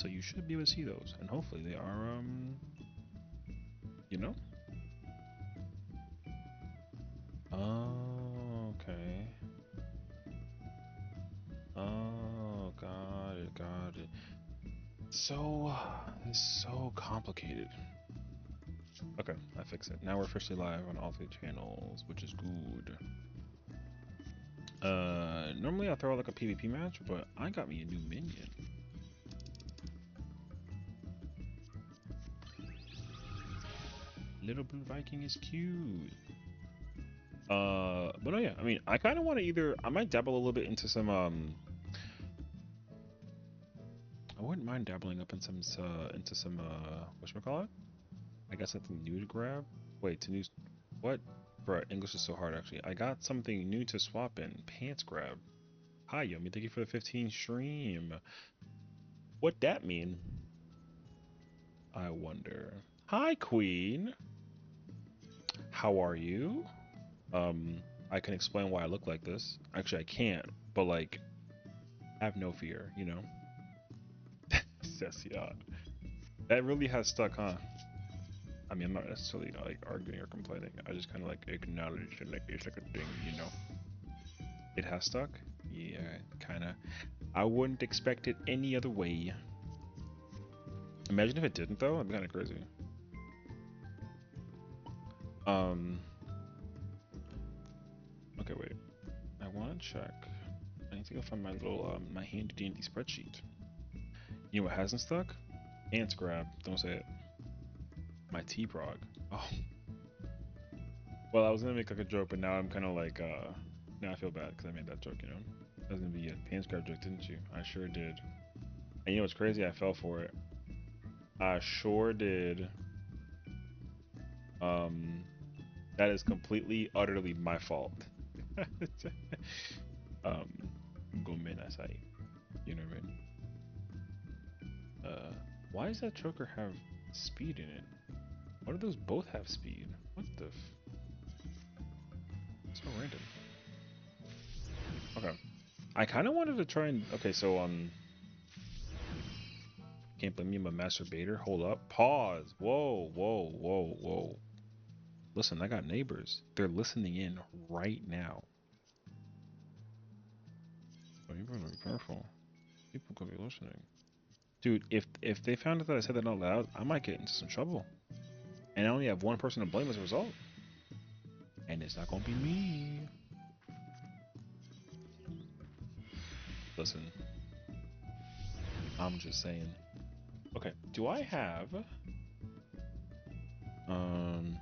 so you should be able to see those, and hopefully they are, you know. Oh, okay. Oh, got it. So, it's so complicated. Okay, I fixed it. Now we're officially live on all 3 channels, which is good. Normally I throw like a PvP match, but I got me a new minion. Little blue Viking is cute. But oh yeah, I mean, I kind of want to I might dabble a little bit into some, I wouldn't mind dabbling up in some, whatchamacallit? I got something new to grab. Wait, what? Bruh, English is so hard actually. I got something new to swap in. Pants grab. Hi, Yomi, thank you for the 15 stream. What that mean? I wonder. Hi, Queen. How are you? Um, I can explain why I look like this. Actually, I can't, but like, have no fear, you know? Sessiion. That really has stuck, huh? I mean, I'm not necessarily like arguing or complaining. I just kind of like acknowledge it, like it's like a thing, you know? It has stuck? Yeah, kind of. I wouldn't expect it any other way. Imagine if it didn't, though. It'd be kind of crazy. Um. Okay, wait. I want to check. I need to go find my little my handy dandy spreadsheet. You know what hasn't stuck? Ants grab. Don't say it. My T-Prog. Oh. Well, I was gonna make like a joke, but now I'm kind of like now I feel bad because I made that joke. You know, that was gonna be a pants grab joke, didn't you? I sure did. And you know what's crazy? I fell for it. I sure did. Um, that is completely, utterly my fault. um, gomenasai. You know what I mean? Why does that choker have speed in it? Why do those both have speed? What the so random. Okay. I kind of wanted to try and... Okay, so, can't blame me, I'm a masturbator. Hold up. Pause. Whoa, whoa, whoa, whoa. Listen, I got neighbors. They're listening in right now. Oh, you better be careful. People could be listening. Dude, if they found out that I said that out loud, I might get into some trouble. And I only have one person to blame as a result. And it's not gonna be me. Listen, I'm just saying. Okay, do I have um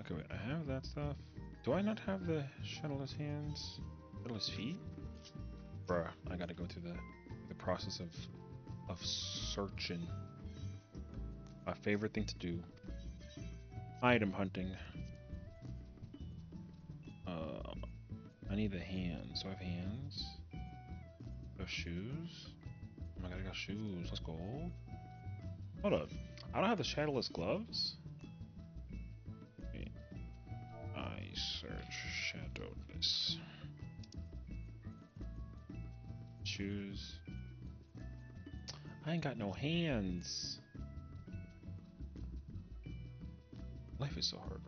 okay wait, I have that stuff. Do I not have the shadowless hands? Shadowless feet? Bruh, I gotta go through the process of searching. My favorite thing to do. Item hunting. I need the hands. Do I have hands? Do I have shoes? Oh my god, I got shoes. Let's go. Hold up. I don't have the shadowless gloves? Wait. I search shadowless. Shoes. I ain't got no hands. Life is so hard.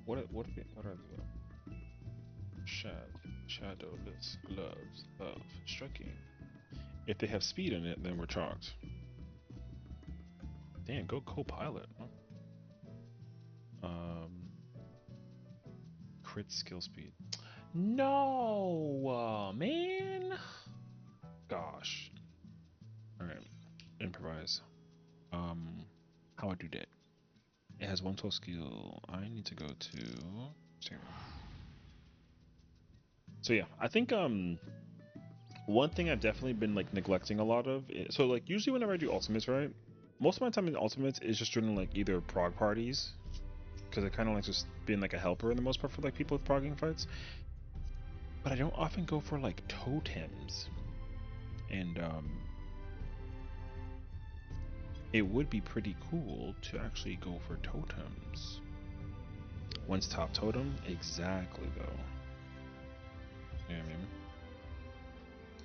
What are they? Shadowless gloves of striking. If they have speed in it, then we're chalked. Damn, go co-pilot. Huh? Crit skill speed. No, man. Gosh. All right, improvise. How I do that? It has 112 skill. I need to go to. So yeah, I think one thing I've definitely been like neglecting a lot of. So like usually whenever I do ultimates, right? Most of my time in ultimates is just doing like either prog parties, because I kind of like just being like a helper in the most part for like people with progging fights. But I don't often go for like totems, and it would be pretty cool to actually go for totems. When's top totem? Exactly though. You know what I mean?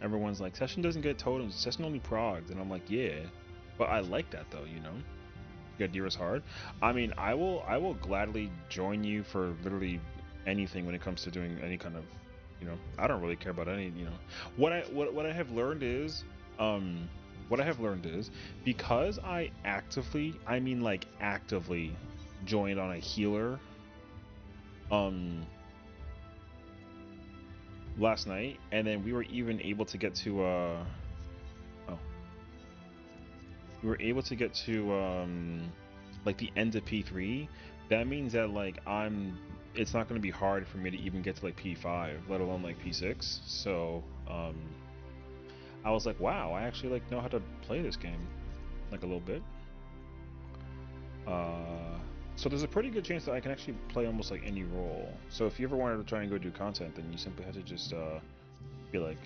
Everyone's like, Sessiion doesn't get totems, Sessiion only progs, and I'm like, yeah, but I like that though, you know. Gadir is hard. I mean, I will gladly join you for literally anything when it comes to doing any kind of, you know, I don't really care about any, you know. What I have learned is, um, what I have learned is because I actively, I mean like actively joined on a healer, um, last night, and then we were even able to get to, oh, we were able to get to like the end of P3. That means that like it's not going to be hard for me to even get to like P5, let alone like P6. So I was like, wow, I actually like know how to play this game like a little bit. So there's a pretty good chance that I can actually play almost like any role. So if you ever wanted to try and go do content, then you simply have to just be like,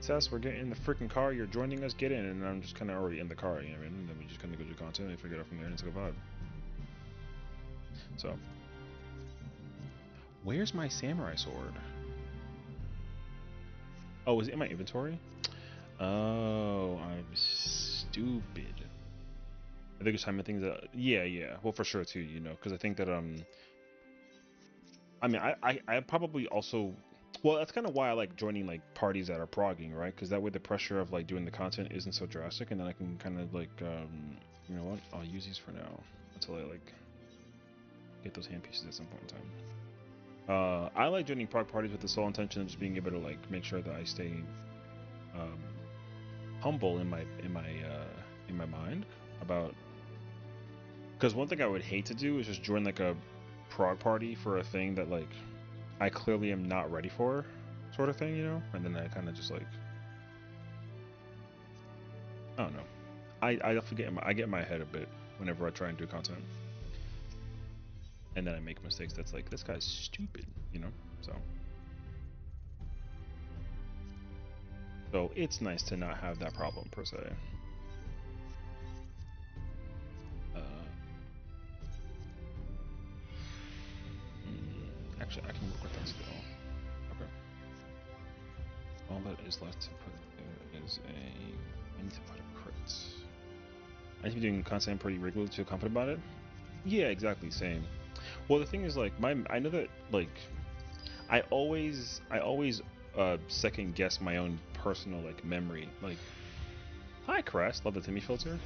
Tess, we're getting in the freaking car. You're joining us. Get in, and I'm just kind of already in the car. You know what I mean? And then we just kind of go do content and figure it out from there, and it's like a vibe. So, where's my samurai sword? Oh, is it in my inventory? Oh, I'm stupid. I think it's time things that. Yeah, yeah. Well, for sure too. You know, because I think that I mean, I probably also. Well, that's kind of why I like joining like parties that are progging, right? Because that way the pressure of like doing the content isn't so drastic, and then I can kind of like, you know what? I'll use these for now until I like get those hand pieces at some point in time. I like joining prog parties with the sole intention of just being able to like make sure that I stay um, humble in my mind about. Because one thing I would hate to do is just join like a prog party for a thing that like I clearly am not ready for, sort of thing, you know. And then I kind of just like I don't know. I definitely I get in my head a bit whenever I try and do content, and then I make mistakes. That's like this guy's stupid, you know. So it's nice to not have that problem per se. Uh, Actually, I can work with that still. Okay. All that is left to put there is I need to put a crit. I need to be doing content pretty regularly to feel confident about it. Yeah, exactly, same. Well, the thing is, like, I know that, like, I always second guess my own personal, like, memory. Like, hi, Crest, love the Timmy filter.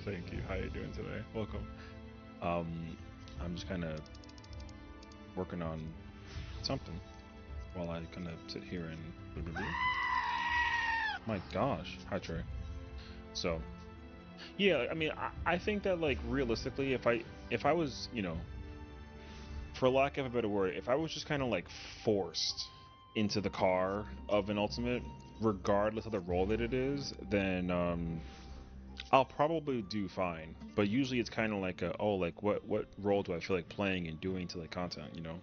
Thank you. How you doing today? Welcome. Um, I'm just kind of working on something while I kind of sit here and. Blah, blah, blah. My gosh, hi Trey. So, yeah, I mean, I think that like realistically, if I was, you know, for lack of a better word, if I was just kind of like forced into the car of an ultimate, regardless of the role that it is, then I'll probably do fine. But usually it's kind of like oh, like what role do I feel like playing and doing to like content, you know?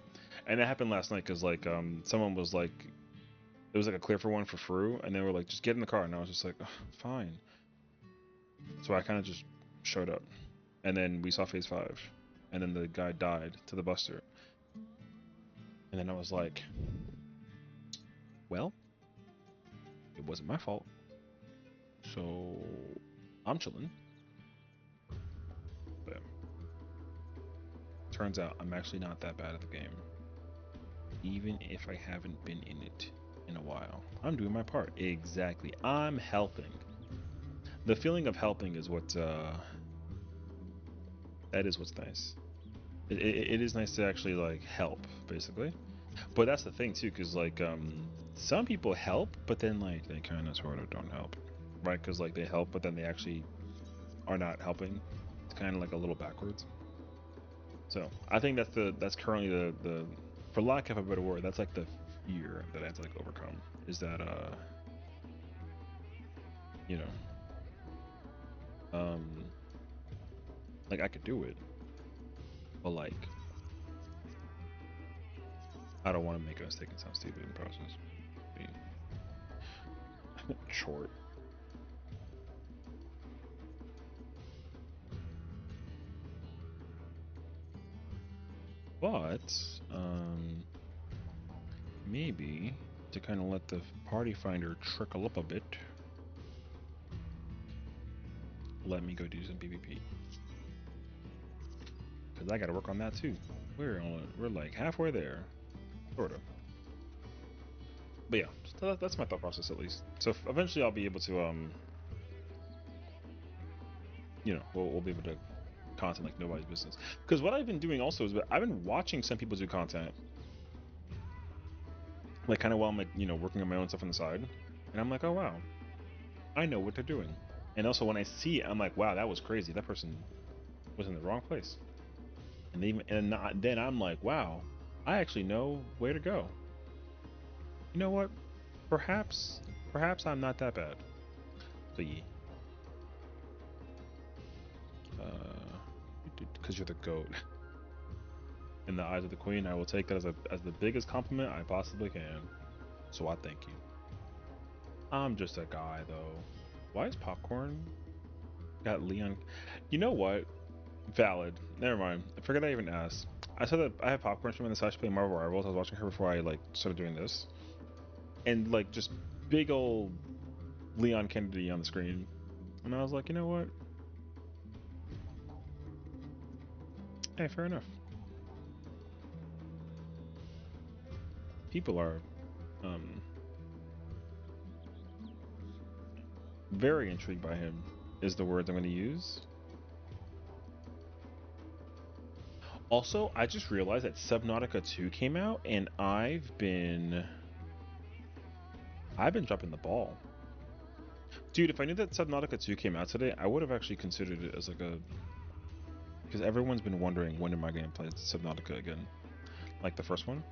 And that happened last night because like someone was like it was like a clear for one for Fru, and they were like just get in the car, and I was just like fine. So I kind of just showed up, and then we saw Phase 5, and then the guy died to the Buster, and then I was like, well, it wasn't my fault, so I'm chilling. But turns out I'm actually not that bad at the game, even if I haven't been in it in a while. I'm doing my part. Exactly. I'm helping. The feeling of helping is what that is what's nice. It is nice to actually like help, basically. But that's the thing too, because like some people help, but then like they kind of sort of don't help, right? Because like they help, but then they actually are not helping. It's kind of like a little backwards. So I think that's currently the for lack of a better word, that's like the fear that I have to like overcome. Is that you know um like I could do it, but like I don't want to make a mistake and sound stupid in the process. Be short. But maybe to kind of let the party finder trickle up a bit. Let me go do some PvP. Because I got to work on that too. We're like halfway there. Sort of. But yeah, so that's my thought process at least. So eventually I'll be able to, you know, we'll be able to content like nobody's business. Because what I've been doing also is I've been watching some people do content. Like kind of while I'm like, you know, working on my own stuff on the side. And I'm like, oh wow, I know what they're doing. And also when I see it, I'm like, wow, that was crazy. That person was in the wrong place. Then I'm like, wow, I actually know where to go. You know what? Perhaps I'm not that bad. So yeah. Because you're the goat. In the eyes of the queen, I will take that as the biggest compliment I possibly can. So I thank you. I'm just a guy though. Why is popcorn got Leon? You know what? Valid. Never mind. I forgot I even asked. I said that I have popcorn stream on the side. She played Marvel Rivals. I was watching her before I like started doing this, and like just big old Leon Kennedy on the screen, and I was like, you know what? Hey, fair enough. People are very intrigued by him. Is the words I'm going to use. Also, I just realized that Subnautica 2 came out, and I've been dropping the ball. Dude, if I knew that Subnautica 2 came out today, I would have actually considered it as like a... Because everyone's been wondering, when am I going to play Subnautica again? Like the first one?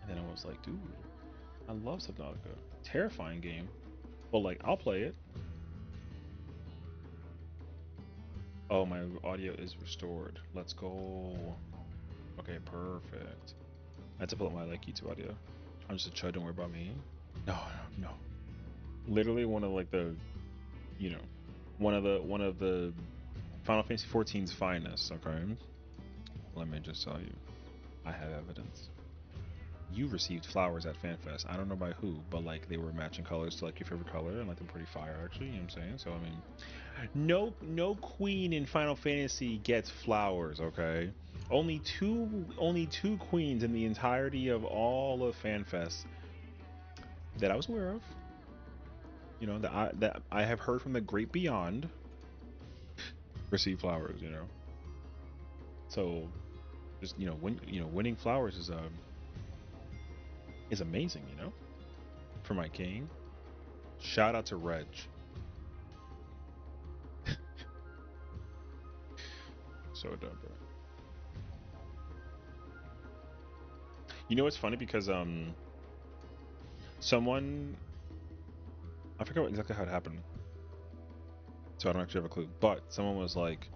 And then I was like, dude, I love Subnautica. Terrifying game. But like, I'll play it. Oh, my audio is restored. Let's go. Okay, perfect. I had to pull up my like YouTube audio. I'm just a chud, don't worry about me. No. Literally one of like the, you know, one of the Final Fantasy XIV's finest, okay? Let me just tell you. I have evidence. You received flowers at FanFest. I don't know by who, but like they were matching colors to like your favorite color, and like they're pretty fire actually, you know what I'm saying? So I mean, no queen in Final Fantasy gets flowers, okay? Only two queens in the entirety of all of FanFest that I was aware of. You know, that I have heard from the great beyond receive flowers, you know. So just, you know, winning flowers is amazing, you know, for my king. Shout out to Reg. So dumb, bro. You know what's funny, because someone, I forget exactly how it happened, so I don't actually have a clue, but someone was like,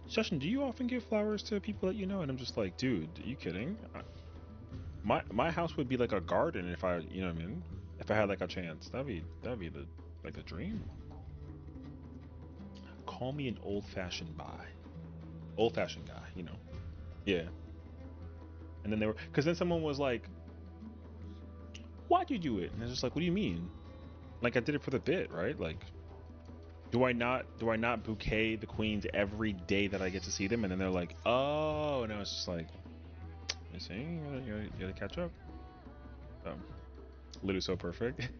Sessiion, do you often give flowers to people that you know? And I'm just like, dude, are you kidding? My house would be like a garden if I, you know what I mean? If I had like a chance. That'd be the like the dream. Call me an old-fashioned guy, you know. Yeah. And then they were, because then someone was like, why'd you do it? And I was just like, what do you mean? Like, I did it for the bit, right? Like, do I not bouquet the queens every day that I get to see them? And then they're like, oh, and I was just like, you see, you gotta catch up. Literally so perfect.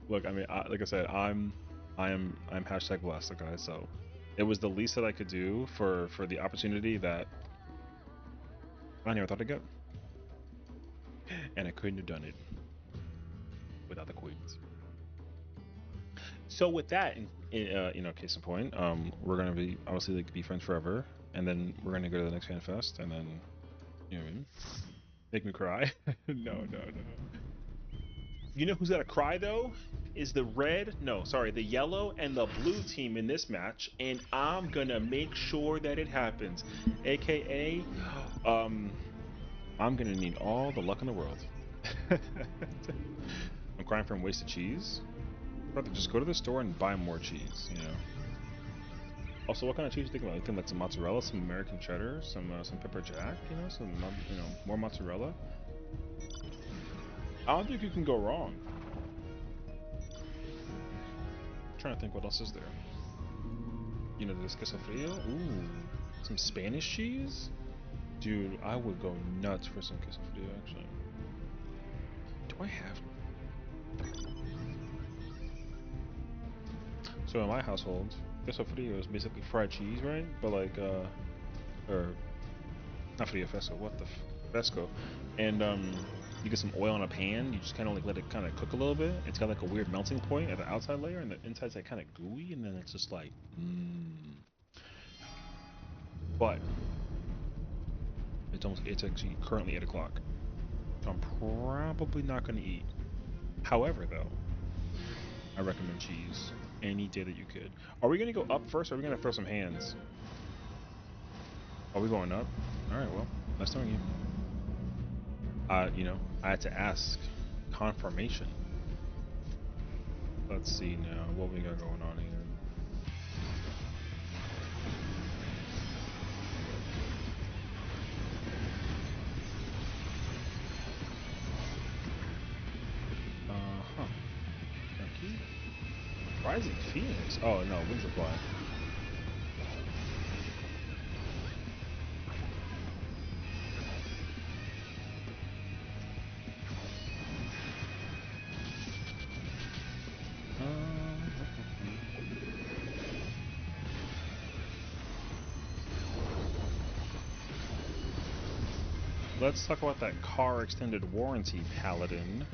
Look, I mean, like I said, I'm hashtag blessed, okay? So it was the least that I could do for the opportunity that I never thought I'd get, and I couldn't have done it without the queens. So with that, you know, case in point, we're gonna be obviously like be friends forever, and then we're gonna go to the next fan fest, and then, you know what I mean, make me cry. No. You know who's gonna cry though? Is the the yellow and the blue team in this match, and I'm gonna make sure that it happens. AKA, I'm gonna need all the luck in the world. I'm crying from wasted cheese. Brother, just go to the store and buy more cheese, you know. Also, what kind of cheese you think about? You think like some mozzarella, some American cheddar, some pepper jack, you know, more mozzarella. I don't think you can go wrong. I'm trying to think what else is there. You know, there's queso frio. Ooh, some Spanish cheese? Dude, I would go nuts for some queso frio, actually. Do I have... So in my household, queso frio is basically fried cheese, right? But like, or not frio fresco, what the fresco, and you get some oil on a pan. You just kind of like let it kind of cook a little bit. It's got like a weird melting point at the outside layer, and the inside's like kind of gooey, and then it's just like, But it's actually currently 8 o'clock, so I'm probably not going to eat. However, though, I recommend cheese any day that you could. Are we going to go up first, or are we going to throw some hands? Are we going up? All right, well, nice knowing you. You know, I had to ask confirmation. Let's see now what we got going on here. Thank you. Rising Phoenix. Oh no, Wind Reply. Let's talk about that car extended warranty Paladin.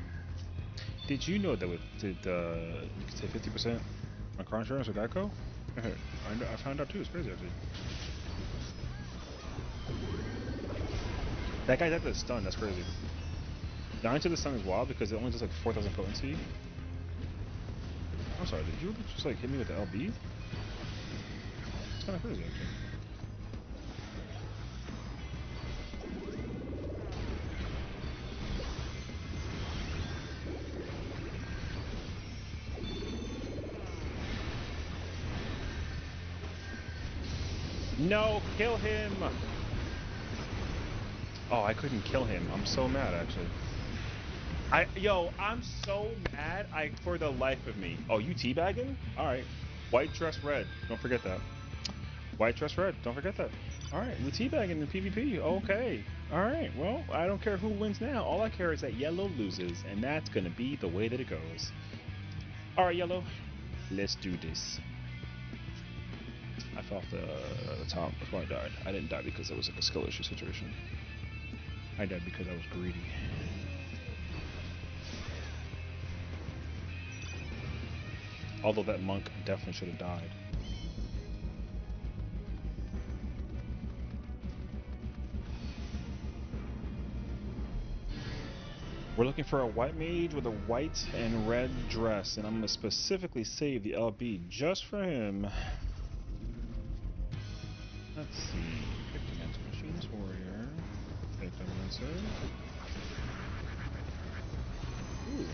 Did you know that you could save 50% on car insurance with Geico? I found out too. It's crazy actually. That guy had the stun. That's crazy. Dying to the stun is wild because it only does like 4,000 potency. I'm sorry. Did you just like hit me with the LB? It's kind of crazy actually. No, kill him! Oh, I couldn't kill him. I'm so mad, actually. I'm so mad. For the life of me. Oh, you teabagging? All right. White dress red. Don't forget that. White dress red. Don't forget that. All right, we teabagging in PvP. Okay. All right. Well, I don't care who wins now. All I care is that yellow loses, and that's gonna be the way that it goes. All right, yellow. Let's do this. I fell off the top. That's why I died. I didn't die because it was like a skill issue situation. I died because I was greedy. Although that monk definitely should have died. We're looking for a white mage with a white and red dress, and I'm going to specifically save the LB just for him. Let's see. Pick the Mental Machines Warrior. Take the Mental. Ooh.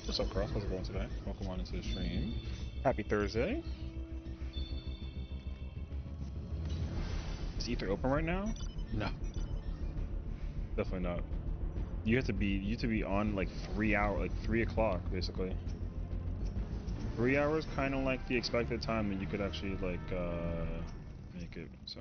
What's up, Cross? How's it going today? Welcome on into the stream. Happy Thursday. Is E3 open right now? No. Definitely not. You have to be on like 3 hours, like 3 o'clock basically. 3 hours, kind of like the expected time that you could actually like make it. So.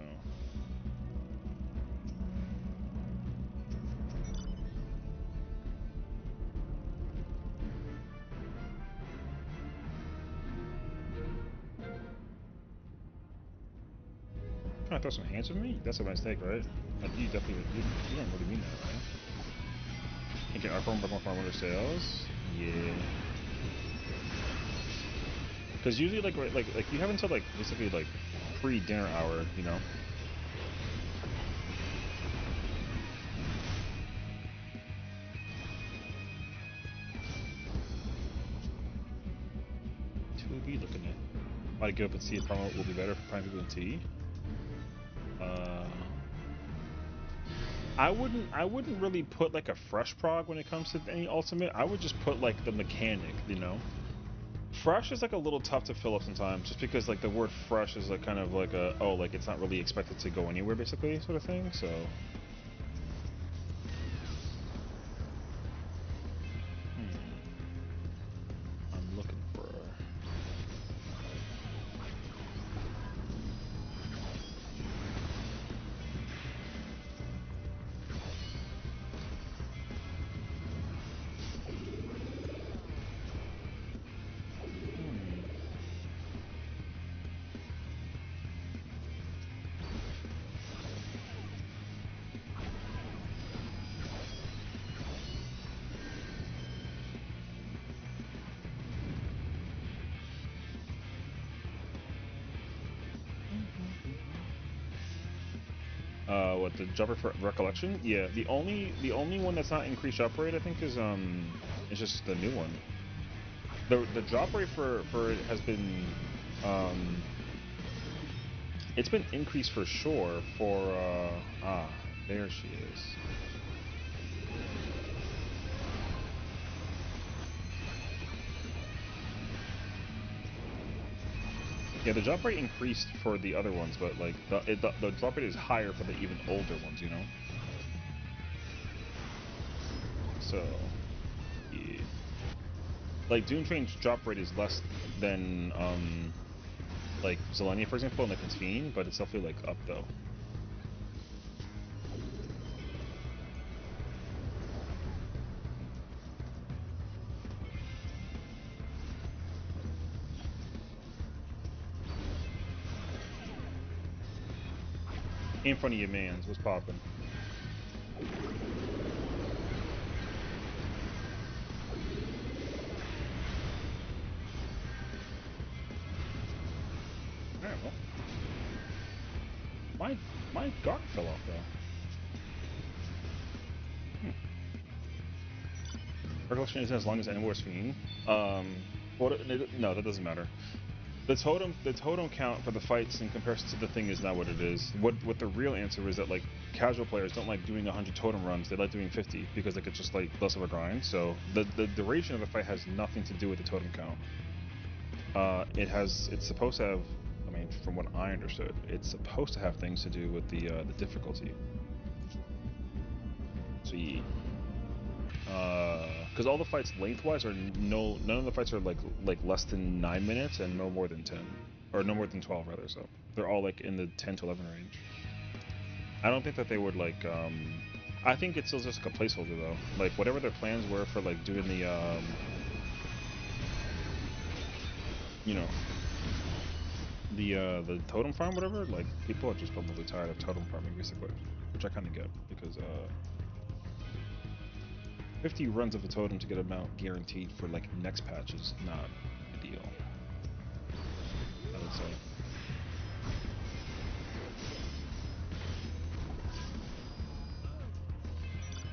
Trying to throw some hands with me? That's a mistake, right? Like you definitely you don't really mean that, right? You get iPhone but more winter sales. Yeah. Because usually like you have until like basically like pre-dinner hour, you know. To be looking at. About to get up and see if promo will be better for Prime people in T. I wouldn't really put like a fresh prog when it comes to any ultimate. I would just put like the mechanic, you know. Fresh is like a little tough to fill up sometimes, just because like the word fresh is like kind of like a oh like it's not really expected to go anywhere basically sort of thing. So I'm looking for. What the jumper for recollection? Yeah, the only one that's not increased drop rate I think is it's just the new one. The drop rate for it has been um it's been increased for sure for there she is. Yeah, the drop rate increased for the other ones, but like the drop rate is higher for the even older ones, you know. So yeah. Like Doom Train's drop rate is less than like Zelenia for example, and like it's Fiend, but it's definitely like up though. In front of your mans, what's popping? Alright, well. My guard fell off though. Recollection isn't as long as Enwar's Fiend. No, that doesn't matter. The totem count for the fights in comparison to the thing is not what it is. What the real answer is that like casual players don't like doing 100 totem runs. They like doing 50 because like it's just like less of a grind. So the duration of the fight has nothing to do with the totem count. It's supposed to have. I mean, from what I understood, it's supposed to have things to do with the difficulty. So yeah. Because all the fights lengthwise are none of the fights are like less than 9 minutes and no more than 10, or no more than 12 rather. So they're all like in the 10 to 11 range. I don't think that they would like. I think it's still just like a placeholder though. Like whatever their plans were for like doing you know, the totem farm, whatever. Like people are just probably tired of totem farming basically, which I kind of get because 50 runs of a totem to get a mount guaranteed for like next patch is not ideal, I would say.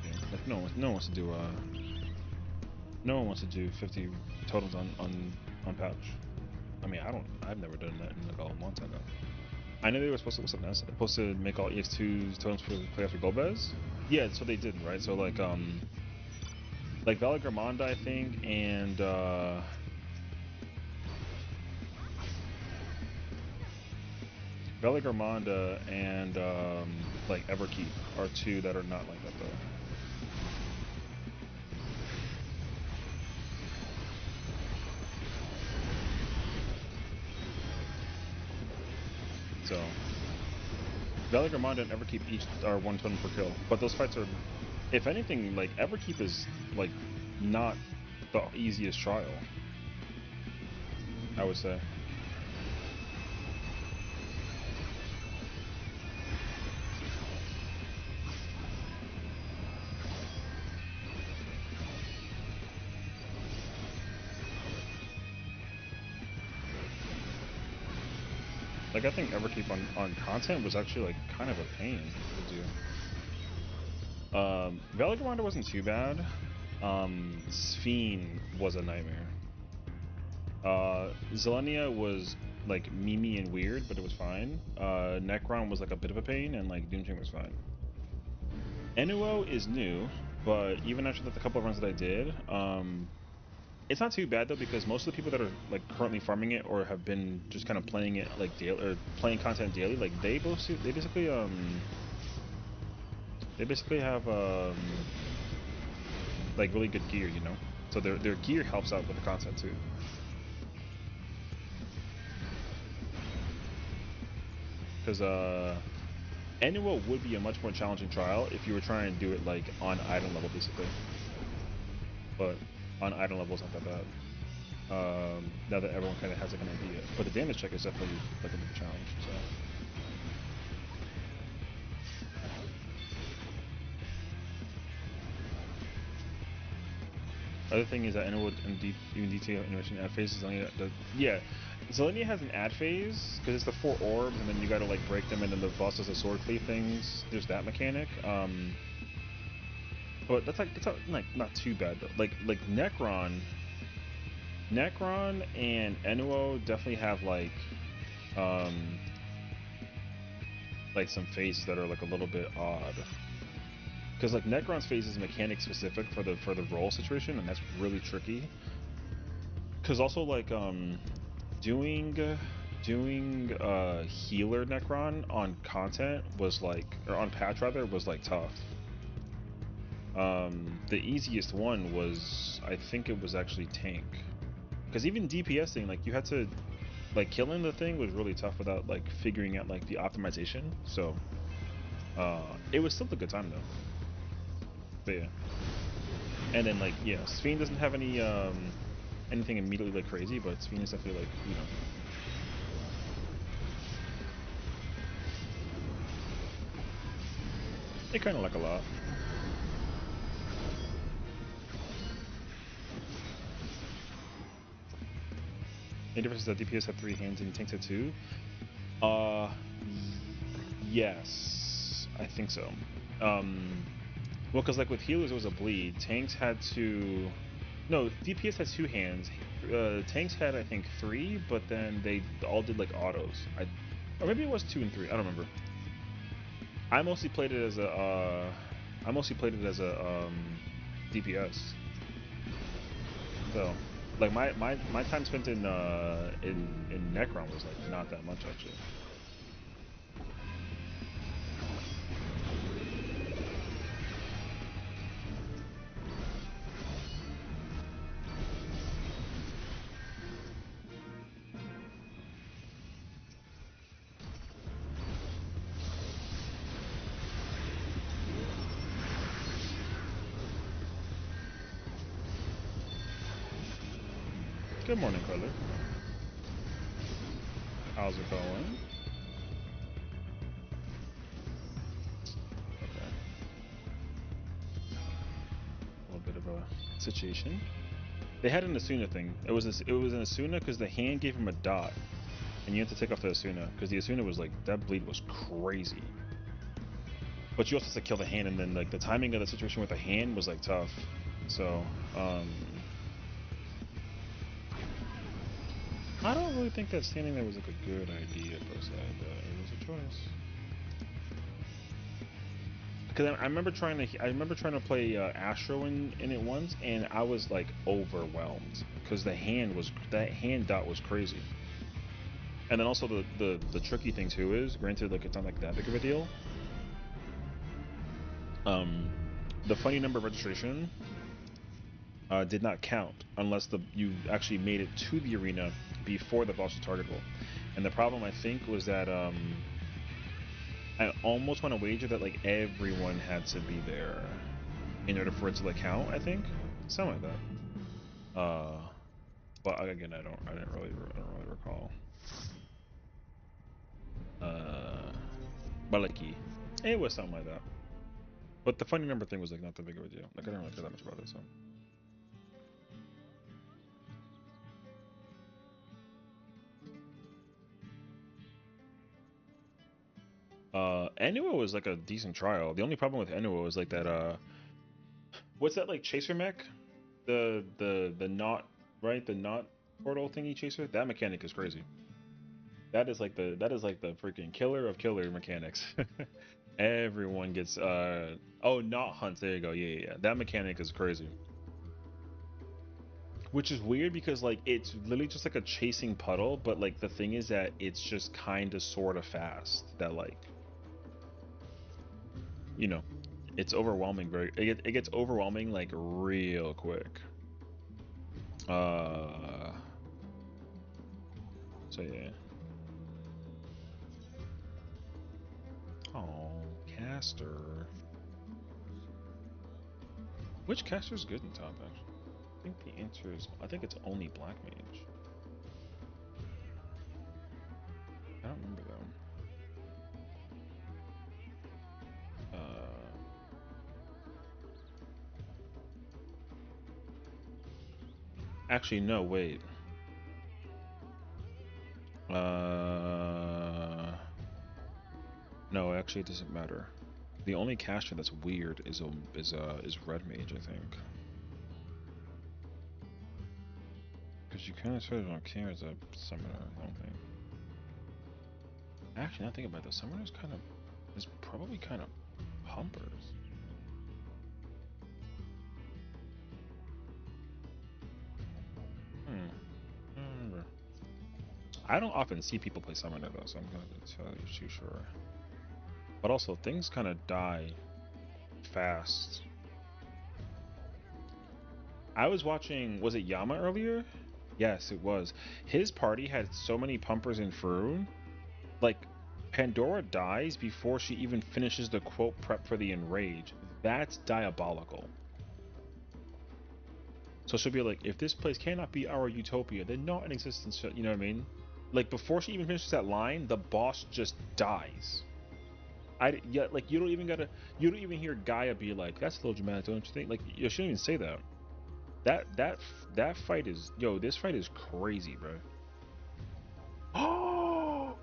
Yeah, like no one wants to do no one wants to do 50 totems on patch. I mean, I've never done that in like a long time now. I know they were supposed to what's up, man? Supposed to make all EX2's totems for play after Golbez. Yeah, so they didn't, right? So like Valagramanda, I think, and Valagramanda and like Everkeep are two that are not like that though. So Valagramanda and Everkeep each are one totem per kill, but those fights are, if anything, like Everkeep is like not the easiest trial, I would say. Like I think Everkeep on content was actually like kind of a pain to do. Valagramanda wasn't too bad. Sphene was a nightmare. Zelenia was like memey and weird, but it was fine. Necron was like a bit of a pain, and like Doomchain was fine. Enuo is new, but even after the couple of runs that I did, it's not too bad though because most of the people that are like currently farming it or have been just kind of playing it like daily or playing content daily, like they basically have like really good gear, you know. So their gear helps out with the content too. Because Annual would be a much more challenging trial if you were trying to do it like on item level basically. But on item level it's not that bad. Now that everyone kind of has like an idea. But the damage check is definitely like a big challenge. So. Other thing is that Annual and even detail animation ad phases only yeah. Zelenia has an ad phase because it's the 4 orbs and then you gotta like break them and then the boss does the sword cleave things. There's that mechanic. But that's like not too bad though. Like Necron and Enuo definitely have like some phases that are like a little bit odd. Because like Necron's phase is mechanic specific for the roll situation, and that's really tricky. Because also like doing healer Necron on content was like, or on patch rather, was like tough. The easiest one was, I think it was actually tank. Because even DPSing, like you had to, like killing the thing was really tough without like figuring out like the optimization. So it was still a good time though. But yeah. And then like yeah, Sphene doesn't have any anything immediately like crazy, but Sphene is definitely like, you know. They kinda like a lot. The difference is that DPS had 3 hands and tanks had 2. Uh yes. I think so. Well, because like with healers it was a bleed. Tanks had to no, DPS has 2 hands. Tanks had I think 3, but then they all did like autos. Or maybe it was 2 and 3. I don't remember. I mostly played it as a DPS. So, like my time spent in Necron was like not that much actually. Good morning, Color. How's it going? Okay. A little bit of a situation. They had an Asuna thing. It was an Asuna because the hand gave him a dot, and you had to take off the Asuna because the Asuna was like that bleed was crazy. But you also have to kill the hand, and then like the timing of the situation with the hand was like tough. So I don't really think that standing there was like a good idea per se, but it was a choice. Because I remember trying to play Astro in it once, and I was like overwhelmed because that hand dot was crazy. And then also the tricky thing too is, granted, like it's not like that big of a deal. Um, the funny number registration did not count unless you actually made it to the arena before the boss was targetable. And the problem I think was that I almost want to wager that like everyone had to be there in order for it to like count. I think something like that. But again, I don't really recall. But like it was something like that. But the funny number thing was like not that big of a deal. Like I don't really care that much about it. So. Enuo was like a decent trial. The only problem with Enuo is like that what's that like chaser mech? The knot, right? The knot portal thingy chaser? That mechanic is crazy. that is like the freaking killer of killer mechanics. Everyone gets oh, not hunts. There you go. Yeah, yeah, yeah. That mechanic is crazy. Which is weird because like it's literally just like a chasing puddle, but like the thing is that it's just kind of sort of fast. That like you know, it's overwhelming. It gets overwhelming like real quick. Uh, so yeah. Oh, caster. Which caster's good in top actually? I think the answer is I think it's only black mage. I don't remember though. Actually no, wait. No, actually it doesn't matter. The only caster that's weird is red mage, I think. Because you kind of sort of don't care as a summoner, I don't think. Actually, not thinking about this. Summoners kind of is probably kind of pumpers. Hmm. I don't remember. I don't often see people play summoner though, so I'm not entirely too sure. But also, things kind of die fast. I was watching, was it Yama earlier? Yes, it was. His party had so many pumpers in Faroon. Like, Pandora dies before she even finishes the quote prep for the enrage. That's diabolical. So she'll be like, if this place cannot be our utopia, then not in existence. You know what I mean? Like before she even finishes that line, the boss just dies. Yeah, like you don't even hear Gaia be like, that's a little dramatic, don't you think? Like you shouldn't even say that. That that that fight is this fight is crazy, bro. Oh,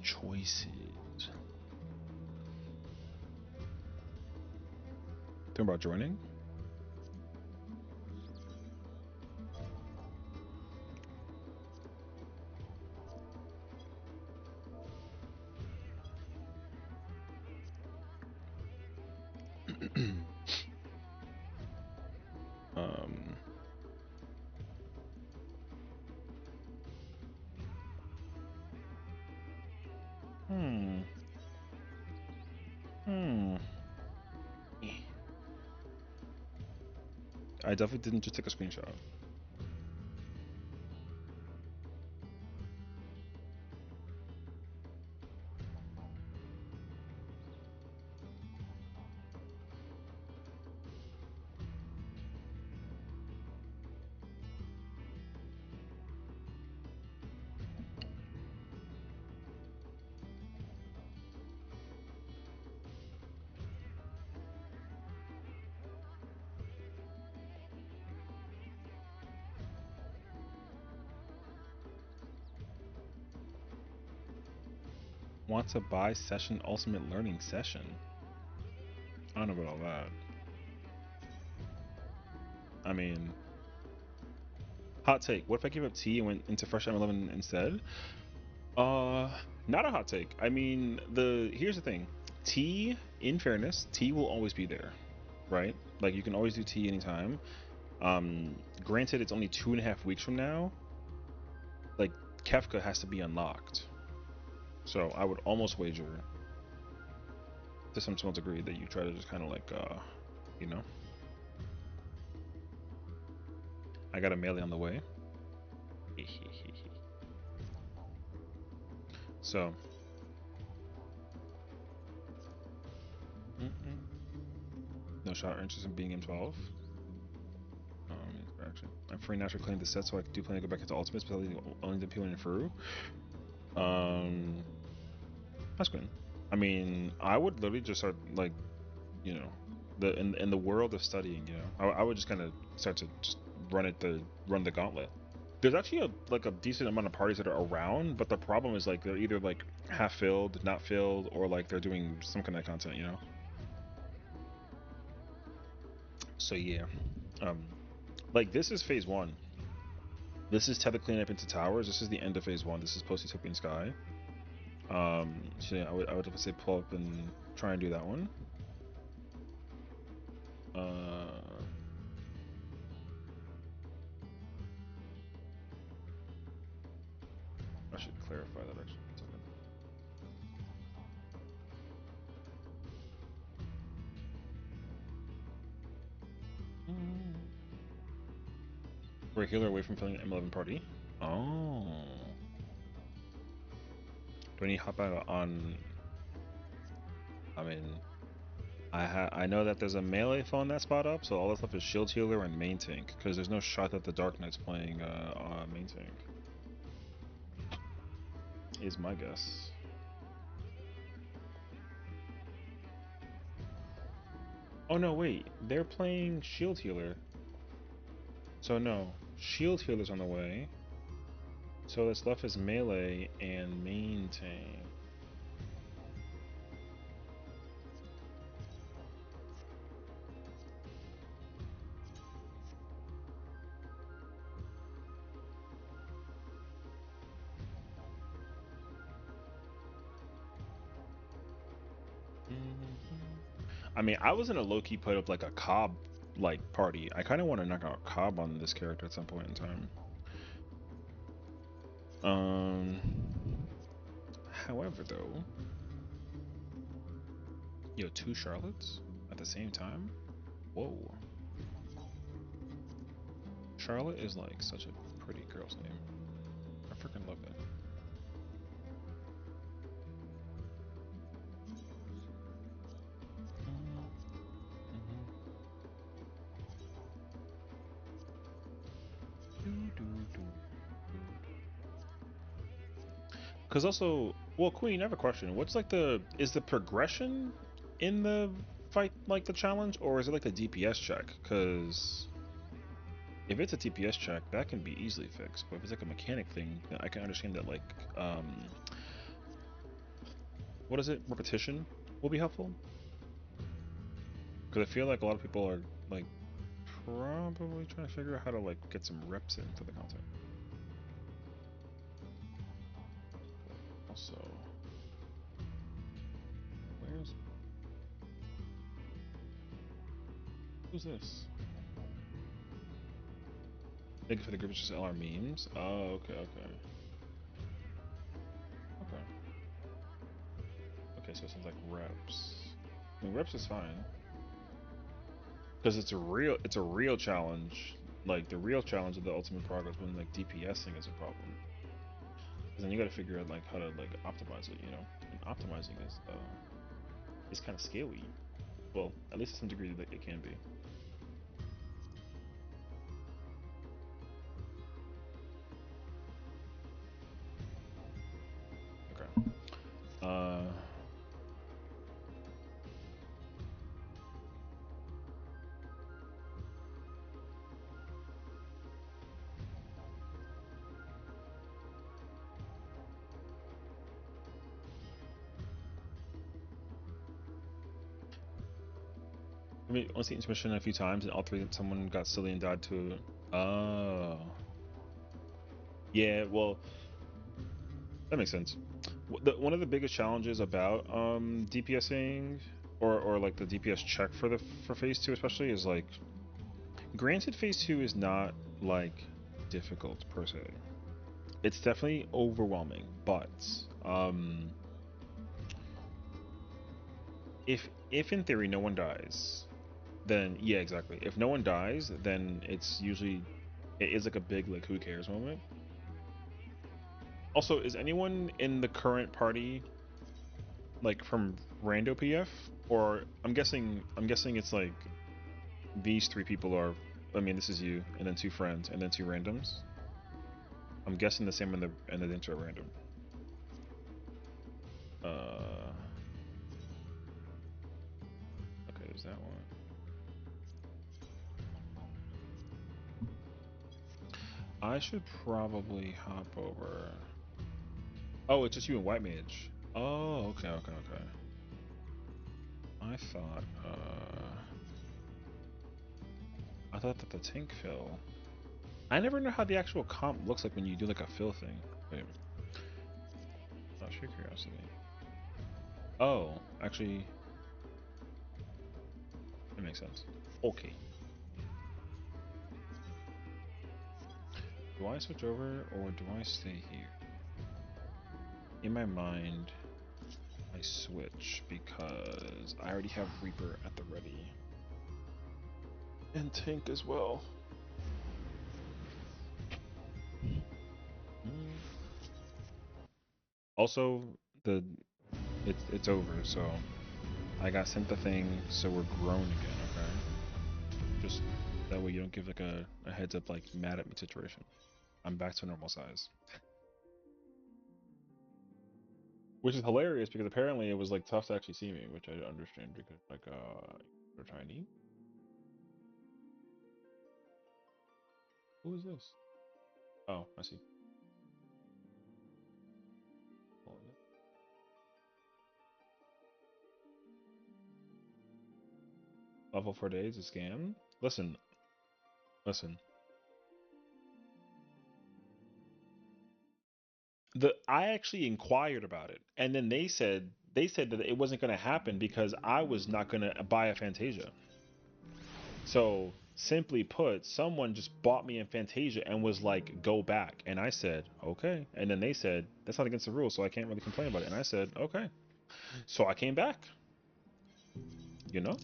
choices. Think about joining. um. Hmm. Hmm. I definitely didn't just take a screenshot. Want to buy session ultimate learning session? I don't know about all that. I mean, hot take. What if I gave up T and went into fresh M11 instead? Uh, Not a hot take. I mean, here's the thing. T, in fairness, T will always be there, right? Like you can always do T anytime. Granted, it's only 2.5 weeks from now. Like Kefka has to be unlocked, so I would almost wager, to some small degree, that you try to just kind of like, you know, I got a melee on the way. So, no shot or interest in being M12. Interaction. I'm free now to claim the set, so I do plan to go back into ultimates, but only the people in Furu. That's good. I mean, I would literally just start like, you know. in the world of studying, you know, I would just kind of start to just run the gauntlet. There's actually a decent amount of parties that are around, but the problem is like they're either like half filled, not filled, or like they're doing some kind of content, you know. So yeah, um, like this is phase one. This is Tether cleanup into towers. This is the end of phase one. This is post utopian sky. So yeah, I would definitely say pull up and try and do that one. I should clarify that actually. A second. We're a healer away from filling an M11 party. Oh. Do I need to hop out on? I mean, I know that there's a melee phone that spot up, so all that's left is shield healer and main tank, because there's no shot that the Dark Knight's playing main tank. Is my guess. Oh no, wait, they're playing shield healer. So no, shield healer's on the way. So that's left is melee and main tank. I mean, I was in a low-key put up like a Cobb like party. I kind of want to knock out Cobb on this character at some point in time. Um, However, though, yo, two Charlottes at the same time? Whoa. Charlotte is like such a pretty girl's name. I freaking love it. Because also, well, Queen, I have a question. What's like is the progression in the fight like the challenge, or is it like a DPS check? Because if it's a DPS check, that can be easily fixed. But if it's like a mechanic thing, then I can understand that like, what is it? Repetition will be helpful. Because I feel like a lot of people are like probably trying to figure out how to like get some reps into the content. But also, who's this? Thank you for the group. It's just LR memes. Oh, okay, okay, okay. Okay, so it sounds like reps. I mean, reps is fine because it's a real challenge. Like the real challenge of the ultimate progress when like DPSing is a problem. Because then you got to figure out like how to like optimize it, you know. And optimizing is kind of scaly. Well, at least to some degree that it can be. Okay. Uh, I mean, only seen intermission a few times, and all three someone got silly and died to. Oh. Yeah. Well, that makes sense. One of the biggest challenges about DPSing or like the DPS check for phase two especially is like, granted phase two is not like difficult per se. It's definitely overwhelming, but if in theory no one dies, then yeah, exactly. If no one dies, then it's usually it is like a big like who cares moment. Also, is anyone in the current party like from Rando PF, or I'm guessing it's like these three people are. I mean, this is you, and then two friends, and then two randoms. I'm guessing the same in the intro random. Uh, okay, there's that one. I should probably hop over. Oh, it's just you and White Mage. Oh, okay, okay, okay. I thought that the tank fill. I never know how the actual comp looks like when you do like a fill thing. Wait, not sheer curiosity. Oh, actually, that makes sense. Okay. Do I switch over or do I stay here? In my mind, I switch because I already have Reaper at the ready. And tank as well. Also, it's over, so I got sent the thing, so we're grown again, okay? Just that way you don't give like a heads up like mad at me situation. I'm back to normal size. Which is hilarious because apparently it was like tough to actually see me, which I understand because like you're tiny. Who is this? Oh, I see. Oh, yeah. Level 4 days, a scam? Listen, listen. I actually inquired about it, and then they said that it wasn't going to happen because I was not going to buy a Fantasia. So simply put, someone just bought me in Fantasia and was like, "Go back," and I said, "Okay." And then they said that's not against the rules, so I can't really complain about it. And I said, "Okay." So I came back. You know.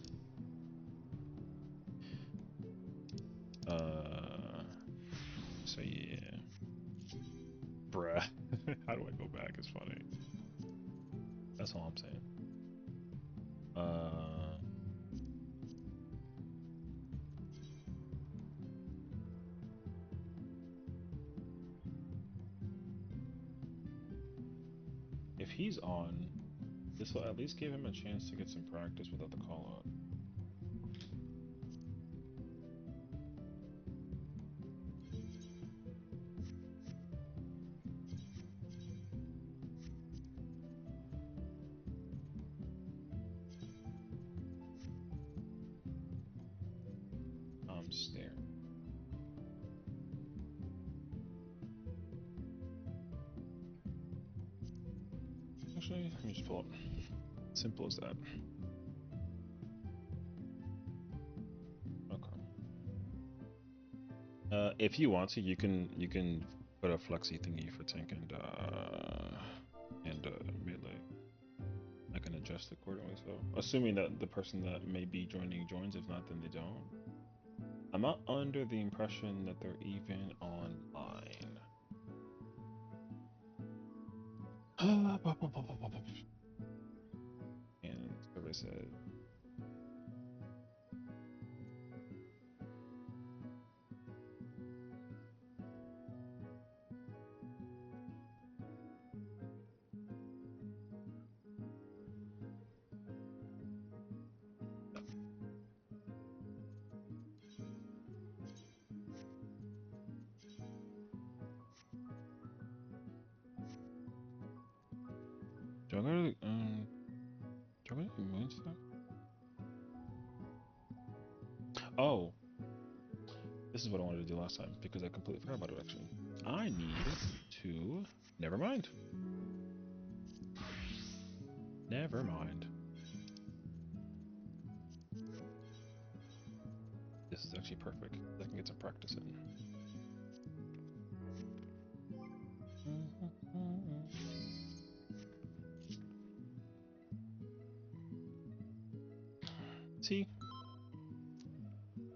Uh. So yeah, bruh. How do I go back? It's funny. That's all I'm saying. Uh. If he's on, this will at least give him a chance to get some practice without the call out. I'm staring. Actually, let me just pull up. Simple as that. Okay. If you want to, you can put a flexi thingy for tank and melee. I can adjust accordingly. So, assuming that the person that may be joining joins, if not, then they don't. I'm not under the impression that they're even online. And survey said, "Do I go to do I go to the moon stuff?" Oh, this is what I wanted to do last time because I completely forgot about it actually. I need to. Never mind. Never mind. This is actually perfect. I can get some practice in. See?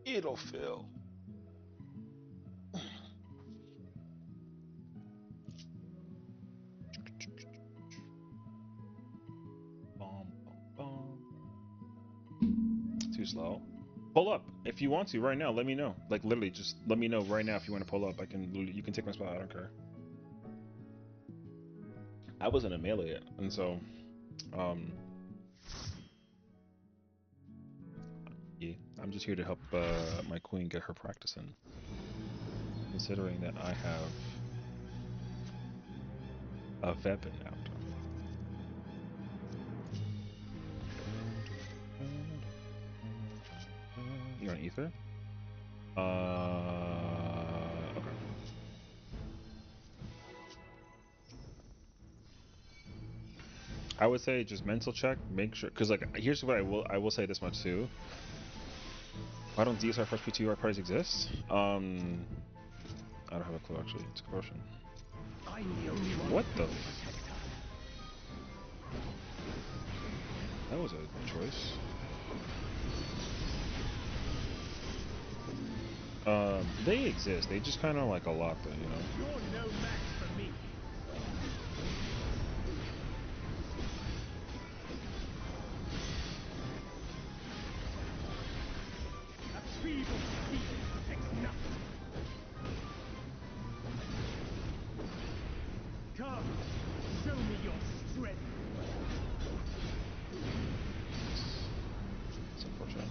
It'll fill. Bom, bom, bom. Too slow. Pull up if you want to right now. Let me know. Like literally, just let me know right now if you want to pull up. I can. You can take my spot. I don't care. I wasn't a melee yet, and so, um, yeah, I'm just here to help my queen get her practice in. considering that I have a Vibin out. You're on Ether? Okay. I would say just mental check, make sure, because like here's what I will say this much too. Why don't DSR first P2 parties exist? I don't have a clue actually. It's a question. What the? That was a choice. They exist. They just kind of like a lot though, you know. You're no match for me. A feeble speed protects nothing. Come, show me your strength. It's unfortunate.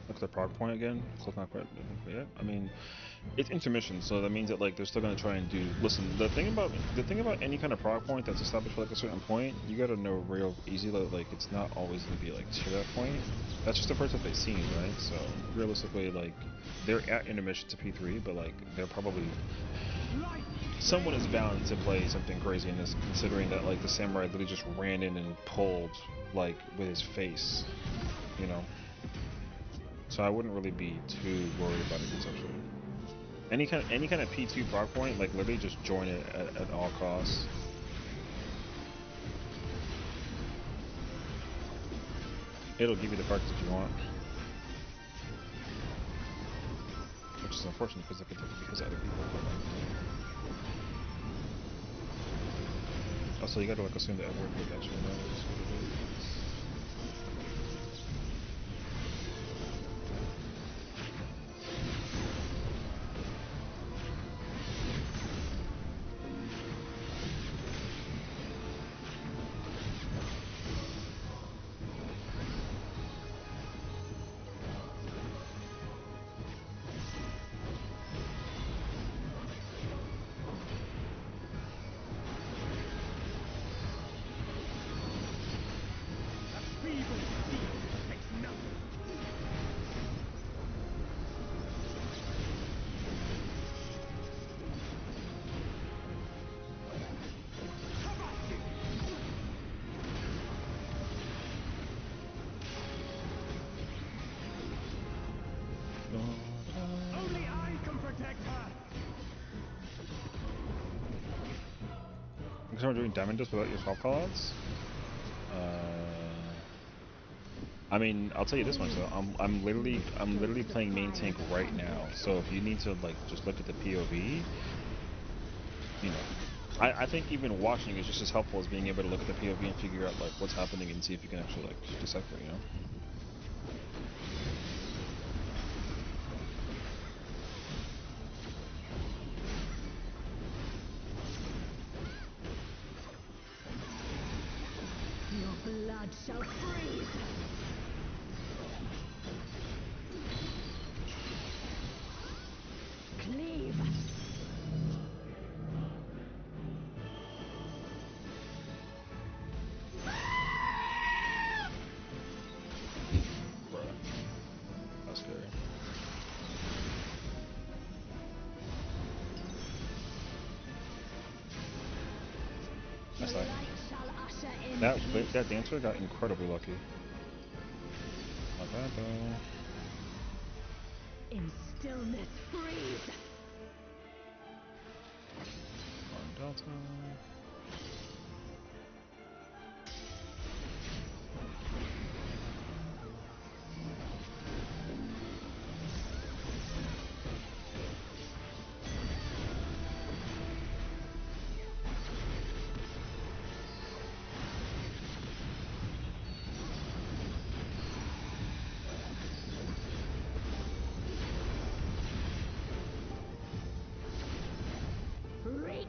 Look at the prog point again. Click not quite yet. I mean, it's intermission, so that means that like they're still gonna try and do. Listen, the thing about any kind of prog point that's established for like a certain point, you gotta know real easy that like it's not always gonna be like to that point. That's just the first that they've seen, right? So realistically, like they're at intermission to P3, but like they're probably someone is bound to play something crazy in this, considering that like the samurai literally just ran in and pulled like with his face, you know. So I wouldn't really be too worried about it conceptually. Any kind of P2 proc point, like literally just join it at all costs. It'll give you the perks that you want. Which is unfortunate because it could take because other people. Also, you gotta like assume that Evercold actually knows what it is. Only I can protect her. Because we're doing diamond dust without your soft callouts. I mean, I'll tell you this much though. I'm literally playing main tank right now. So if you need to like just look at the POV, you know, I think even watching is just as helpful as being able to look at the POV and figure out like what's happening and see if you can actually like decipher, you know. Your blood shall freeze. Cleave. Bruh. That's scary. That's like that dancer got incredibly lucky. Not bad though. In stillness freeze. On Delta. Reap.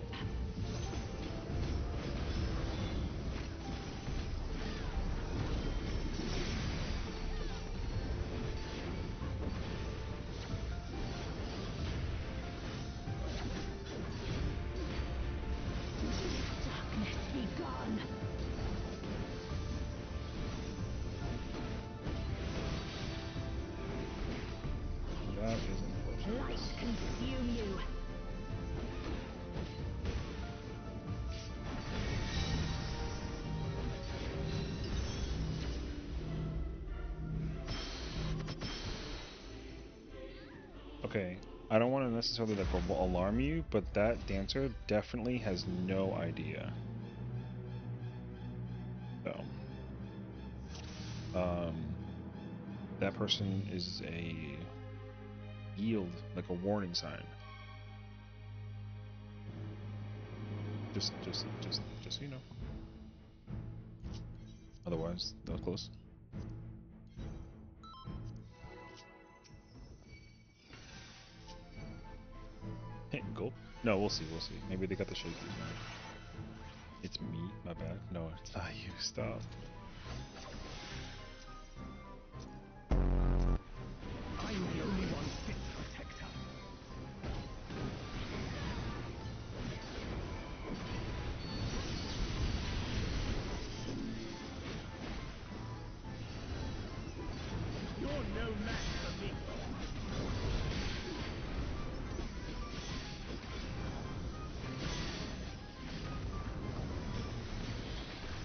Okay, I don't want to necessarily like alarm you, but that dancer definitely has no idea. So, um, that person is a yield, like a warning sign. Just so you know. Otherwise, they'll close. Hey, gulp. No, we'll see. We'll see. Maybe they got the shaky. It's me. My bad. No, it's not you. Stop. I'm the only one fit to protect her. You're no match for me.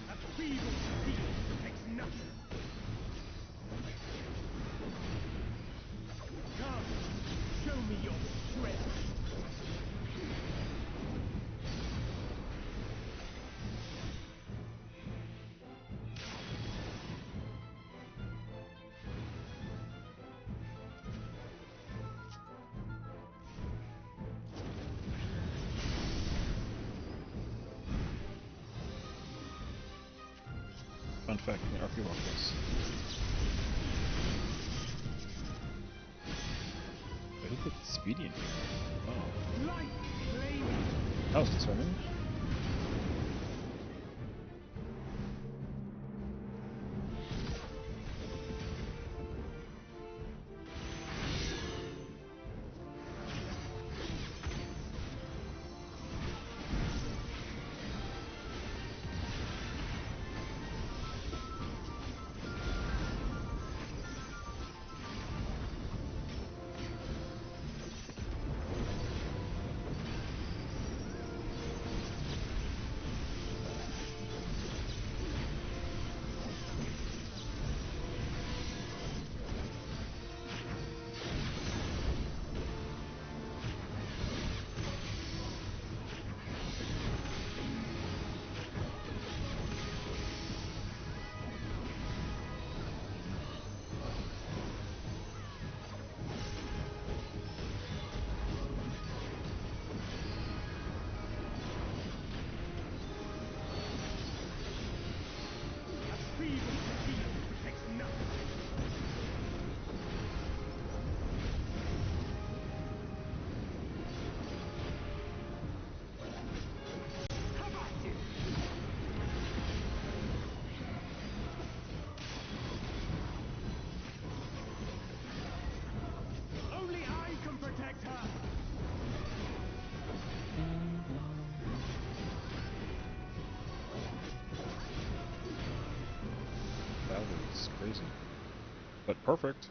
A feeble steel protects nothing. Come, show me your strength. Fun fact: in the RP walk this. Wait, who put Speedy in here? Oh, Light flaming. that was concerning. A feeble steel protects nothing. Have at it. Only I can protect her. That was crazy, but perfect.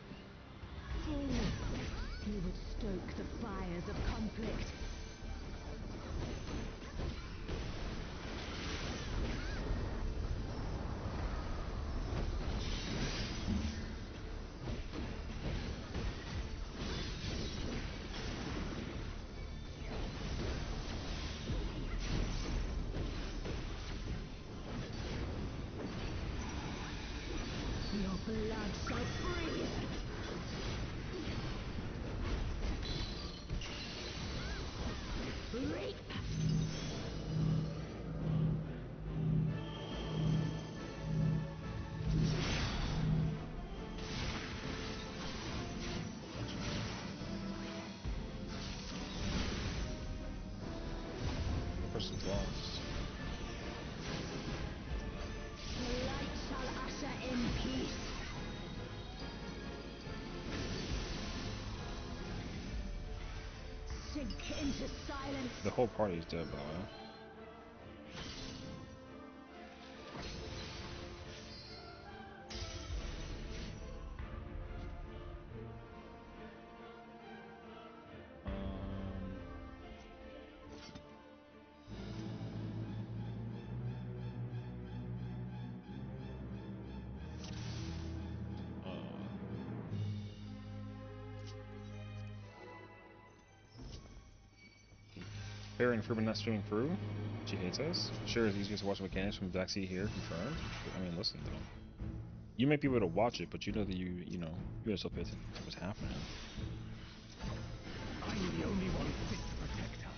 He would stoke the fires of conflict. Your blood shall freeze. Reap. The person's lost. The light shall usher in peace. Sink into silence. The whole party's dead, by the way. Um, Fair and Fruitman not streaming through. She hates us. Sure, it's easier to watch mechanics from backseat here, confirmed. I mean, listen though. You might be able to watch it, but you know that you know, you gotta still pay attention to what's happening. I'm the only one fit to protect her.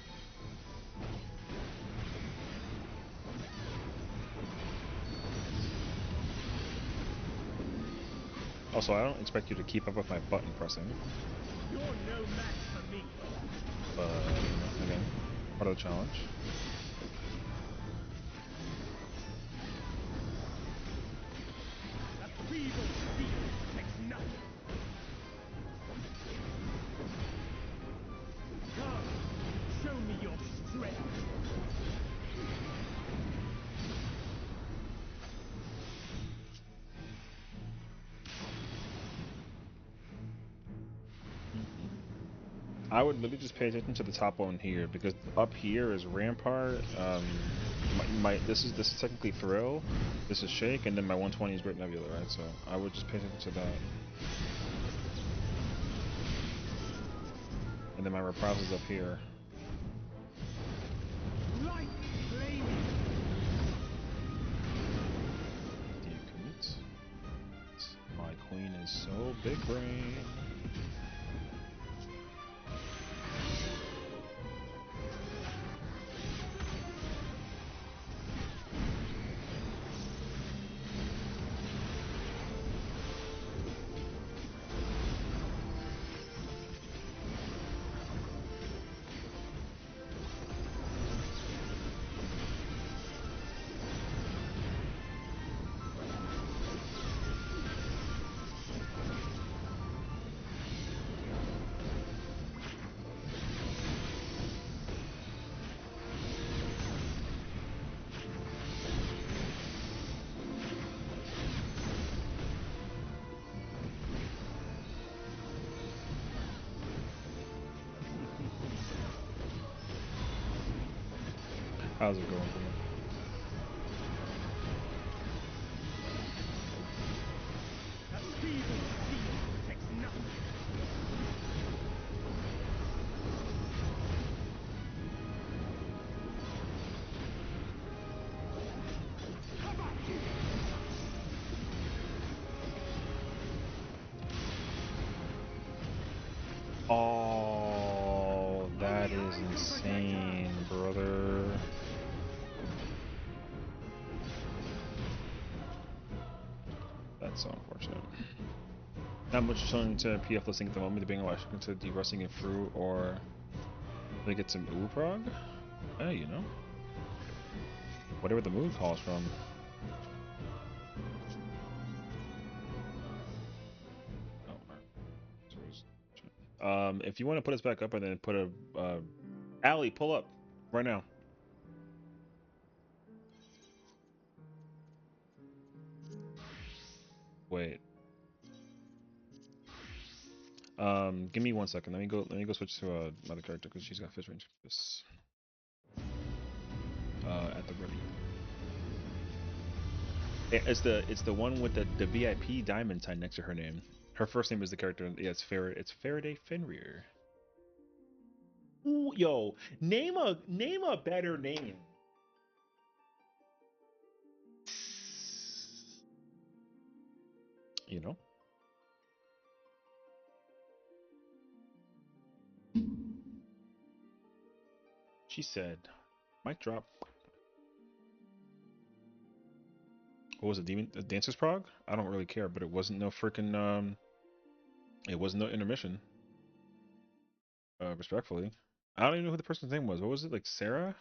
Also, I don't expect you to keep up with my button pressing. You're no match for me. But, again, part of the challenge. That feeble steel takes nothing. Come, show me your strength. I would literally just pay attention to the top one here because up here is Rampart. This is technically Thrill. This is Shake, and then my 120 is Great Nebula, right? So I would just pay attention to that. And then my reprisal is up here. Light flaming. Do you commit? My queen is so big brain. How's it going, bro? That feeble steel takes nothing. Oh, that is insane, brother. That's so unfortunate. Not much showing to PF listening at the moment. They're being electric into de-rusting it through, or they get some Uprog? Yeah, you know. Whatever the mood calls from. If you want to put us back up and then put a Allie, pull up right now. Wait. Give me 1 second. Let me go switch to another character because she's got fish range. This at the ready. It's the one with the VIP diamond sign next to her name. Her first name is the character. Yeah, it's Faraday Fenrir. Ooh, yo, name a better name. You know. She said, "Mic drop." What was it? Demon Dancer's Prog? I don't really care, but it wasn't no freaking it wasn't no intermission. Respectfully, I don't even know who the person's name was. What was it? Like Sarah?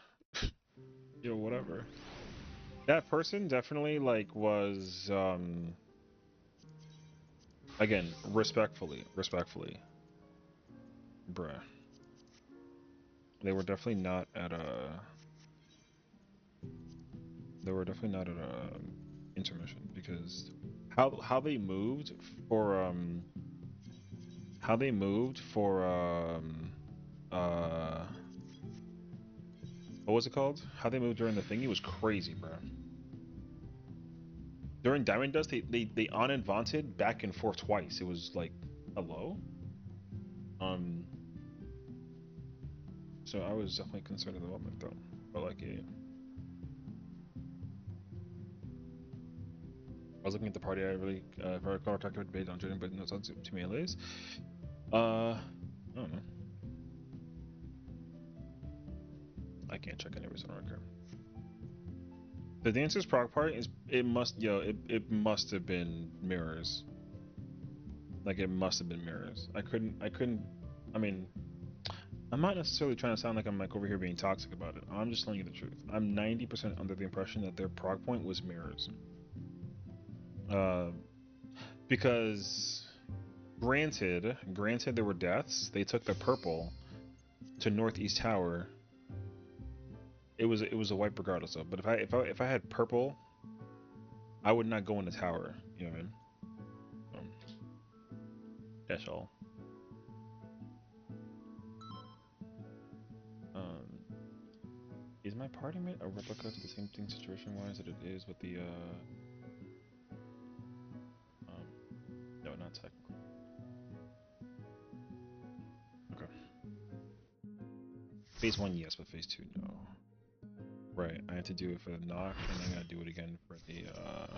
You know, whatever. That person definitely like was again respectfully, bruh. They were definitely not at a. They were definitely not at a intermission because how they moved for how they moved for uh what was it called? How they moved during the thingy was crazy, bro. During Diamond Dust, they on and vaunted back and forth twice. It was like, hello. Um, So I was definitely concerned in the moment, though. But like, yeah. I was looking at the party. I really, if I recall, talked about debate on Jordan, but no, it's not too melees. I don't know. I can't check any reason record. The Dancers Proc part is it must have been mirrors. Like it must have been mirrors. I couldn't I mean I'm not necessarily trying to sound like I'm like over here being toxic about it. I'm just telling you the truth. I'm 90% under the impression that their proc point was mirrors. Because granted there were deaths. They took the purple to Northeast Tower. It was a wipe regardless of. But if I had purple, I would not go in the tower. You know what I mean? That's all. Is my party mate a replica to the same thing situation-wise that it is with the no, not technically. Okay. Phase 1, yes, but phase 2, no. Right, I had to do it for the knock, and then I gotta do it again for the I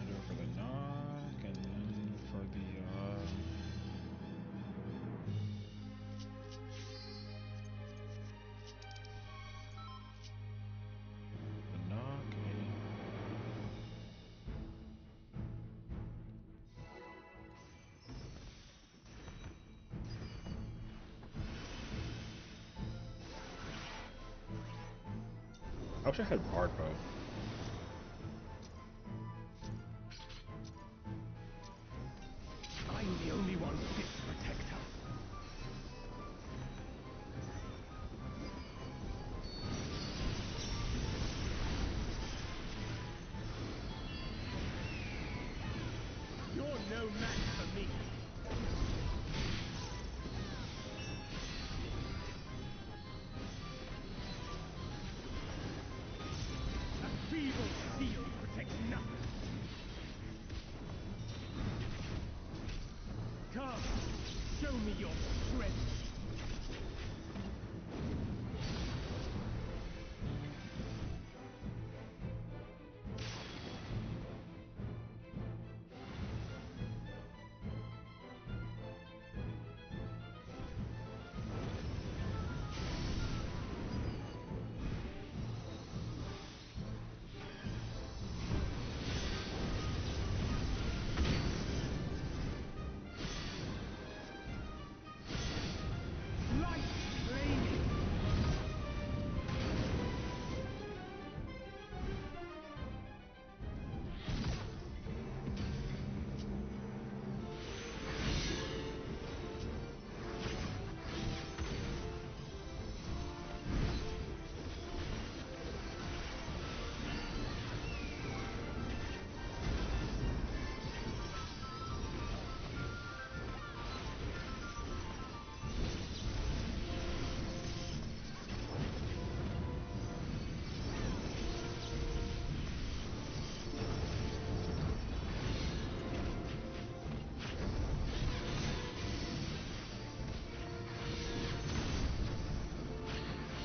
do it for the knock, and then for the knock. I wish I had Bard Bow. I'm the only one fit to protect her. You're no match for me. That feeble steel protects nothing. Come, show me your strength. Light flaming.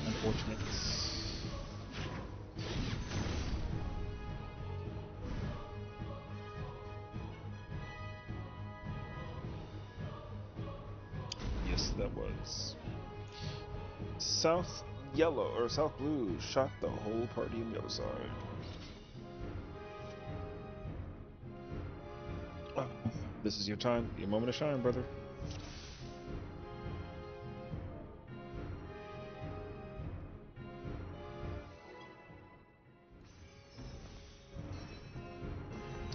Unfortunate. Yes, that was. South Yellow or South Blue shot the whole party on the other side. Ah, this is your time, your moment to shine, brother.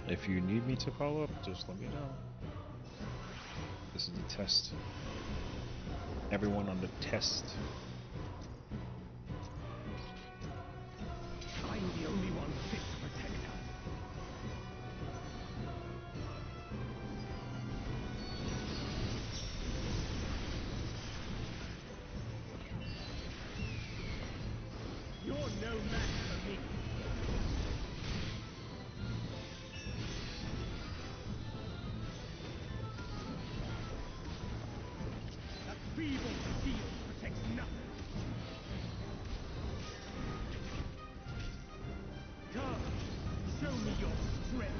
If you need me to call up, just let me know. This is the test. Everyone on the test. I'm the only one fit to protect her. You're no match for me. That feeble strength.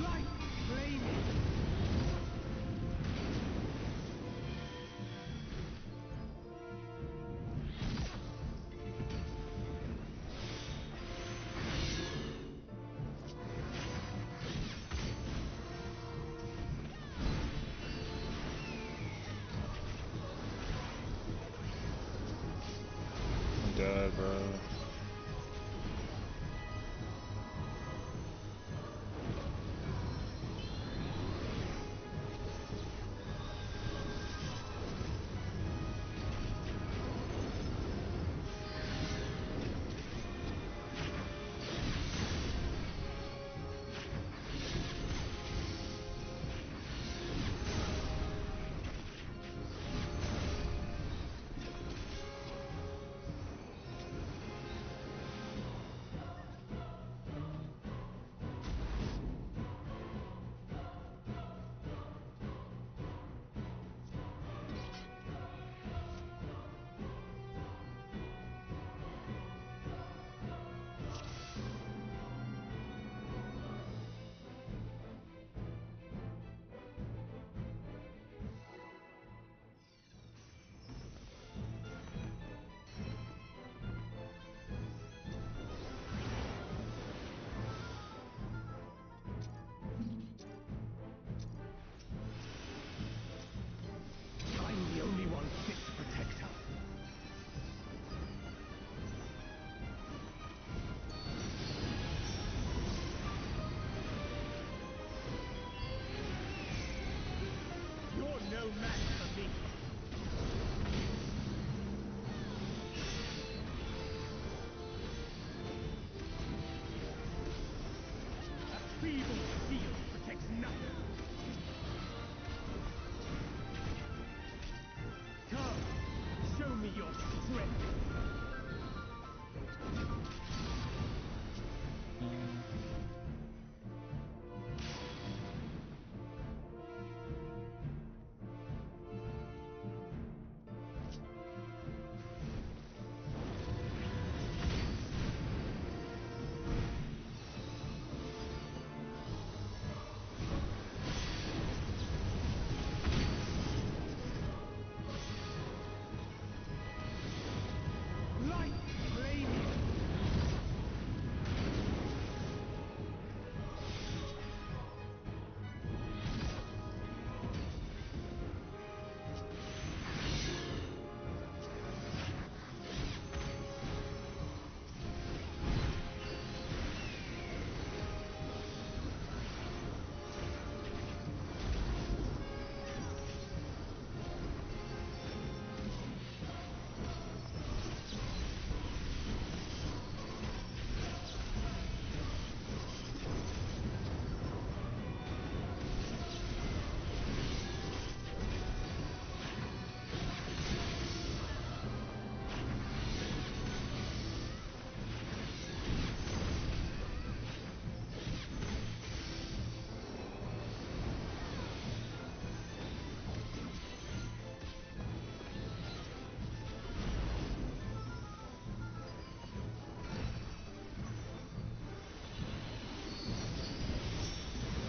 Light flaming. I'm dead, bro. I'm the only one fit to protect her. You're no match for me. A feeble shield protects nothing. Come, show me your strength. Light flaming.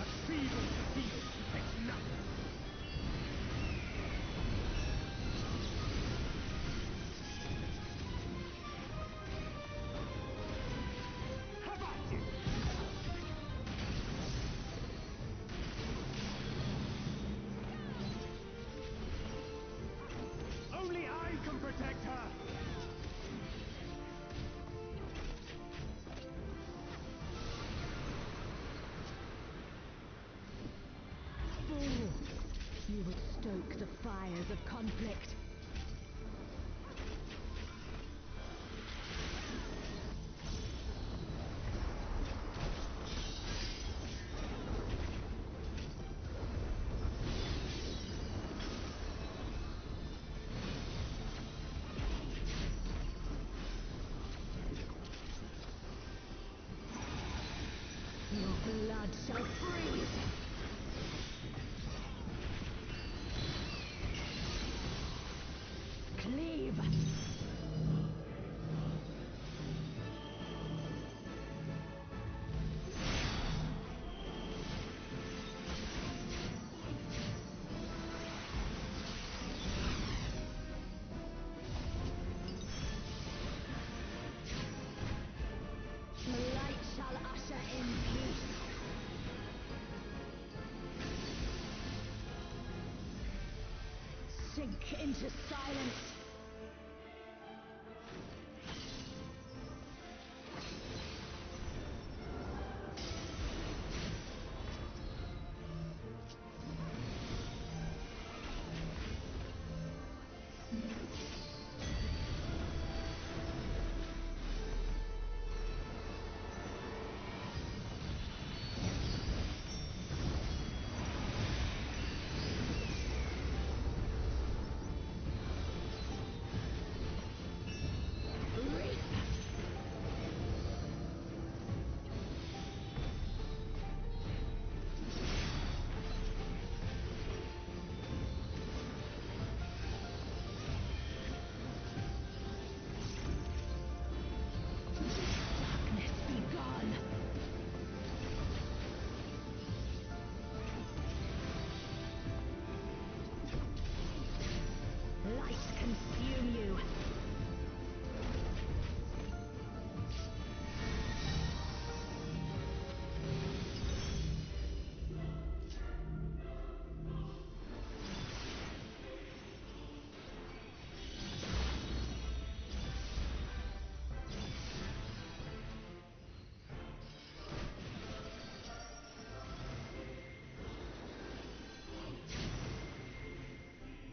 A feeble shield protects nothing. How about you? Only I can protect her. Fool! You would stoke the fires of conflict. Blood shall freeze. Cleave. The light shall usher in peace. Sink into silence.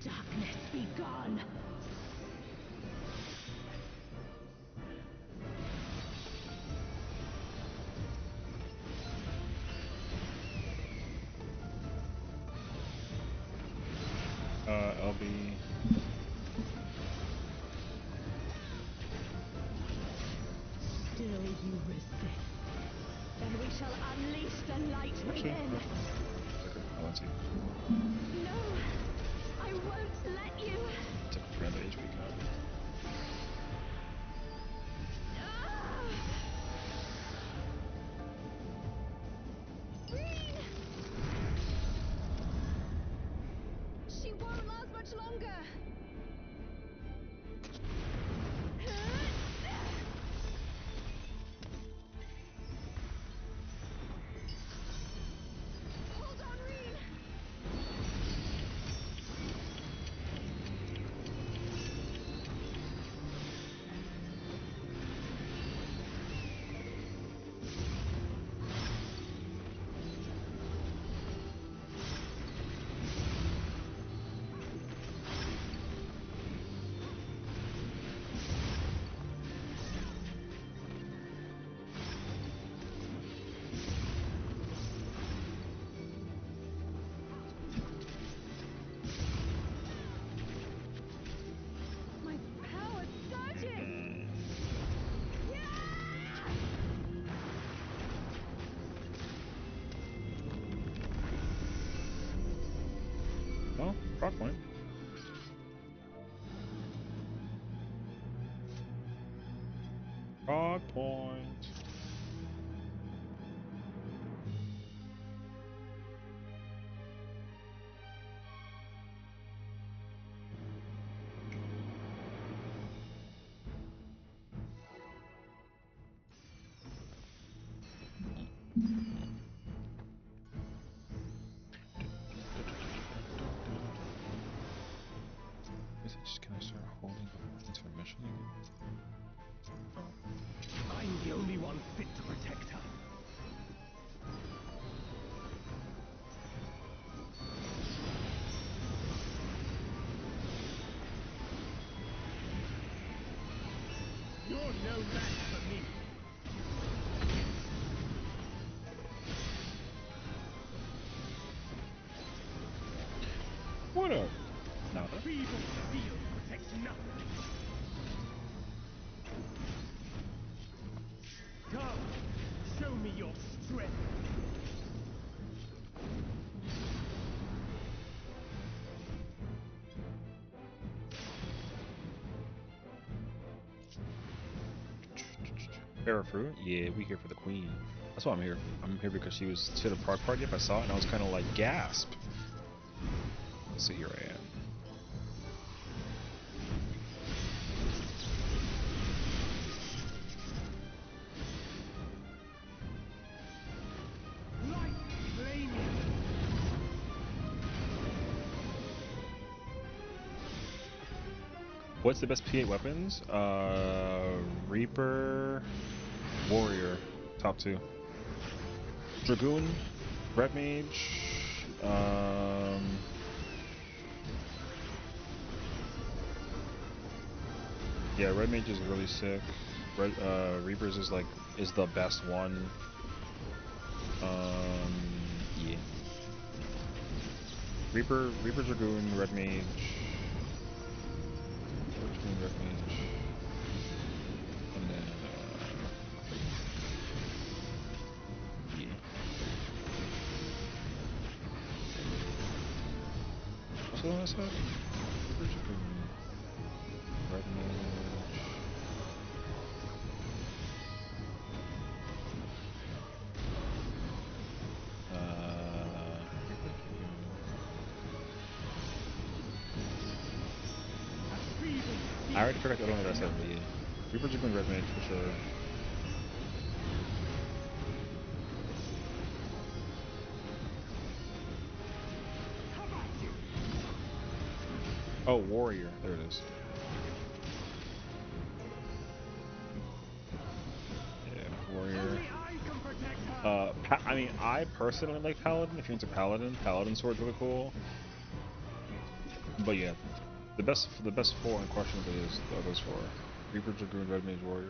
Darkness be gone. LB. Still you resist. Then we shall unleash the light Actually, within. okay, let's see. No, I won't let you. Took a friend the HP cut. She won't last much longer. Hold on, Reen. My power's surging. Well, proc point. Proc point. Can I start holding before intermission again? Oh. I'm the only one fit to protect her. You're no match for me. What up? Nada. Feeble steel protects nothing. Come, show me your strength. Fair fruit? Yeah, we here for the queen. That's why I'm here. I'm here because she had a prog party up. I saw it and I was kind of like, gasp. So here I am. Light flaming. What's the best P8 weapons? Reaper, Warrior, top two. Dragoon, Red Mage, yeah, Red Mage is really sick. Reapers is the best one. Yeah. Reaper, Dragoon, Red Mage. Dragoon, Red Mage. And then, yeah. What's the one I said? Reaper, Dragoon, Red Mage. Reaper, Dragoon. A feeble I already forgot the other one that I said, but yeah. Reaper, Dragoon, Red Mage for sure. Oh, Warrior. There it is. Yeah, Warrior. only I can protect her. I mean, I personally like Paladin. If you're into Paladin sword's really cool. But yeah, the best four unquestionably are those four: Reaper, Dragoon, Red Mage, Warrior.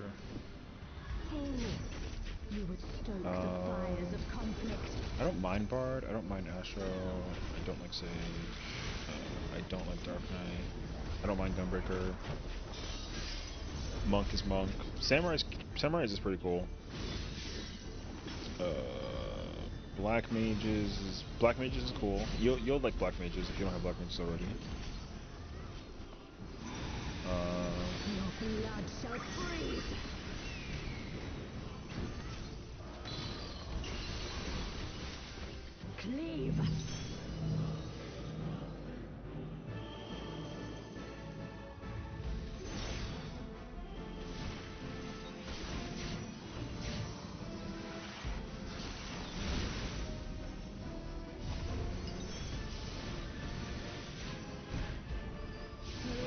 You would stoke the fires of conflict. I don't mind Bard. I don't mind Astro. I don't like Sage. I don't like Dark Knight. I don't mind Gunbreaker. Monk is Monk. Samurai's is pretty cool. Black Mages is cool. You'll like Black Mages if you don't have Black Mages already. Your blood shall freeze. Cleave.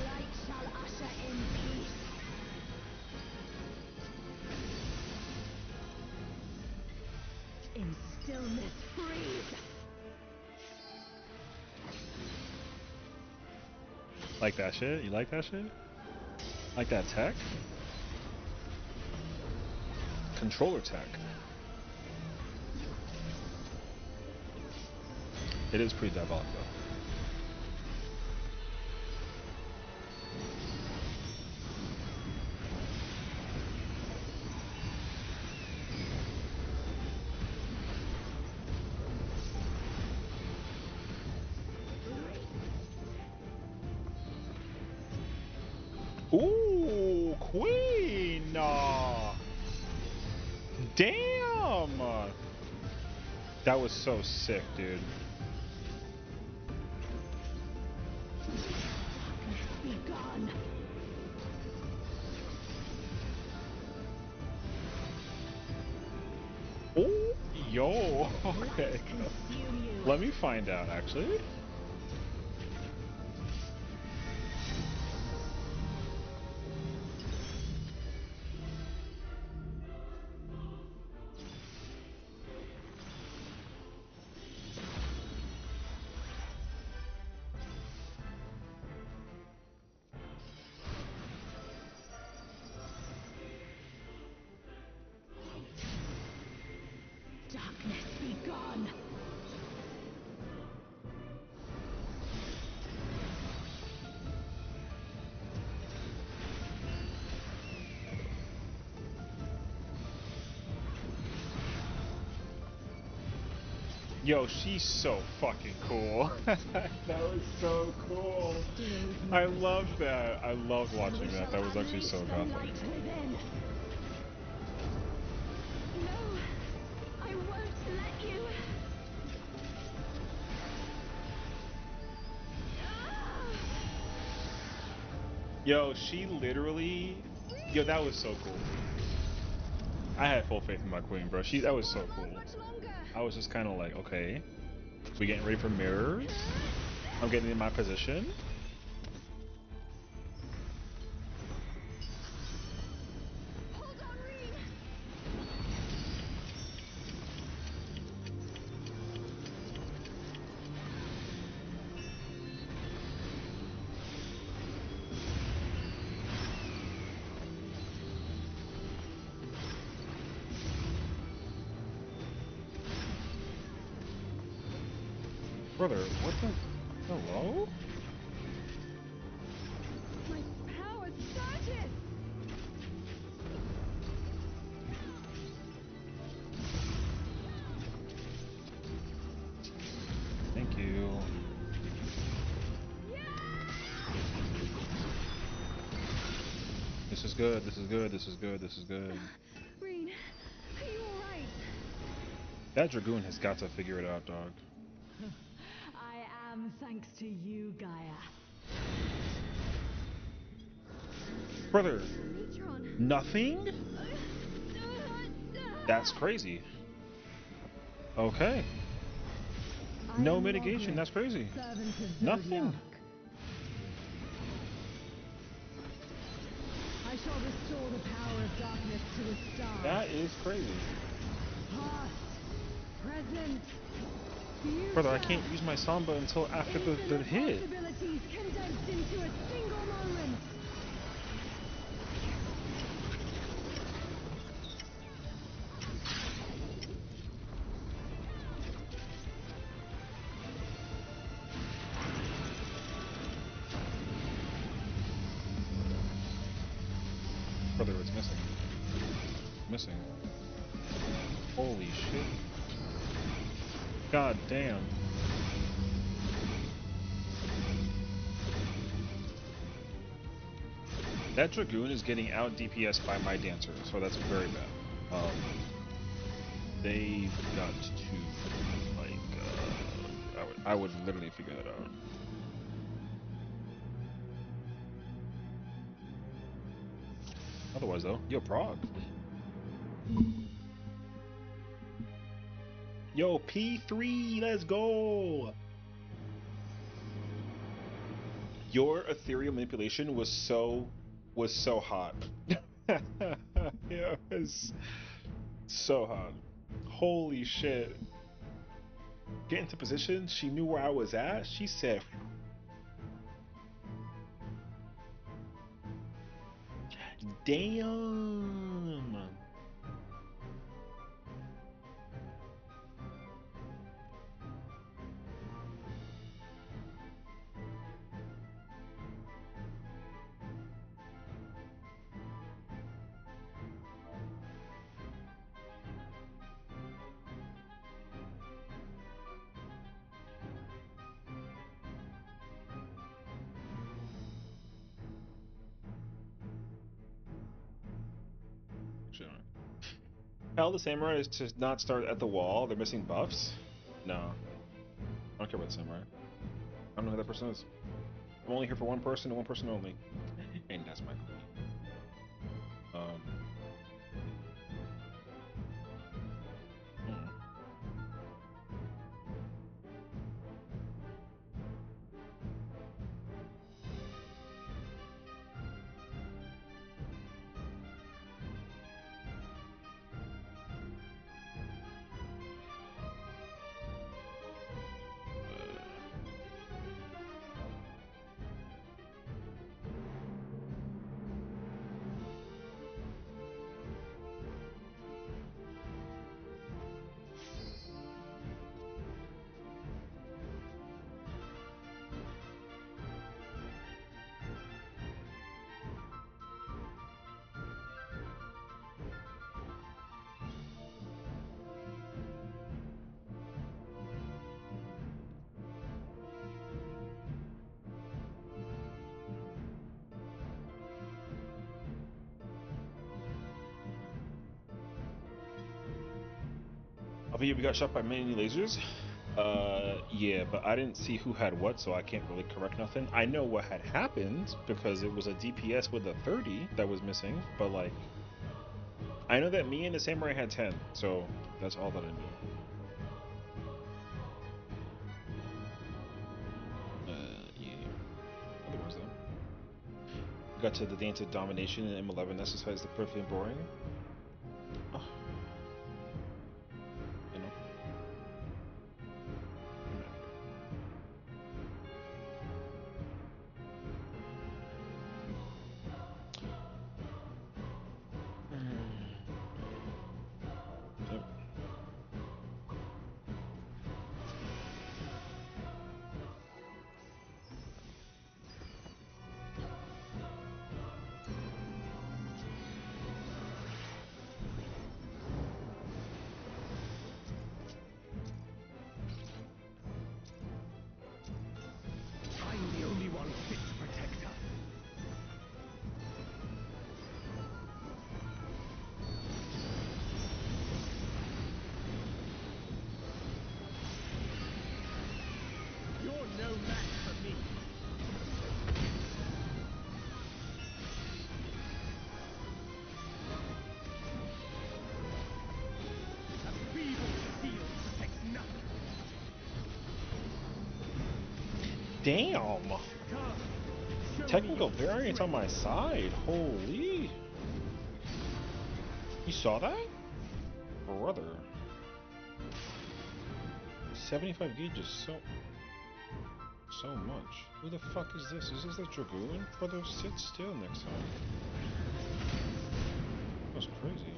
Light shall usher in peace. In stillness freeze. Like that shit? You like that shit? Like that tech? Controller tech. It is pretty diabolical. Ooh, Queen! Damn! That was so sick, dude. Be gone. Oh, yo, okay. Consume you. Let me find out, actually. Darkness be gone. Yo, she's so fucking cool. That was so cool. I loved that. I loved watching that. That was actually so gothic. Within. Yo, she literally, yo, that was so cool. I had full faith in my queen, bro. That was so cool. I was just kind of like, okay, we getting ready for mirrors. I'm getting in my position. Brother, what the? Hello? My power surges! Thank you. This is good, this is good, this is good, this is good. Reen, are you alright? That Dragoon has got to figure it out, dog. I am thanks to you, Gaia. Brother, Neutron. nothing? That's crazy. Okay. I No am mitigation, Margaret, that's crazy. servant of Nothing. Zodiac. I shall restore the power of darkness to the stars. That is crazy. Past, present, future. Brother, I can't use my Samba until after the Infinite hit. possibilities condensed into a single moment. Brother, it's missing. Missing. Holy shit. God damn. That Dragoon is getting out DPS by my Dancer, so that's very bad. They've got to, like, I would literally figure that out. Otherwise, though, yo, Prague. Yo, P3, let's go! Your ethereal manipulation was so hot. Yeah, it was so hot. Holy shit. Get into position, she knew where I was at. She said, damn. Tell the samurai is to not start at the wall. They're missing buffs. No, I don't care about the samurai. I don't know who that person is. I'm only here for one person and one person only, and that's my queen. Hmm. I think we got shot by many lasers. Yeah, but I didn't see who had what, so I can't really correct nothing. I know what had happened because it was a DPS with a 30 that was missing, but like, I know that me and the samurai had 10, so that's all that I knew. Yeah. Otherwise, though, we got to the dance of domination in M11. That's the perfectly boring. Oh, you know. Yep. I'm the only one fit to protect us. You're no match for me. A feeble steel protects nothing. Damn! Come, show me Technical your variance on my strength. side. Holy! You saw that? Brother. 75 gauge is so much. Who the fuck is this? Is this the Dragoon? Brother, sit still next time. That's crazy.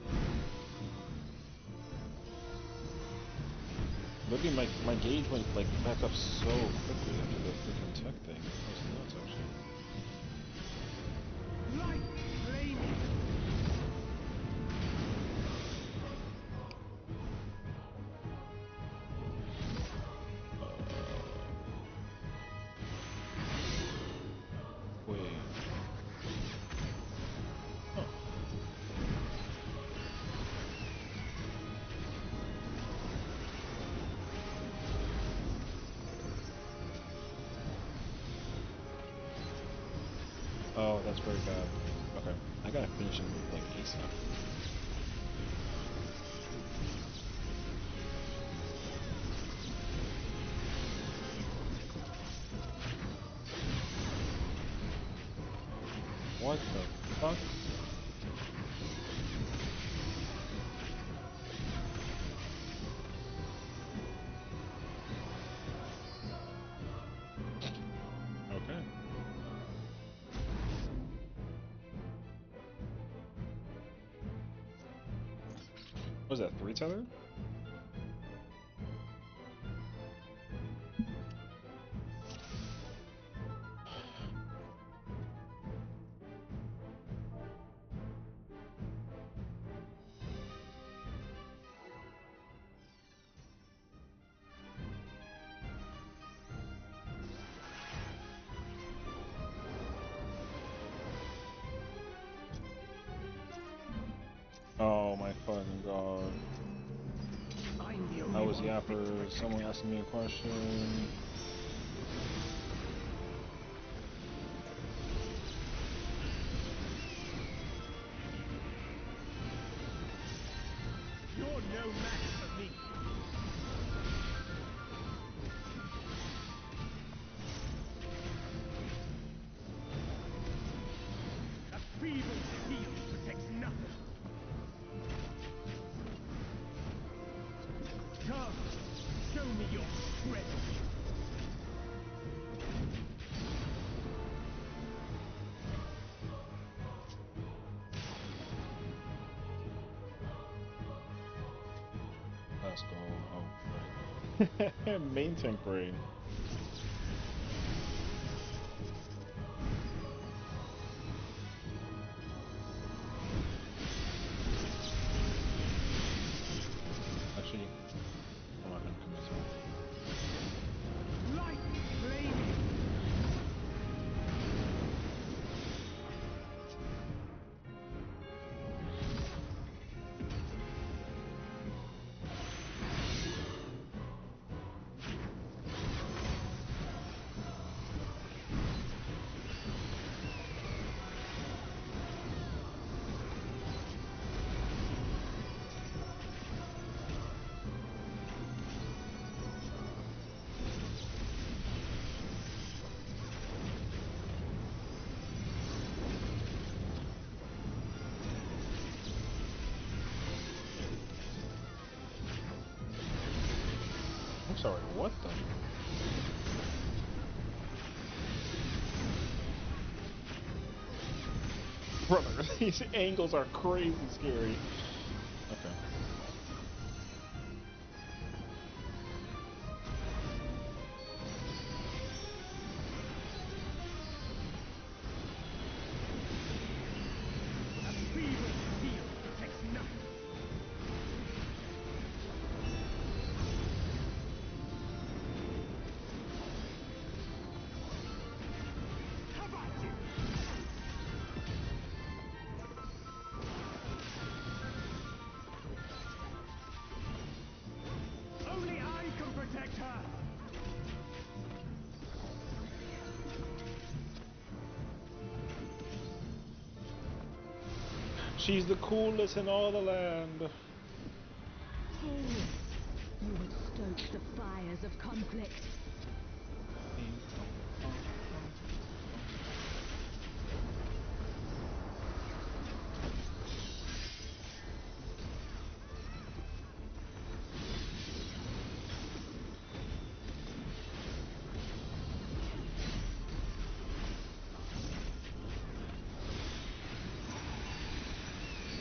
Maybe my gauge went like back up so quickly after the freaking tech thing. That was nuts actually. Light flaming. Wait. Huh. Oh, that's very bad. Okay. I gotta finish him like ASAP. What the fuck? Okay. What was that, 3 tether? Oh my fucking god. I'm the I only was one fit to yapper. protect Someone us. asking me a question. You're no match for me. A feeble steel protects nothing. Come, show me your strength. Let's go. Oh, right. Main tank brain. Actually, I'm not gonna commit to it. Light flaming. Sorry, what the? Brother, these angles are crazy scary. Okay. A feeble steel protects nothing. How about you? Only I can protect her. She's the coolest in all the land. You would stoke the fires of conflict.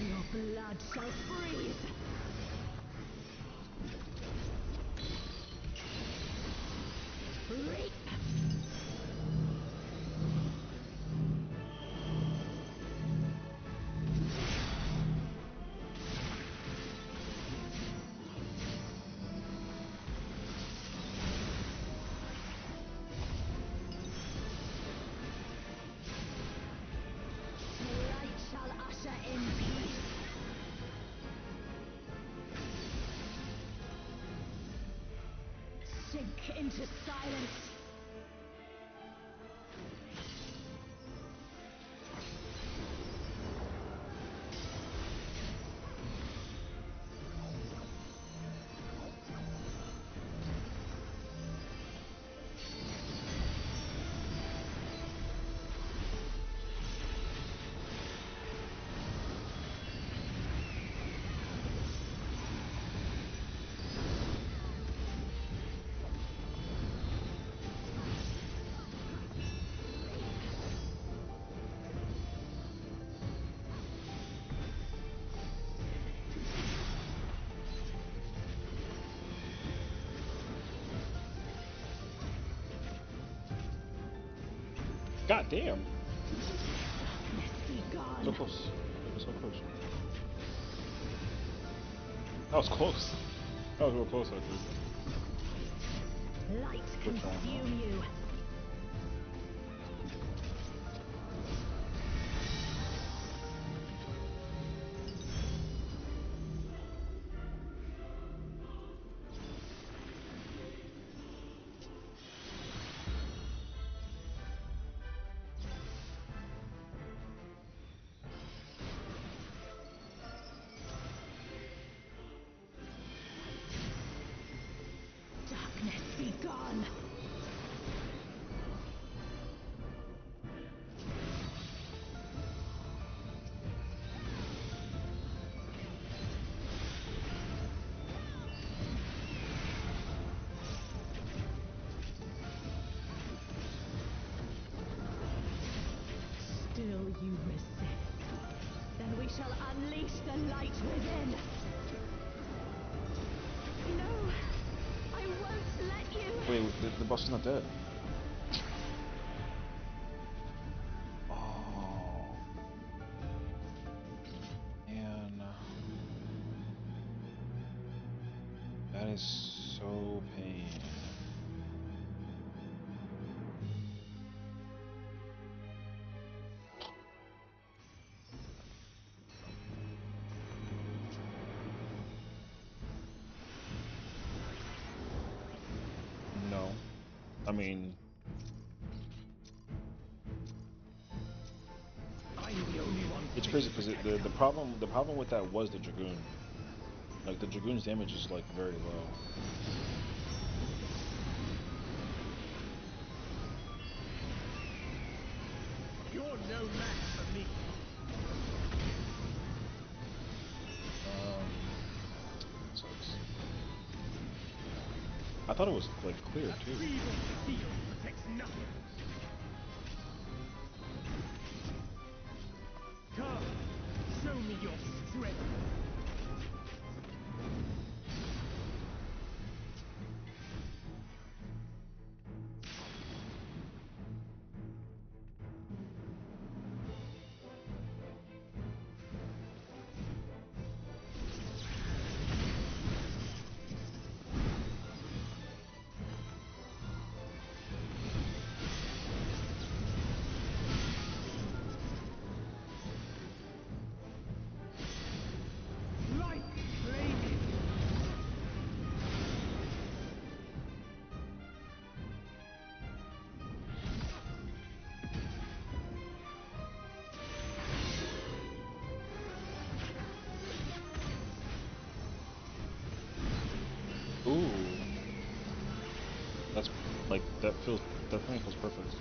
Your blood shall freeze. Reap. The light shall usher in peace. Sink into silence. God damn. Be gone. So close. It was so close. That was close. That was real close, actually. Light Which one, consume you. Darkness be gone. Still you resist. Then we shall unleash the light within. No, I won't let you. Wait, the boss is not dead. Oh. Man. That is so pain. No. I mean, I'm the only one. it's crazy because the problem with that was the Dragoon. Like the Dragoon's damage is like very low. You're no match for me. Sucks. I thought it was like clear A too. feeble steel protects nothing. Come, show me your strength. Light flaming. Ooh, that's like that thing feels perfect.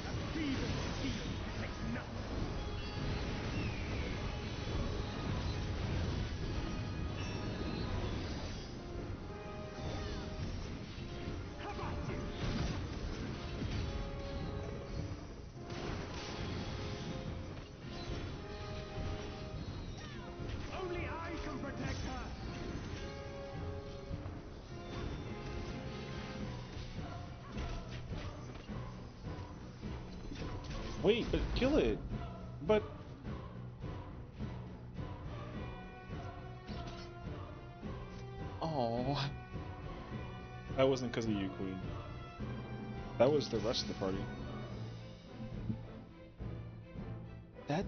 A feeble steel protects nothing. How about you? Only I can protect her. Wait, but kill it. But oh, that wasn't because of you, Queen. That was the rest of the party. That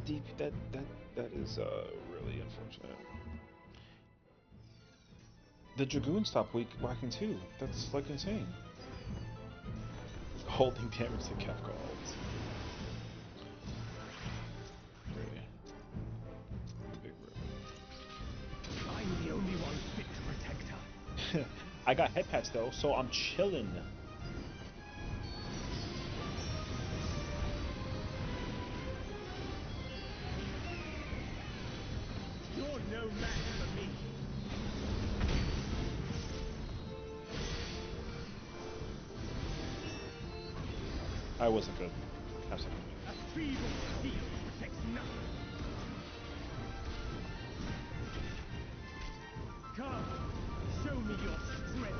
is really unfortunate. The Dragoon stopped whacking too. That's like insane. Holding damage to Kefka ult. Really. Big I'm the only one fit to protect her. rip. I got head pats though, so I'm chilling. You're no match for me. I wasn't good. Have a second. A feeble steel protects nothing. Come, show me your strength.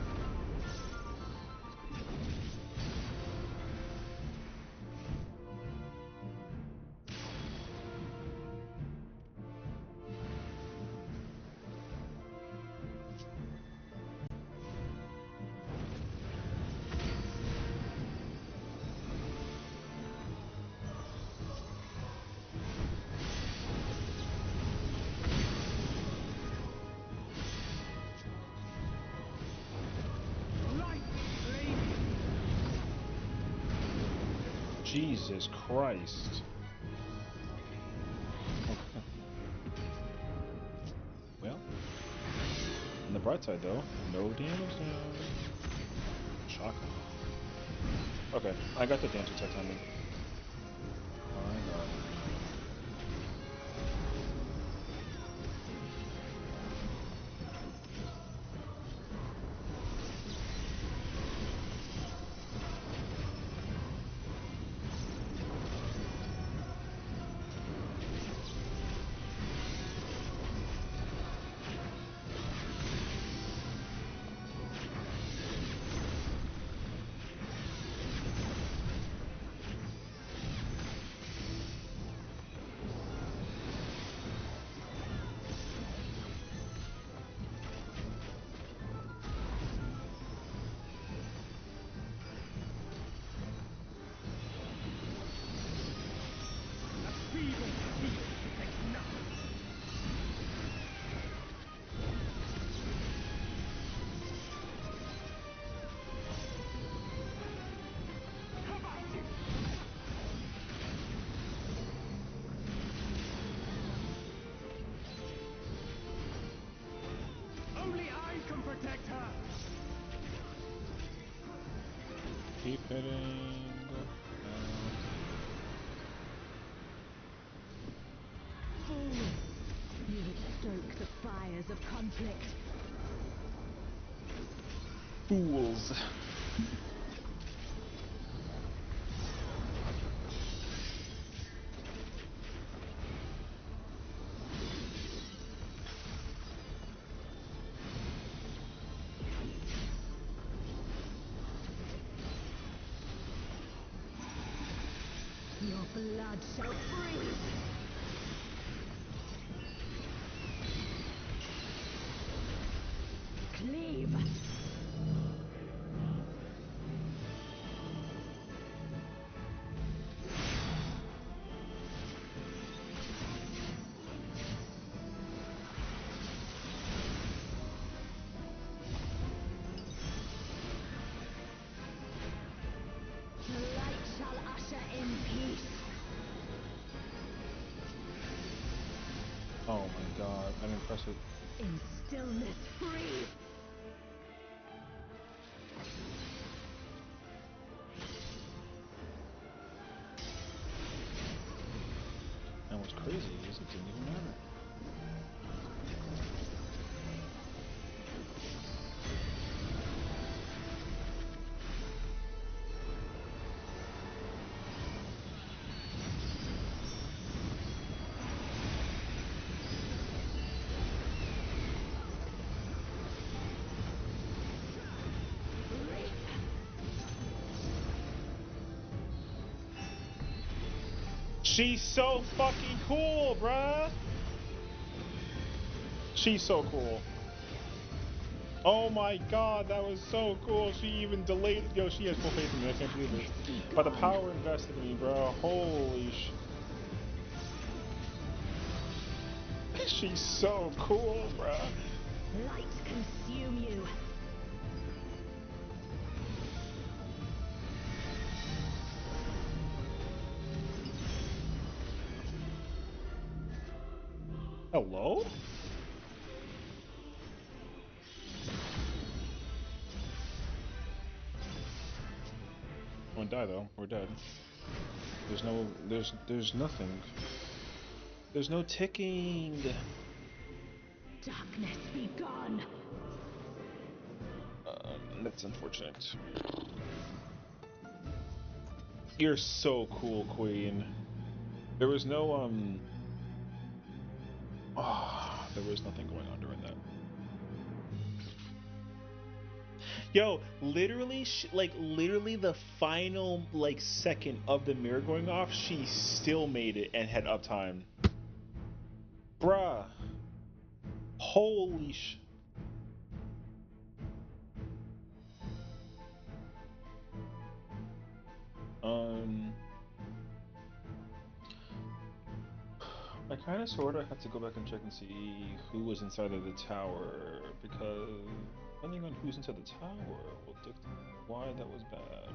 Light flaming. Jesus Christ. Okay. Well, on the bright side though, no damage now. Shocking. Okay, I got the dance attack on me. I got it. keep hitting. You would stoke the fires of conflict. Fools. Your blood shall freeze. Cleave. The light shall usher in peace. Oh my god, I didn't press it. In stillness freeze. And what's crazy is it didn't even matter. She's so fucking cool, bruh! She's so cool. Oh my god, that was so cool. She even delayed. Yo, she has full faith in me. I can't believe it. But the power invested in me, bro. Holy sh. She's so cool, bruh. Light consume you. Hello? I won't die though. We're dead. There's no. There's nothing. There's no ticking. Darkness be gone. That's unfortunate. You're so cool, Queen. There was no there was nothing going on during that. Yo, literally, literally the final, second of the mirror going off, she still made it and had uptime. Bruh. Holy sh... I kind of sort of have to go back and check and see who was inside of the tower, because depending on who's inside the tower will dictate why that was bad.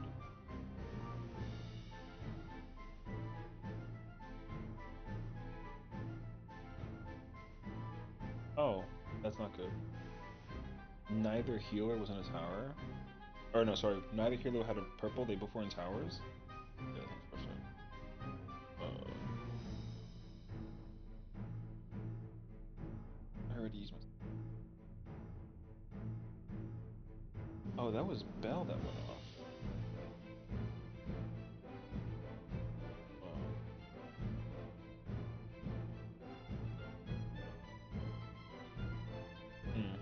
Oh, that's not good. Neither healer was in a tower. Or no, sorry, neither healer had a purple, they both were in towers? Yeah, that's unfortunate. I already used my... Oh, that was Bell that went off. Hmm.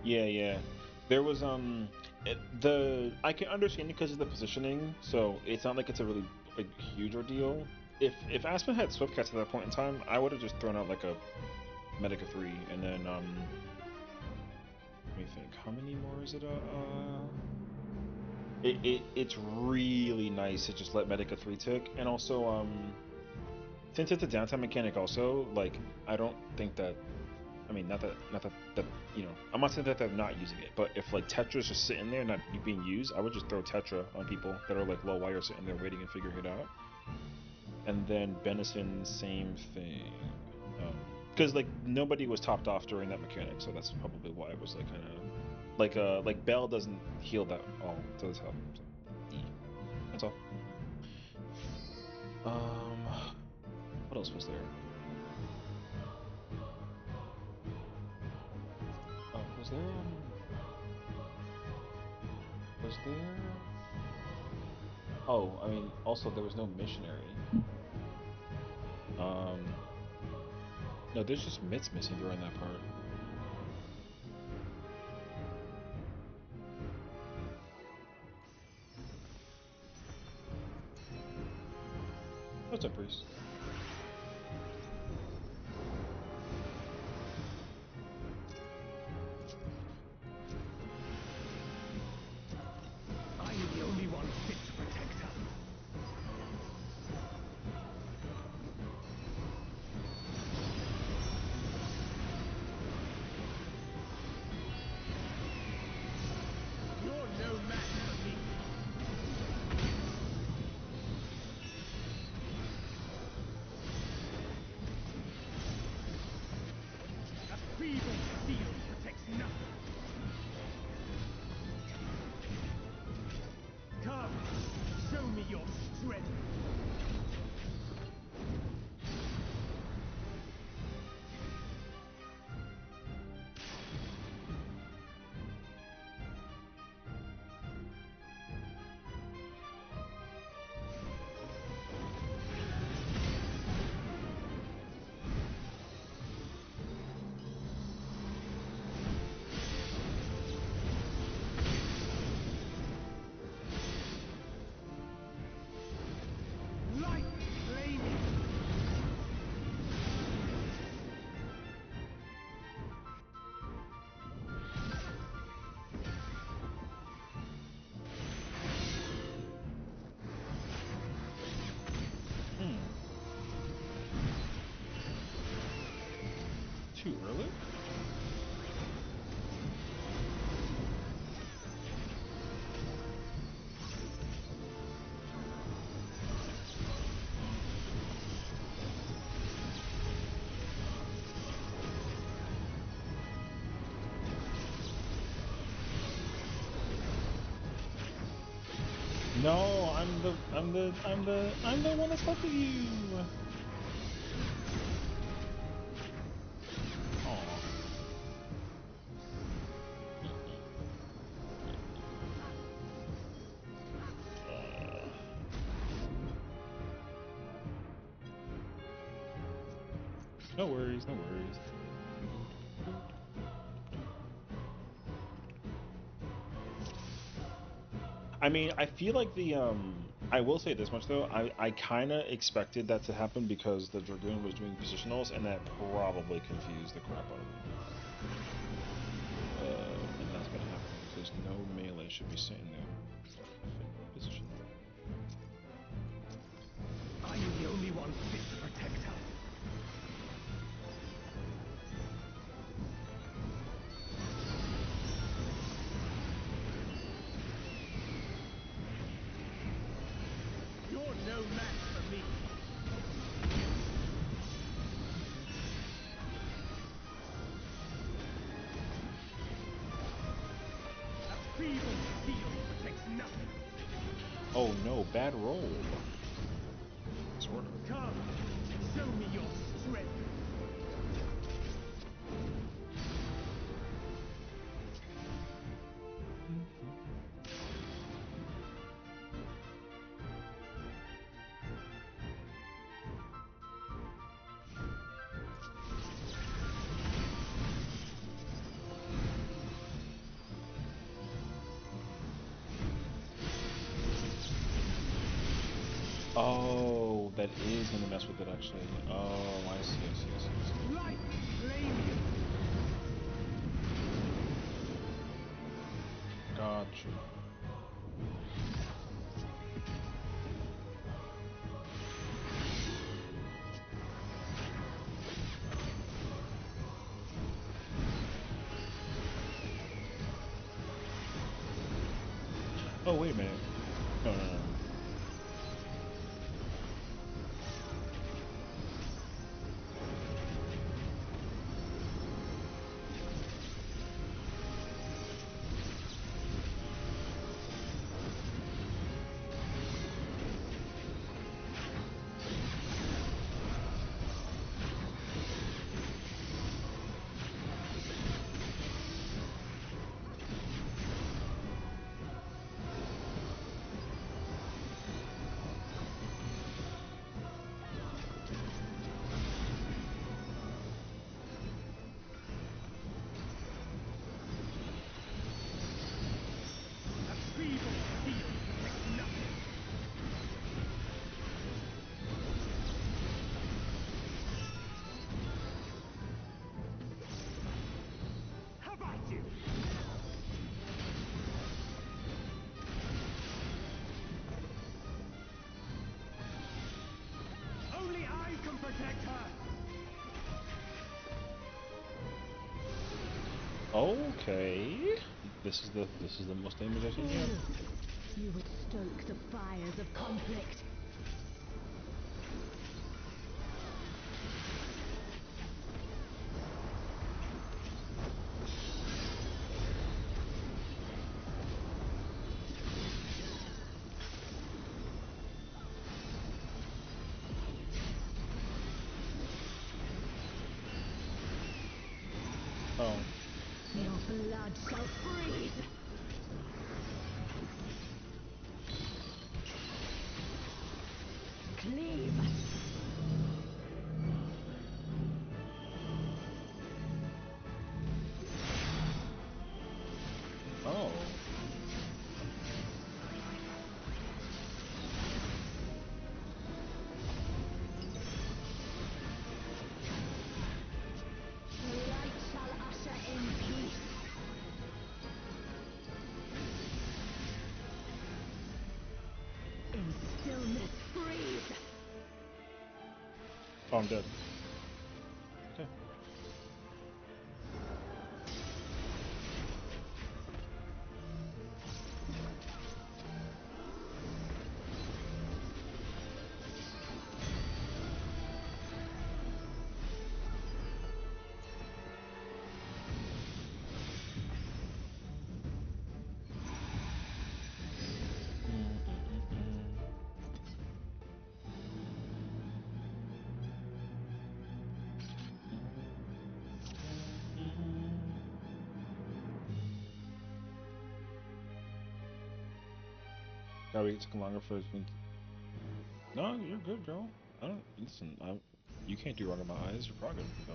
Yeah, yeah. There was I can understand it because of the positioning, so it's not like it's a really huge ordeal. If Aspen had Swiftcats at that point in time, I would have just thrown out like a Medica 3 and then let me think. How many more is it? It's really nice to just let Medica 3 tick, and also since it's a downtime mechanic also, like I don't think that, I mean, not that you know, I'm not saying that they're not using it, but if like Tetra's just sitting there not being used, I would just throw Tetra on people that are like low while you're sitting there waiting and figuring it out. And then Benison, same thing. because like nobody was topped off during that mechanic, so that's probably why it was like kind of like Bell doesn't heal that. Oh, it does help. So, that's all. What else was there? Was there? Was there? Oh, I mean, also there was no missionary. No, there's just mitts missing during that part. What's up, Priest? I'm the only one fit to protect her. You're no match for me. A feeble steel protects nothing. Come, show me your strength. Light flaming. Too early? No, I'm the one that's helping you. Aw. No worries, no worries. I mean, I feel like I will say this much though. I kind of expected that to happen because the Dragoon was doing positionals, and that probably confused the crap out of me. And that's gonna happen because no melee should be sitting there. Position. I'm the only one fit to protect her. You're no match for me. A feeble steel protects nothing. Oh no, bad roll. Sort of. Come, show me your strength. Oh, that is gonna mess with it actually. Oh, I see, I see, I see, I see. Light flaming. Gotcha. Oh, wait a minute. No, no, no. Okay. This is the most damage I've seen yet. You would stoke the fires of conflict. Oh. Your blood shall freeze. Cleave. Oh. The light shall usher in peace. In stillness freeze. Oh, I'm dead. Okay. Sorry, it took longer for it. No, you're good, girl. I don't listen. You can't do wrong in my eyes. You're prerogative. So.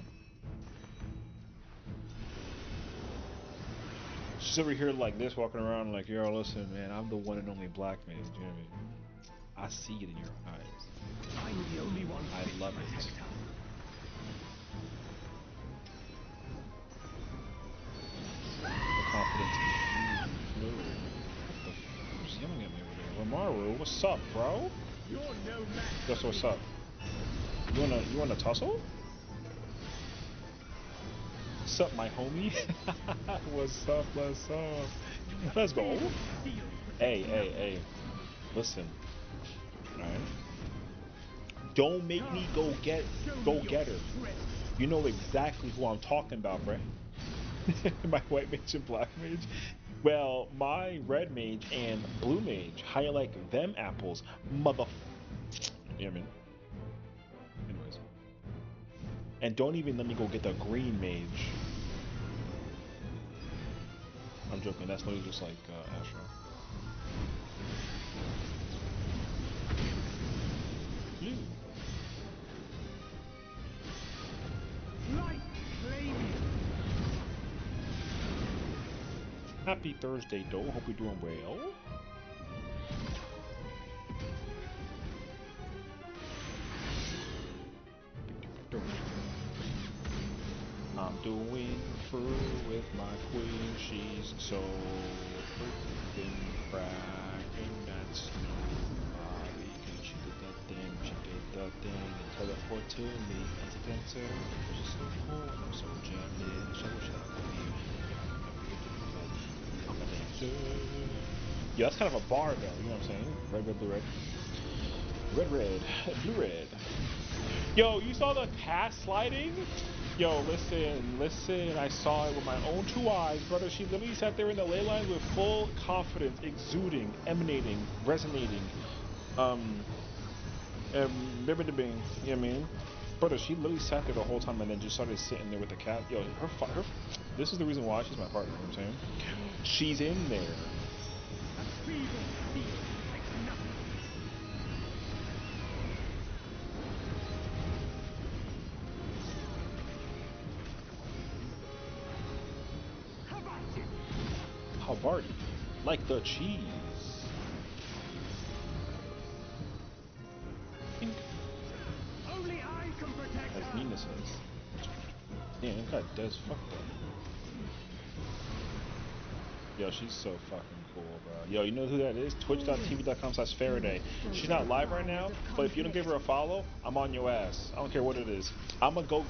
She's over here like this, walking around like, yo, listen, man, I'm the one and only black man. You know what I mean? I see it in your eyes. I'm the only one. I love it. The confidence is huge. What the f? Who's yelling at me over there? Ramaru, what's up, bro? You're no match. Guess what's up? You wanna tussle? What's up, my homie? What's up? What's up? Let's go. Hey. Listen. Alright. Don't make me go get her. You know exactly who I'm talking about, bruh. My white mage and black mage. Well, my red mage and blue mage. How you like them apples? Mother. Yeah, man. Anyways. And don't even let me go get the green mage. I'm joking. That's literally just like Astro. Blue. Light flaming. Happy Thursday, though. Hope you're doing well. I'm doing through with my queen. She's so freaking cracking. That's nobody. She did that thing, and teleport to me as a dancer. She's so cool, and I'm so jammed in. So wish I could be. I'm a dancer. Yeah, that's kind of a bar though, you know what I'm saying? Red, red, blue, red. Red, red, blue, red. Yo, you saw the cast sliding? Yo, listen, I saw it with my own two eyes, brother. She literally sat there in the ley lines with full confidence, exuding, emanating, resonating. Bibbidi-bing, you know what I mean? Brother, she literally sat there the whole time and then just started sitting there with the cat. Yo, this is the reason why she's my partner, you know what I'm saying? She's in there. A feeble feet takes nothing. Havarti, like the cheese. Only I can protect As her. Nina says. Damn, that guy does fuck that. Yo, she's so fucking cool, bro. Yo, you know who that is? Twitch.tv.com/Faraday. She's not live right now, but if you don't give her a follow, I'm on your ass. I don't care what it is. I'm gonna go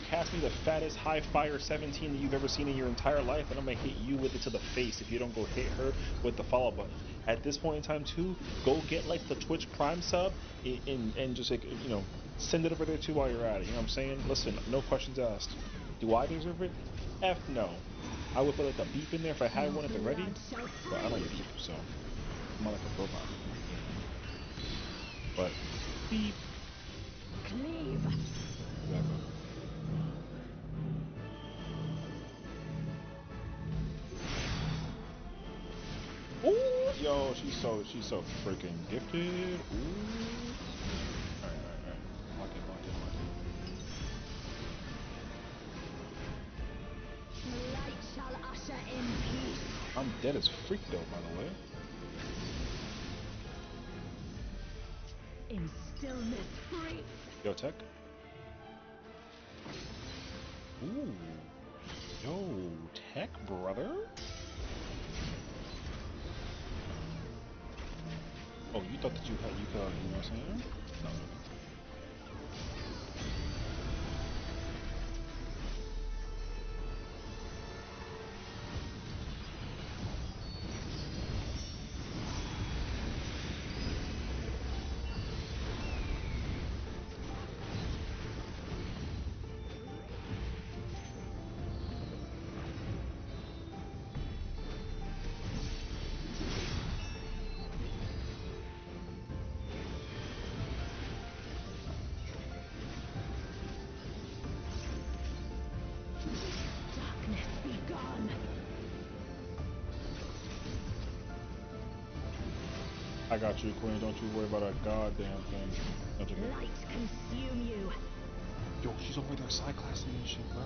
cast me the fattest high fire 17 that you've ever seen in your entire life, and I'm gonna hit you with it to the face if you don't go hit her with the follow button. At this point in time, too, go get like the Twitch Prime sub and just like send it over there too while you're at it. You know what I'm saying? Listen, no questions asked. Do I deserve it? F no. I would put like a beep in there if I had one at the ready, but I don't beep, so I'm not like a robot. But beep. Cleave. Exactly. Ooh, yo, she's so freaking gifted. Ooh. Alright. Lock it. The light shall usher in peace. I'm dead as freak though, by the way. In stillness free. Yo, tech. Ooh. Yo, tech, brother. Oh, you thought that you could, you know what I'm saying? No. Darkness be gone. I got you, Queen. Don't you worry about a goddamn thing. Don't you? Light consume you. Yo, she's over there side classing and shit, bro.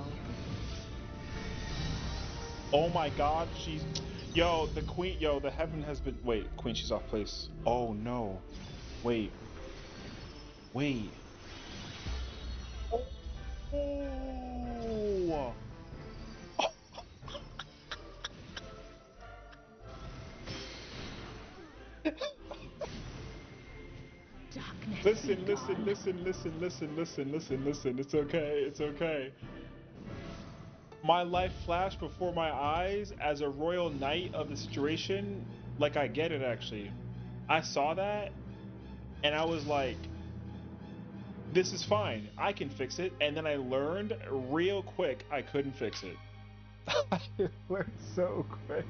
Oh my god, she's... Yo, the queen... Yo, the heaven has been... Wait, queen, she's off place. Oh, no. Wait. Oh! Darkness Listen. be gone. Listen. It's okay. My life flashed before my eyes as a royal knight of the situation. Like, I get it, actually. I saw that, and I was like, this is fine. I can fix it. And then I learned real quick I couldn't fix it. I learned so quick.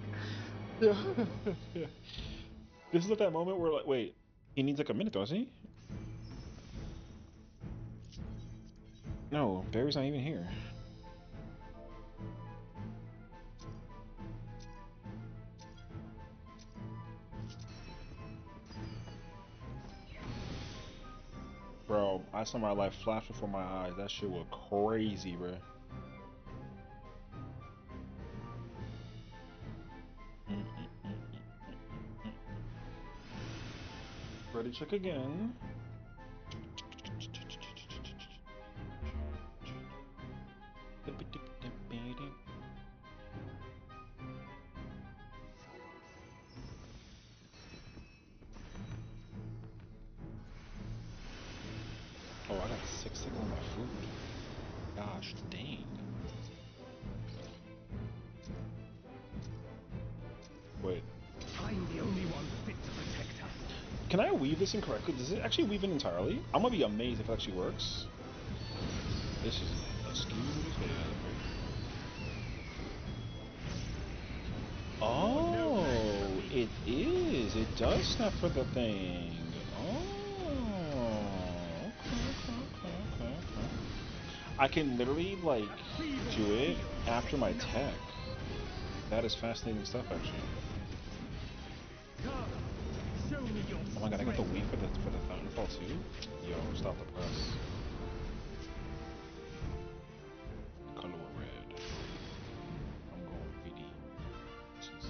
Yeah. This is at that moment where, like, wait, he needs like a minute, doesn't he? No, Barry's not even here. Bro, I saw my life flash before my eyes. That shit was crazy, bro. Ready, check again. Oh, I got 6 seconds on my food. Gosh dang. Wait. I'm the only one fit to protect us. Can I weave this incorrectly? Does it actually weave in entirely? I'm gonna be amazed if it actually works. This is a skew as hell. Oh, it is. It does snap for the thing. Oh, okay. I can literally like do it after my tech. That is fascinating stuff, actually. Come, show me your Oh my god, I got the strength. weave for the Fountainfall too. Yo, stop the press. Color red. I'm going PD. Jeez.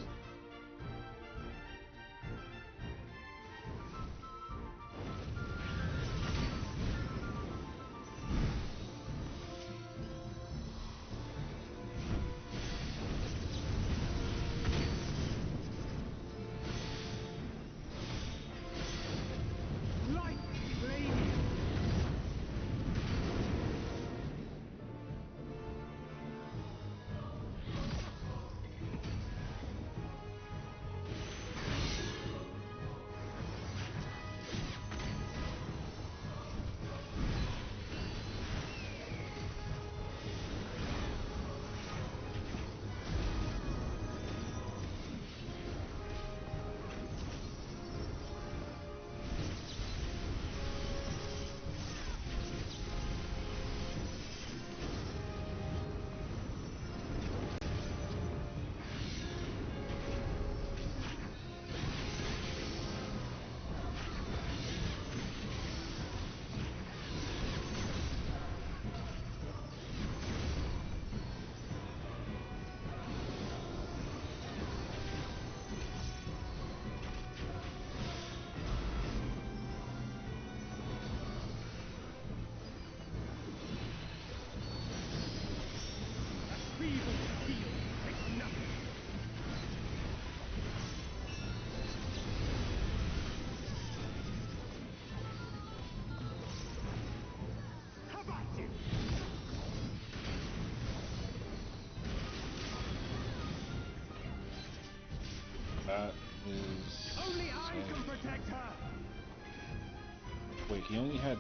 Wait, he only had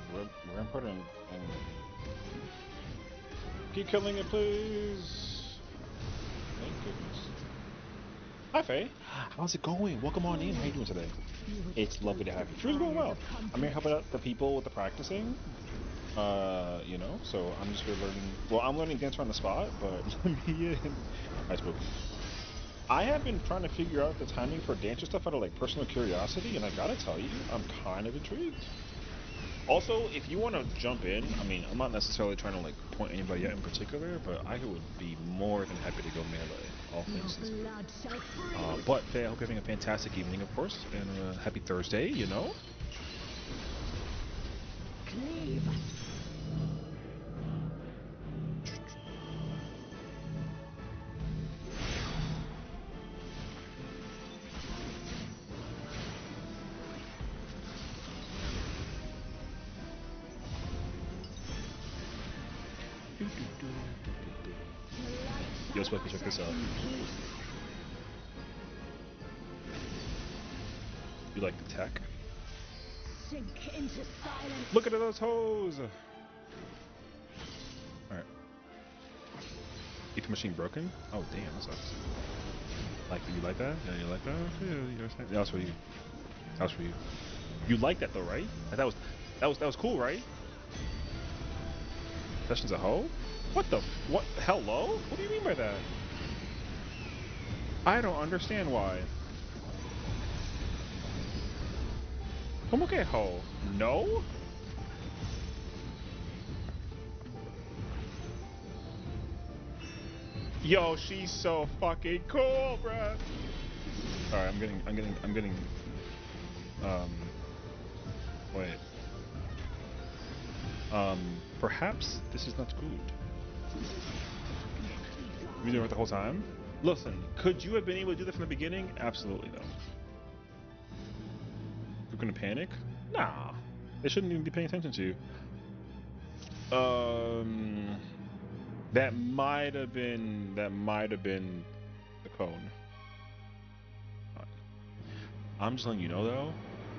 Rampart and... Keep killing it, please! Thank goodness. Hi, Faye. How's it going? Welcome on in. How you doing today? It's lovely to have you. Sure, it's going well. I'm here helping out the people with the practicing. You know, so I'm just here learning. Well, I'm learning dance on the spot, but let me in. I spoke. I have been trying to figure out the timing for dance stuff out of like personal curiosity, and I gotta tell you, I'm kind of intrigued. Also, if you want to jump in, I mean, I'm not necessarily trying to like point anybody out in particular, but I would be more than happy to go melee, all things considered. But Faye, I hope you're having a fantastic evening, of course, and happy Thursday, you know? Cleave. Yo, Swift, check this out. You like the tech? Sink into silence. Look at those hoes! Alright. Keep the machine broken? Oh, damn, that sucks. Like, you like that? Yeah, you like that? Yeah, that was for you. That was for you. You like that though, right? That was cool, right? Session's a hoe? What the? What? Hello? What do you mean by that? I don't understand why. Como que hoe? No? Yo, she's so fucking cool, bruh. Sorry, I'm getting. Wait. Perhaps this is not good. You doing it the whole time? Listen, could you have been able to do that from the beginning? Absolutely no. You're gonna panic? Nah. They shouldn't even be paying attention to you. That might have been the cone. I'm just letting you know though,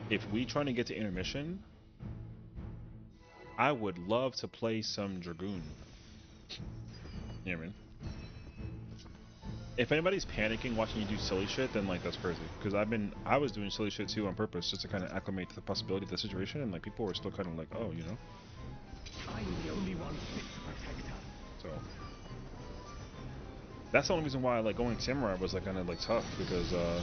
if we trying to get to intermission, I would love to play some Dragoon. You know what I mean? If anybody's panicking watching you do silly shit, then like that's crazy. Because I was doing silly shit too on purpose, just to kind of acclimate to the possibility of the situation, and like people were still kind of like, oh, you know. I'm the only one fit to protect her. So that's the only reason why like going samurai was like kind of like tough because you know.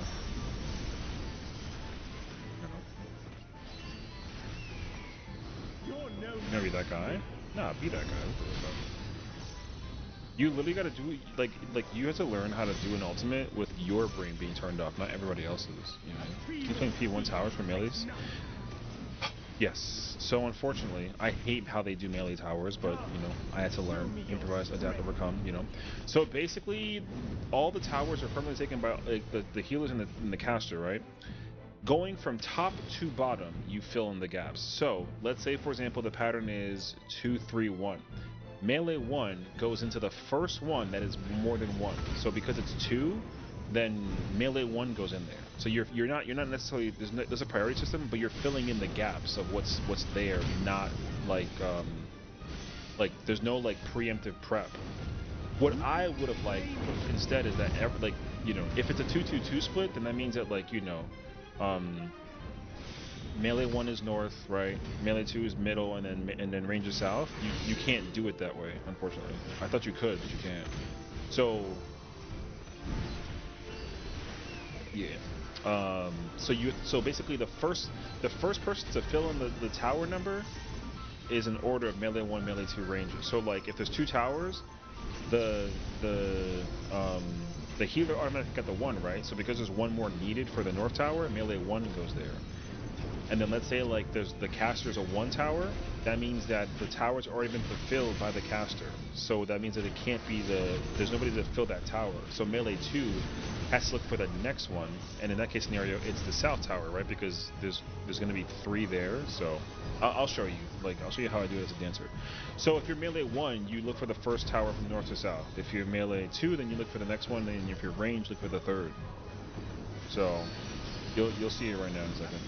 You're no. You gonna be that guy? Nah, be that guy. You literally gotta do like you have to learn how to do an ultimate with your brain being turned off, not everybody else's. You know, keep playing P1 towers for melees. Yes. So unfortunately, I hate how they do melee towers, but you know, I had to learn, improvise, adapt, overcome. You know. So basically, all the towers are permanently taken by like the healers and the caster, right? Going from top to bottom, you fill in the gaps. So let's say, for example, the pattern is 2, 3, 1. Melee 1 goes into the first one that is more than 1. So because it's 2, then melee 1 goes in there. So you're not necessarily there's a priority system, but you're filling in the gaps of what's there, not like there's no like preemptive prep. What I would have liked instead is that like, you know, if it's a 2-2-2 split, then that means that like, you know, melee 1 is north, right? Melee 2 is middle, and then range is south. You can't do it that way, unfortunately. I thought you could, but you can't. So yeah. So basically the first person to fill in the tower number is an order of melee 1, melee 2 ranges. So like if there's 2 towers, the healer automatically got the 1, right? So because there's 1 more needed for the north tower, melee 1 goes there. And then let's say like there's the caster's a 1 tower, that means that the tower's already been fulfilled by the caster. So that means that it can't be there's nobody to fill that tower. So melee 2 has to look for the next one, and in that case scenario, it's the south tower, right? Because there's going to be 3 there. So I'll show you. Like I'll show you how I do it as a dancer. So if you're melee 1, you look for the first tower from north to south. If you're melee 2, then you look for the next one, and if you're range, look for the third. So You'll see it right now in a second.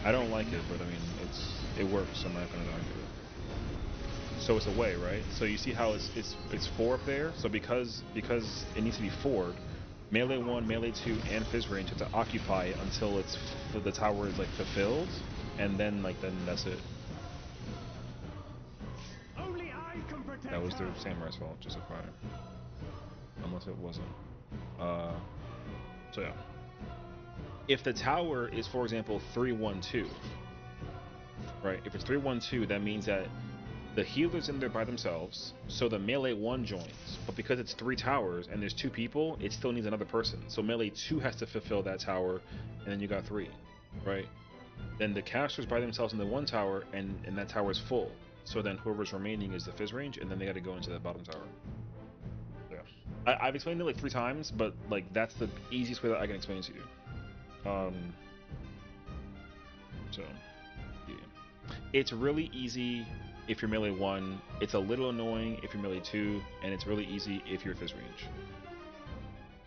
I don't like it, but I mean it works. So I'm not gonna argue it. So it's away, right? So you see how it's 4 up there. So because it needs to be 4, melee 1, melee 2, and fizz range have to occupy until the tower is like fulfilled, and then that's it. Only I can protect That was the her. samurai's fault, just a fire. Unless it wasn't. So yeah. If the tower is, for example, 3-1-2, right? If it's 3-1-2, that means that the healer's in there by themselves, so the melee 1 joins. But because it's 3 towers and there's 2 people, it still needs another person. So melee 2 has to fulfill that tower, and then you got 3, right? Then the casters by themselves in the 1 tower, and that tower is full. So then whoever's remaining is the fizz range, and then they got to go into that bottom tower. Yeah, I've explained it like 3 times, but like that's the easiest way that I can explain it to you. So yeah, it's really easy if you're melee 1. It's a little annoying if you're melee 2, and it's really easy if you're fizz range.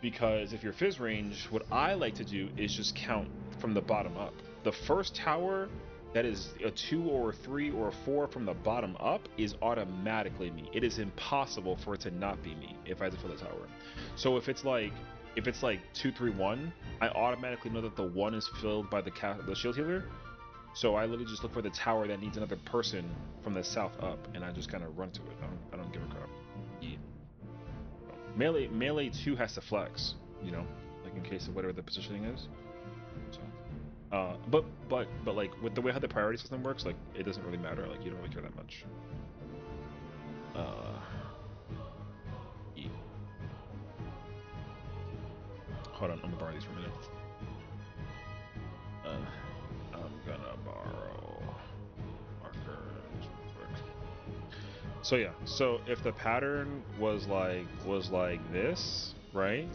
Because if you're fizz range, what I like to do is just count from the bottom up. The first tower that is a 2 or a 3 or a 4 from the bottom up is automatically me. It is impossible for it to not be me if I have to fill the tower. So if it's like 2-3-1, I automatically know that the 1 is filled by the shield healer. So I literally just look for the tower that needs another person from the south up, and I just kind of run to it. I don't give a crap. Yeah. Melee 2 has to flex, you know, like in case of whatever the positioning is. So, but like with the way how the priority system works, like it doesn't really matter. Like you don't really care that much. Yeah. Hold on, I'm gonna borrow these for a minute. I'm gonna borrow markers real quick. So yeah, so if the pattern was like this, right?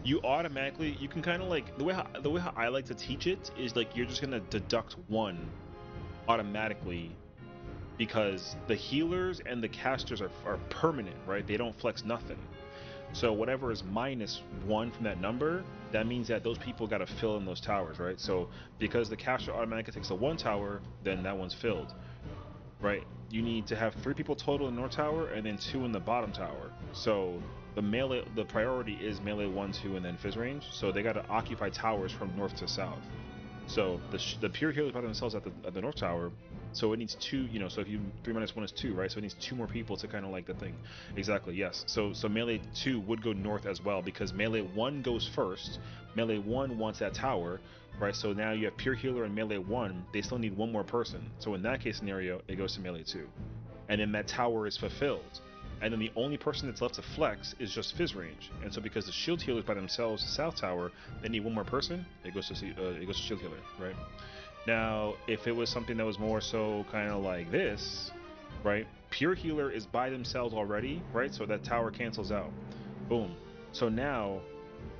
You can kind of like the way how I like to teach it is like you're just gonna deduct 1 automatically, because the healers and the casters are permanent, right? They don't flex nothing. So whatever is -1 from that number, that means that those people got to fill in those towers, right? So because the caster automatically takes the 1 tower, then that one's filled, right? You need to have 3 people total in north tower and then 2 in the bottom tower. So the priority is melee 1, 2, and then fizz range. So they got to occupy towers from north to south. So the pure healers by themselves at the north tower. So it needs 2, you know. So if you 3 minus 1 is 2, right? So it needs 2 more people to kind of like the thing. Exactly. Yes. So melee 2 would go north as well, because melee 1 goes first. Melee 1 wants that tower, right? So now you have pure healer and melee 1. They still need 1 more person. So in that case scenario, it goes to melee 2, and then that tower is fulfilled. And then the only person that's left to flex is just fizz range. And so because the shield healers by themselves, south tower, they need 1 more person. It goes to shield healer, right? Now, if it was something that was more so kind of like this, right? Pure healer is by themselves already, right? So that tower cancels out. Boom. So now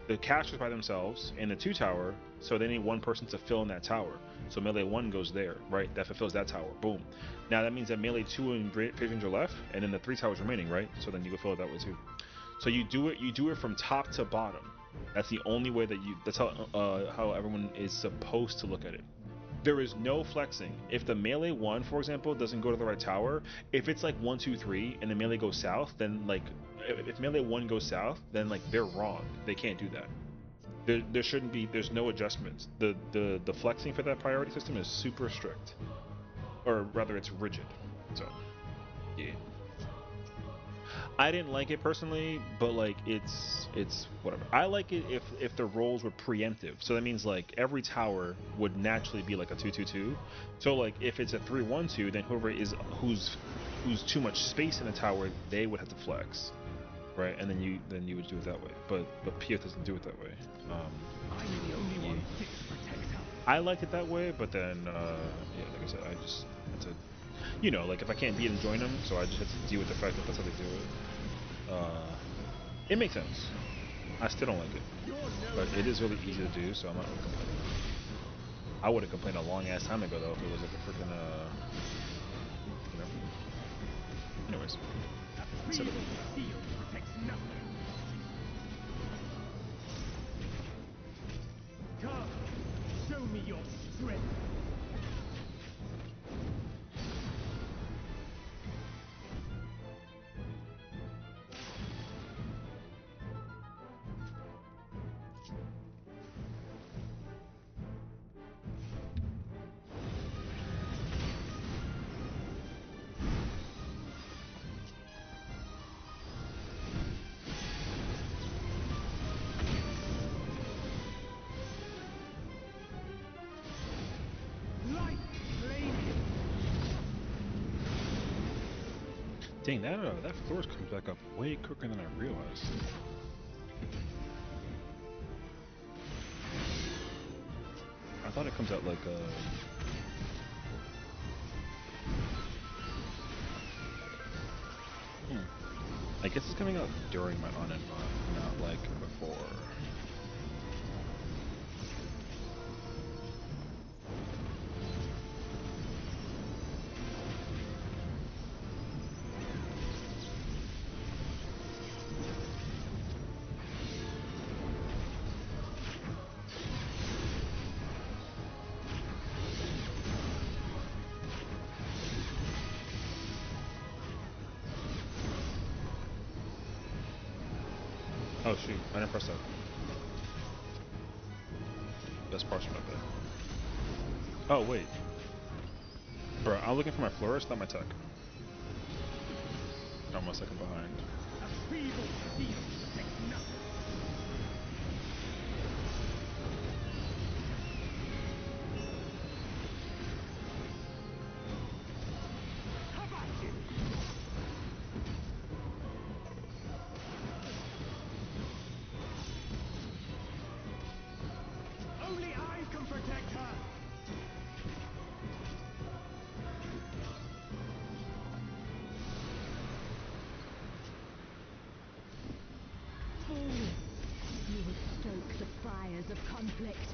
the casters by themselves in the 2 tower, so they need 1 person to fill in that tower. So melee 1 goes there, right? That fulfills that tower. Boom. Now that means that melee 2 and fizz range are left, and then the 3 towers remaining, right? So then you can fill it that way too. So you do it from top to bottom. That's the only way that that's how everyone is supposed to look at it. There is no flexing. If the melee 1, for example, doesn't go to the right tower, if it's like 1, 2, 3, and the melee goes south, then like if melee 1 goes south, then like they're wrong. They can't do that. There shouldn't be. There's no adjustments. The flexing for that priority system is super strict, or rather, it's rigid. So yeah. I didn't like it personally, but like it's whatever. I like it if the roles were preemptive. So that means like every tower would naturally be like a 2-2-2. So like if it's a 3-1-2, then whoever is who's too much space in the tower, they would have to flex, right? And then you would do it that way. But PF doesn't do it that way. I'm the only one fit to protect her. I like it that way, but then yeah, like I said, I just had to, you know, like if I can't beat and join them, so I just had to deal with the fact that that's how they do it. It makes sense. I still don't like it, but it is really easy to do, so I'm not really complaining. I would have complained a long ass time ago though if it was like a freaking you know. Anyways, Freedom Sessiion protects nothing. victory! Light flaming! Dang, that floor comes back up way quicker than I realized. I thought it comes out like I guess it's coming out during my on and off, not like before. Oh shoot, I didn't press that. That's partial, my bad. Oh wait. Bro, I'm looking for my florist, not my tech. I'm a second behind. A feeble steel takes nothing. Havake! Only I can protect her! You would stoke the fires of conflict.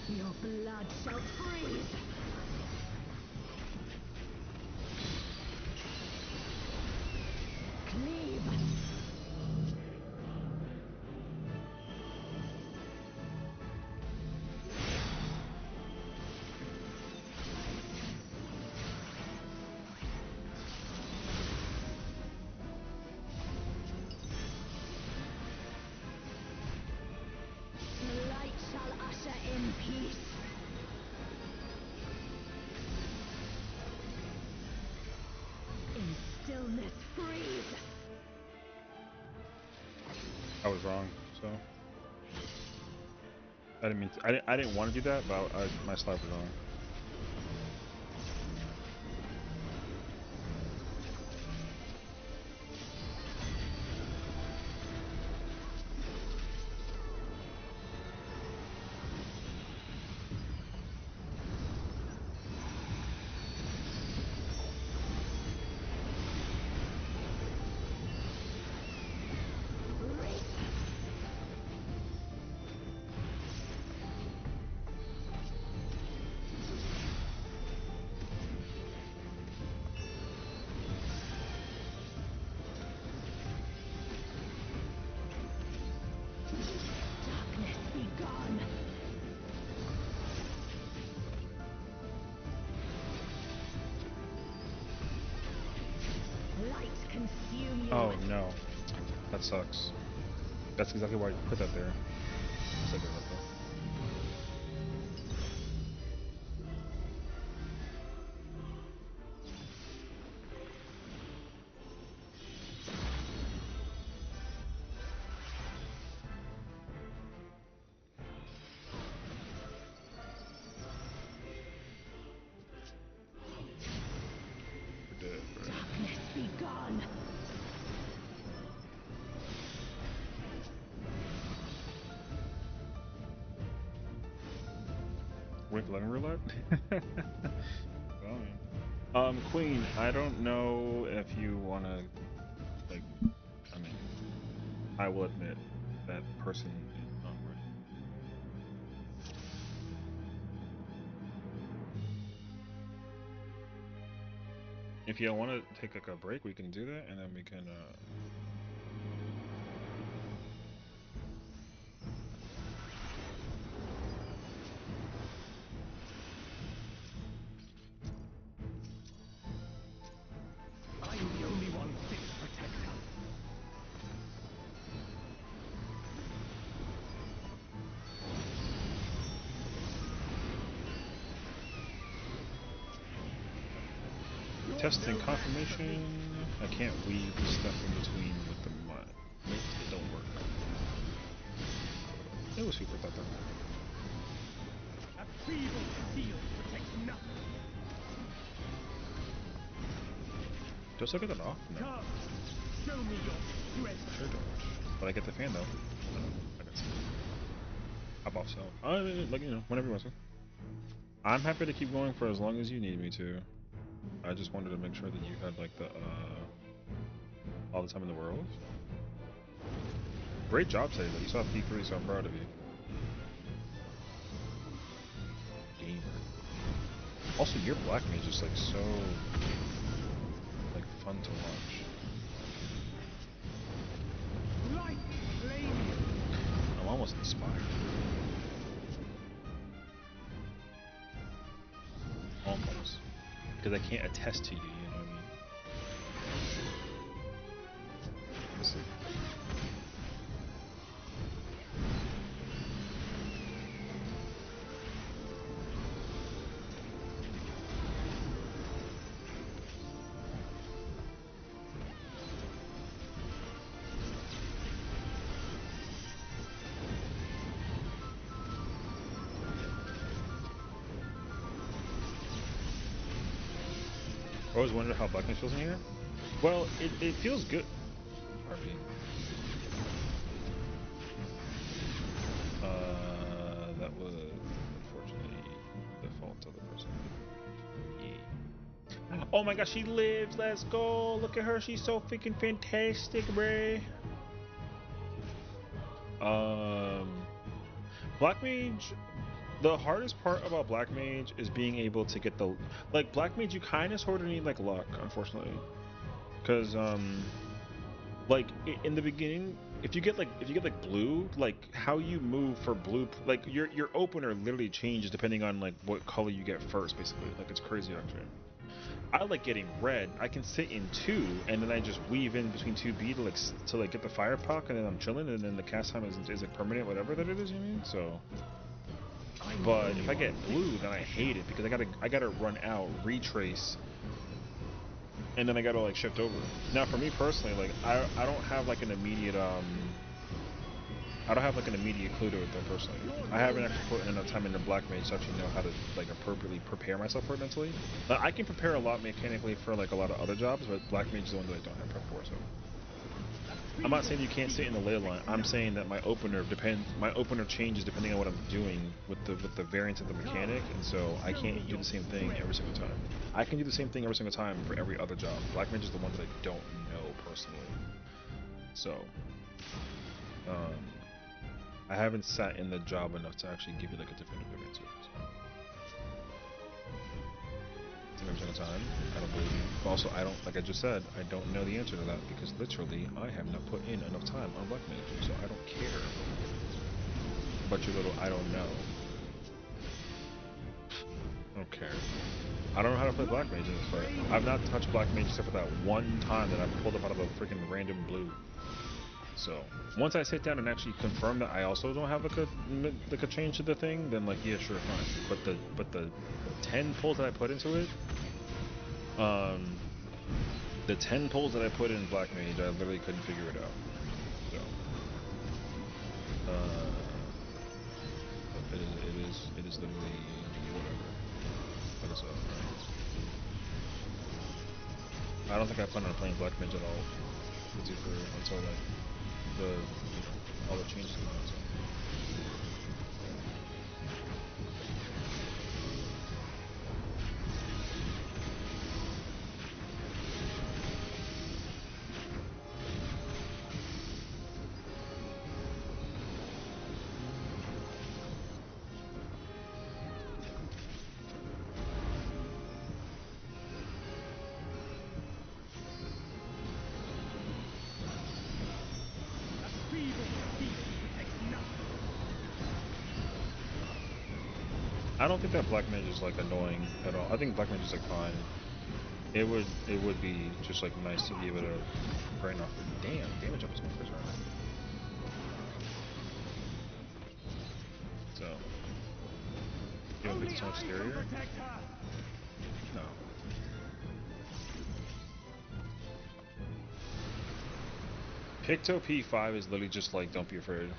Your blood shall freeze. Cleave. The light shall usher in peace. In stillness freeze. I was wrong, so I didn't mean to, I didn't want to do that, but my slide was wrong. Darkness be gone. Light consume you. Oh no, that sucks. That's exactly why I put that there. Sorry about that. We're dead, bro. Darkness be gone. Wink letting roulette? Fine. Queen, I don't know if you wanna like come I will admit that person is not right. If you want to take like a break, we can do that, and then we can. I'm the only one fit to protect her. Testing confirmation. I can't weave stuff in between with the mod. It don't work. It was super thought that. A feeble shield protects nothing. Do I still get that off? No. Come, show me your strength. Sure don't. But I get the fan though. No, I got some. Hop off cell. I mean, like, you know, whenever you want to. I'm happy to keep going for as long as you need me to. I just wanted to make sure that you had like the all the time in the world. Great job today though. You saw P3, so I'm proud of you. Gamer. Also, your black mage is like so like fun to watch. Light flame. I'm almost inspired. Almost. Because I can't attest to you, you know what I mean? Let's see. I always wondered how blackness feels in here. Well, it feels good. RP. That was unfortunately the fault of the person. Yeah. Oh my gosh, she lives. Let's go. Look at her. She's so freaking fantastic, Ray. Black Mage. The hardest part about Black Mage is being able to get the like Black Mage. You kind of sort of need like luck, unfortunately, because like in the beginning, if you get like blue, like how you move for blue, like your opener literally changes depending on like what color you get first, basically. Like it's crazy actually. I like getting red. I can sit in 2, and then I just weave in between 2B to like get the fire puck, and then I'm chilling, and then the cast time is it permanent, whatever that it is. You mean so? But if I get blue, then I hate it because I gotta run out, retrace, and then I gotta like shift over. Now for me personally, like I don't have like an immediate I don't have like an immediate clue to it though personally. I haven't actually put in enough time into Black Mage to actually know how to like appropriately prepare myself for it mentally. I can prepare a lot mechanically for like a lot of other jobs, but Black Mage is the one that I don't have prep for. So I'm not saying you can't sit in the ley line. I'm saying that my opener changes depending on what I'm doing with the variance of the mechanic, and so I can't do the same thing every single time. I can do the same thing every single time for every other job. Black Mage is the one that I don't know personally. So I haven't sat in the job enough to actually give you like a definitive answer. So. Every single time, I don't believe you. Also, I don't, like I just said, I don't know the answer to that because literally I have not put in enough time on Black Mage, so I don't care. But your little I don't know. I don't care. I don't know how to play Black Mage in this fight. I've not touched Black Mage except for that one time that I pulled up out of a freaking random blue. So once I sit down and actually confirm that I also don't have like a change to the thing, then like yeah, sure, fine. But the 10 pulls that I put into it, the 10 pulls that I put in Black Mage, I literally couldn't figure it out. So it is literally whatever. But it's I don't think I plan on playing Black Mage at all until like all the changes come out. So. I don't think that black mage is like annoying at all. I think black mage is like fine. It would be just like nice to be able to brain off. Damn, damage up is my first round. So you don't think it's so much scarier? No. Picto P5 is literally just like don't be afraid.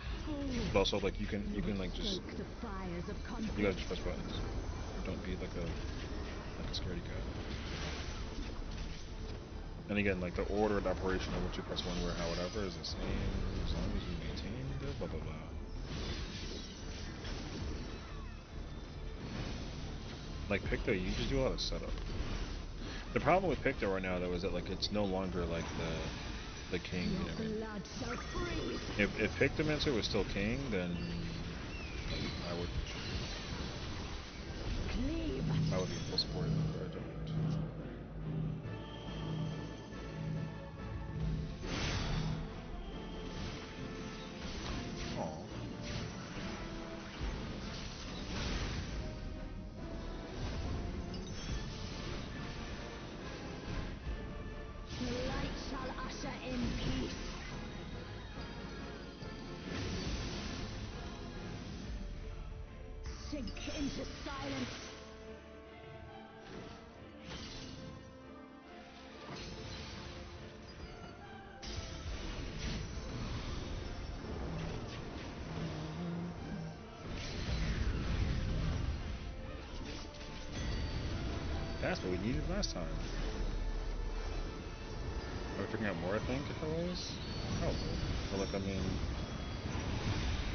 But also like you can like just you guys just press buttons. Don't be like a scaredy cat. And again, like the order of operation of what you press one where how whatever is the same as long as you maintain the blah blah blah. Like Picto, you just do a lot of setup. The problem with Picto right now though is that like it's no longer like the king, you know what I mean? If Pictomancer was still king, then I would be in full support of it, but I don't. Aww. The light shall usher in peace. Sink into silence. That's what we needed last time. Are we figuring out more, I think, if it was? Probably. But like, I mean,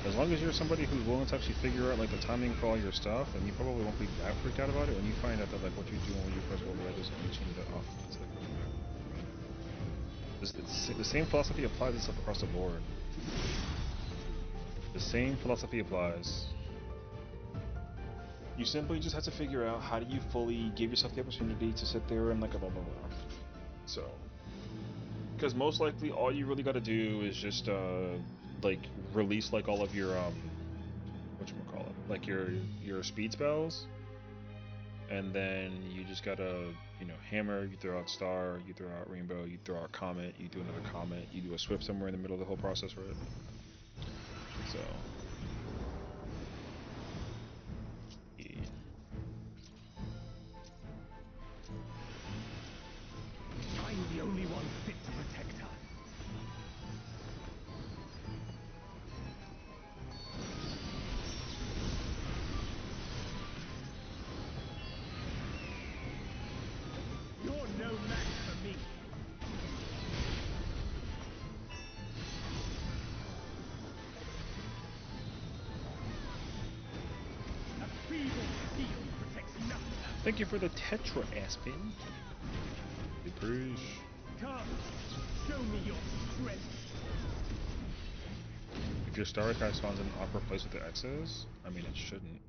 as long as you're somebody who's willing to actually figure out like the timing for all your stuff, and you probably won't be that freaked out about it when you find out that like what you're doing when you press override doesn't you change that off. It's like, the same philosophy applies itself across the board. The same philosophy applies. You simply just have to figure out how do you fully give yourself the opportunity to sit there and like a blah blah blah. So, because most likely all you really got to do is just like release like all of your whatchamacallit, like your speed spells, and then you just gotta hammer, you throw out star, you throw out rainbow, you throw out comet, you do another comet, you do a swift somewhere in the middle of the whole process, right? So. I'm the only one fit to protect her. You're no match for me. A feeble steel protects nothing. Thank you for the Tetra Aspen. Appreciate. Come, show me your strength. If your star guy spawns in an awkward place with the X's, I mean it shouldn't.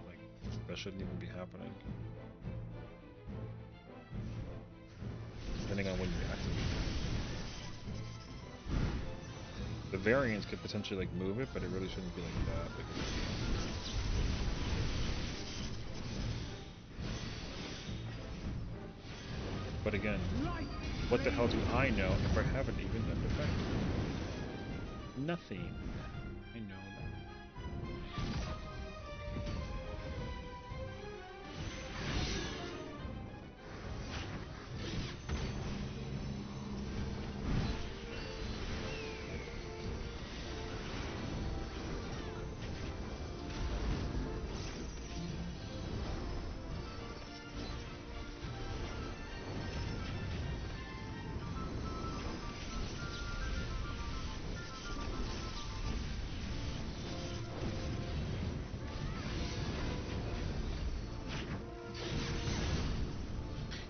Like that shouldn't even be happening. Depending on when you activate it. The variants could potentially like move it, but it really shouldn't be like that. But again, what the hell do I know if I haven't even done the thing? Nothing. I know nothing.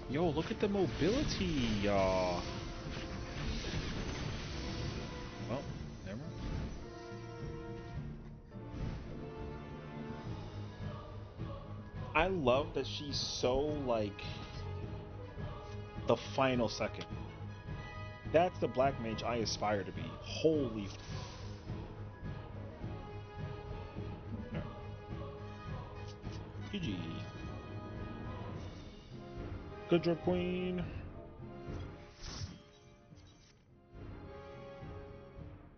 Yo, look at the mobility, y'all. Well, never mind. I love that she's so, like, the final second. That's the black mage I aspire to be. Holy GG. Good job, queen.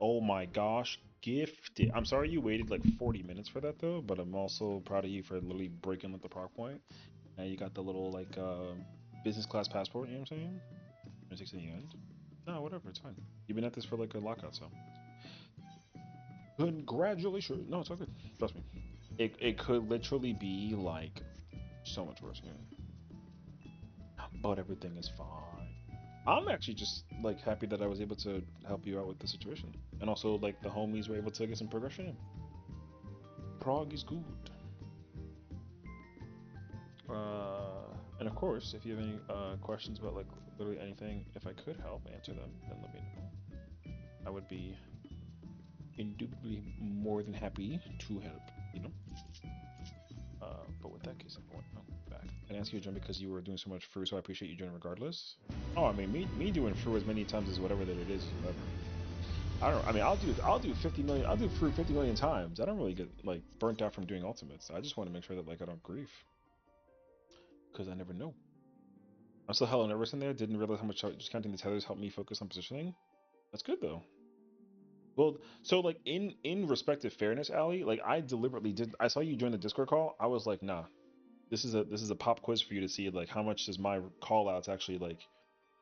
Oh my gosh, gifted. I'm sorry you waited like 40 minutes for that though, but I'm also proud of you for literally breaking up the proc point. Now you got the little like business class passport, you know what I'm saying? 26 in the end. No, whatever, it's fine. You've been at this for like a lockout, so. Congratulations. No, it's all good. Trust me. It could literally be like so much worse. But everything is fine. I'm actually just like happy that I was able to help you out with the situation, and also like the homies were able to get some progression in. Prague is good. And of course, if you have any questions about like literally anything, if I could help answer them, then let me know. I would be indubitably more than happy to help. You know. But with that case, I'm going back. I asked you to join because you were doing so much fruit, so I appreciate you joining regardless. Oh, I mean, me doing fruit as many times as whatever that it is, whatever. I don't know. I mean, I'll do 50 million. I'll do fruit 50 million times. I don't really get like burnt out from doing ultimates. I just want to make sure that like I don't grief, because I never know. I'm still hella nervous in there. Didn't realize how much just counting the tethers helped me focus on positioning. That's good though. Well, so like in respective fairness, Ali, like I deliberately did. I saw you join the Discord call. I was like, nah, this is a pop quiz for you to see like how much does my call outs actually like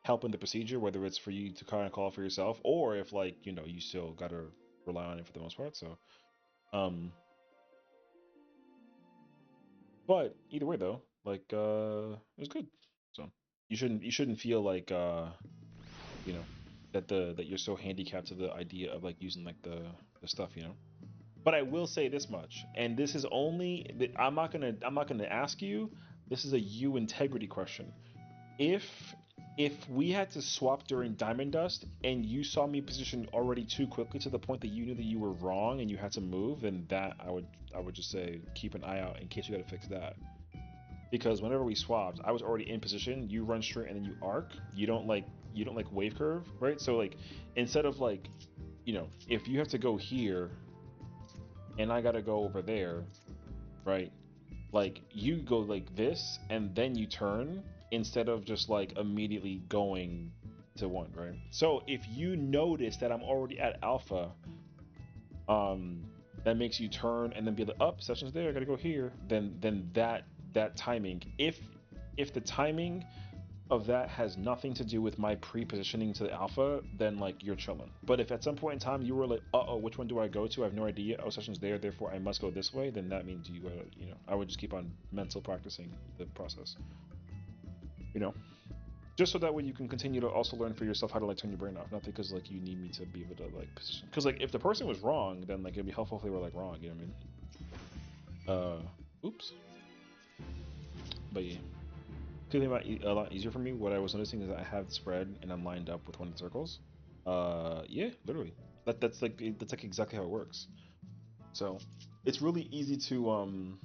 help in the procedure, whether it's for you to kind of call for yourself or if like you still gotta rely on it for the most part. So um but either way though, like it was good. So you shouldn't feel like you know that you're so handicapped to the idea of like using like the stuff. But I will say this much, and this is only I'm not gonna ask you. This is a you integrity question. If we had to swap during Diamond Dust and you saw me positioned already too quickly to the point that you knew that you were wrong and you had to move, then that I would just say keep an eye out in case you got to fix that. Because whenever we swapped, I was already in position. You run straight and then you arc. You don't like wave curve, right? So like instead of like if you have to go here and I got to go over there, right? Like you go like this and then you turn instead of just like immediately going to one, right? So if you notice that I'm already at alpha, um that makes you turn and then be like, up session's there, I gotta go here, then that timing, if the timing of that has nothing to do with my pre-positioning to the alpha, then like you're chilling. But if at some point in time you were like, uh-oh, which one do I go to? I have no idea. Oh, session's there, therefore I must go this way, then that means you gotta, I would just keep on mental practicing the process. You know? Just so that way you can continue to also learn for yourself how to like turn your brain off. Not because like you need me to be able to like position. Because like if the person was wrong, then like it'd be helpful if they were like wrong, you know what I mean? Oops. But yeah. Clearly a lot easier for me. What I was noticing is that I have spread and I'm lined up with one of the circles. Yeah, literally. That's like exactly how it works. So it's really easy to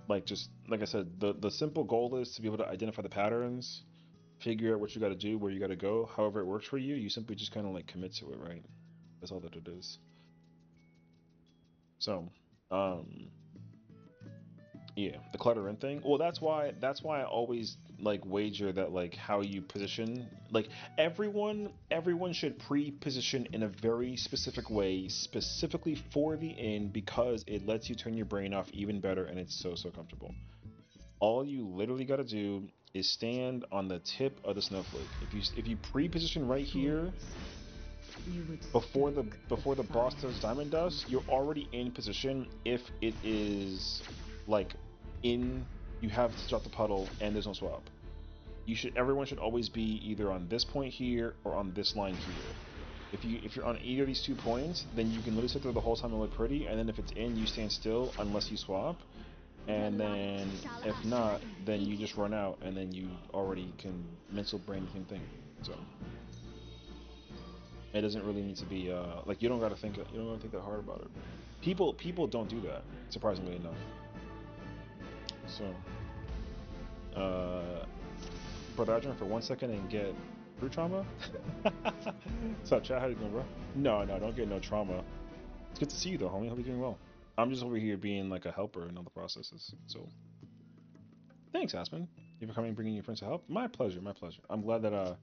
like just like I said, the simple goal is to be able to identify the patterns, figure out what you got to do, where you got to go. However it works for you, you simply just kind of like commit to it, right? That's all that it is. So, um, yeah, the clutter in thing. Well, that's why I always like wager that like how you position, like everyone should pre-position in a very specific way, specifically for the inn because it lets you turn your brain off even better and it's so comfortable. All you literally got to do is stand on the tip of the snowflake. If you pre-position right here before the boss does diamond dust, you're already in position if it is like in you have to drop the puddle and there's no swap. Everyone should always be either on this point here or on this line here. If you're on either of these 2 points, then you can literally sit there the whole time and look pretty, and then if it's in, you stand still unless you swap. And then if not, then you just run out and then you already can mental brain the same thing. So it doesn't really need to be like you don't gotta think that hard about it. People don't do that, surprisingly enough. So brother, I joined for 1 second and get fruit trauma. What's up, chat? How you doing, bro? No, don't get no trauma. It's good to see you though, homie. Hope you're doing well. I'm just over here being like a helper in all the processes. So Thanks, Aspen. You for coming and bringing your friends to help. My pleasure, my pleasure. I'm glad that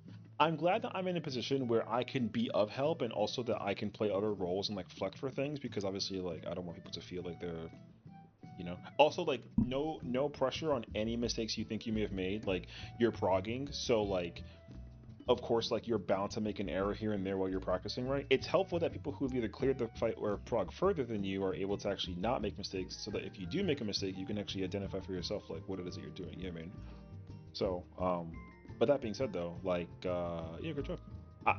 I'm in a position where I can be of help and also that I can play other roles and like flex for things because obviously like I don't want people to feel like they're also like no pressure on any mistakes you think you may have made. Like you're progging, so like of course, like you're bound to make an error here and there while you're practicing, right? It's helpful that people who've either cleared the fight or prog further than you are able to actually not make mistakes, so that if you do make a mistake, you can actually identify for yourself like what it is that you're doing. You know what I mean? So, but that being said, though, like, yeah, good job.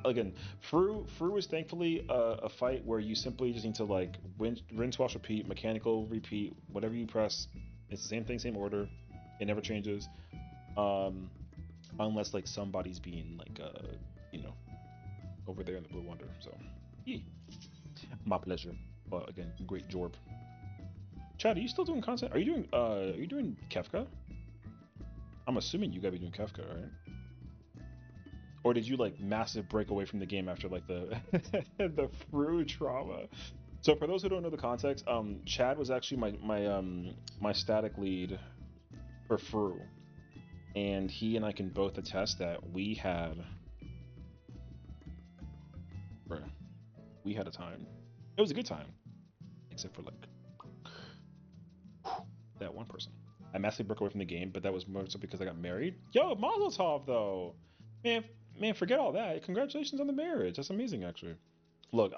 Again, Fru is thankfully a fight where you simply just need to like rinse, wash, repeat, mechanical repeat, whatever you press. It's the same thing, same order. It never changes. Um, unless like somebody's being like you know over there in the Blue Wonder. So, yeah, my pleasure. But again, great job. Chad, are you still doing content? Are you doing Kefka? I'm assuming you gotta be doing Kefka, right? Or did you like massive break away from the game after like the the Fru trauma? So for those who don't know the context, Chad was actually my static lead for Fru, and he and I can both attest that bruh, we had a time. It was a good time, except for like that one person. I massively broke away from the game, but that was more so because I got married. Yo, Mazel Tov though, man, man, forget all that. Congratulations on the marriage. That's amazing, actually. Look,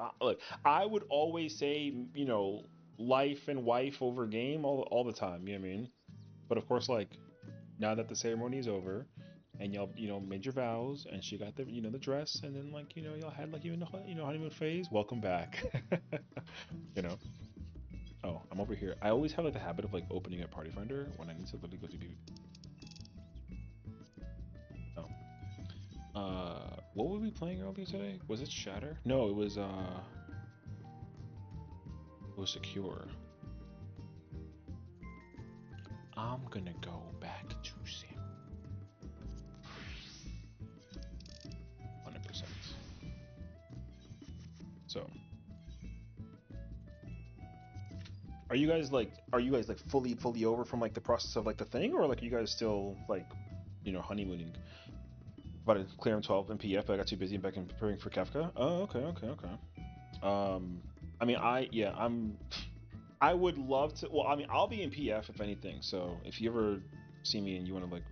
I would always say, life and wife over game all the time. You know what I mean? But of course, like now that the ceremony is over, and y'all, made your vows, and she got the dress, and then like, y'all had like even the honeymoon phase. Welcome back. you know. Oh, I'm over here. I always have like the habit of like opening a party finder when I need to literally go to PvP. Oh. What were we playing earlier today? Was it Shatter? No, it was Secure. I'm gonna go back to Sam. 100%. So, are you guys like fully over from like the process of like the thing, or like you guys still like, honeymooning? About to clear M12 and PF, but I got too busy back in preparing for Kafka. Oh, okay. Um, I mean, I would love to. Well, I mean, I'll be in PF if anything. So if you ever see me and you want to like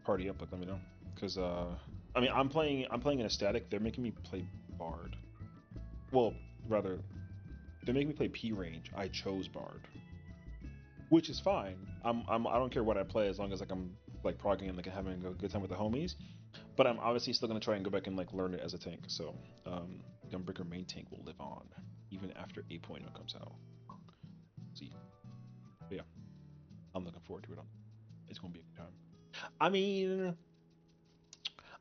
party up, like let me know. Cause I mean, I'm playing in a static. They're making me play Bard. Well, rather, they're making me play P range. I chose Bard, which is fine. I don't care what I play as long as like I'm like progging and like having a good time with the homies. But I'm obviously still gonna try and go back and like learn it as a tank. So Gunbreaker main tank will live on even after 8.0 comes out. See, but yeah, I'm looking forward to it. It's gonna be a good time. I mean,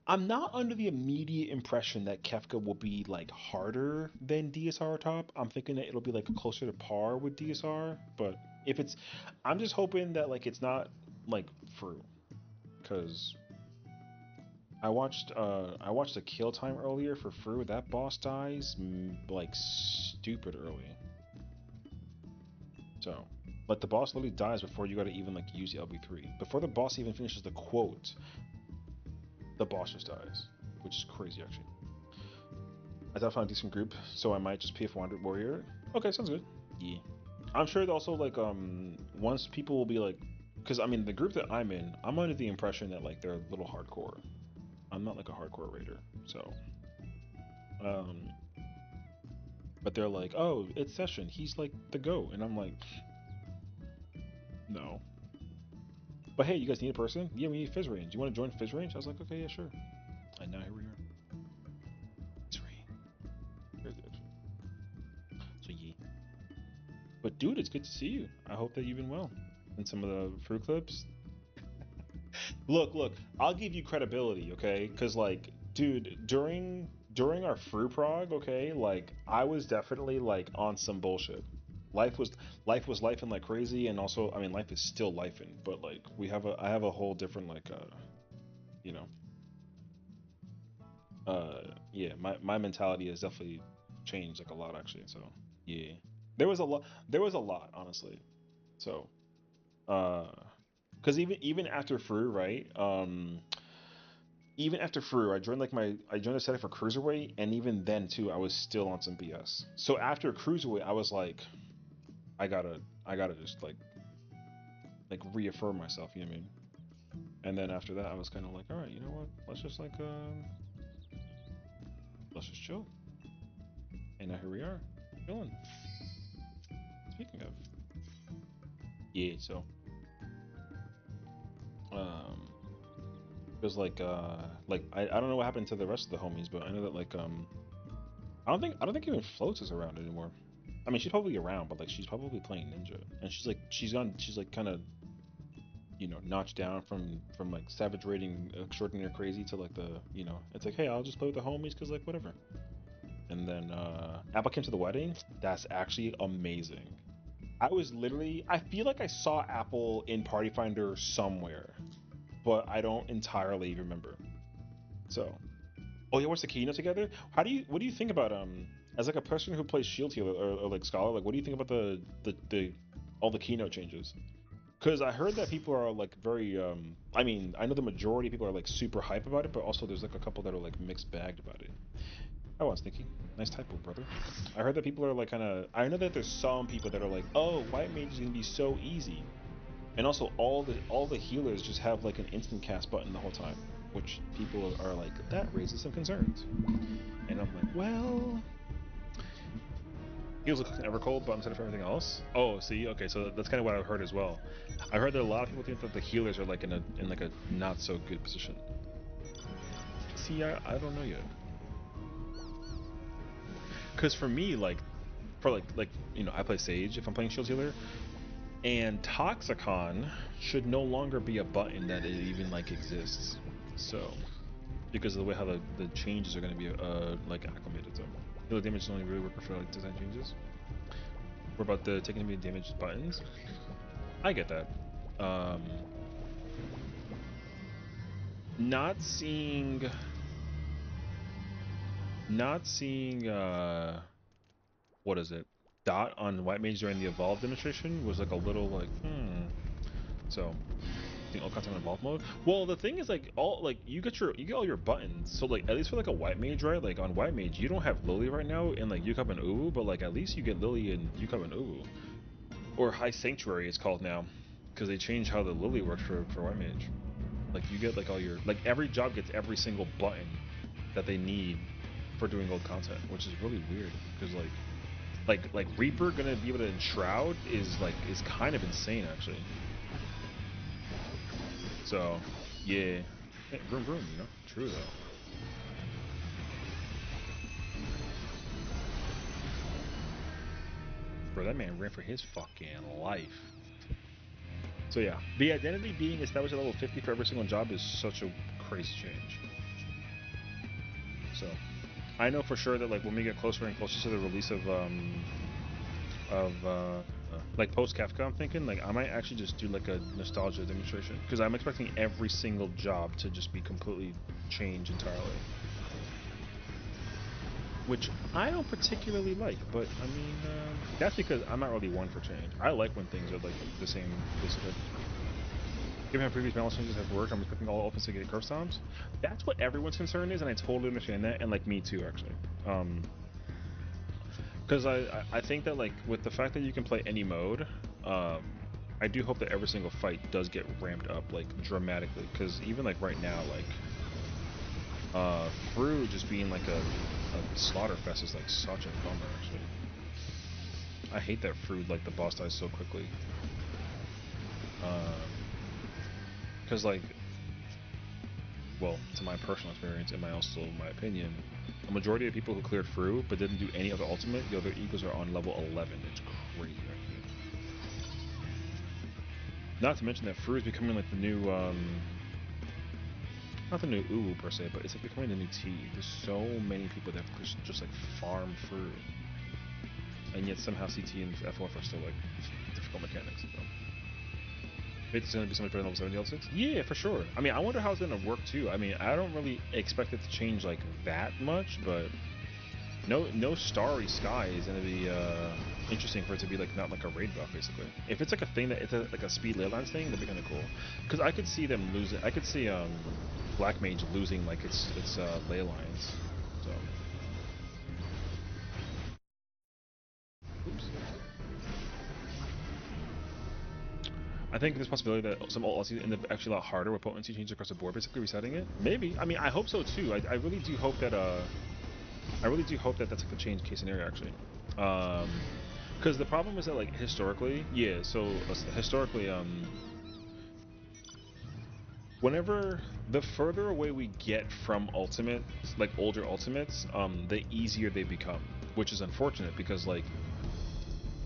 I'm not under the immediate impression that Kefka will be like harder than DSR top. I'm thinking that it'll be like closer to par with DSR. But if it's, I'm just hoping that like it's not like Fru, because I watched the kill time earlier for Fru. That boss dies like stupid early. So, like the boss literally dies before you gotta even like use the LB3. Before the boss even finishes the quote, the boss just dies, which is crazy actually. I thought I found a decent group, so I might just PF Wandered Warrior. Okay, sounds good. Yeah, I'm sure that also like once people will be like, because I mean the group that I'm in, I'm under the impression that like they're a little hardcore. I'm not like a hardcore raider, so um but they're like, oh, it's Sessiion. He's like the GOAT. And I'm like, no. But hey, you guys need a person? Yeah, we need Fizz Range. You want to join Fizz Range? I was like, okay, yeah, sure. And now here we are. Fizz Range. Where's it actually? So yeah. But dude, it's good to see you. I hope that you've been well. And some of the fruit clips. Look, I'll give you credibility, okay? Because like, dude, during our fruit prog, okay, like I was definitely like on some bullshit. Life was life and like crazy, and also I mean life is still lifing, but like I have a whole different like you know yeah, my mentality has definitely changed like a lot actually. So yeah, there was a lot honestly. So uh Because even after Fru, right? Even after Fru, I joined the setting for Cruiserweight, and even then too, I was still on some BS. So after Cruiserweight, I was like, I gotta just like reaffirm myself. You know what I mean? And then after that, I was kind of like, all right, you know what? Let's just let's just chill. And now here we are, chilling. Speaking of, yeah. So, um, because I don't know what happened to the rest of the homies, but I know that I don't think even Floats is around anymore. I mean, she's probably around, but like she's probably playing Ninja, and she's like kind of notched down from like Savage Rating Extraordinary Crazy to like the it's like, hey, I'll just play with the homies because like whatever. And then Apple came to the wedding. That's actually amazing. I feel like I saw Apple in Party Finder somewhere, but I don't entirely remember. So, oh yeah, watched the keynote together. What do you think about as like a person who plays Shield Healer or like Scholar, like what do you think about the all the keynote changes? Because I heard that people are like very I mean, I know the majority of people are like super hype about it, but also there's like a couple that are like mixed bagged about it. I was thinking, nice typo, brother. I heard that people are like kind of. I know that there's some people that are like, oh, White Mage is gonna be so easy, and also all the healers just have like an instant cast button the whole time, which people are like, that raises some concerns. And I'm like, well, heals look Evercold, but instead of everything else. Oh, see, okay, so that's kind of what I've heard as well. I heard that a lot of people think that the healers are like in like a not so good position. See, I don't know yet. Because for me, like, for I play Sage if I'm playing Shield Healer, and Toxicon should no longer be a button that it even like exists. So, because of the way how the changes are going to be like acclimated to. Healer damage is only really work for like design changes. What about the taking immediate damage buttons? I get that. Um, not seeing, not seeing. What is it? Dot on White Mage during the Evolve demonstration was like a little like So I think all content in Evolve mode. Well, the thing is like you get all your buttons. So like at least for like a White Mage, right? Like on White Mage, you don't have Lily right now in like Yukop and Uwu, but like at least you get Lily and Yukop and Uwu. Or High Sanctuary it's called now. Because they changed how the Lily works for White Mage. Like you get like all your every job gets every single button that they need for doing gold content, which is really weird. Because like Reaper gonna be able to enshroud is kind of insane actually. So yeah, hey, vroom vroom, true though. Bro, that man ran for his fucking life. So yeah, the identity being established at level 50 for every single job is such a crazy change. So I know for sure that like when we get closer and closer to the release of like post Kafka, I'm thinking like I might actually just do like a nostalgia demonstration because I'm expecting every single job to just be completely changed entirely, which I don't particularly like. But I mean, that's because I'm not really one for change. I like when things are like the same, basically. Given how previous balance changes have worked, I'm expecting all offense to get curve stomps. That's what everyone's concern is, and I totally understand that, and like me too, actually. Because I think that like with the fact that you can play any mode, I do hope that every single fight does get ramped up like dramatically. Because even like right now, like Fru just being like a slaughter fest is like such a bummer. Actually, I hate that Fru like the boss dies so quickly. Because like, well, to my personal experience and my opinion, a majority of people who cleared Fru but didn't do any other ultimate, their egos are on level 11. It's crazy, actually. Not to mention that Fru is becoming like the new, not the new Uwu per se, but it's like becoming the new T. There's so many people that just like farm Fru, and yet somehow CT and FOF are still like difficult mechanics. So. It's going to be so much better than level 70 L6? Yeah, for sure. I mean, I wonder how it's going to work too. I mean, I don't really expect it to change like that much, but no Starry Sky is going to be interesting for it to be like not like a raid buff basically. If it's like a thing that it's a, like a speed ley lines thing, that'd be kind of cool. Because I could see them losing. I could see Black Mage losing like its ley lines. So. Oops. I think there's a possibility that some ult end up actually a lot harder with potency changes across the board, basically resetting it. Maybe. I mean, I hope so too. I really do hope that I really do hope that that's like the change case scenario actually. Because the problem is that like historically, yeah. So historically, whenever the further away we get from ultimates, like older ultimates, the easier they become, which is unfortunate because like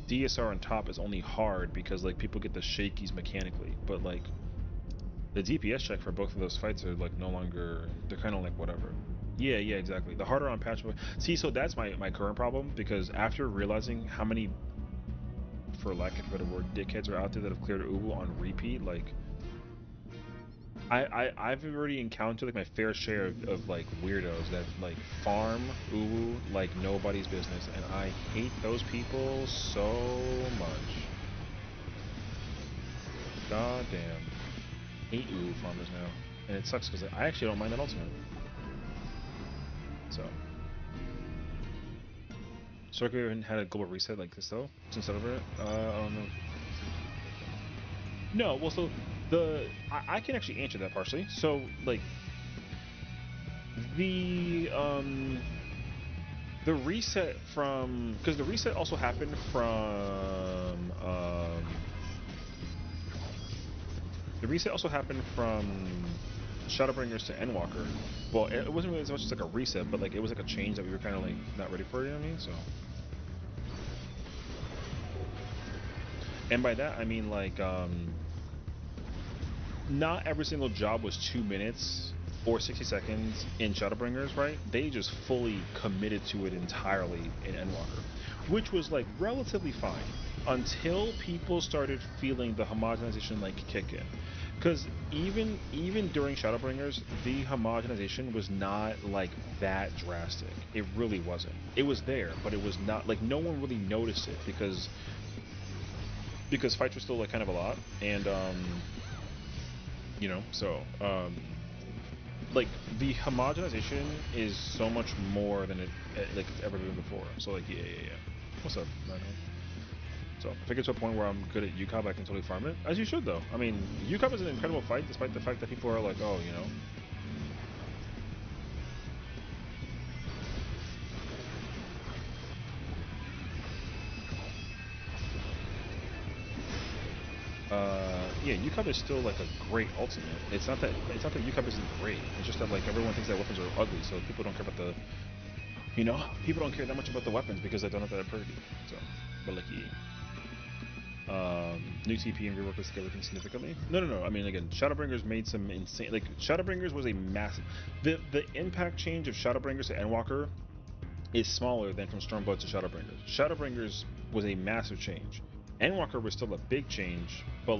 DSR on top is only hard because like people get the shakies mechanically, but like the DPS check for both of those fights are like no longer, they're kind of like whatever. Yeah, yeah, exactly. The harder on patch. See, so that's my current problem because after realizing how many, for lack of a better word, dickheads are out there that have cleared Uwu on repeat, like I've already encountered like my fair share of like weirdos that like farm Uwu like nobody's business, and I hate those people so much. God damn. Hate Uwu farmers now. And it sucks because I actually don't mind that ultimate. So. Circular had a global reset like this though, since over it. I don't know. No, well, so I can actually answer that partially. So like the reset from, because the reset also happened from the reset also happened from Shadowbringers to Endwalker. Well, it wasn't really as much as like a reset, but like it was like a change that we were kind of like not ready for. You know what I mean? So. And by that I mean like not every single job was 2 minutes or 60 seconds in Shadowbringers, right? They just fully committed to it entirely in Endwalker, which was like relatively fine until people started feeling the homogenization like kick in. Because even during Shadowbringers, the homogenization was not like that drastic. It really wasn't. It was there, but it was not like no one really noticed it because fights were still like kind of a lot, and you know, so like the homogenization is so much more than it like it's ever been before. So like yeah. What's up, Rhino? So if I get to a point where I'm good at UCOB, I can totally farm it, as you should though. I mean, UCOB is an incredible fight, despite the fact that people are like, oh, you know. Yeah, UCOB is still like a great ultimate. It's not that UCOB isn't great. It's just that like everyone thinks that weapons are ugly, so people don't care about the, you know, people don't care that much about the weapons because they don't have that priority. So, but like yeah. New TP and rework was everything significantly. No. I mean, again, Shadowbringers made some insane. Like Shadowbringers was a massive. The impact change of Shadowbringers to Endwalker is smaller than from Stormbolt to Shadowbringers. Shadowbringers was a massive change. Endwalker was still a big change, but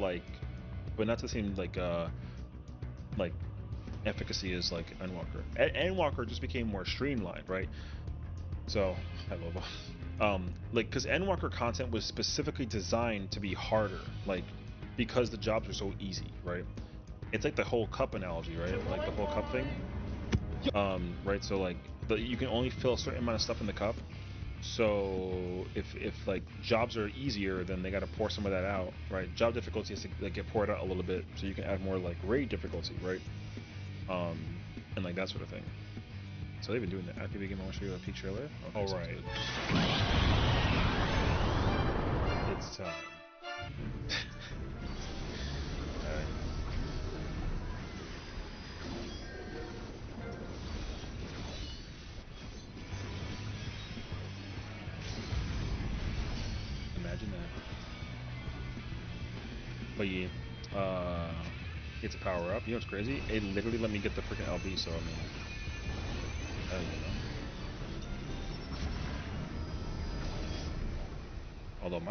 not the same like efficacy as like Endwalker. Endwalker just became more streamlined, right? So, hello. Like, because Endwalker content was specifically designed to be harder, like, because the jobs are so easy, right? It's like the whole cup analogy, right? Like the whole cup thing. Right. So like, you can only fill a certain amount of stuff in the cup. So if like jobs are easier, then they got to pour some of that out, right? Job difficulty has to like, get poured out a little bit, so you can add more like raid difficulty, right? And like that sort of thing. So they've been doing that. IPB game, I want to show you a peek trailer. Okay, all right. It's time. Alright. Imagine that. But yeah, it's a power up. You know what's crazy? It literally let me get the freaking LB. So I mean, hell, you know. Although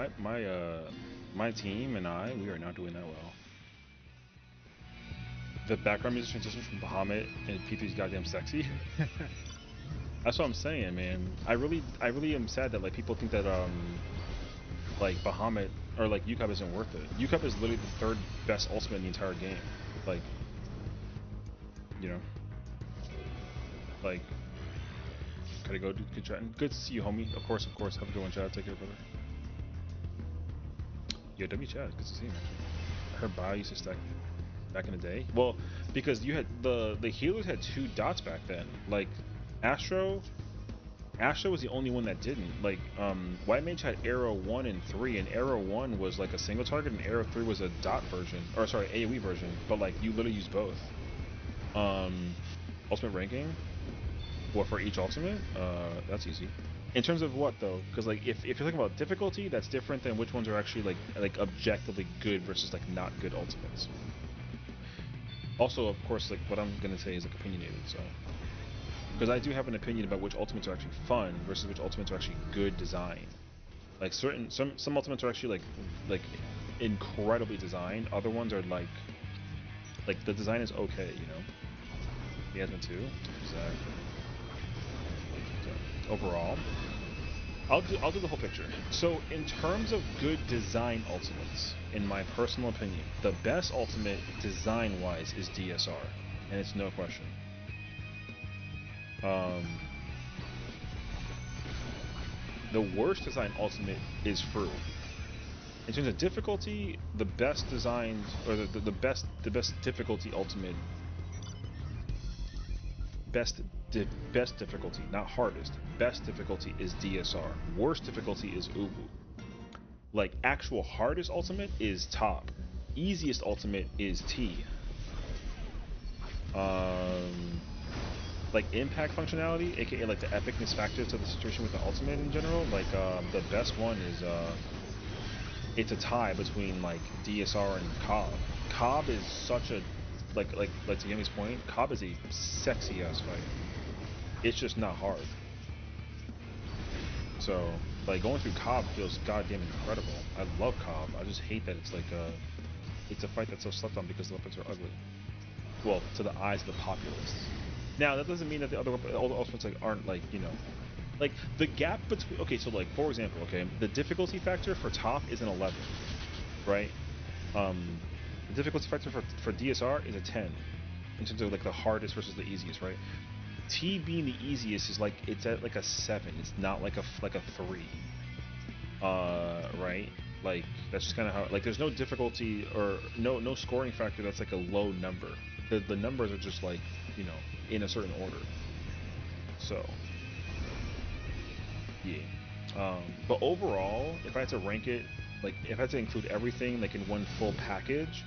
my team and we are not doing that well. The background music transition from Bahamut and P3's goddamn sexy. That's what I'm saying, man. I really am sad that like people think that like Bahamut or like UCOP isn't worth it. UCOP is literally the third best ultimate in the entire game. Like, you know, like, gotta go, good chatting. Good to see you, homie. Of course, of course. Have a good one, Chad. Take care, brother. Yo, W Chad, good to see you, man. I heard Bio used to stack back in the day. Well, because you had the healers had 2 dots back then. Like, Astro was the only one that didn't. Like, White Mage had Arrow 1 and 3, and Arrow 1 was like a single target, and Arrow 3 was a dot version, or sorry, AoE version, but like, you literally use both. Ultimate ranking? What, for each ultimate? That's easy. In terms of what, though? Because, like, if you're talking about difficulty, that's different than which ones are actually, like objectively good versus, like, not good ultimates. Also, of course, like, what I'm gonna say is, like, opinionated, so... Because I do have an opinion about which ultimates are actually fun versus which ultimates are actually good design. Like some ultimates are actually like incredibly designed. Other ones are like the design is okay, you know. Miasma 2, exactly. So overall, I'll do the whole picture. So in terms of good design ultimates, in my personal opinion, the best ultimate design-wise is DSR, and it's no question. The worst design ultimate is Fru. In terms of difficulty, the best designed, or the best difficulty ultimate, best difficulty, not hardest, best difficulty is DSR. Worst difficulty is Uwu. Like, actual hardest ultimate is top. Easiest ultimate is T. Like impact functionality, aka like the epicness factor to the situation with the ultimate in general, like the best one is it's a tie between like DSR and Cobb. Cobb is such a like to Yemi's point, Cobb is a sexy ass fight. It's just not hard. So like going through Cobb feels goddamn incredible. I love Cobb. I just hate that it's like it's a fight that's so slept on because the weapons are ugly. Well, to the eyes of the populace. Now that doesn't mean that the other ultimates like aren't like, you know, like the gap between, okay, so like for example, okay, the difficulty factor for top is an 11, right? The difficulty factor for DSR is a 10 in terms of like the hardest versus the easiest, right? T being the easiest is like it's at like a 7. It's not like a 3. Right? Like that's just kind of how, like there's no difficulty or no scoring factor that's like a low number. The numbers are just like, you know, in a certain order. So yeah. But overall, if I had to rank it, like if I had to include everything like in one full package,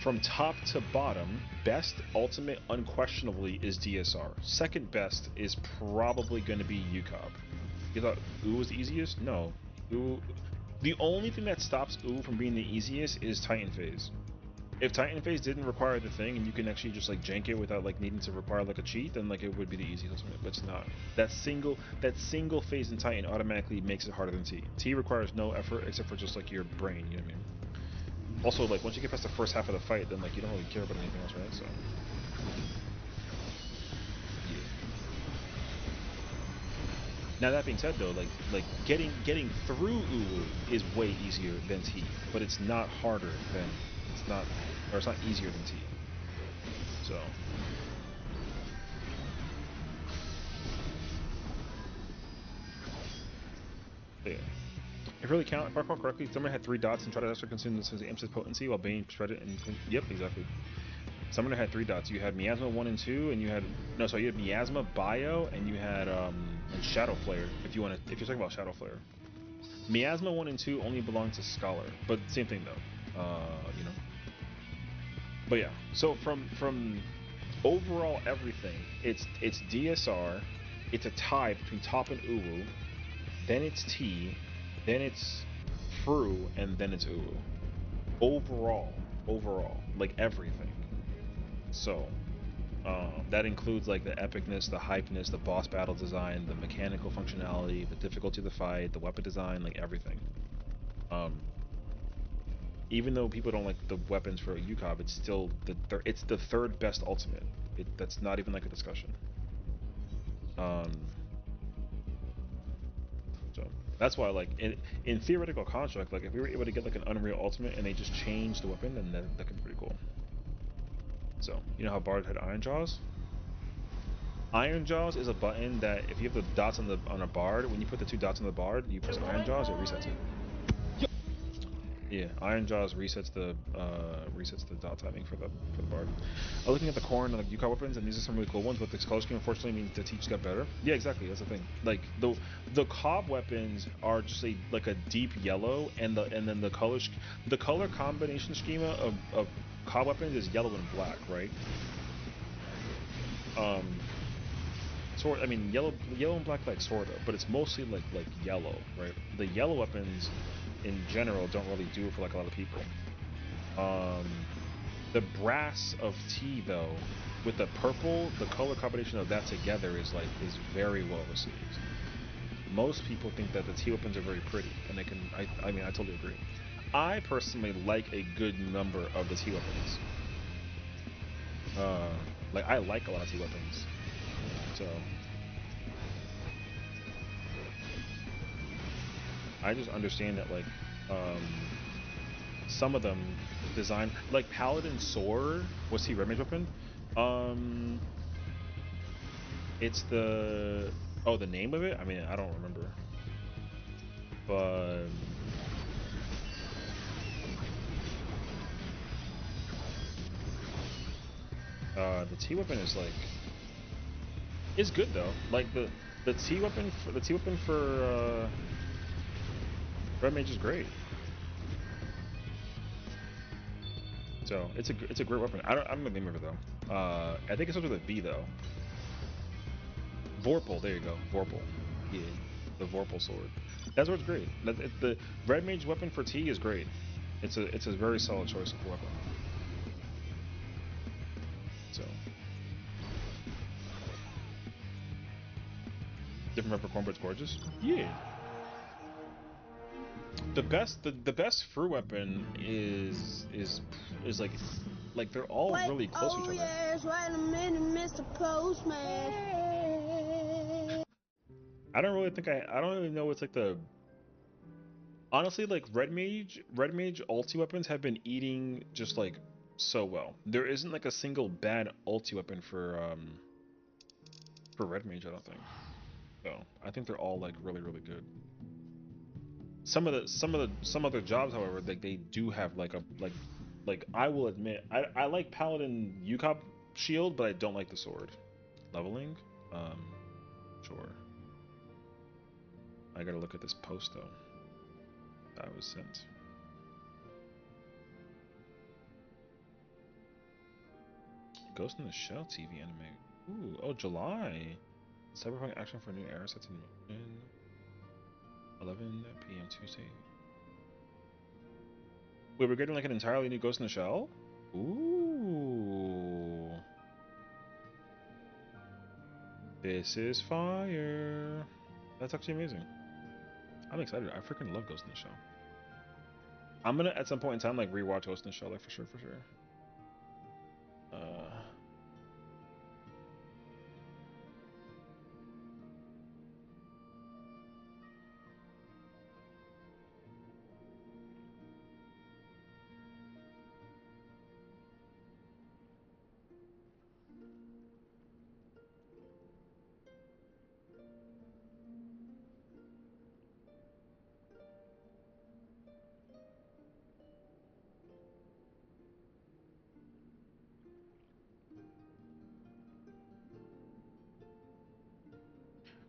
from top to bottom, best ultimate unquestionably is DSR. Second best is probably going to be UCOB. You thought U was the easiest? No. U, the only thing that stops U from being the easiest is Titan Phase. If Titan Phase didn't require the thing and you can actually just like jank it without like needing to require like a cheat, then like it would be the easiest ultimate, but it's not. That single phase in Titan automatically makes it harder than T. T requires no effort except for just like your brain, you know what I mean? Also, like once you get past the first half of the fight, then like you don't really care about anything else, right? So yeah. Now that being said though, like getting through Uwu is way easier than T, but it's not harder than it's not easier than T. So yeah. If really count, if I recall correctly, Summoner had 3 dots and tried to also consume this as the Amph's potency while Bane spread it and yep, exactly. Summoner had 3 dots. You had Miasma 1 and 2, and you had you had Miasma, Bio, and you had and Shadow Flare. If you're talking about Shadow Flare. Miasma 1 and 2 only belong to Scholar, but same thing though. You know. But yeah, so from overall everything, it's DSR, it's a tie between top and Uwu, then it's T, then it's Fru, and then it's Uwu. Overall, like everything. So that includes like the epicness, the hypeness, the boss battle design, the mechanical functionality, the difficulty of the fight, the weapon design, like everything. Even though people don't like the weapons for UCOB, it's still it's the third best ultimate. That's not even like a discussion. So That's why, like, in theoretical construct, like, if we were able to get like an Unreal Ultimate and they just changed the weapon, then that could be pretty cool. So, you know how Bard had Iron Jaws? Iron Jaws is a button that if you have the dots on a Bard, when you put the two dots on the Bard, you press Iron Jaws, it resets it. Yeah, Iron Jaws resets the dot timing for the Bard. Looking at the corn and the Yukon weapons, and these are some really cool ones, but the color scheme unfortunately means the teach got better. Yeah, exactly. That's the thing. Like the cob weapons are just like a deep yellow, and then the color combination schema of cob weapons is yellow and black, right? Sort. I mean, yellow and black like sort of, but it's mostly like yellow, right? The yellow weapons in general don't really do it for like a lot of people. The brass of T though, with the purple, the color combination of that together is very well received. Most people think that the T weapons are very pretty, and they can. I mean, I totally agree. I personally like a good number of the T weapons. Like I like a lot of T weapons, so I just understand that like some of them design like Paladin Sword was he Red Mage weapon? It's the the name of it? I mean I don't remember. But the T weapon is like it's good though. Like the T weapon for Red Mage is great. So it's a great weapon. I don't the name of it though. I think it starts with a V though. Vorpal, there you go. Vorpal. Yeah. The Vorpal sword. That sword's great. The Red Mage weapon for T is great. It's a very solid choice of weapon. So different peppercorn, but it's gorgeous. Yeah. The best fruit weapon is they're all really close to each other. Yes, wait a minute, Mr. Postman. I don't really know what's like the honestly like Red Mage ulti weapons have been eating just like so well. There isn't like a single bad ulti weapon for Red Mage, I don't think. So I think they're all like really good. Some other jobs, however, they do have like I will admit I like Paladin UCOP shield, but I don't like the sword. Leveling? Sure. I gotta look at this post though. That was sent. Ghost in the Shell TV anime. Ooh, oh July. Cyberpunk action for new era sets in motion. 11 p.m. Tuesday. Wait, we're getting like an entirely new Ghost in the Shell? Ooh. This is fire. That's actually amazing. I'm excited. I freaking love Ghost in the Shell. I'm gonna at some point in time like rewatch Ghost in the Shell, like for sure.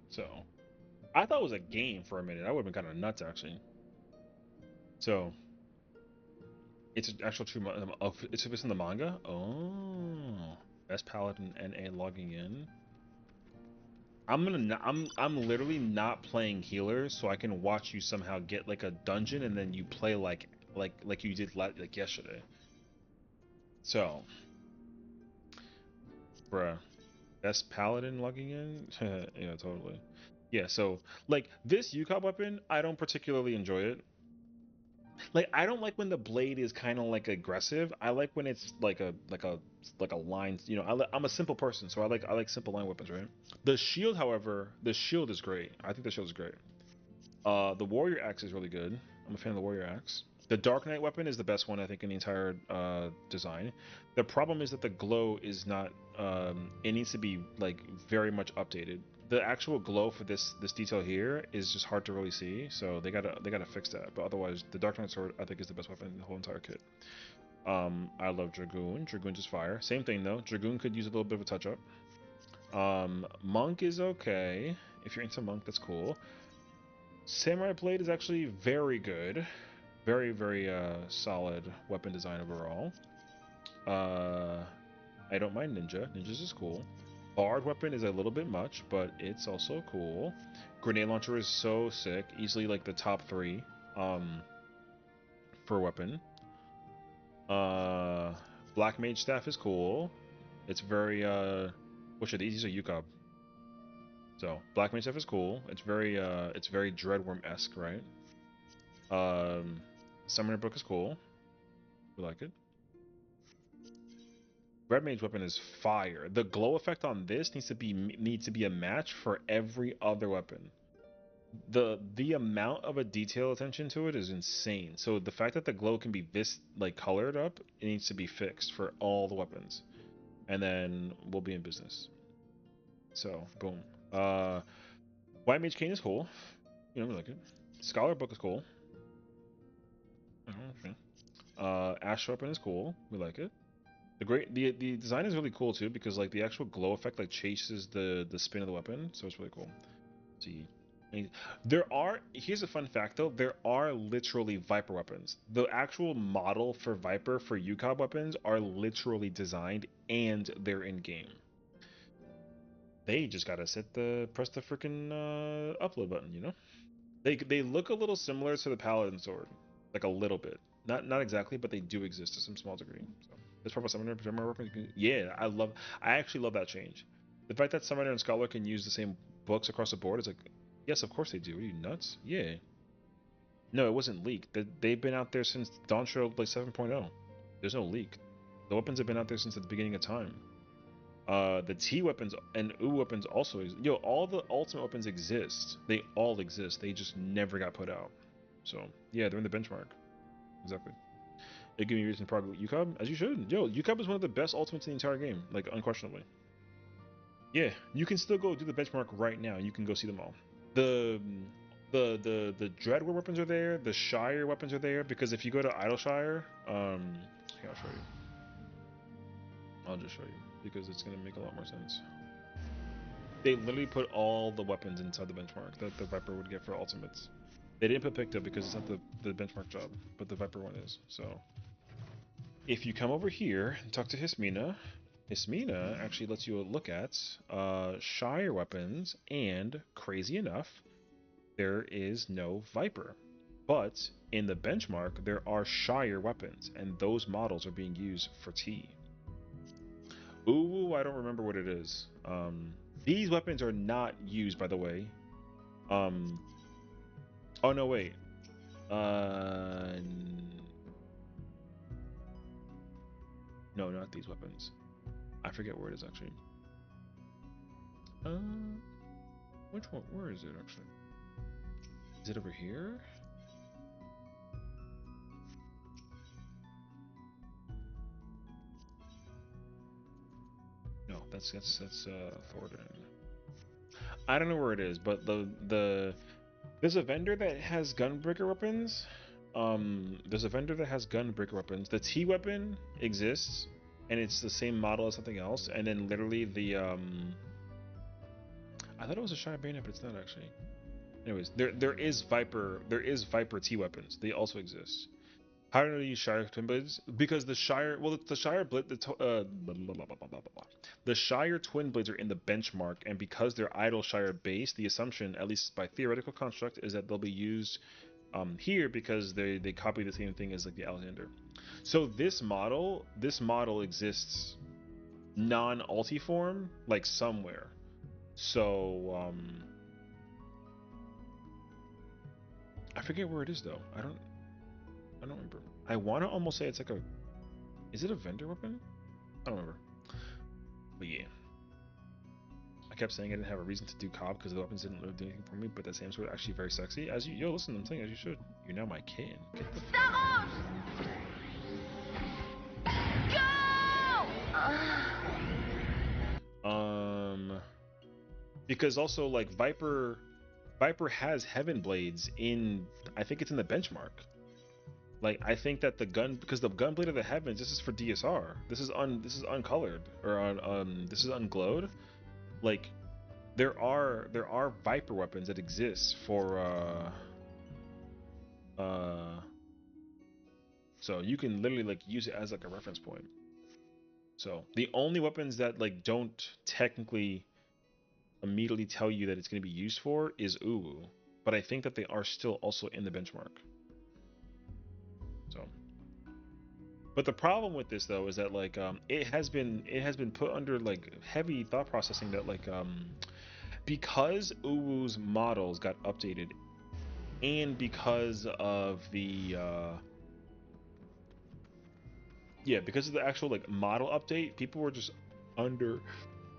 So I thought it was a game for a minute. I would have been kind of nuts actually. So it's an actual true. It's in the manga. Oh, best paladin NA logging in. I'm literally not playing healer, so I can watch you somehow get like a dungeon, and then you play like you did like yesterday. So, bruh, best paladin logging in. Yeah, totally. Yeah, so like this UCOP weapon, I don't particularly enjoy it. Like I don't like when the blade is kind of like aggressive. I like when it's like a line. You know, I'm a simple person, so I like simple line weapons, right? The shield, however, the shield is great. I think the shield is great. The warrior axe is really good. I'm a fan of the warrior axe. The Dark Knight weapon is the best one I think in the entire design. The problem is that the glow is not. It needs to be like very much updated. The actual glow for this detail here is just hard to really see, so they gotta fix that. But otherwise, the Dark Knight sword I think is the best weapon in the whole entire kit. I love Dragoon. Dragoon's just fire. Same thing though. Dragoon could use a little bit of a touch up. Monk is okay. If you're into Monk, that's cool. Samurai Blade is actually very good. Very, very solid weapon design overall. I don't mind Ninja. Ninja's is cool. Bard weapon is a little bit much, but it's also cool. Grenade launcher is so sick. Easily like the top 3 for weapon. Black Mage Staff is cool. It's very what should these are UCOB. So Black Mage Staff is cool. It's very Dreadworm-esque, right? Summoner Book is cool. We like it. Red Mage weapon is fire. The glow effect on this needs to be a match for every other weapon. The amount of a detail attention to it is insane. So the fact that the glow can be this like colored up, it needs to be fixed for all the weapons, and then we'll be in business. So boom. White Mage Cane is cool. You know, we like it. Scholar Book is cool. Ash weapon is cool. We like it. The design is really cool too because like the actual glow effect like chases the spin of the weapon, so it's really cool. Let's see, here's a fun fact though, there are literally Viper weapons. The actual model for Viper for UCOB weapons are literally designed and they're in game. They just gotta press the freaking upload button, you know? They look a little similar to the Paladin sword, like a little bit. Not exactly, but they do exist to some small degree. So this purple summoner weapon, yeah, I actually love that change. The fact that Summoner and Scholar can use the same books across the board is like, yes, of course they do. Are you nuts? Yeah. No, it wasn't leaked. They've been out there since Dawntrail like 7.0. There's no leak. The weapons have been out there since the beginning of time. The T weapons and U weapons also yo, all the ultimate weapons exist. They all exist. They just never got put out. So yeah, they're in the benchmark. Exactly. It gave me reason to progress UCOB, as you should. Yo, UCOB is one of the best ultimates in the entire game, like unquestionably. Yeah, you can still go do the benchmark right now. You can go see them all. The Dreadware weapons are there. The Shire weapons are there because if you go to Idleshire, here, I'll show you. I'll just show you because it's gonna make a lot more sense. They literally put all the weapons inside the benchmark that the Viper would get for ultimates. They didn't put Picta because it's not the benchmark job, but the Viper one is. So if you come over here and talk to Hismina, Hismina actually lets you look at Shire weapons, and crazy enough, there is no Viper. But in the benchmark, there are Shire weapons, and those models are being used for T. Ooh, I don't remember what it is. These weapons are not used, by the way. Oh no, wait. No, not these weapons. I forget where it is actually. Which one? Where is it actually? Is it over here? No, that's Thornton. I don't know where it is, but there's a vendor that has gunbreaker weapons. There's a vendor that has gunbreaker weapons. The T weapon exists, and it's the same model as something else. And then literally the I thought it was a Shire Bayonet, but it's not actually. Anyways, there is Viper T weapons. They also exist. How do you use Shire Twin Blades? Because the Shire, well, the Shire Blade, the Shire Twin Blades are in the benchmark, and because they're Idle Shire based, the assumption, at least by theoretical construct, is that they'll be used here because they copy the same thing as like the Alexander. So this model exists non-ulti form like somewhere. So I forget where it is though. I don't remember. I want to almost say it's like a... Is it a vendor weapon? I don't remember. But yeah. I I kept saying I didn't have a reason to do Cobb because the weapons didn't really do anything for me, but that same sword actually very sexy. As you, yo, listen, I'm saying as you should. You're now my kitten. Get the because also like Viper has Heaven Blades in, I think it's in the benchmark. Like I think that the gun, because the Gunblade of the Heavens, this is for DSR. This is uncolored or this is unglowed. Like there are Viper weapons that exist for so you can literally like use it as like a reference point. So the only weapons that like don't technically immediately tell you that it's going to be used for is Uwu, but I think that they are still also in the benchmark. So, but the problem with this though is that like it has been put under like heavy thought processing that like because Uwu's models got updated and because of the because of the actual like model update, people were just under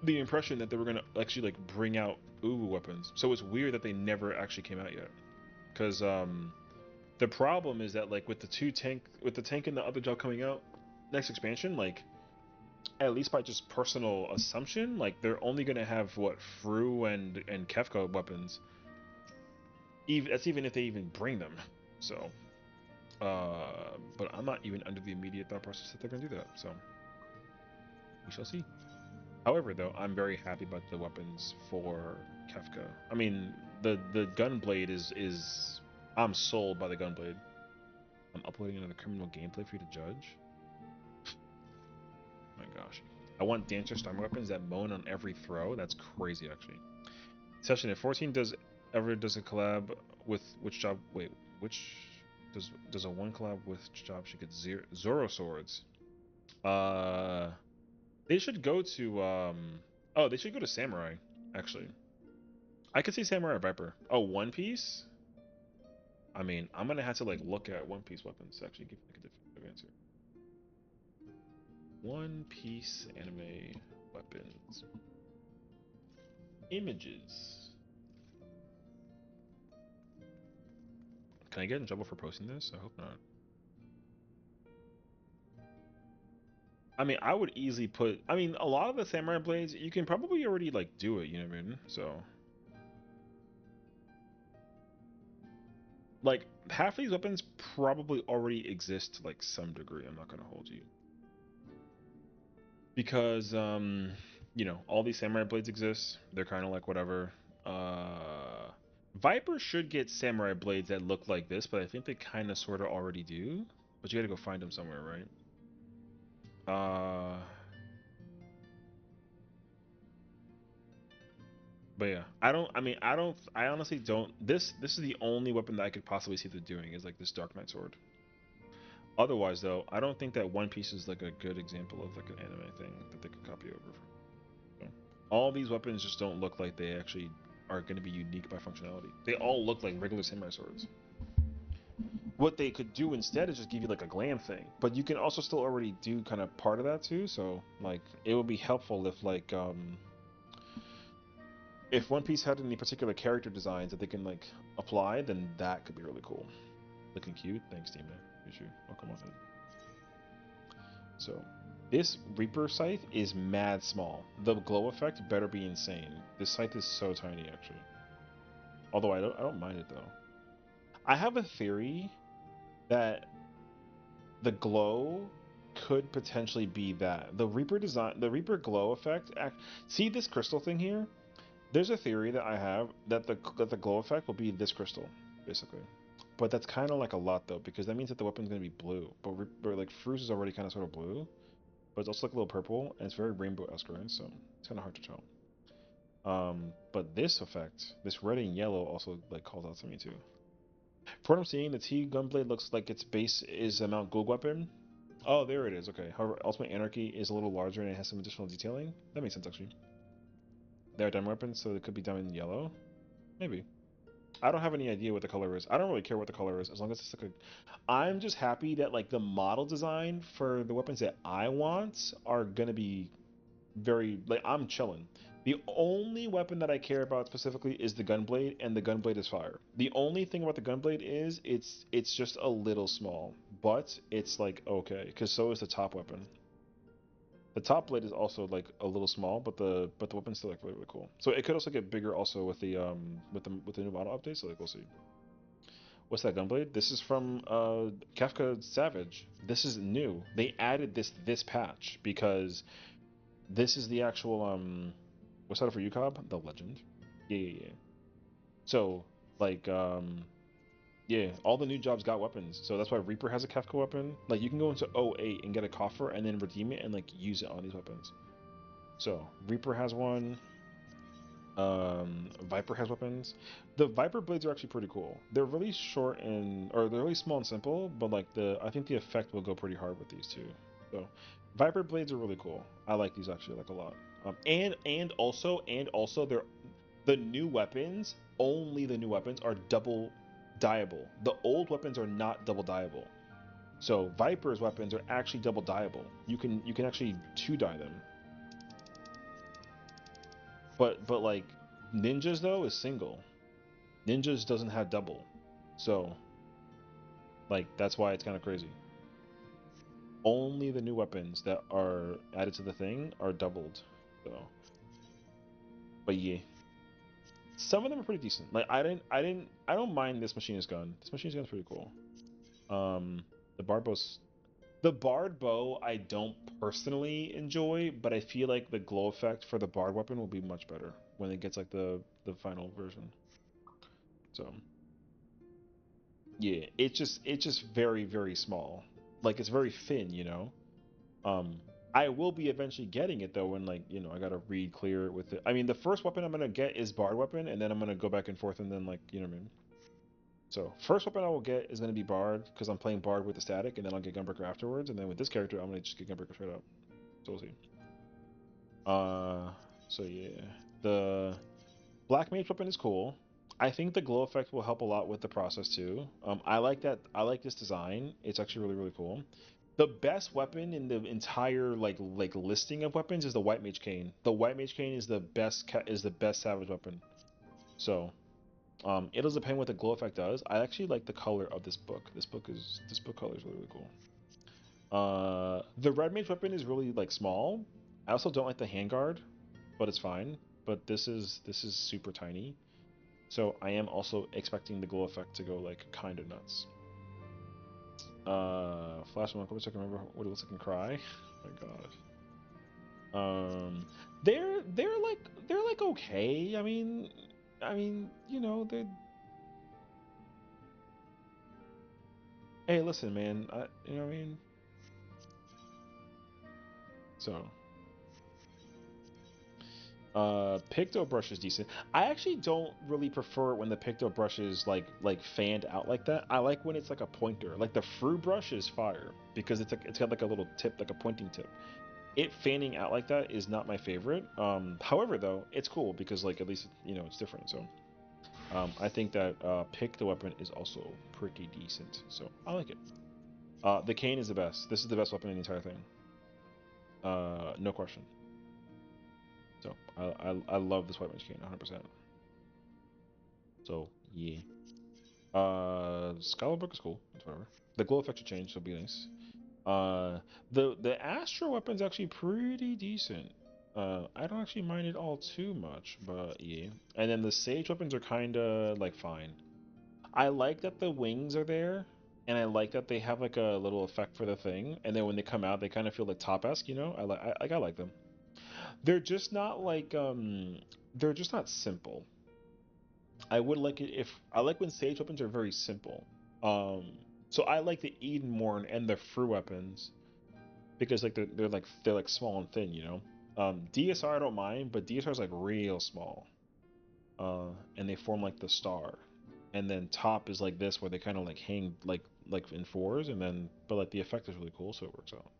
the impression that they were gonna actually like bring out Uwu weapons. So it's weird that they never actually came out yet. Because the problem is that like with the tank and the other job coming out next expansion, like at least by just personal assumption, like they're only gonna have what Fru and Kefka weapons. That's even if they even bring them. So but I'm not even under the immediate thought process that they're gonna do that. So we shall see. However, though, I'm very happy about the weapons for Kefka. I mean, the gunblade is I'm sold by the gunblade. I'm uploading another criminal gameplay for you to judge. Oh my gosh. I want dancer stun weapons that moan on every throw. That's crazy, actually. Sessiion, if 14 does a collab with which job? Wait, which does a one collab with which job she gets Zoro swords? They should go to oh, they should go to Samurai, actually. I could see Samurai Viper. Oh, One Piece? I mean, I'm gonna have to like look at One Piece weapons to actually give like a definitive answer. One Piece anime weapons. Images. Can I get in trouble for posting this? I hope not. I mean, I would easily put. I mean, a lot of the samurai blades, you can probably already like do it. You know what I mean? So, like, half of these weapons probably already exist to like some degree. I'm not gonna hold you because you know, all these samurai blades exist. They're kind of like whatever. Viper should get samurai blades that look like this, but I think they kind of sort of already do. But you got to go find them somewhere, right? But yeah, I don't. I mean, I don't. I honestly don't. This is the only weapon that I could possibly see them doing is like this Dark Knight sword. Otherwise, though, I don't think that One Piece is like a good example of like an anime thing that they could copy over. So, all these weapons just don't look like they actually are going to be unique by functionality. They all look like regular samurai swords. What they could do instead is just give you like a glam thing, but you can also still already do kind of part of that too. So like, it would be helpful if like if One Piece had any particular character designs that they can like apply, then that could be really cool. Looking cute. Thanks, Team Man. Appreciate you. Welcome on in. So, this Reaper scythe is mad small. The glow effect better be insane. This scythe is so tiny, actually. Although I don't mind it though. I have a theory that the glow could potentially be that the Reaper design, the Reaper glow effect. See this crystal thing here? There's a theory that I have that the glow effect will be this crystal, basically. But that's kind of like a lot though, because that means that the weapon's gonna be blue. But like Fruze is already kind of sort of blue, but it's also like a little purple, and it's very rainbow-esque, right? So it's kind of hard to tell. But this effect, this red and yellow, also like calls out to me too. For what I'm seeing, the T gunblade looks like its base is a Mount Gould weapon. Oh, there it is. Okay. However, Ultimate Anarchy is a little larger and it has some additional detailing. That makes sense actually. They're diamond weapons, so they could be diamond yellow. Maybe. I don't have any idea what the color is. I don't really care what the color is as long as it's like a. I'm just happy that like the model design for the weapons that I want are gonna be very like I'm chilling The only weapon that I care about specifically is the gunblade, and the gunblade is fire. The only thing about the gunblade is it's just a little small, but it's like okay, because so is the top weapon. The top blade is also like a little small, but the weapon's still like really really cool. So it could also get bigger also with the new model update. So like we'll see. What's that gunblade? This is from Kafka Savage. This is new. They added this patch because this is the actual what's that for you, Cobb? The legend. Yeah, yeah, yeah. So like yeah, all the new jobs got weapons. So that's why Reaper has a Kafka weapon. Like you can go into '08 and get a coffer and then redeem it and like use it on these weapons. So Reaper has one. Viper has weapons. The Viper blades are actually pretty cool. They're really short and or they're really small and simple, but like I think the effect will go pretty hard with these two. So Viper blades are really cool. I like these actually like a lot. And also they're the new weapons. Only the new weapons are double dyeable. The old weapons are not double dyeable. So Viper's weapons are actually double dyeable. You can actually two dye them. But like ninjas though is single. Ninjas doesn't have double. So like that's why it's kind of crazy. Only the new weapons that are added to the thing are doubled. So but yeah. Some of them are pretty decent. Like I don't mind this machinist gun. This machinist gun's pretty cool. The barbow's the barred bow I don't personally enjoy, but I feel like the glow effect for the barred weapon will be much better when it gets like the final version. So yeah, it's just very very small. Like it's very thin, you know. Um, I will be eventually getting it though when like I gotta read clear with it. I mean, the first weapon I'm gonna get is Bard weapon, and then I'm gonna go back and forth, and then like what I mean. So first weapon I will get is gonna be Bard because I'm playing Bard with the static, and then I'll get Gunbreaker afterwards, and then with this character I'm gonna just get Gunbreaker straight up. So we'll see. Uh, so yeah, the Black Mage weapon is cool. I think the glow effect will help a lot with the process too. I like that. I like this design. It's actually really really cool. The best weapon in the entire like listing of weapons is the White Mage Cane. The White Mage Cane is the best Savage weapon. So it does depend what the glow effect does. I actually like the color of this book. This book color is really really cool. The Red Mage weapon is really like small. I also don't like the handguard, but it's fine. But this is super tiny. So I am also expecting the glow effect to go like kind of nuts. Flash one quick so I can remember what it looks like and cry. Oh my god. They're like okay. I mean they. Hey, listen, man. You know what I mean. So Picto brush is decent. I actually don't really prefer when the Picto brush is like fanned out like that. I like when it's like a pointer. Like the Fru brush is fire because it's got like a little tip, like a pointing tip. It fanning out like that is not my favorite. However, though, it's cool because like at least it's different. So I think that pick the weapon is also pretty decent. So I like it. The cane is the best. This is the best weapon in the entire thing. No question. So I love this white mage cane 100%. So yeah. Scholar book is cool. It's whatever. The glow effect should change, so it'll be nice. The Astro weapon's actually pretty decent. I don't actually mind it all too much, but yeah. And then the Sage weapons are kind of like fine. I like that the wings are there, and I like that they have like a little effect for the thing. And then when they come out, they kind of feel like top-esque, you know. I like them. They're just not like they're just not simple. I would like it if I like when Sage weapons are very simple. So I like the Edenmorn and the Fru weapons because like they're like small and thin, you know. DSR I don't mind, but DSR is like real small. And they form like the star. And then top is like this where they kind of like hang like in fours and then but like the effect is really cool so it works out.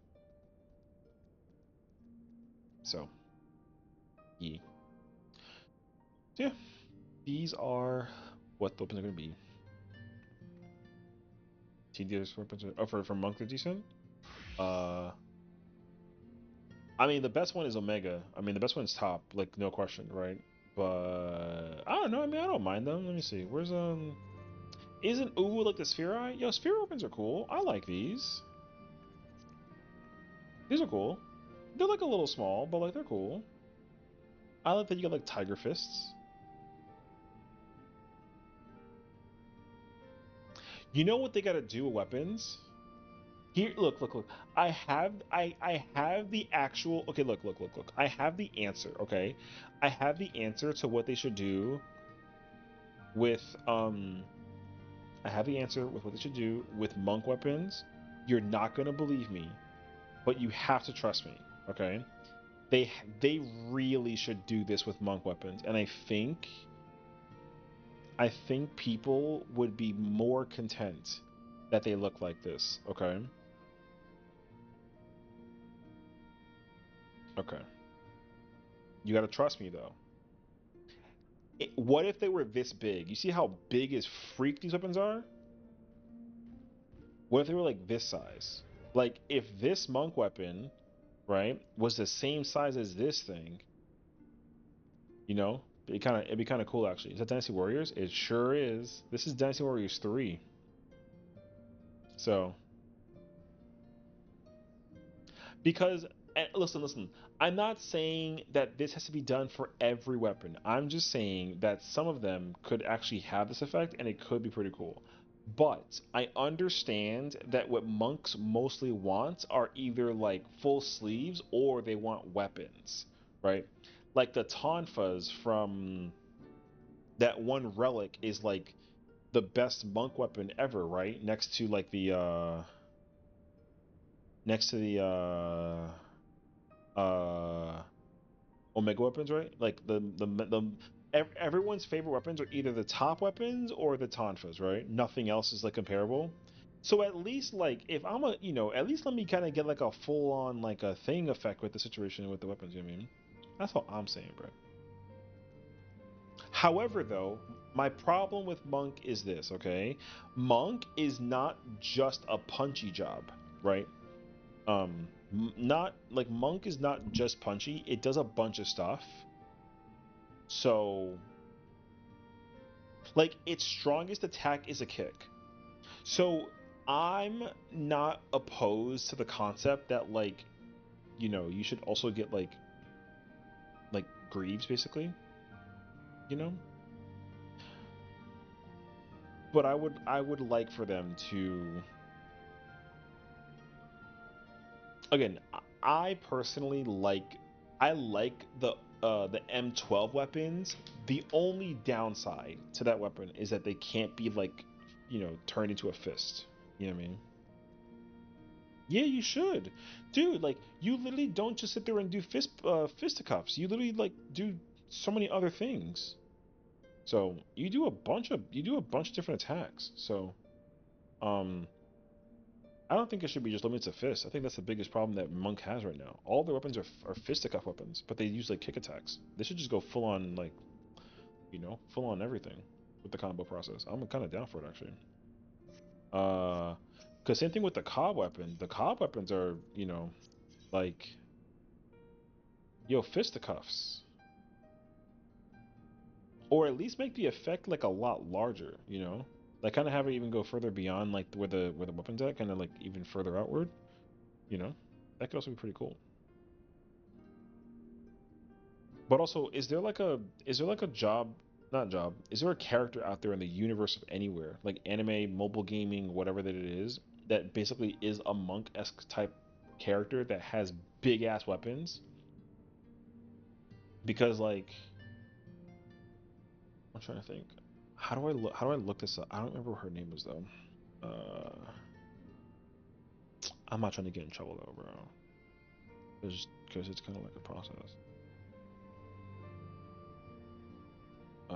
So, yeah. So, yeah, these are what the weapons are going to be. TDS weapons are, oh for monk they're decent. Uh I mean, the best one is Omega. I mean, the best one's top, like no question, right? But I don't know. I mean, I don't mind them. Let me see. Where's Isn't Uwu like the Sphere Eye? Yo, Sphere Opens are cool. I like these. These are cool. They're like a little small, but like they're cool. I like that you get like Tiger Fists. You know what they gotta do with weapons? Here, look. I have the actual. Okay, look. I have the answer. Okay, I have the answer to what they should do with I have the answer with what they should do with monk weapons. You're not gonna believe me, but you have to trust me. Okay, they they really should do this with monk weapons, and I think people would be more content that they look like this. Okay, okay. You gotta trust me though. What if they were this big? You see how big as freak these weapons are? What if they were like this size? Like if this monk weapon, right, was the same size as this thing, you know, it'd be kind of cool actually. Is that Dynasty Warriors? It sure is. This is Dynasty Warriors 3. So because listen, I'm not saying that this has to be done for every weapon. I'm just saying that some of them could actually have this effect and it could be pretty cool. But I understand that what monks mostly want are either like full sleeves or they want weapons, right? Like the tonfas from that one relic is like the best monk weapon ever, right? Next to the uh Omega weapons, right? Like everyone's favorite weapons are either the top weapons or the tonfas, right? Nothing else is like comparable. So at least like if I'm a at least let me kind of get like a full on like a thing effect with the situation with the weapons. You know what I mean? That's all I'm saying, bro. However, though, my problem with Monk is this, okay? Monk is not just a punchy job, right? Not like Monk is not just punchy. It does a bunch of stuff. So, like, its strongest attack is a kick. So, I'm not opposed to the concept that, like, you should also get, like, Greaves, basically, you know? But I would like for them to, again, I personally I like the M12 weapons. The only downside to that weapon is that they can't be like, turned into a fist. You know what I mean? Yeah, you should, dude. Like, you literally don't just sit there and do fisticuffs. You literally like do so many other things. So you do a bunch of different attacks. So, um, I don't think it should be just limited to fists. I think that's the biggest problem that Monk has right now. All their weapons are fisticuff weapons, but they use like kick attacks. They should just go full on like, full on everything with the combo process. I'm kind of down for it actually. Uh, cause same thing with the cob weapon. The cob weapons are, like, yo, fisticuffs, or at least make the effect like a lot larger. Like kind of have it even go further beyond like where the weapons at, kind of like even further outward. You know, that could also be pretty cool. But also, is there like a job, not job, is there a character out there in the universe of anywhere, like anime, mobile gaming, whatever that it is, that basically is a monk-esque type character that has big ass weapons? Because like I'm trying to think. How do I look this up? I don't remember what her name was though. I'm not trying to get in trouble though, bro. Because it's kind of like a process. I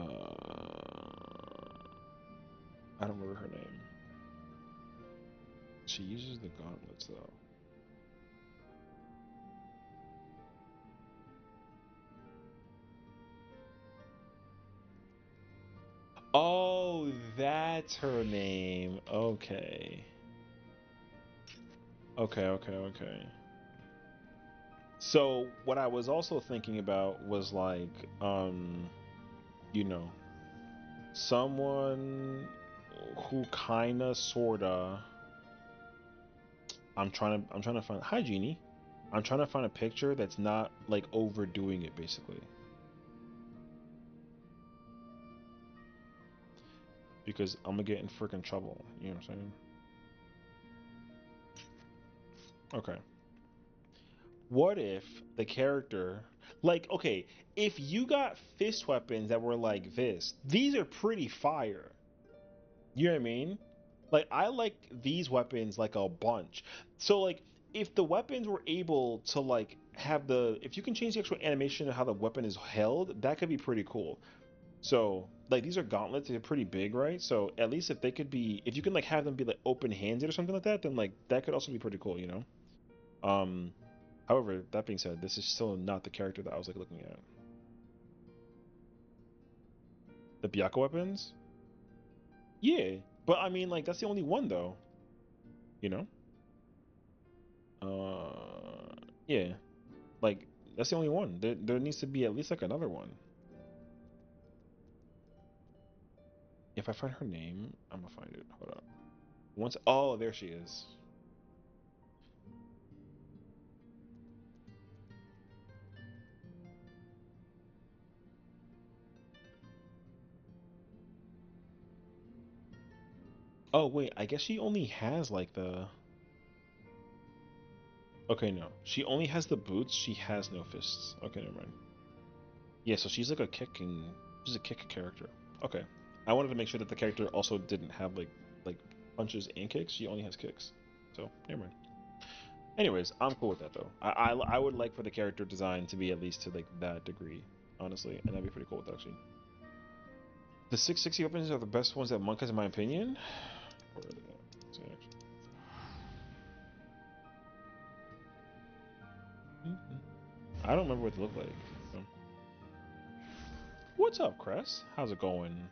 don't remember her name. She uses the gauntlets though. Oh, that's her name. Okay. Okay. So what I was also thinking about was like, you know, someone who kinda sorta. I'm trying to find. Hi, Genie. I'm trying to find a picture that's not like overdoing it, basically. Because I'm gonna get in freaking trouble. You know what I'm saying? Okay. What if the character, like, okay, if you got fist weapons that were like this, these are pretty fire. You know what I mean? Like, I like these weapons like a bunch. So, like, if the weapons were able to, like, have the, if you can change the actual animation of how the weapon is held, that could be pretty cool. So, like, these are gauntlets, they're pretty big, right? So, at least if they could be, if you can, like, have them be, like, open-handed or something like that, then, like, that could also be pretty cool, you know? Um, However, that being said, this is still not the character that I was, like, looking at. The Byakuya weapons? Yeah, but I mean, like, that's the only one, though, you know? Yeah, like, that's the only one. There needs to be at least, like, another one. If I find her name, I'm gonna find it. Hold on. Once, oh, there she is. Oh, wait, I guess she only has, like, the... Okay, no. She only has the boots, she has no fists. Okay, never mind. Yeah, so she's, like, a kicking... She's a kick character. Okay. I wanted to make sure that the character also didn't have, like punches and kicks. She only has kicks. So, never mind. Anyways, I'm cool with that, though. I would like for the character design to be at least to, like, that degree, honestly. And that'd be pretty cool with that, actually. The 660 weapons are the best ones that Monk has, in my opinion. Where are they at? So, I don't remember what they look like. So. What's up, Cress? How's it going?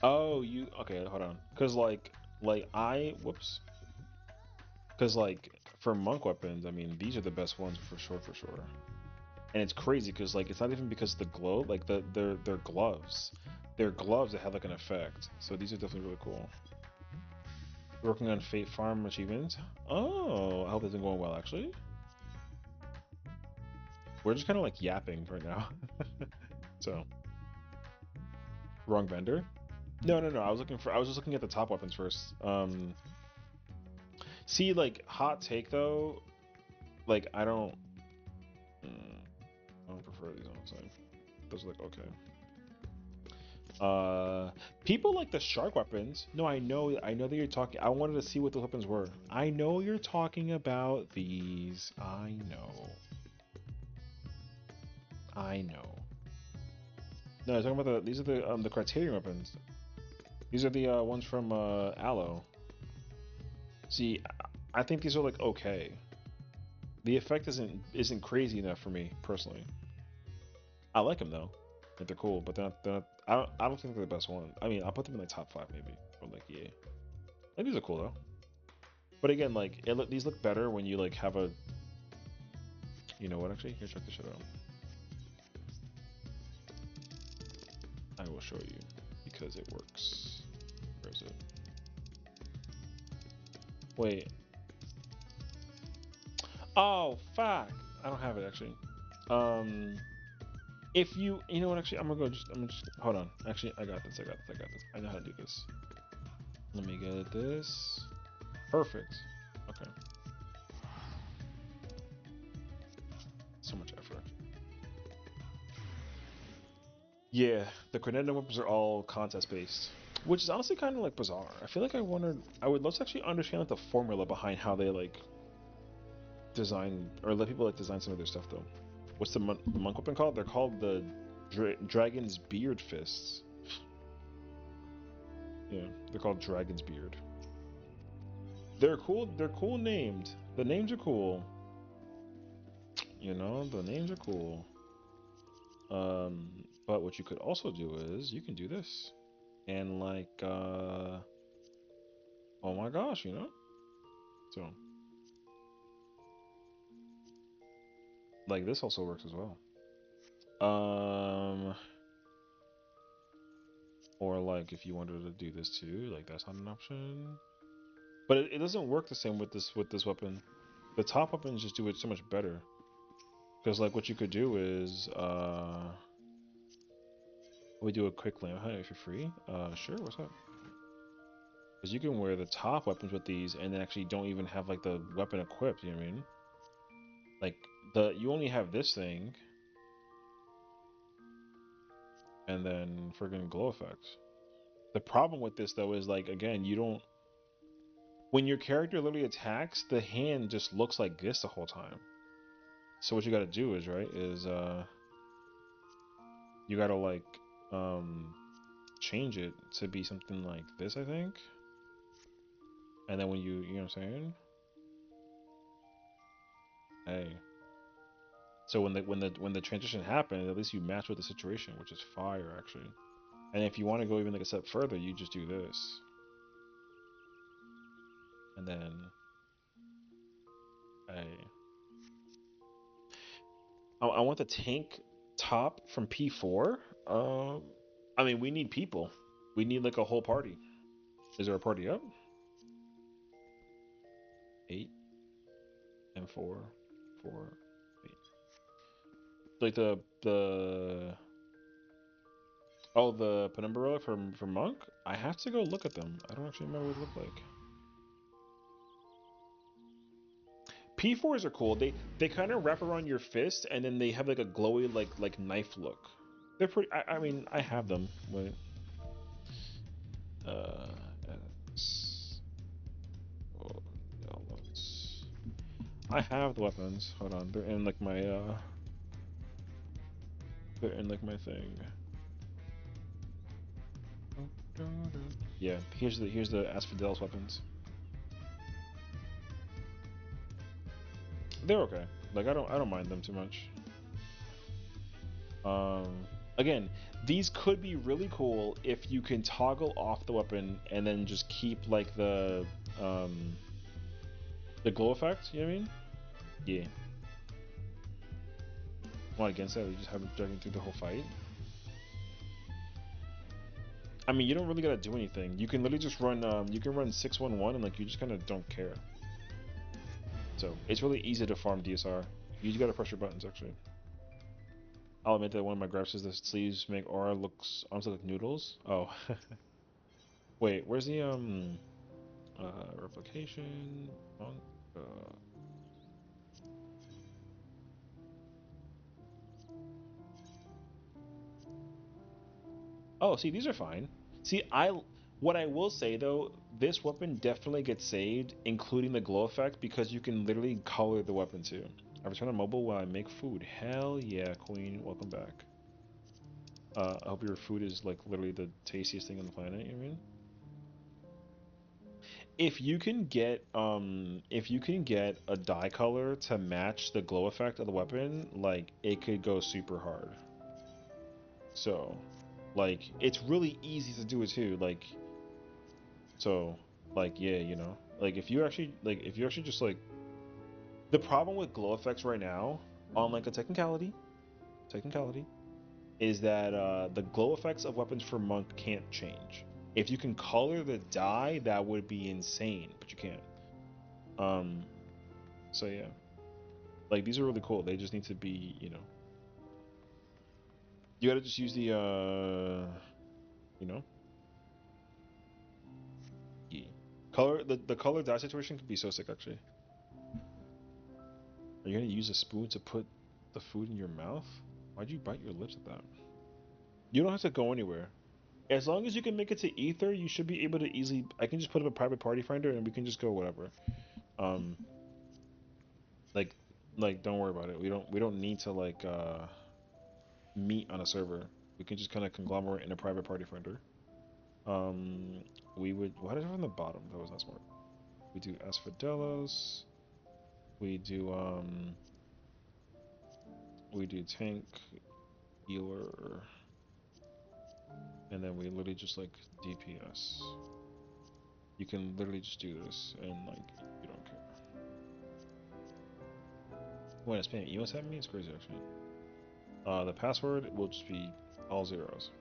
Oh, you okay? Hold on, cause whoops, cause like for monk weapons, I mean these are the best ones for sure, for sure. And it's crazy, cause like it's not even because of the glow, like they're gloves, they're gloves that have like an effect. So these are definitely really cool. Working on Fate Farm achievements. Oh, I hope it's been going well actually. We're just kind of like yapping right now. So wrong vendor. No, no, no. I was just looking at the top weapons first. See, like hot take though. Like I don't prefer these honestly. Those are like okay. People like the shark weapons. No, I know that you're talking. I wanted to see what the weapons were. I know you're talking about these. I know. I know. No, I'm talking about these are the Criterion weapons. These are the ones from Aloe. See, I think these are like okay. The effect isn't crazy enough for me personally. I like them though. Like they're cool, but I don't think they're the best one. I mean, I'll put them in like top 5 maybe. But like yeah, like these are cool though. But again, like these look better when you like have a. You know what? Actually, here, check this shit out. I will show you because it works. Where is it? Wait. Oh fuck! I don't have it actually. Um, if you know what? Actually, I'm gonna just hold on. Actually, I got this. I got this. I got this. I know how to do this. Let me get this. Perfect. Okay. So much effort. Yeah, the Grenadier weapons are all contest based, which is honestly kind of like bizarre. I feel like I would love to actually understand like the formula behind how they like design or let people like design some of their stuff though. What's the monk weapon called? They're called the Dragon's Beard Fists. Yeah, they're called Dragon's Beard. They're cool. They're cool named. The names are cool. You know, the names are cool. Um, But what you could also do is you can do this. And like oh my gosh, you know? So like this also works as well. Or like if you wanted to do this too, like that's not an option. But it doesn't work the same with this weapon. The top weapons just do it so much better. Because like what you could do is we do a quick lamp hunt if you're free. Sure, what's up? Because you can wear the top weapons with these and then actually don't even have like the weapon equipped, you know what I mean? Like you only have this thing and then friggin' glow effects. The problem with this though is like again, you don't when your character literally attacks, the hand just looks like this the whole time. So what you gotta do is you gotta like um change it to be something like this, I think. And then when you know what I'm saying? Hey. So when the transition happens, at least you match with the situation, which is fire actually. And if you want to go even like a step further, you just do this. And then hey. I want the tank top from P4. I mean we need people. We need like a whole party. Is there a party up? 8 and 4, 4, 8. Like the oh the penumbra from Monk. I have to go look at them. I don't actually remember what it looked like. P4s are cool. They kind of wrap around your fist and then they have like a glowy like knife look. They're pretty. I mean I have them. Wait. Uh. S- oh, no, I have the weapons. Hold on. They're in like my They're in like my thing. Yeah. Here's the Asphodel's weapons. They're okay. Like I don't mind them too much. Um, Again, these could be really cool if you can toggle off the weapon and then just keep like um the glow effect. You know what I mean? Yeah. Not against that. You just have it dragging through the whole fight. I mean, you don't really gotta do anything. You can literally just run. You can run 611 and like you just kind of don't care. So it's really easy to farm DSR. You just gotta press your buttons actually. I'll admit that one of my gripes is the sleeves make aura arms look like noodles. Oh, wait, where's the replication? Uh, oh, see, these are fine. See, what I will say though, this weapon definitely gets saved, including the glow effect, because you can literally color the weapon too. I return on mobile while I make food. Hell yeah, queen, welcome back. I hope your food is like literally the tastiest thing on the planet. You know what I mean? If you can get a dye color to match the glow effect of the weapon, like it could go super hard. So, like it's really easy to do it too. So, like yeah, you know, like if you actually just like the problem with glow effects right now on like a technicality is that the glow effects of weapons for monk can't change. If you can color the dye, that would be insane, but you can't. Um, so yeah. Like these are really cool. They just need to be, you know, you gotta just use you know, yeah. Color the color dye situation could be so sick actually. Are you gonna use a spoon to put the food in your mouth? Why'd you bite your lips at that? You don't have to go anywhere. As long as you can make it to ether, you should be able to easily. I can just put up a private party finder and we can just go whatever. Um, like, don't worry about it. We don't need to meet on a server. We can just kind of conglomerate in a private party finder. Um, we would. Why did I on the bottom? That was not smart. We do Asphodelos. We do we do tank healer. and then we literally just like DPS. You can literally just do this, and like you don't care. When it's paying EOS at me, it's crazy actually. The password will just be all zeros.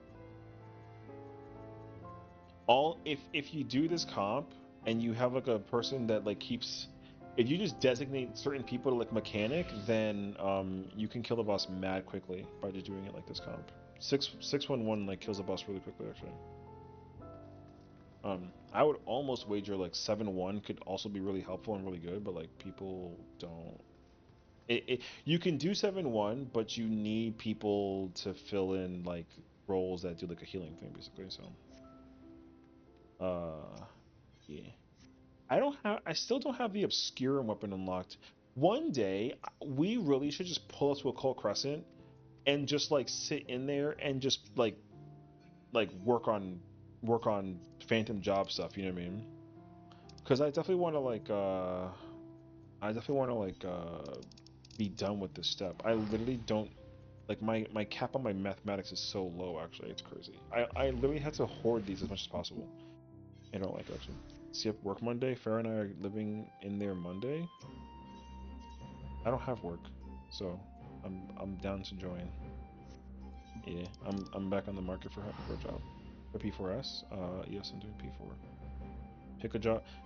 All if you do this comp and you have like a person that like keeps, if you just designate certain people to like mechanic, then you can kill the boss mad quickly by just doing it like this comp. 611 like kills the boss really quickly actually. I would almost wager like 7-1 could also be really helpful and really good, but like people don't. You can do 7-1, but you need people to fill in like roles that do like a healing thing basically. So, yeah. I still don't have the obscure weapon unlocked. One day, we really should just pull up to a Occult Crescent and just like sit in there and just like work on phantom job stuff. You know what I mean? Because I definitely want to be done with this step. I literally don't like my cap on my mathematics is so low. Actually, it's crazy. I literally had to hoard these as much as possible. I don't like it actually. Skip work Monday. Farrah and I are living in there Monday. I don't have work, so I'm down to join. Yeah, I'm back on the market for a job. For P4S. Yes, I'm doing P4.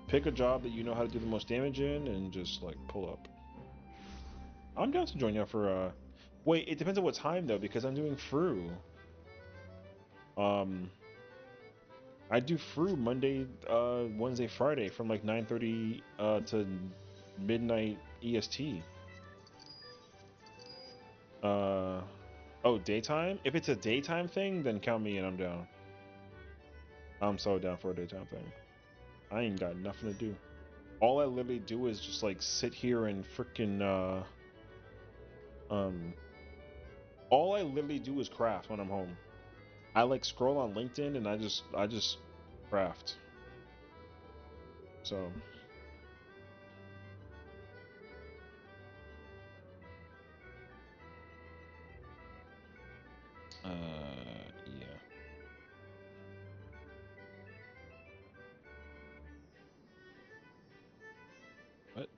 Pick a job that you know how to do the most damage in, and just like pull up. I'm down to join you for Wait, it depends on what time though, because I'm doing Fru. Um, I do Fru Monday, Wednesday, Friday from like 9:30 to midnight EST. Oh, daytime? If it's a daytime thing, then count me in. I'm down. I'm so down for a daytime thing. I ain't got nothing to do. All I literally do is just like sit here and freaking um. All I literally do is craft when I'm home. I like scroll on LinkedIn and I just craft. So yeah. What?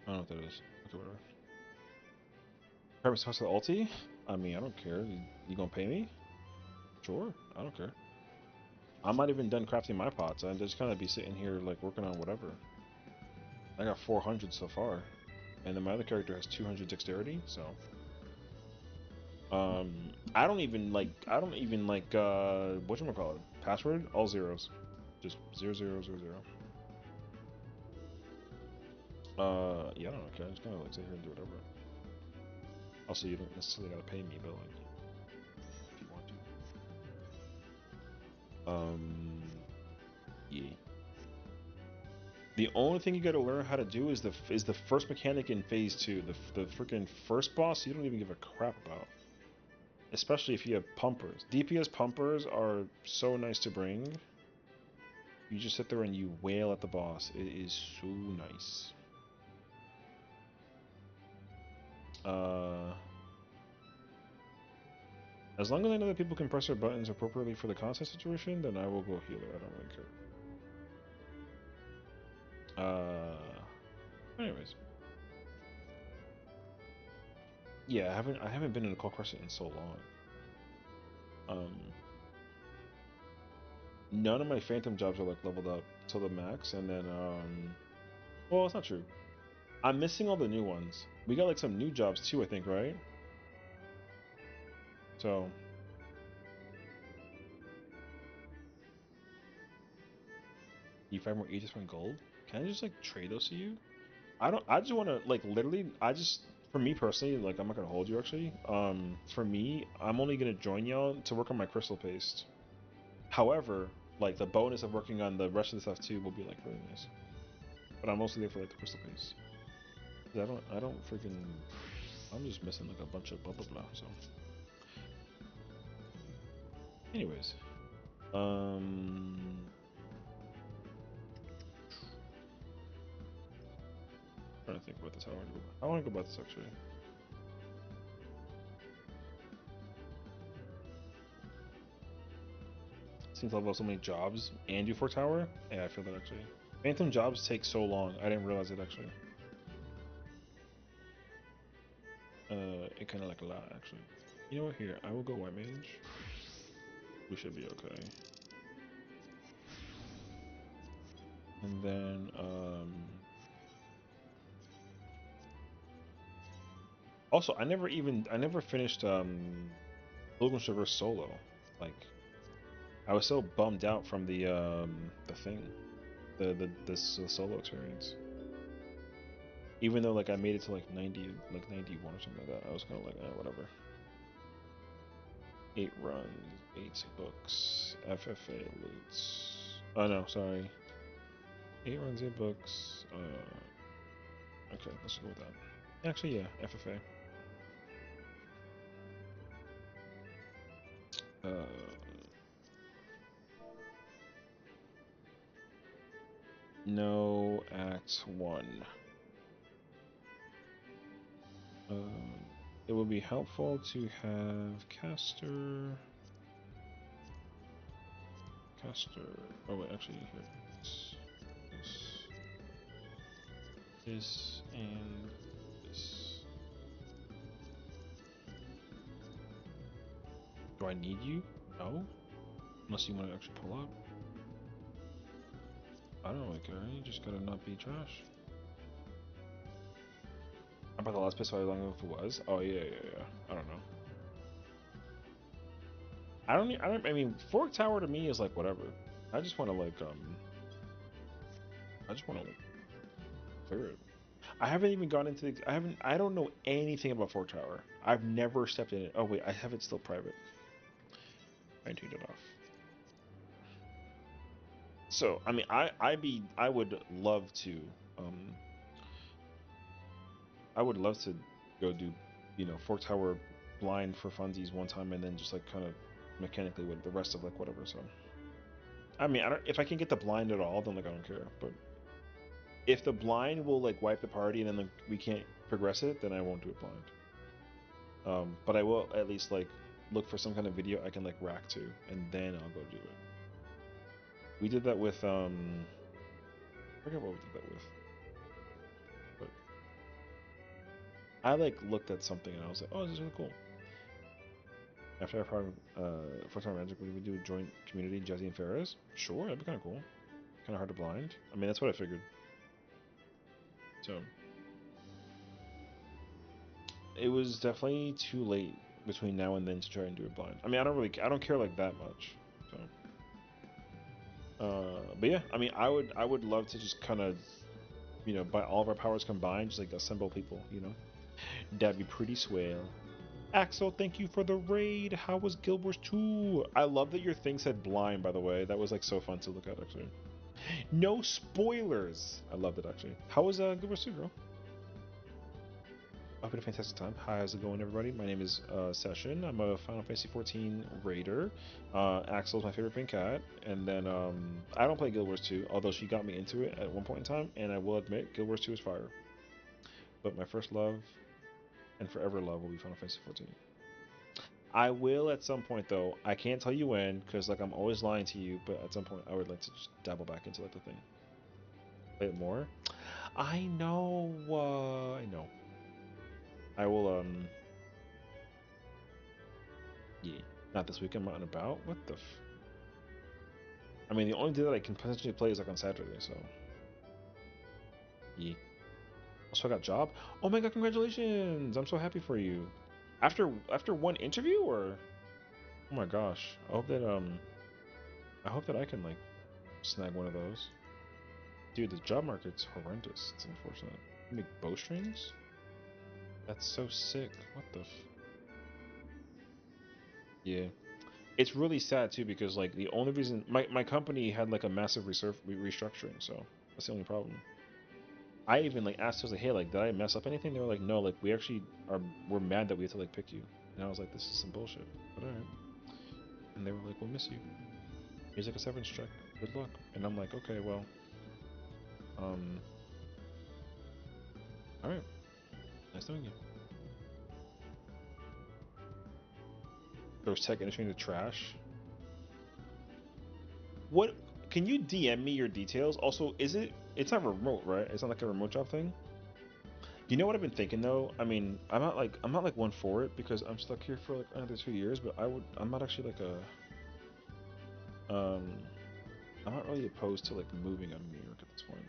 I don't know what that is. Okay, whatever. Purpose house of the ulti? I mean, I don't care. You gonna pay me? Sure, I don't care. I'm not even done crafting my pots. I'm just gonna be sitting here like working on whatever. I got 400 so far, and then my other character has 200 dexterity. So, I don't even like whatchamacallit, password all zeros, just 0 0 0 0. Yeah, I don't know. Okay, I just kind of like sit here and do whatever. Also, you don't necessarily gotta pay me, but like if you want to. Yeah. The only thing you got to learn how to do is the first mechanic in phase 2. The freaking first boss you don't even give a crap about. Especially if you have pumpers. DPS pumpers are so nice to bring. You just sit there and you wail at the boss. It is so nice. As long as I know that people can press their buttons appropriately for the content situation, then I will go healer. I don't really care. Anyways. Yeah, I haven't been in a Occult Crescent in so long. None of my phantom jobs are like leveled up to the max, and then well, it's not true. I'm missing all the new ones. We got like some new jobs too, I think, right? So you find more Aegis from gold. Can I just like trade those to you? I don't. I just want to like literally. I just for me personally, like I'm not gonna hold you actually. For me, I'm only gonna join y'all to work on my crystal paste. However, like the bonus of working on the rest of the stuff too will be like really nice. But I'm mostly there for like the crystal paste. I don't freaking. I'm just missing like a bunch of blah blah blah. So, anyways, um, trying to think about this. How do I go about this actually? seem to level up so many jobs and do 4 tower. Yeah, I feel that actually. Phantom jobs take so long. I didn't realize it actually. It kind of like a lot actually. You know what? Here, I will go white mage. We should be okay. And then also I never finished Pilgrim's Reverse solo. Like I was so bummed out from the thing, the solo experience. Even though like I made it to like 90, like 91 or something like that, I was kind of like, whatever. 8 runs, 8 books, FFA loots. Oh no, sorry. 8 runs, 8 books. Okay, let's go with that. Actually, yeah, FFA. No Act 1. It would be helpful to have caster. Oh wait, actually here. This and this. Do I need you? No. Unless you want to actually pull up. I don't really care. You just gotta not be trash. About the last place I don't know if it was. Oh yeah. I don't know. I mean, Fork Tower to me is like whatever. I just want to like I just want to like clear it. I haven't even gone into the. I don't know anything about Fork Tower. I've never stepped in it. Oh wait, I have it still private. I turned it off. So I mean, I would love to I would love to go do, Fork Tower blind for funsies one time and then just like kind of mechanically with the rest of like whatever. So I mean, I don't, if I can get the blind at all, then like I don't care. But if the blind will like wipe the party and then like we can't progress it, then I won't do it blind. But I will at least like look for some kind of video I can like rack to, and then I'll go do it. We did that with I forget what we did that with, but I like looked at something and I was like, oh, this is really cool. After our first time magic, we would do a joint community, Jazzy and Ferris. Sure, that'd be kind of cool. Kind of hard to blind. I mean, that's what I figured. So it was definitely too late between now and then to try and do it blind. I mean, I don't care like that much. So, but yeah, I mean, I would love to just kind of, by all of our powers combined, just like assemble people. That'd be pretty swell. Axel, thank you for the raid. How was Guild Wars 2? I love that your thing said blind, by the way. That was like so fun to look at, actually. No spoilers. I loved it, actually. How was Guild Wars 2, girl? I hope you had a fantastic time. Hi, how's it going, everybody? My name is Sessiion. I'm a Final Fantasy XIV raider. Axel's my favorite pink cat. And then I don't play Guild Wars 2, although she got me into it at one point in time. And I will admit, Guild Wars 2 is fire. But my first love and forever love will be Final Fantasy XIV. I will at some point, though. I can't tell you when, because like I'm always lying to you. But at some point, I would like to just dabble back into like the thing. Play it more. I know. I know. I will. Yeah. Not this weekend. I'm out and about. What the? I mean, the only day that I can potentially play is like on Saturday. So. Yeah. Also, I got a job. Oh my god! Congratulations! I'm so happy for you. After one interview, or? Oh my gosh! I hope that I can like snag one of those. Dude, the job market's horrendous. It's unfortunate. You make bowstrings? That's so sick. What the Yeah. It's really sad too because like the only reason my company had like a massive restructuring, so that's the only problem. I even like asked, I was like, hey, like did I mess up anything? They were like, no, like we're mad that we have to like pick you. And I was like, this is some bullshit. But alright. And they were like, we'll miss you. Here's like a severance check. Good luck. And I'm like, okay, well, um, alright. Nice knowing you. Throws tech industry into trash. What can you DM me your details? Also, is it? It's not remote, right? It's not like a remote job thing. You know what I've been thinking though? I mean, I'm not like one for it because I'm stuck here for like another 2 years. But I'm not actually like um I'm not really opposed to like moving out of New York at this point.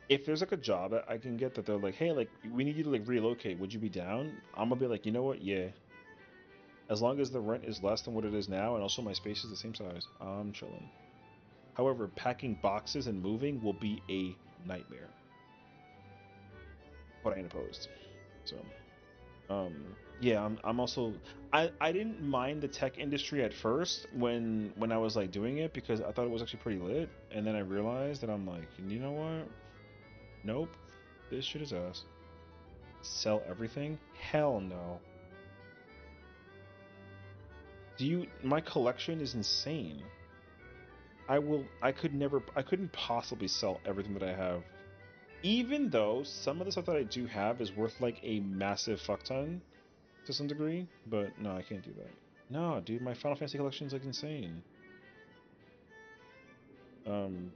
If there's like a job that I can get that they're like, hey, like we need you to like relocate, would you be down? I'm gonna be like, you know what? Yeah. As long as the rent is less than what it is now and also my space is the same size, I'm chilling. However, packing boxes and moving will be a nightmare. But I ain't opposed. So um yeah, I'm also I didn't mind the tech industry at first when I was like doing it because I thought it was actually pretty lit. And then I realized that I'm like, you know what? Nope. This shit is ass. Sell everything? Hell no. My collection is insane. I couldn't possibly sell everything that I have. Even though some of the stuff that I do have is worth like a massive fuck ton to some degree, but no, I can't do that. No, dude, my Final Fantasy collection is like insane. Um,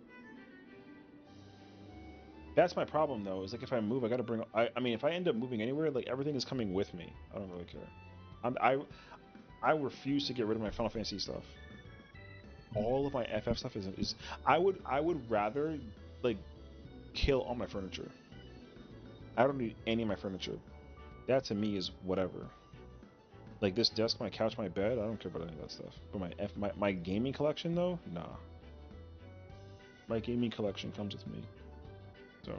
that's my problem though. Is like if I move, I gotta bring. I mean, if I end up moving anywhere, like everything is coming with me. I don't really care. I'm, I I refuse to get rid of my Final Fantasy stuff. All of my FF stuff is I would rather like kill all my furniture. I don't need any of my furniture. That to me is whatever. Like this desk, my couch, my bed, I don't care about any of that stuff. But my gaming collection though, nah. My gaming collection comes with me. So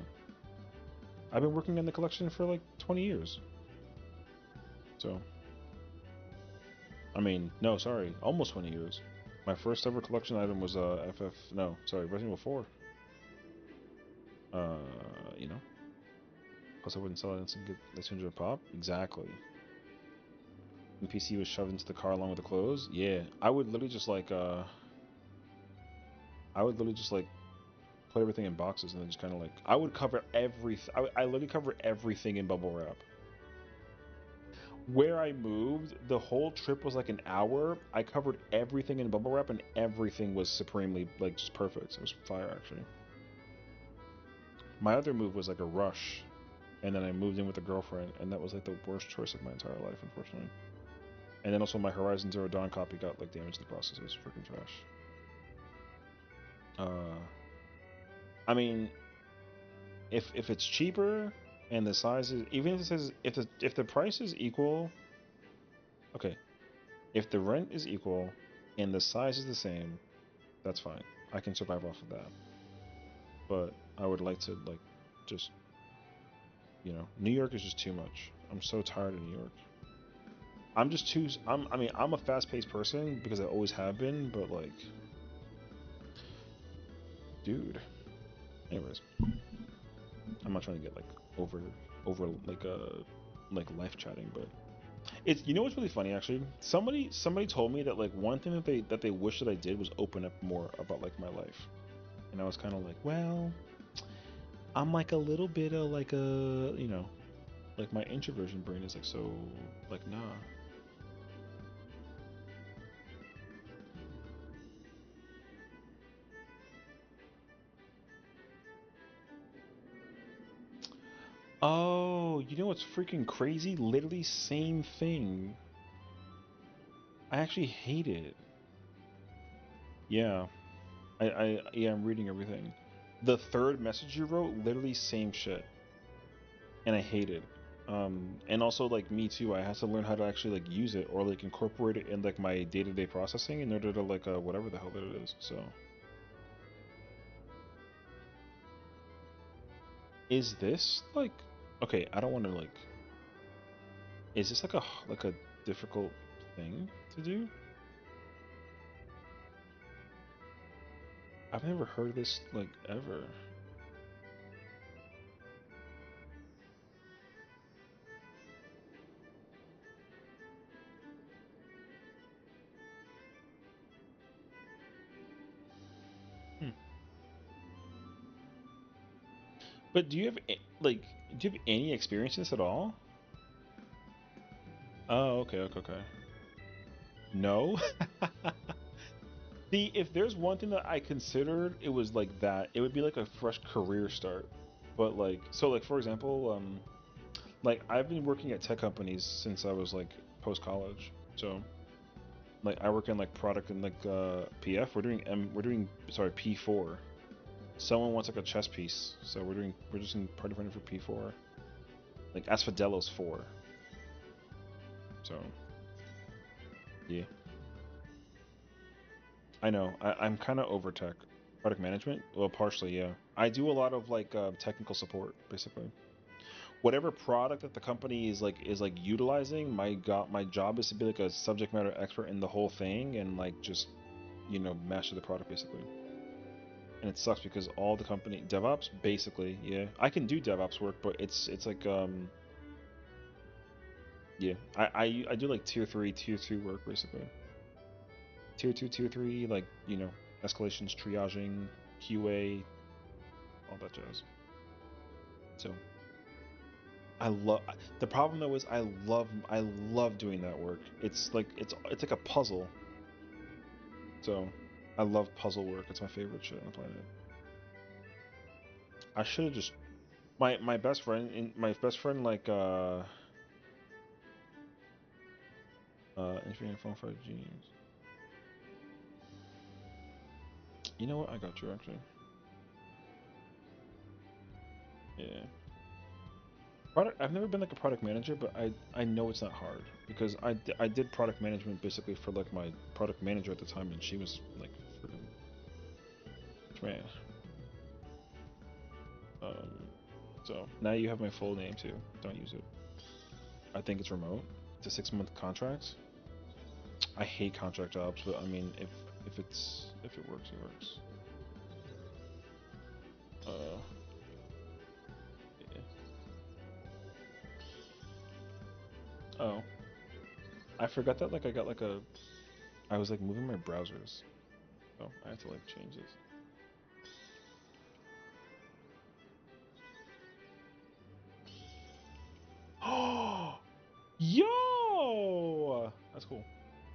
I've been working on the collection for like 20 years. So I mean, no, sorry, almost 20 years. My first ever collection item was FF. No, sorry, Resident Evil 4. Uh, you know, plus I wouldn't sell it and get like 200 pop. Exactly. The PC was shoved into the car along with the clothes. Yeah, I would literally just like put everything in boxes and then just kind of like I would cover everything. I literally cover everything in bubble wrap. Where I moved, the whole trip was like an hour. I covered everything in bubble wrap and everything was supremely like just perfect. It was fire actually. My other move was like a rush, and then I moved in with a girlfriend, and that was like the worst choice of my entire life, unfortunately. And then also my Horizon Zero Dawn copy got like damaged in the process. It was freaking trash. Uh, I mean, if it's cheaper and the size is even if it says if the price is equal, okay. If the rent is equal and the size is the same, that's fine. I can survive off of that. But I would like to like just New York is just too much. I'm so tired of New York. I'm just too. I mean, I'm a fast-paced person because I always have been. But like, dude. Anyways, I'm not trying to get like over like life chatting, but it's what's really funny actually. Somebody told me that like one thing that they wish that I did was open up more about like my life, and I was kind of like, well, I'm like a little bit of like a like my introversion brain is like so like nah. Oh, you know what's freaking crazy? Literally same thing. I actually hate it. Yeah. Yeah, I'm reading everything. The third message you wrote, literally same shit. And I hate it. And also like me too, I have to learn how to actually like use it or like incorporate it in like my day-to-day processing in order to like whatever the hell that it is. So is this like okay, I don't want to like is this like a difficult thing to do? I've never heard this like ever. Hmm. But do you have like do you have any experience in this at all? Oh, okay, okay, okay. No? See, if there's one thing that I considered, it was like that. It would be like a fresh career start. But like, so like for example, like I've been working at tech companies since I was like post college. So like I work in like product and like PF. We're doing sorry P4. Someone wants like a chess piece, so we're just in party planning for P4. Like Asphodelos 4. So yeah, I know. I'm kind of over tech. Product management? Well, partially, yeah. I do a lot of like technical support, basically. Whatever product that the company is like utilizing, my job is to be like a subject matter expert in the whole thing and like just master the product basically. And it sucks because all the company DevOps basically, yeah. I can do DevOps work, but it's like yeah. I do like tier 3, tier 2 work basically. Tier 2, tier 3 like, escalations, triaging, QA, all that jazz. So, I love the problem though is I love doing that work. It's like a puzzle. So I love puzzle work. It's my favorite shit on the planet. I should have just my best friend like engineering phone for genius. You know what? I got you actually. Yeah. Product. I've never been like a product manager, but I know it's not hard because I did product management basically for like my product manager at the time, and she was like freaking man. Um, so now you have my full name too. Don't use it. I think it's remote. It's a 6-month contract. I hate contract jobs, but I mean, if it works, it works. Uh, yeah. Oh, I forgot that like I got like a. I was like moving my browsers. Oh, I have to like change this. Oh, yo! That's cool.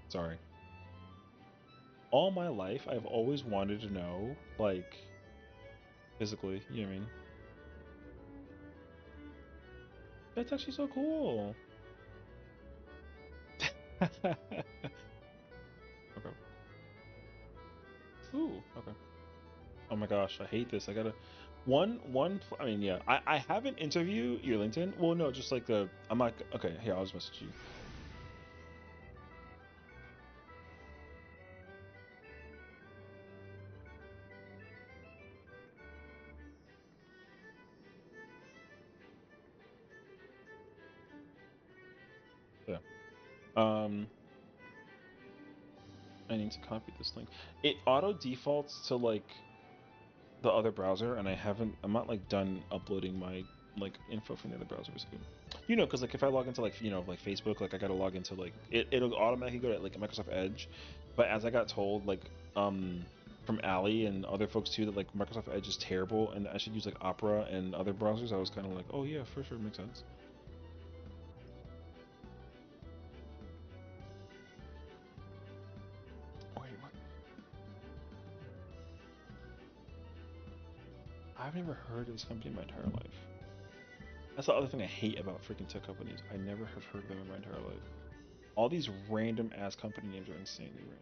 Sorry. All my life, I've always wanted to know, like, physically. You know what I mean? That's actually so cool. Okay. Ooh. Okay. Oh my gosh, I hate this. I gotta I mean, yeah, I have an interview your LinkedIn. Well, no, just like the I'm not okay. Here, I'll just message you. Yeah. Um, I need to copy this link. It auto defaults to like the other browser, and I'm not like done uploading my like info from the other browser basically. Because like if I log into like like Facebook, like I gotta log into like it'll automatically go to like Microsoft Edge, but as I got told like from Ali and other folks too that like Microsoft Edge is terrible and I should use like Opera and other browsers, I was kind of like, oh yeah, for sure, makes sense. Wait, what? I've never heard of this company in my entire life. That's the other thing I hate about freaking tech companies. I never have heard of them in my entire life. All these random ass company names are insanely random.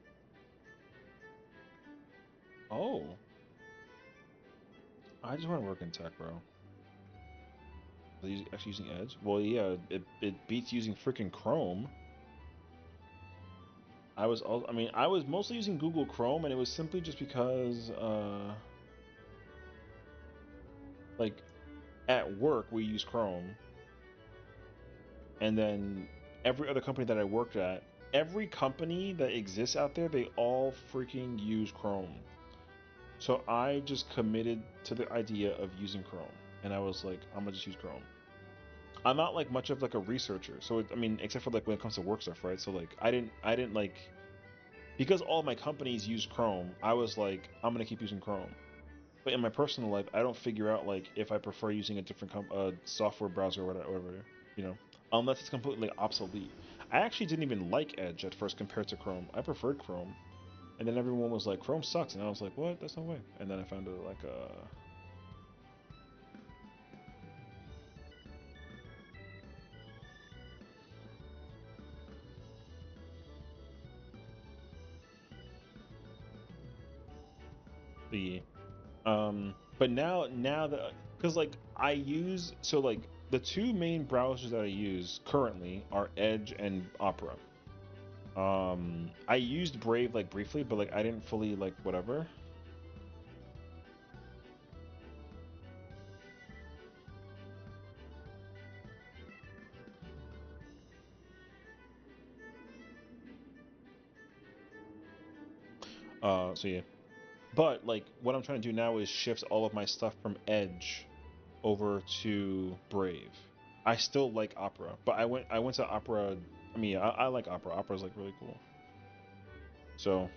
Oh, I just want to work in tech, bro. Actually using Edge? Well, yeah, it beats using freaking Chrome. I was mostly using Google Chrome, and it was simply just because, like, at work we use Chrome, and then every other company that I worked at, every company that exists out there, they all freaking use Chrome. So I just committed to the idea of using Chrome, and I was like, I'm gonna just use Chrome. I'm not like much of like a researcher, so I mean, except for like when it comes to work stuff, right? So like, I didn't like because all my companies use Chrome. I was like, I'm gonna keep using Chrome. But in my personal life, I don't figure out like if I prefer using a different software browser or whatever, you know, unless it's completely obsolete. I actually didn't even like Edge at first compared to Chrome. I preferred Chrome. And then everyone was like, Chrome sucks, and I was like, what? That's no way. And then I found it like the but now that because like I use so like the two main browsers that I use currently are Edge and Opera. I used Brave like briefly, but like I didn't fully like whatever. So yeah. But like what I'm trying to do now is shift all of my stuff from Edge over to Brave. I still like Opera, but I went to Opera. I mean, I like Opera. Opera's like really cool. So,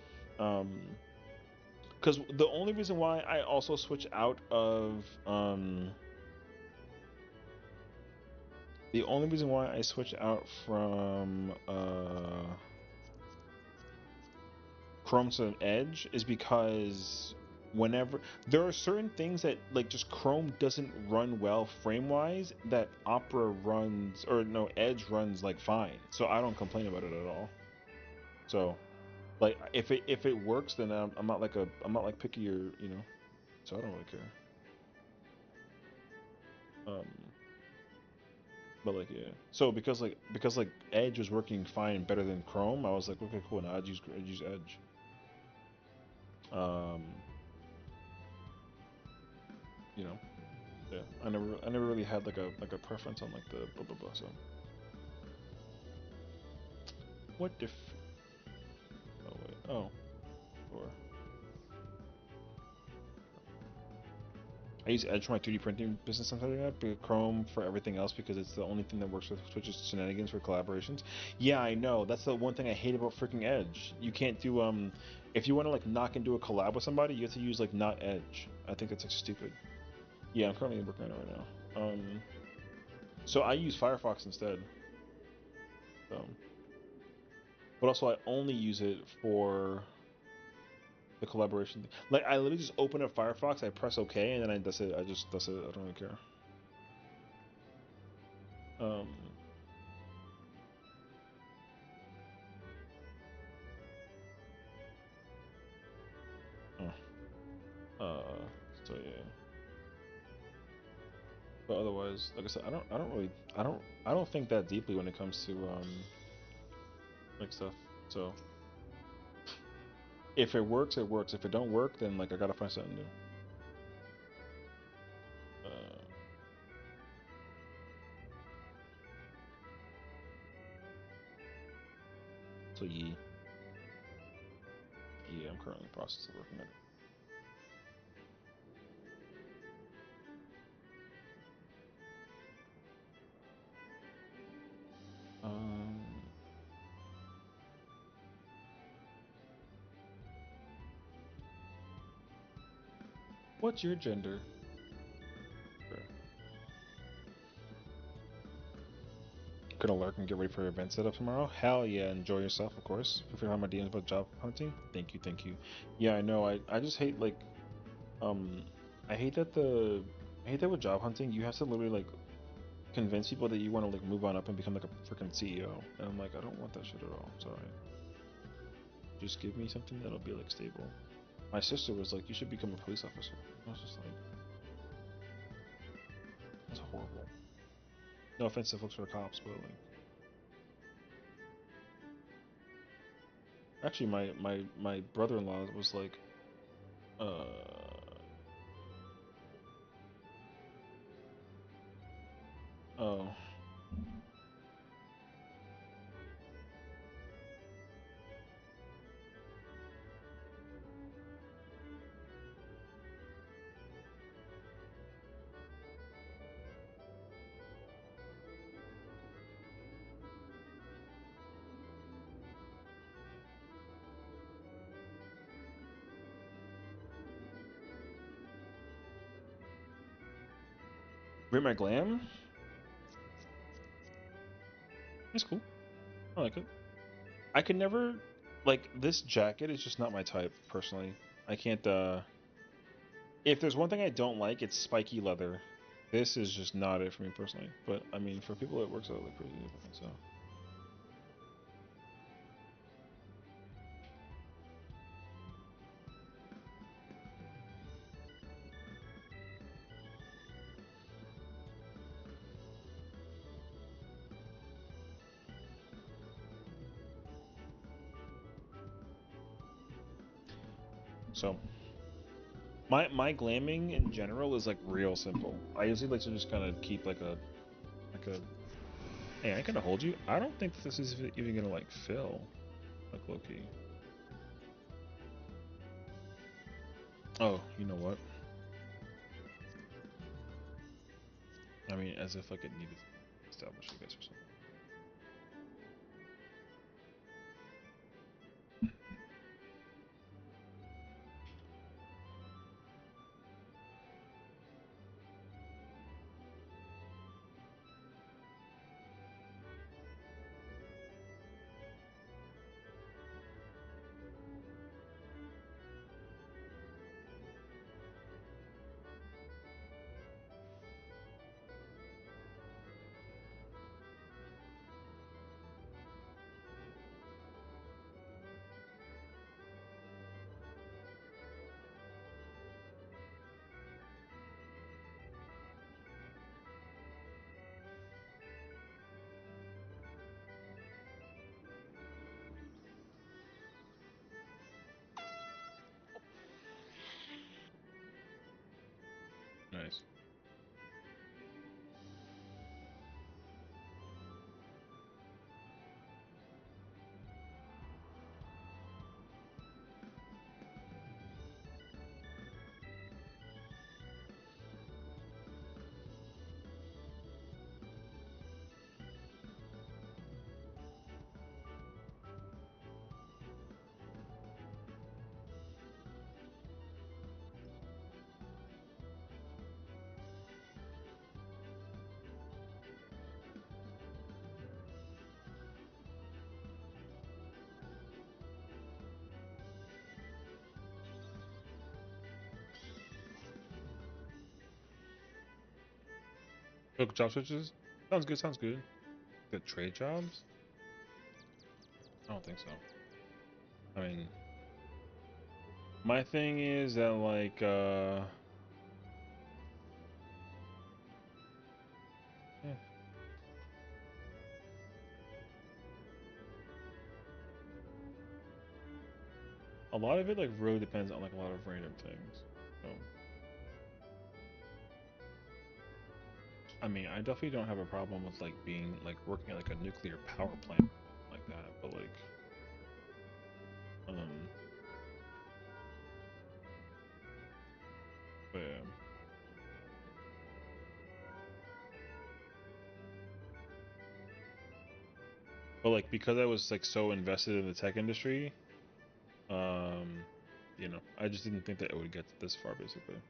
because the only reason why I also switch out of the only reason why I switch out from Chrome to Edge is because whenever there are certain things that like just Chrome doesn't run well frame wise that Opera runs or no Edge runs like fine. So I don't complain about it at all. So like if it works then I'm not like I'm not like picky or so I don't really care. Um but like yeah. So because like Edge was working fine better than Chrome, I was like okay cool now I'd use Edge. Um you know Yeah, I never really had like a preference on like the blah blah blah. So what if? Oh wait. Oh, or I use Edge for my 3D printing business and stuff like that, but Chrome for everything else because it's the only thing that works with Twitch's shenanigans for collaborations. Yeah, I know. That's the one thing I hate about freaking Edge. You can't do if you want to like knock and do a collab with somebody, you have to use like not Edge. I think that's like stupid. Yeah, I'm currently working on it right now. So I use Firefox instead. So, but also I only use it for the collaboration. Like I literally just open up Firefox, I press OK, and then that's it. I don't really care. Um, uh, so yeah. But otherwise, like I said, I don't think that deeply when it comes to like stuff. So if it works, it works. If it don't work, then like I gotta find something new. Uh, so yeah, I'm currently in the process of working on it. Um, what's your gender? Sure. Gonna lurk and get ready for your event setup tomorrow. Hell yeah, enjoy yourself, of course. Feel free to have my DMs about job hunting. Thank you, thank you. Yeah, I know. I just hate like um I hate that the I hate that with job hunting you have to literally like convince people that you want to like move on up and become like a freaking CEO. And I'm like, I don't want that shit at all. Sorry. Just give me something that'll be like stable. My sister was like, you should become a police officer. I was just like, that's horrible. No offense to folks who are cops, but like actually my brother-in-law was like uh oh rate my glam. It's cool. I like it. I could never. Like this jacket is just not my type personally. I can't. If there's one thing I don't like, it's spiky leather. This is just not it for me personally. But I mean, for people it works out like crazy. So. So my glamming in general is like real simple. I usually like to just kind of keep like a. Hey, I gonna hold you. I don't think this is even gonna like fill, like low key. Oh, you know what? I mean, as if like it needed to establish, I guess, or something. Nice. Look, job switches. Sounds good. Sounds good. Good trade jobs. I don't think so. I mean, my thing is that like eh, a lot of it like really depends on like a lot of random things. So I mean, I definitely don't have a problem with like being like working at like a nuclear power plant like that, but like um but yeah. But like because I was like so invested in the tech industry, um I just didn't think that it would get this far basically.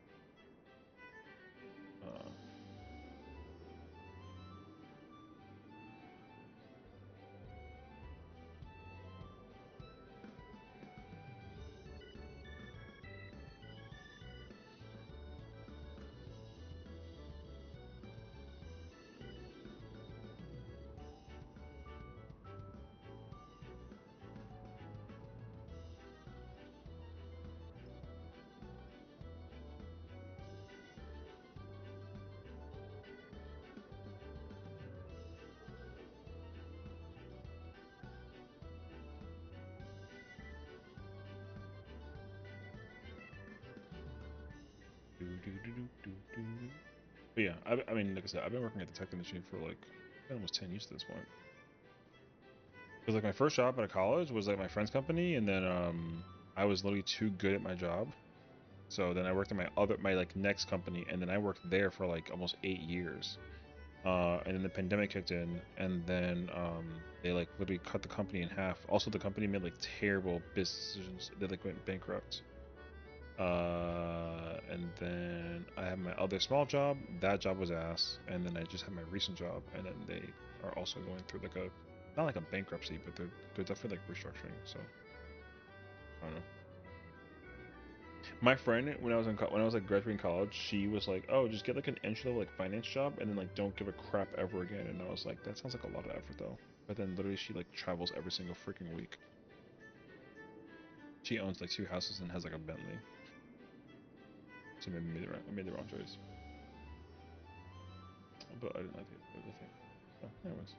Uh do, do, do, do, do, do. But yeah, I mean, like I said, I've been working at the tech industry for like almost 10 years at this point. Because like my first job out of college was like my friend's company, and then I was literally too good at my job. So then I worked at my like next company, and then I worked there for like almost 8 years. And then the pandemic kicked in, and then they like literally cut the company in half. Also, the company made like terrible business decisions. They like went bankrupt. And then I had my other small job. That job was ass. And then I just had my recent job, and then they are also going through like a not like a bankruptcy, but they're definitely like restructuring. So I don't know. My friend, when I was when I was like graduating college, she was like, "Oh, just get like an entry level like finance job, and then like don't give a crap ever again." And I was like, "That sounds like a lot of effort, though." But then literally, she like travels every single freaking week. She owns like 2 houses and has like a Bentley. So maybe I made the wrong choice. But I didn't like the thing. So, anyways.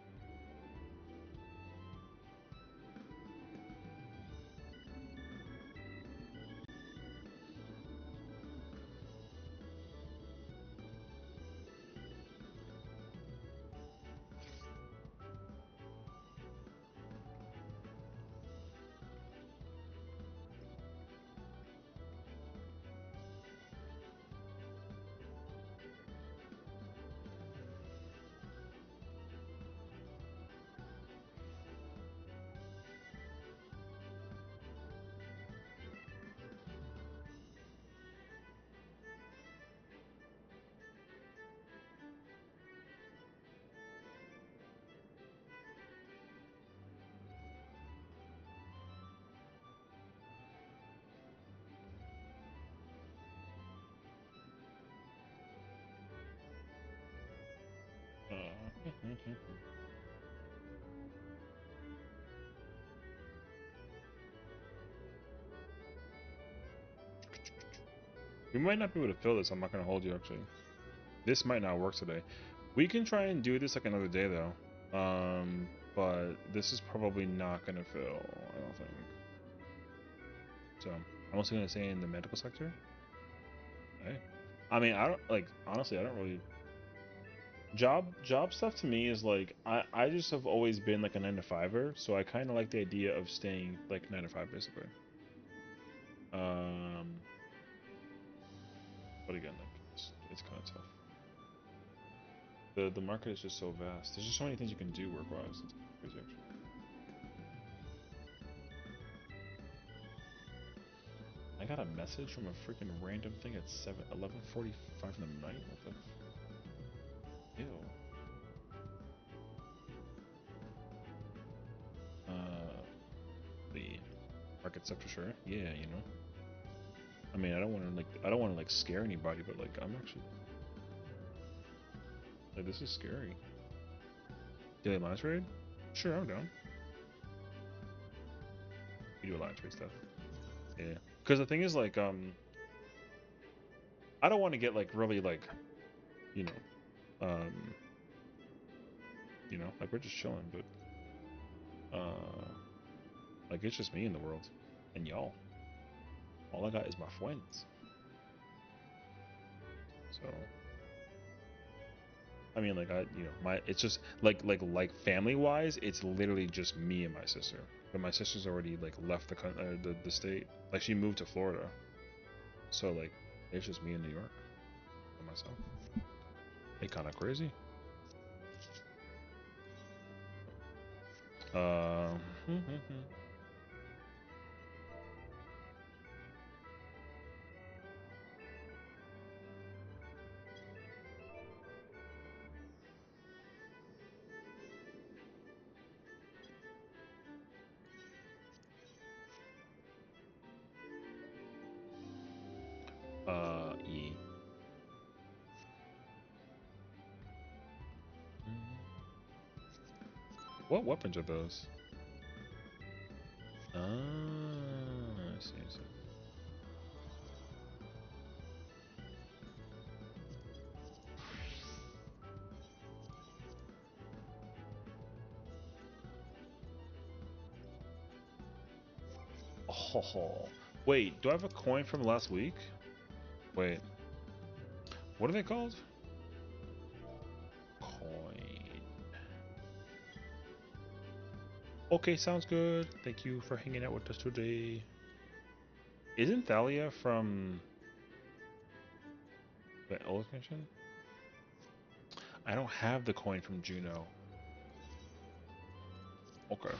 We might not be able to fill this. I'm not gonna hold you actually. This might not work today. We can try and do this like another day though. But this is probably not gonna fill, I don't think. So I'm also gonna say in the medical sector. Hey. I mean, I don't like honestly. I don't really job stuff to me is like I just have always been like a 9 to 5er, so I kind of like the idea of staying like 9 to 5 basically. Um, but again, like it's kind of tough. The market is just so vast. There's just so many things you can do work wise. It's crazy actually. I got a message from a freaking random thing at 11:45 in the night. What the? Ew. The market sector, sure. Yeah, you know. I mean, I don't want to like scare anybody, but like I'm actually like this is scary. Daily alliance raid? Sure, I'm down. We do alliance raid stuff. Yeah. Because the thing is like I don't want to get like really like you know um like we're just chilling, but like it's just me in the world and y'all. All I got is my friends. So I mean, like it's just like family wise, it's literally just me and my sister. But my sister's already like left the state. Like she moved to Florida, so like it's just me in New York by myself. It's kind of crazy. Um, E. What weapons are those? Ah, I see. I see. Oh, wait. Do I have a coin from last week? Wait. What are they called? Coin. Okay, sounds good. Thank you for hanging out with us today. Isn't Thalia from the old mission? I don't have the coin from Juno. Okay.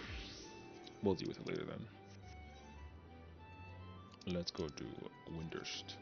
We'll deal with it later then. Let's go do Winterst.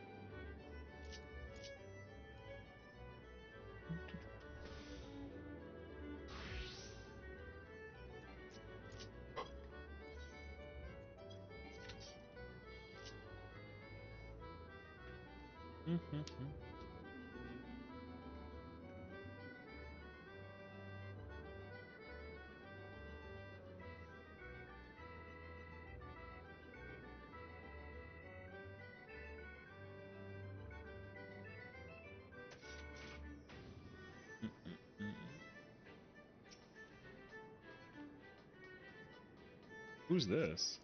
Who's this?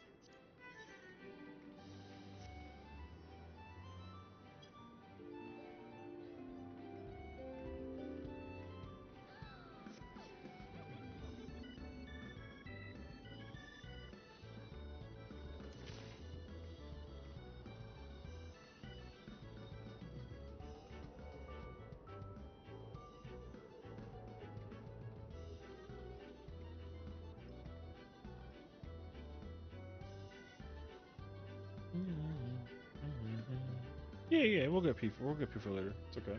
Yeah, we'll get P. We'll get P for later. It's okay.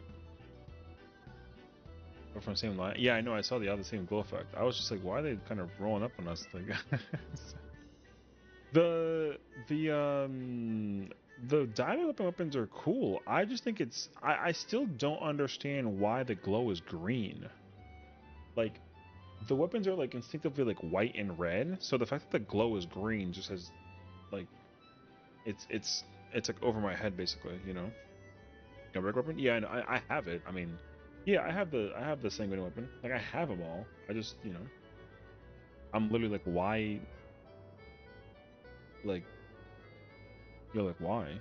We're from the same line. Yeah, I know. I saw the other same glow effect. I was just like, why are they kind of rolling up on us? Like, the the um the diamond weapons are cool. I just think it's I still don't understand why the glow is green. Like the weapons are like instinctively like white and red, so the fact that the glow is green just has like it's like over my head basically, you know. A red weapon? Yeah, I have it. I mean, yeah, I have the sanguine weapon. Like I have them all. I just I'm literally like why like you're like why?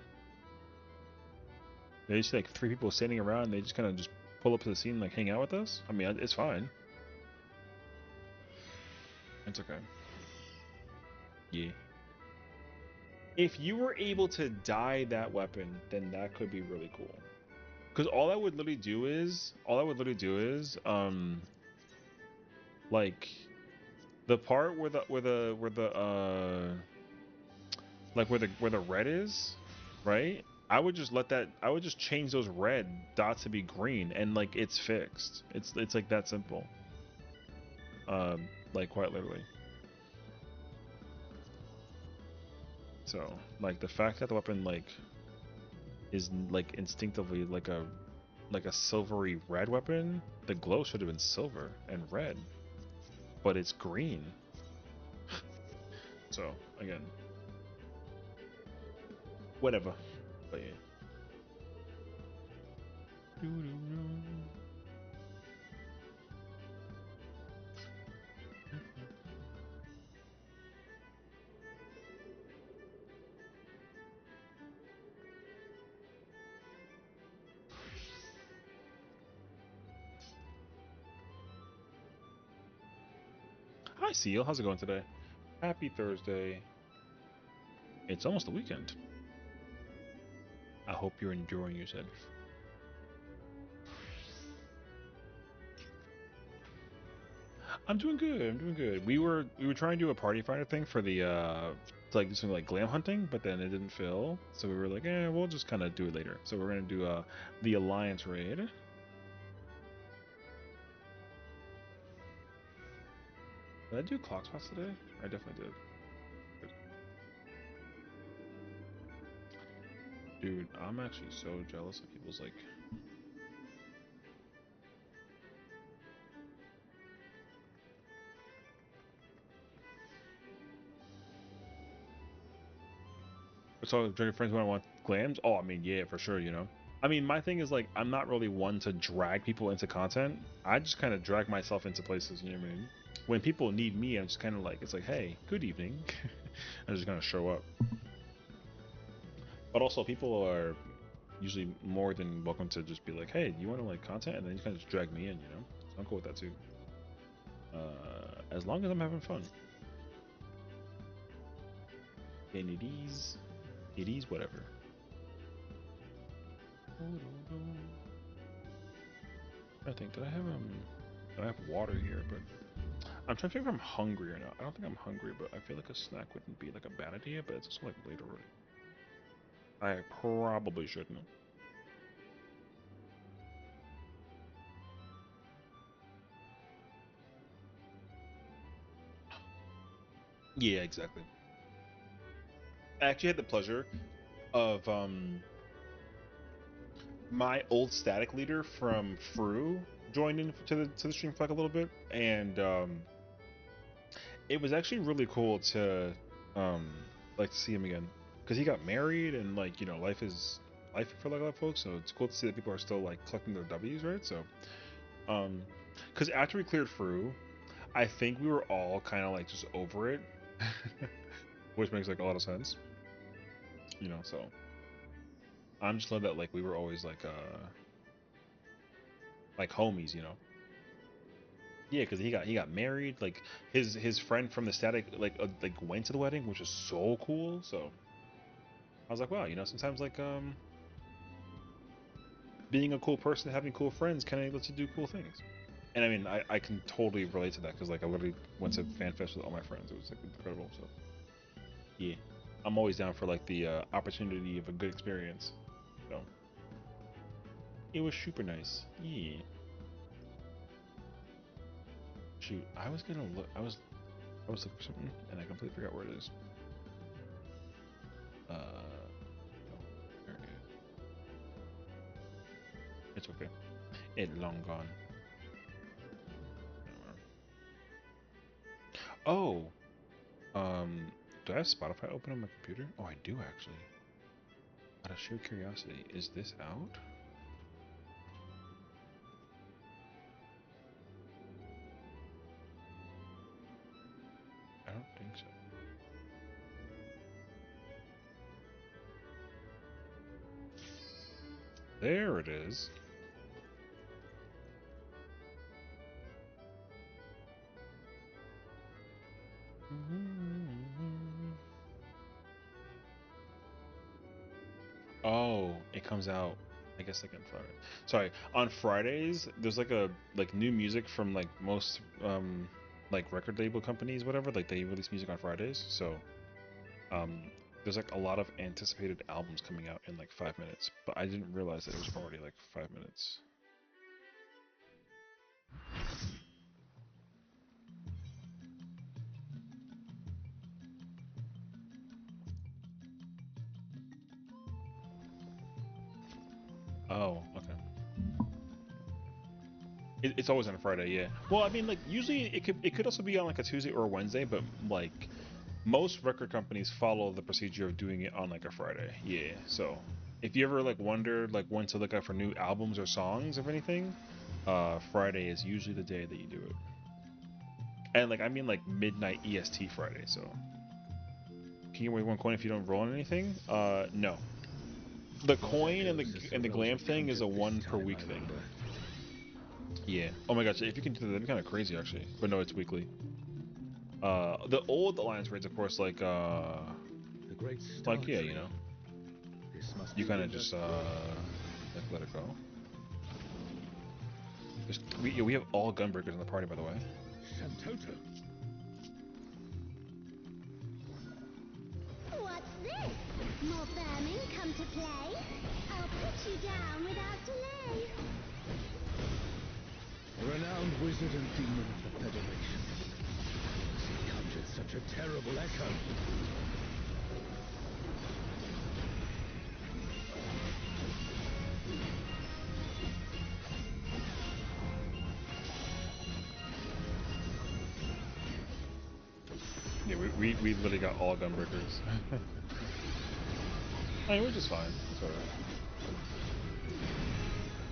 They just like three people standing around. And they just kind of just pull up to the scene and like hang out with us. I mean, it's fine. It's okay. Yeah. If you were able to dye that weapon, then that could be really cool. Because all I would literally do is, like the part where the red is, right? I would just let that. I would just change those red dots to be green, and like it's fixed. It's like that simple. Like quite literally. So like the fact that the weapon like is like instinctively like a silvery red weapon, the glow should have been silver and red, but it's green. So again, whatever. But yeah. Hi, Seal. How's it going today? Happy Thursday. It's almost the weekend. I hope you're enjoying yourself. I'm doing good. I'm doing good. We were trying to do a party finder thing for the to like do some like glam hunting, but then it didn't fill. So we were like, we'll just kind of do it later. So we're gonna do the Alliance raid. Did I do clock spots today? I definitely did. Dude, I'm actually so jealous of people's like. So, do your friends want glams? Oh, I mean, yeah, for sure. You know. I mean, my thing is like, I'm not really one to drag people into content. I just kind of drag myself into places. You know what I mean? When people need me, I'm just kind of like, it's like, hey, good evening. I just kind of show up. But also, people are usually more than welcome to just be like, hey, do you want to like content? And then you kind of just drag me in, you know? So I'm cool with that too. As long as I'm having fun. And it is whatever. I think that I have water here, but I'm trying to figure if I'm hungry or not. I don't think I'm hungry, but I feel like a snack wouldn't be like a bad idea, but it's also like late already. I probably shouldn't. Yeah, exactly. I actually had the pleasure of my old static leader from Fru joined in to the stream for like a little bit, and it was actually really cool to um like to see him again because he got married and like you know life is life for like a lot of folks, so it's cool to see that people are still like collecting their W's, right? So because after we cleared Fru, I think we were all kind of like just over it, which makes like a lot of sense, you know. So I'm just glad that like we were always like homies, you know. Yeah, because he got married. Like his friend from the static like went to the wedding, which was so cool. So I was like, wow, you know, sometimes like being a cool person, having cool friends, kind of lets you do cool things. And I mean, I can totally relate to that because like I literally went to FanFest with all my friends. It was like incredible. So yeah, I'm always down for like the opportunity of a good experience. So it was super nice. Yeah. Shoot, I was gonna look. I was looking for something and I completely forgot where it is. Oh, there it is. It's okay. It long gone. Oh, do I have Spotify open on my computer? Oh, I do actually. Out of sheer curiosity, is this out? I don't think so. There it is. Oh, it comes out. I guess like on Friday. Sorry, on Fridays there's like a like new music from like most like record label companies, whatever. Like they release music on Fridays, so um there's like a lot of anticipated albums coming out in like 5 minutes. But I didn't realize that it was already like 5 minutes. Oh, okay. It's always on a Friday, yeah. Well, I mean, like usually it could also be on like a Tuesday or a Wednesday, but like most record companies follow the procedure of doing it on like a Friday. Yeah. So if you ever like wonder like when to look out for new albums or songs or anything, Friday is usually the day that you do it. And like I mean like midnight EST Friday. So can you win one coin if you don't roll on anything? No. The coin and the glam thing is a one per week thing. Yeah. Oh my gosh, if you can do that, that'd be kind of crazy actually. But no, it's weekly. The old alliance raids, of course, like yeah, you know, you kind of just like let it go. We have all gunbreakers in the party, by the way. What's this? More vermin come to play? I'll put you down without delay. Renowned wizard and demon of the Federation. He conjured such a terrible echo. Yeah, we literally got all gunbreakers. I mean, which is fine. It's alright.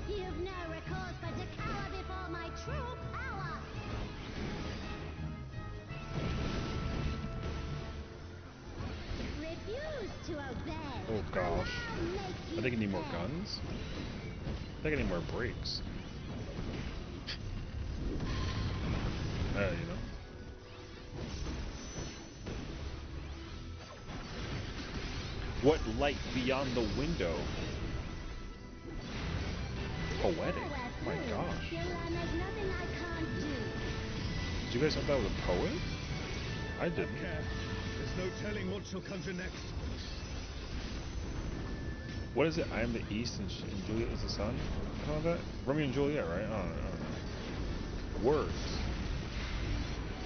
You've no recourse but to cower before my true power. Refuse to obey. Oh gosh. I think I need more pay. guns. I think I need more brakes. You know. What light beyond the window? Poetic. Oh my gosh. You'll learn there's nothing I can't do. Did you guys know that was a poet? I didn't. Care. There's no telling what she'll conjure next. What is it? I am the East and Juliet is the Sun? Something like that? Romeo and Juliet, right? I don't know. Words.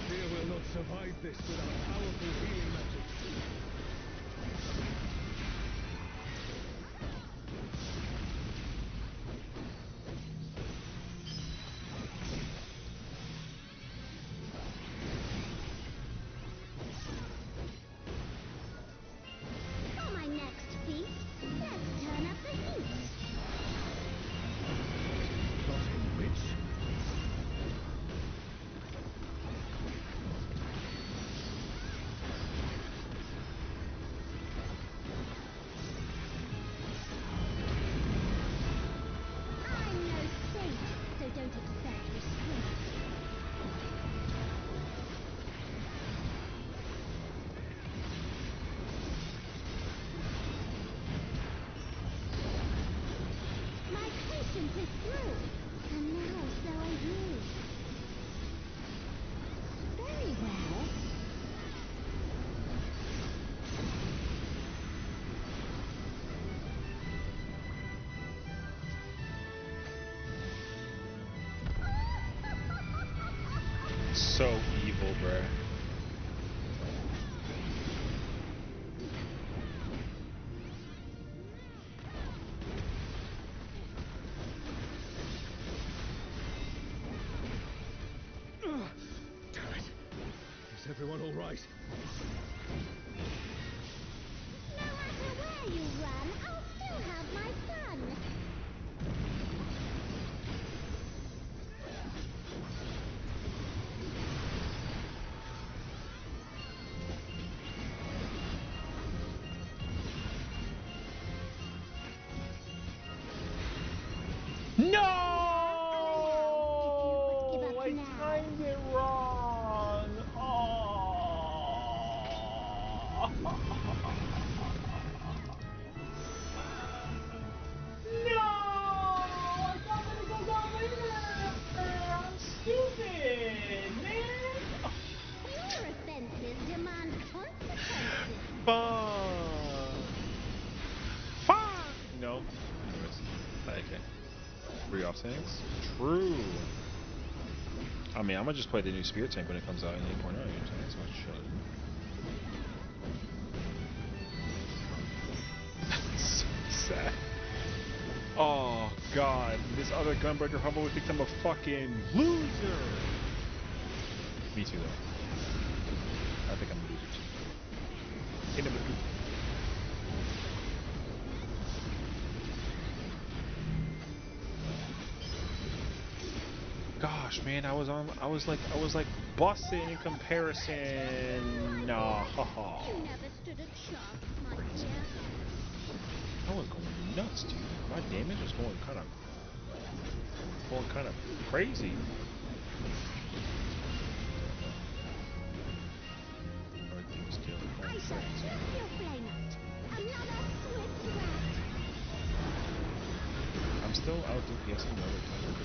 Fear will not survive this without powerful healing magic. So evil, bruh. Damn it. Is everyone all right? No matter where you run, I'll still have my fun. No! Give up I now. timed it wrong. Oh. No! I thought that it goes on later. I'm stupid, man. Your offenses demand consequences. Fuck. Fuck. No. Anyways. Okay. 3 off tanks. True. I mean, I'm gonna just play the new Spear tank when it comes out in 8.0. You know what I'm saying? So shit. So sad. Oh god, this other Gunbreaker Humble would think I'm a fucking loser. Me too, though. I think I'm a loser too. Hey, number 2. Gosh, man, I was like bussing in comparison. Nah, haha. You never stood a chance, my dear. I was going nuts, dude. My damage was going kind of crazy. Everything's killing I my shall friends. strip your flame out. Another swift rat. I'm still out DPSing the other time.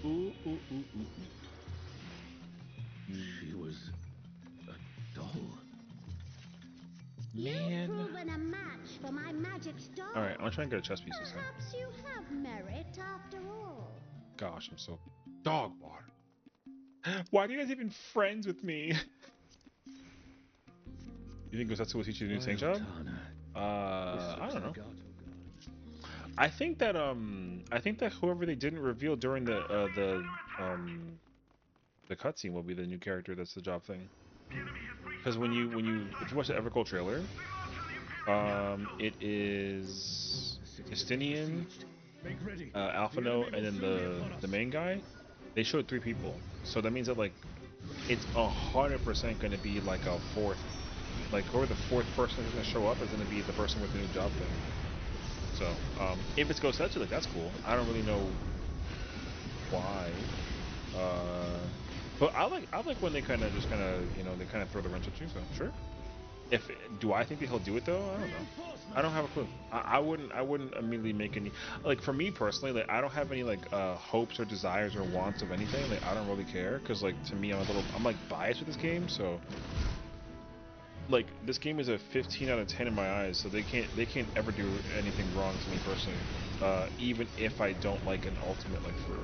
Ooh, ooh, ooh, ooh, ooh. She was a doll. You've Man. proven a match for my magic star. Alright, I'm trying to get a chest piece this time. Perhaps you have merit after all. Gosh, I'm so dog water. Why are you guys even friends with me? You think Gosatsu will teach you the new tank job? I don't know. I think that whoever they didn't reveal during the cutscene will be the new character that's the job thing. Because when you if you watch the Evercold trailer, it is Sessiion, Alphino, and then the main guy. They showed 3 people, so that means that like it's 100% going to be like a fourth, like whoever the 4th person who's going to show up is going to be the person with the new job thing. So if it's Gosatsu, like that's cool. I don't really know why. But I like when they kind of just they kind of throw the wrench at you. So sure. Do I think that he'll do it though? I don't know. I don't have a clue. I wouldn't immediately make any, like, for me personally, like I don't have any like hopes or desires or wants of anything. Like I don't really care because like to me I'm like biased with this game. So like this game is a 15 out of 10 in my eyes. So they can't ever do anything wrong to me personally. Even if I don't like an ultimate, like for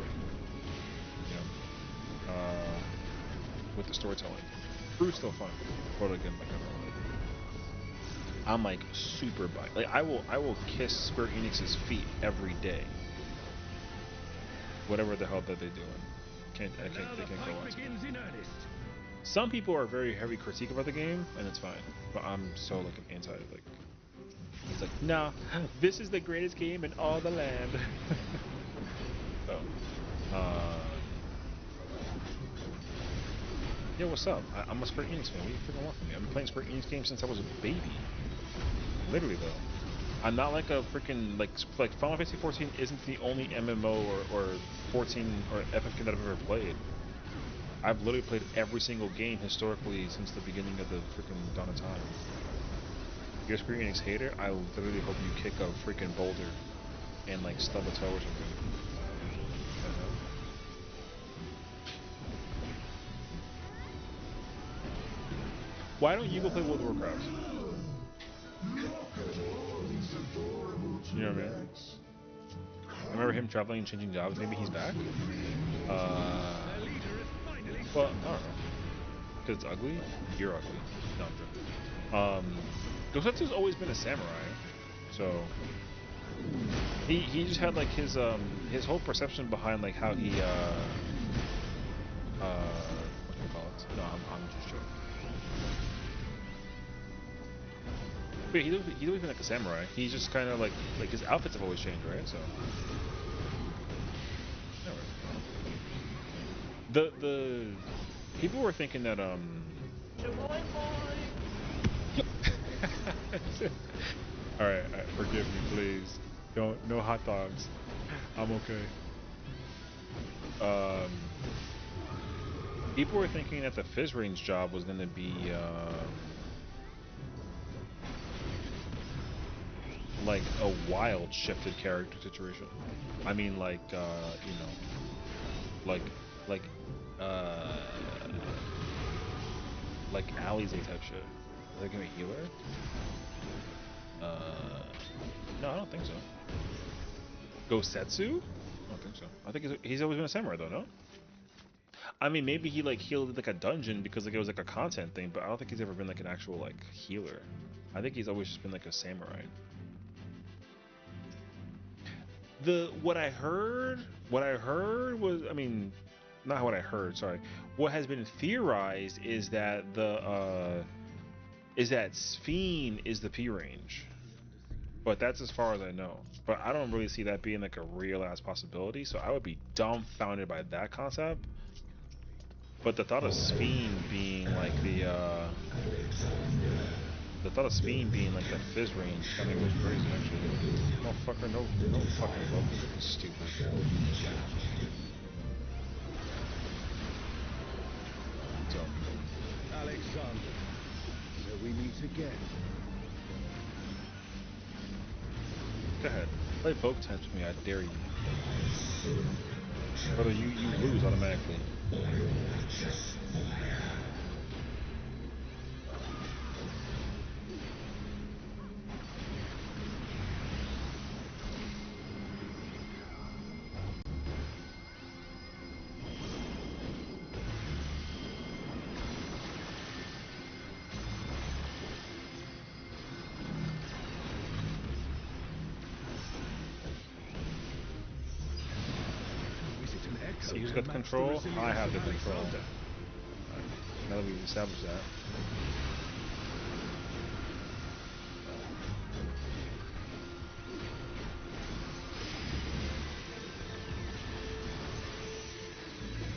with the storytelling. Crew's still fun, but again, like I'm like super biased. Like I will kiss Square Enix's feet every day. Whatever the hell that they're doing, they can't go on. Some people are very heavy critique about the game, and it's fine. But I'm so like an anti, like it's like no, this is the greatest game in all the land. So, yo, what's up? I'm a Square Enix fan. What do you freaking want from me? I've been playing Square Enix games since I was a baby. Literally though, I'm not like a freaking like Final Fantasy 14 isn't the only MMO or 14 or FF that I've ever played. I've literally played every single game historically since the beginning of the freaking dawn of time. If you're a Square Enix hater, I literally hope you kick a freaking boulder and like stub a toe or something. Why don't you go play World of Warcraft? You know what I mean? I remember him traveling and changing jobs. Maybe he's back. Well, I don't know. Because it's ugly. You're ugly. No, I'm joking. Gosetsu's always been a samurai, so he just had like his whole perception behind like how he what do you call it? No, I'm just joking. But he's always been like a samurai. He's just kind of like his outfits have always changed, right? So the people were thinking that all right, forgive me, please. Don't, no hot dogs. I'm okay. People were thinking that the Fizz range job was gonna be like a wild shifted character situation. I mean, like you know, like Alize type shit. Is that gonna be a healer? No, I don't think so. Gosetsu? I don't think so. I think he's always been a samurai though, no? I mean, maybe he like healed like a dungeon because like it was like a content thing, but I don't think he's ever been like an actual like healer. I think he's always just been like a samurai. What I heard was, I mean, not what I heard, sorry. What has been theorized is that Sphene is the P range. But that's as far as I know. But I don't really see that being like a real ass possibility, so I would be dumbfounded by that concept. But the thought of Sphene being like the thought of Sphene being like the Fizz range kind of goes crazy actually. No fucker, no fucking love. Stupid. So. Alexander, so we meet again. Go ahead. Play Vogue Tense with me, I dare you. Brother, you lose automatically. See who's got the control? I have the control. Right. Now that we've established that.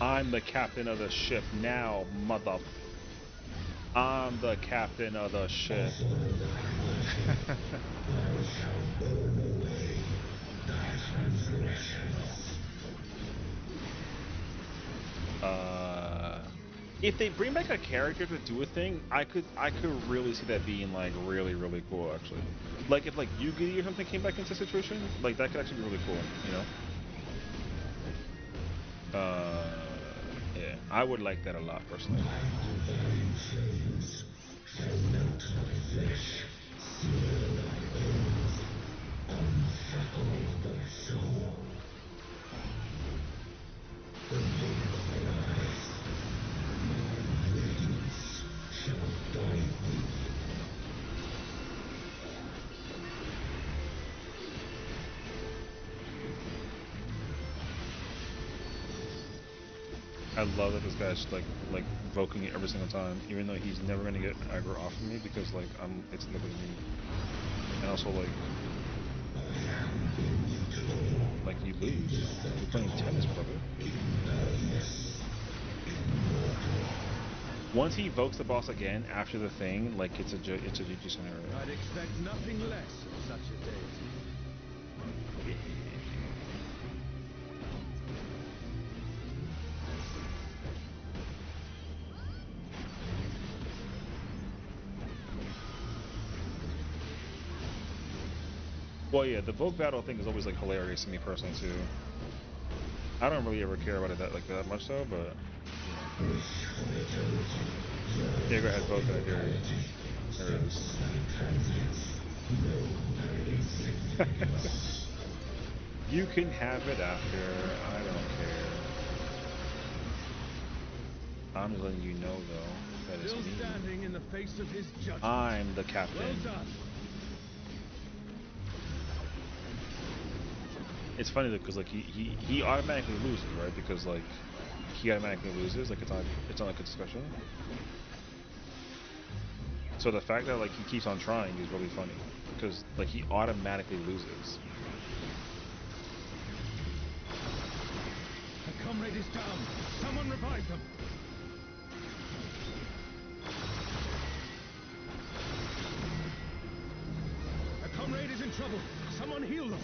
I'm the captain of the ship now, mother. I'm the captain of the ship. If they bring back a character to do a thing, I could really see that being like really cool actually. Like if like Yugi or something came back into the situation, like that could actually be really cool, you know? Yeah, I would like that a lot personally. I love that this guy's like invoking it every single time, even though he's never gonna get aggro off of me because like it's literally me. And also like you lose. You're playing tennis, brother. Once he evokes the boss again after the thing, like it's a GG scenario. I'd expect nothing less of such a deity. Well, yeah, the Vogue battle thing is always like hilarious to me personally too. I don't really ever care about it that much though, but yeah, go ahead, vote that here. There it is. You can have it after. I don't care. I'm just letting you know though that it's Still me. standing in the face of his judgment. I'm the captain. Well done. It's funny though, because like he automatically loses, right? Because like he automatically loses, like it's not like it's special. So the fact that like he keeps on trying is really funny, because like he automatically loses. A comrade is down. Someone revive them. A comrade is in trouble. Someone heal them.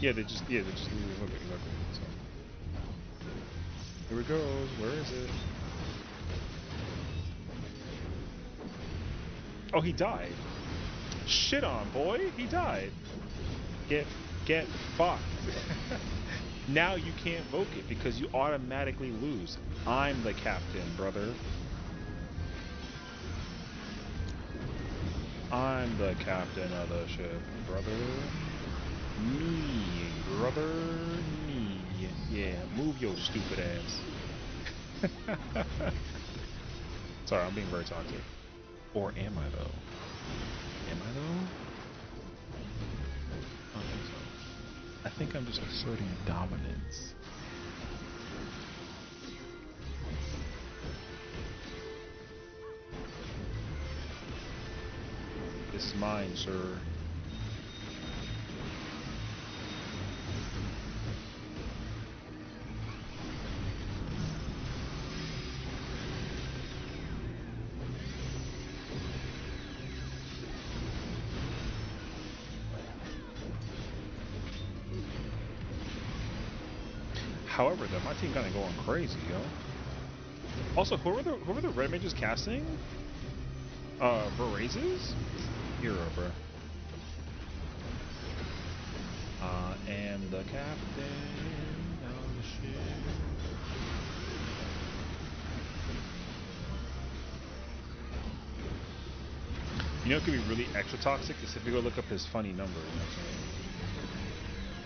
Yeah, they just lose exactly. So here it goes. Where is it? Oh, he died. Shit on, boy. He died. Get fucked. Now you can't vote it because you automatically lose. I'm the captain, brother. I'm the captain of the ship, brother. Me, brother, me. Yeah, move your stupid ass. Sorry, I'm being very toxic. Or am I though? Am I though? I don't think so. I think I'm just asserting dominance. This is mine, sir. However, though, my team kind of going crazy, yo. Also, who are the red mages casting? Verazes? Hero, bro. I am the captain of the ship. You know, it could be really extra toxic is if you go look up his funny number. You know what I'm saying?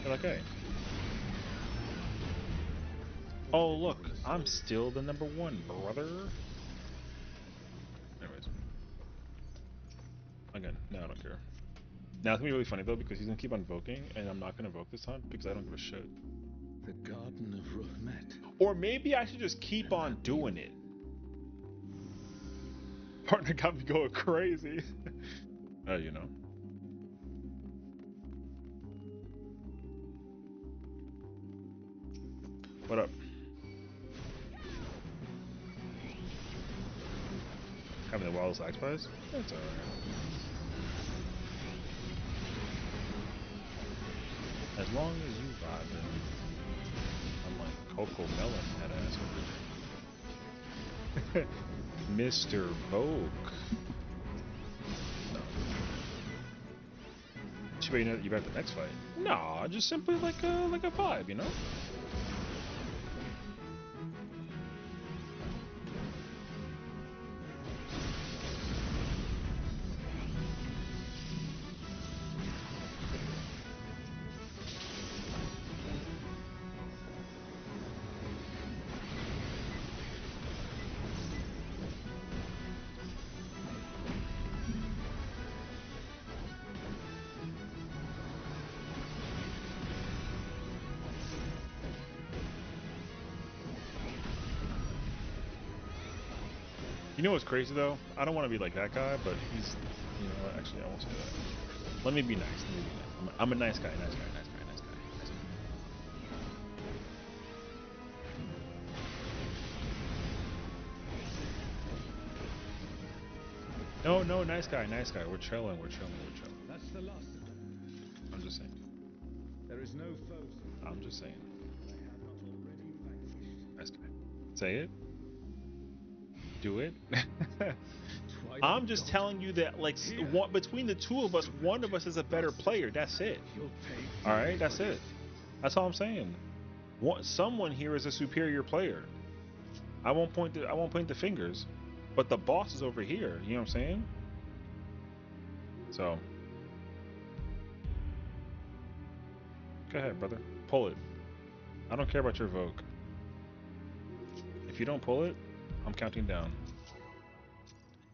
You're like, hey. Oh, look, I'm still the #1, brother. Anyways. Again, no, I don't care. Now, it's gonna be really funny, though, because he's gonna keep on invoking, and I'm not gonna invoke this time because I don't give a shit. The Garden of Ruhmet. Or maybe I should just keep on doing it. Partner got me going crazy. You know. What up? Having the wildest axe prize? That's alright. As long as you vibing. I'm like Coco Melon, that ass. Mr. Vogue. No. She bet you know that you're at the next fight. No, just simply like a vibe, you know? You know what's crazy though? I don't want to be like that guy, but he's, you know what? Actually, I won't say that. Let me be nice. Let me be nice. I'm a nice guy. Nice guy. Nice guy. Nice guy. Nice guy. No, no, nice guy. Nice guy. We're chilling. We're chilling. We're chilling. That's the last of them. I'm just saying. There is no foe so I'm just saying. that I have not already vanquished. Nice guy. Say it. Do it. I'm just telling you that, like, one, between the two of us, one of us is a better player. That's it. All right, that's it. That's all I'm saying. Someone here is a superior player. I won't point the fingers, but the boss is over here. You know what I'm saying? So, go ahead, brother. Pull it. I don't care about your Vogue. If you don't pull it, I'm counting down.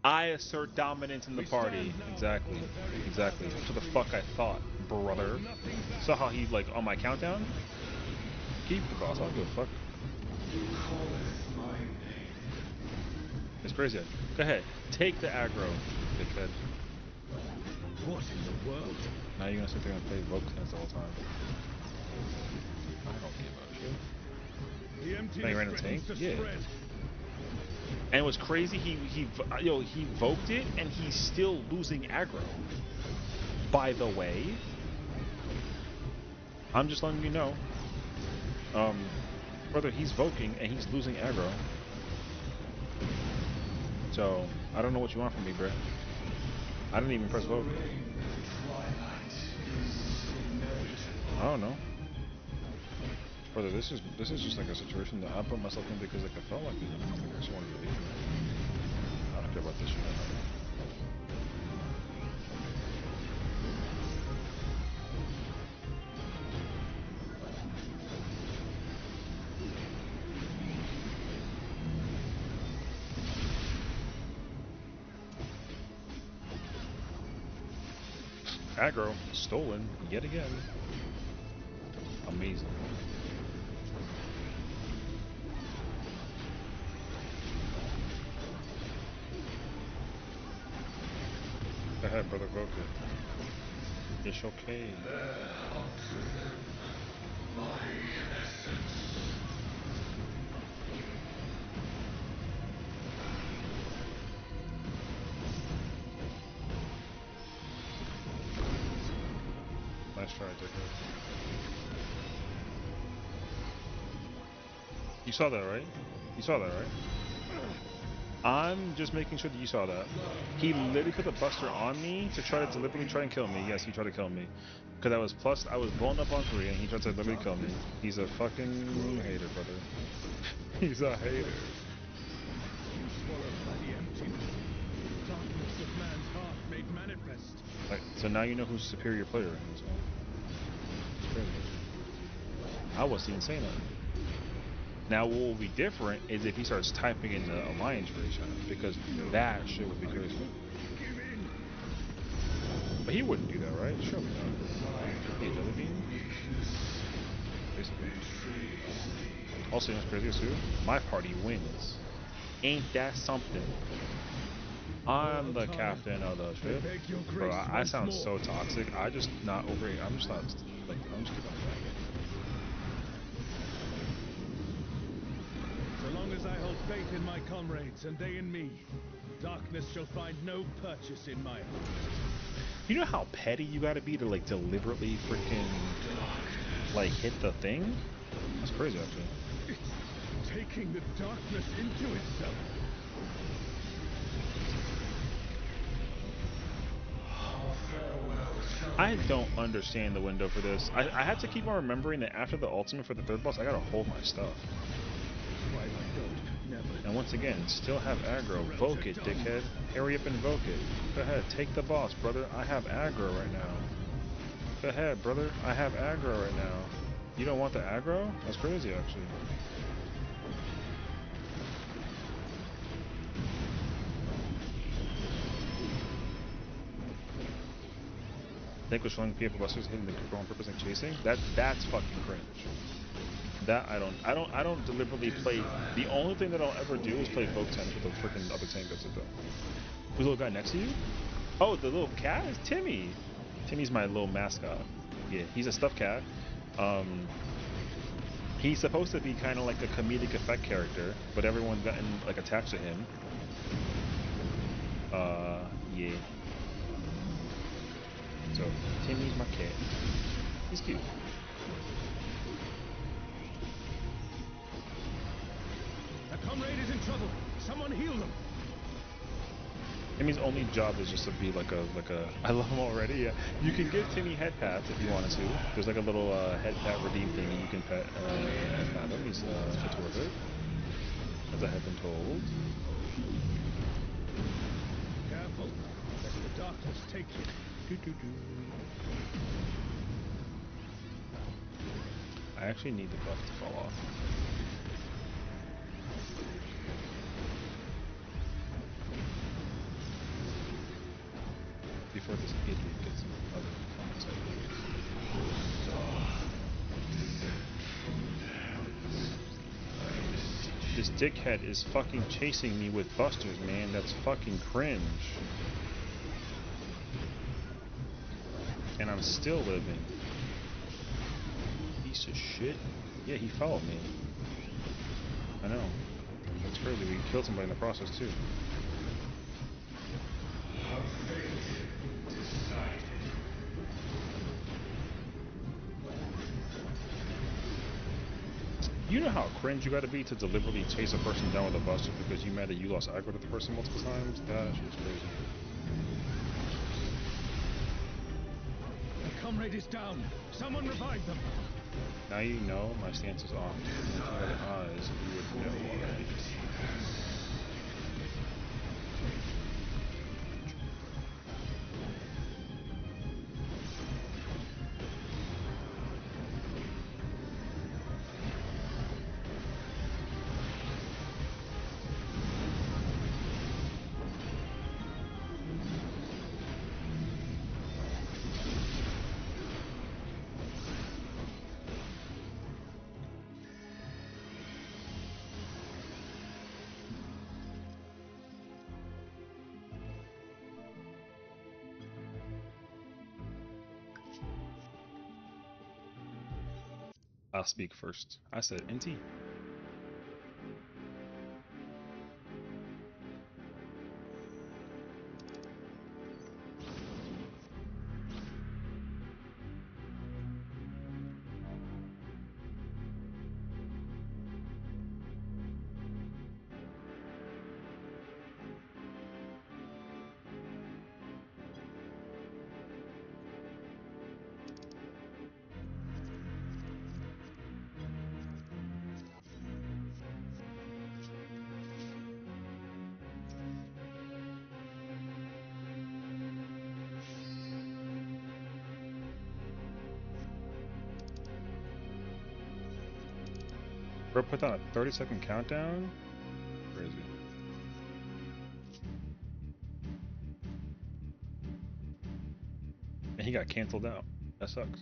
I assert dominance in the party. Exactly. Exactly. That's what the fuck I thought, brother. Saw how he, like, on my countdown? Keep the boss. I don't give a fuck. It's crazy. Go ahead. Take the aggro, dickhead. What in the world? Now you're gonna sit there and play Vogue Tennis the whole time. I don't give a shit. The emptiness Now you ran a tank? threatens to Yeah. spread. And it was crazy, he voked it, and he's still losing aggro. By the way, I'm just letting you know, brother, he's voking and he's losing aggro. So I don't know what you want from me, bro. I didn't even press vote. I don't know, brother. This is just like a situation that I put myself in because like I felt like it. I just wanted to leave. I don't care about this shit. Aggro stolen yet again. Amazing. Go ahead, brother, vote it. It's okay. Nice try, dickhead. You saw that, right? You saw that, right? I'm just making sure that you saw that. He literally put the Buster on me to try to deliberately try and kill me. Yes, he tried to kill me. Because I was blown up on 3 and he tried to deliberately kill me. He's a fucking hater, brother. He's a hater. Swallowed by the emptiness. Darkness of man's heart made manifest. Right, so now you know who's a superior player in this game. It's crazy. I wasn't even saying that. Now what will be different is if he starts typing in the alliance ratio, because that shit would be crazy. But he wouldn't do that, right? Surely not. Hey, Jelly Bean? Basically. Also, you know what's crazy too? My party wins. Ain't that something? I'm the captain of the ship. Bro, I sound so toxic. I just not over it. I'm just not, like, I'm just keeping on playing it. So long as I hold faith in my comrades and they in me, darkness shall find no purchase in my heart. You know how petty you gotta be to, like, deliberately freaking, like, hit the thing? That's crazy, actually. It's taking the darkness into itself. I don't understand the window for this. I have to keep on remembering that after the ultimate for the third boss, I gotta hold my stuff. And once again, still have aggro. Voke it, dickhead. Hurry up and voke it. Go ahead, take the boss, brother. I have aggro right now. Go ahead, brother. I have aggro right now. You don't want the aggro? That's crazy, actually. Think was showing people busters hitting the group on purpose and chasing. That's fucking cringe. That I don't deliberately play. The only thing that I'll ever do is play Vogue Tennis with the freaking other tank. That's it though. Who's the little guy next to you? Oh, the little cat is Timmy. Timmy's my little mascot. Yeah, he's a stuffed cat. He's supposed to be kind of like a comedic effect character, but everyone's gotten like attached to him. Yeah. So Timmy's my cat. He's cute. A comrade is in trouble. Someone heal them. It means only job is just to be like a I love him already. Yeah, you can get Timmy head pats if you wanted to. There's like a little head pat redeem thing you can pet pat him. It's worth it, as I have been told. Careful, lest the darkness take you. I actually need the buff to fall off. Before this idiot gets some other concept. This dickhead is fucking chasing me with busters, man. That's fucking cringe. And I'm still living. Piece of shit. Yeah, he followed me. I know. That's crazy. We killed somebody in the process, too. You know how cringe you gotta be to deliberately chase a person down with a buster because you mad that you lost aggro to the person multiple times? That shit's crazy. A comrade is down. Someone revive them. Now you know my stance is off. If you had eyes, you would know why. I'll speak first. I said NT. Bro put down a 30-second countdown? Crazy. And he got canceled out. That sucks.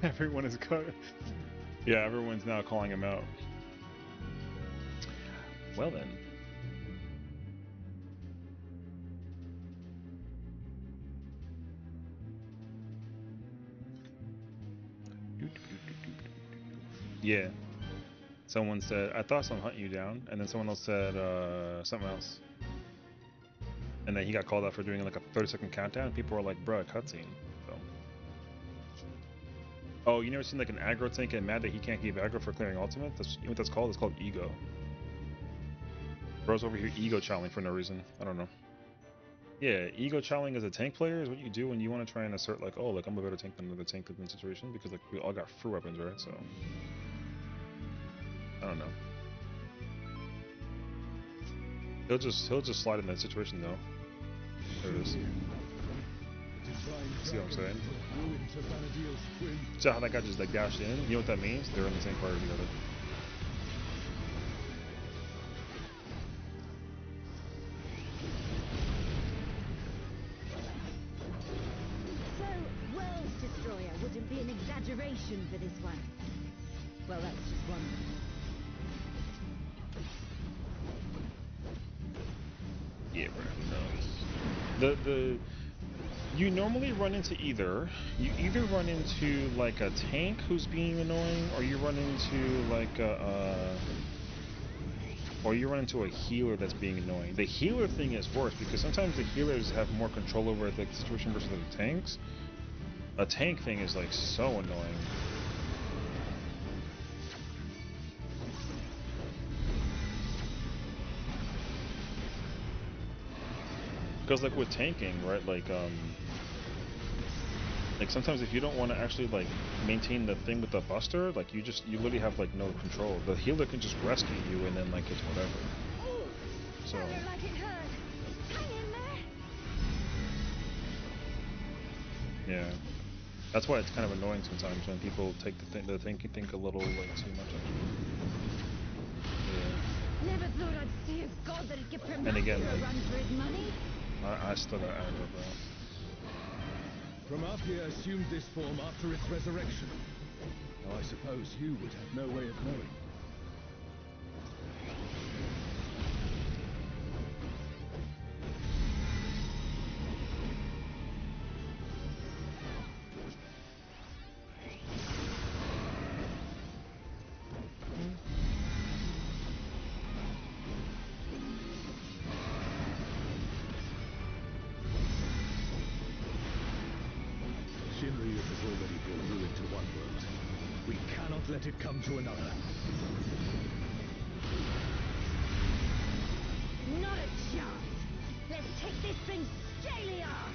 Everyone is yeah, everyone's now calling him out. Well then. Yeah. Someone said, I thought someone hunting you down, and then someone else said something else. And then he got called out for doing like a 30-second countdown, and people were like, bruh, cutscene. So. Oh, you never seen like an aggro tank get mad that he can't keep aggro for clearing ultimate? That's, you know what that's called? It's called ego. Bro's over here ego chowing for no reason. I don't know. Yeah, ego chowing as a tank player is what you do when you want to try and assert like, oh, like I'm a better tank than another tank in this situation, because like we all got free weapons, right? So I don't know. He'll just slide in that situation though. There it is. See what I'm saying? See how that guy just like dashed in? You know what that means? They're in the same party together. duration for this one. Well, that's just one. Yeah, bro. The you normally run into you either run into like a tank who's being annoying, or you run into like or you run into a healer that's being annoying. The healer thing is worse because sometimes the healers have more control over the situation versus the tanks. A tank thing is like so annoying. Because like with tanking, right? Like sometimes if you don't want to actually like maintain the thing with the buster, like you literally have like no control. The healer can just rescue you and then like it's whatever. So That looked like it hurt. Hang in there. yeah, that's why it's kind of annoying sometimes when people take the think a little like too much. Yeah. Never thought I'd see a god that'd give And again, Prometheus a like, run for his money. I still got aggro, bro. Prometheus assumed this form after its resurrection. Now I suppose you would have no way of knowing. Shinryu has already brought ruin to one world. We cannot let it come to another. Not a chance. Let's take this thing scaly off.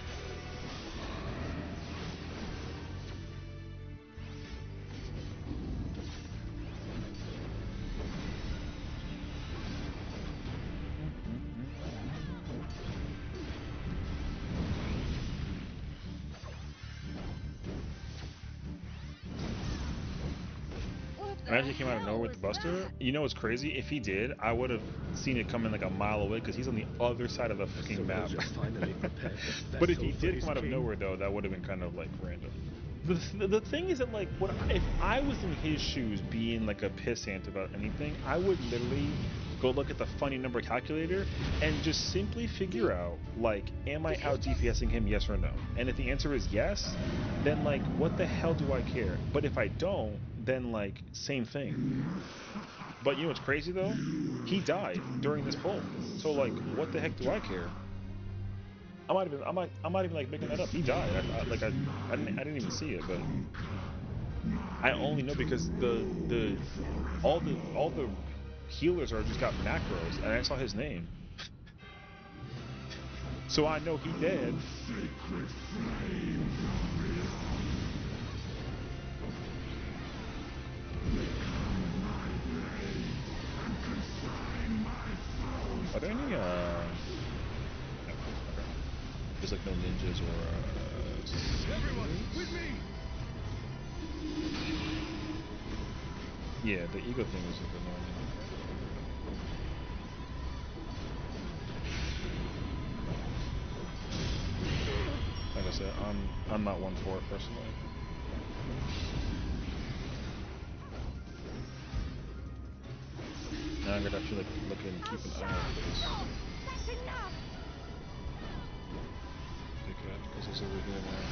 Imagine he came out of nowhere with the buster. You know what's crazy? If he did, I would have seen it coming like a mile away because he's on the other side of the fucking map. Finally prepared this But if vessel he for did his come out of king. nowhere, though, that would have been kind of like random. The thing is that like, if I was in his shoes, being like a pissant about anything, I would literally go look at the funny number calculator and just simply figure out like, am I out DPSing him? Yes or no? And if the answer is yes, then like, what the hell do I care? But if I don't, then like, same thing. But you know what's crazy though? He died during this pull. So like, what the heck do I care? I might even like making that up. He died. I didn't even see it, but I only know because all the healers are just got macros, and I saw his name, so I know he dead. Are there any there's like no ninjas or Everyone, with me! yeah, the ego thing is like annoying. Like I said, I'm not one for it personally. Now I'm gonna have to like look and keep an eye out for this That's enough. dickhead because he's over here now.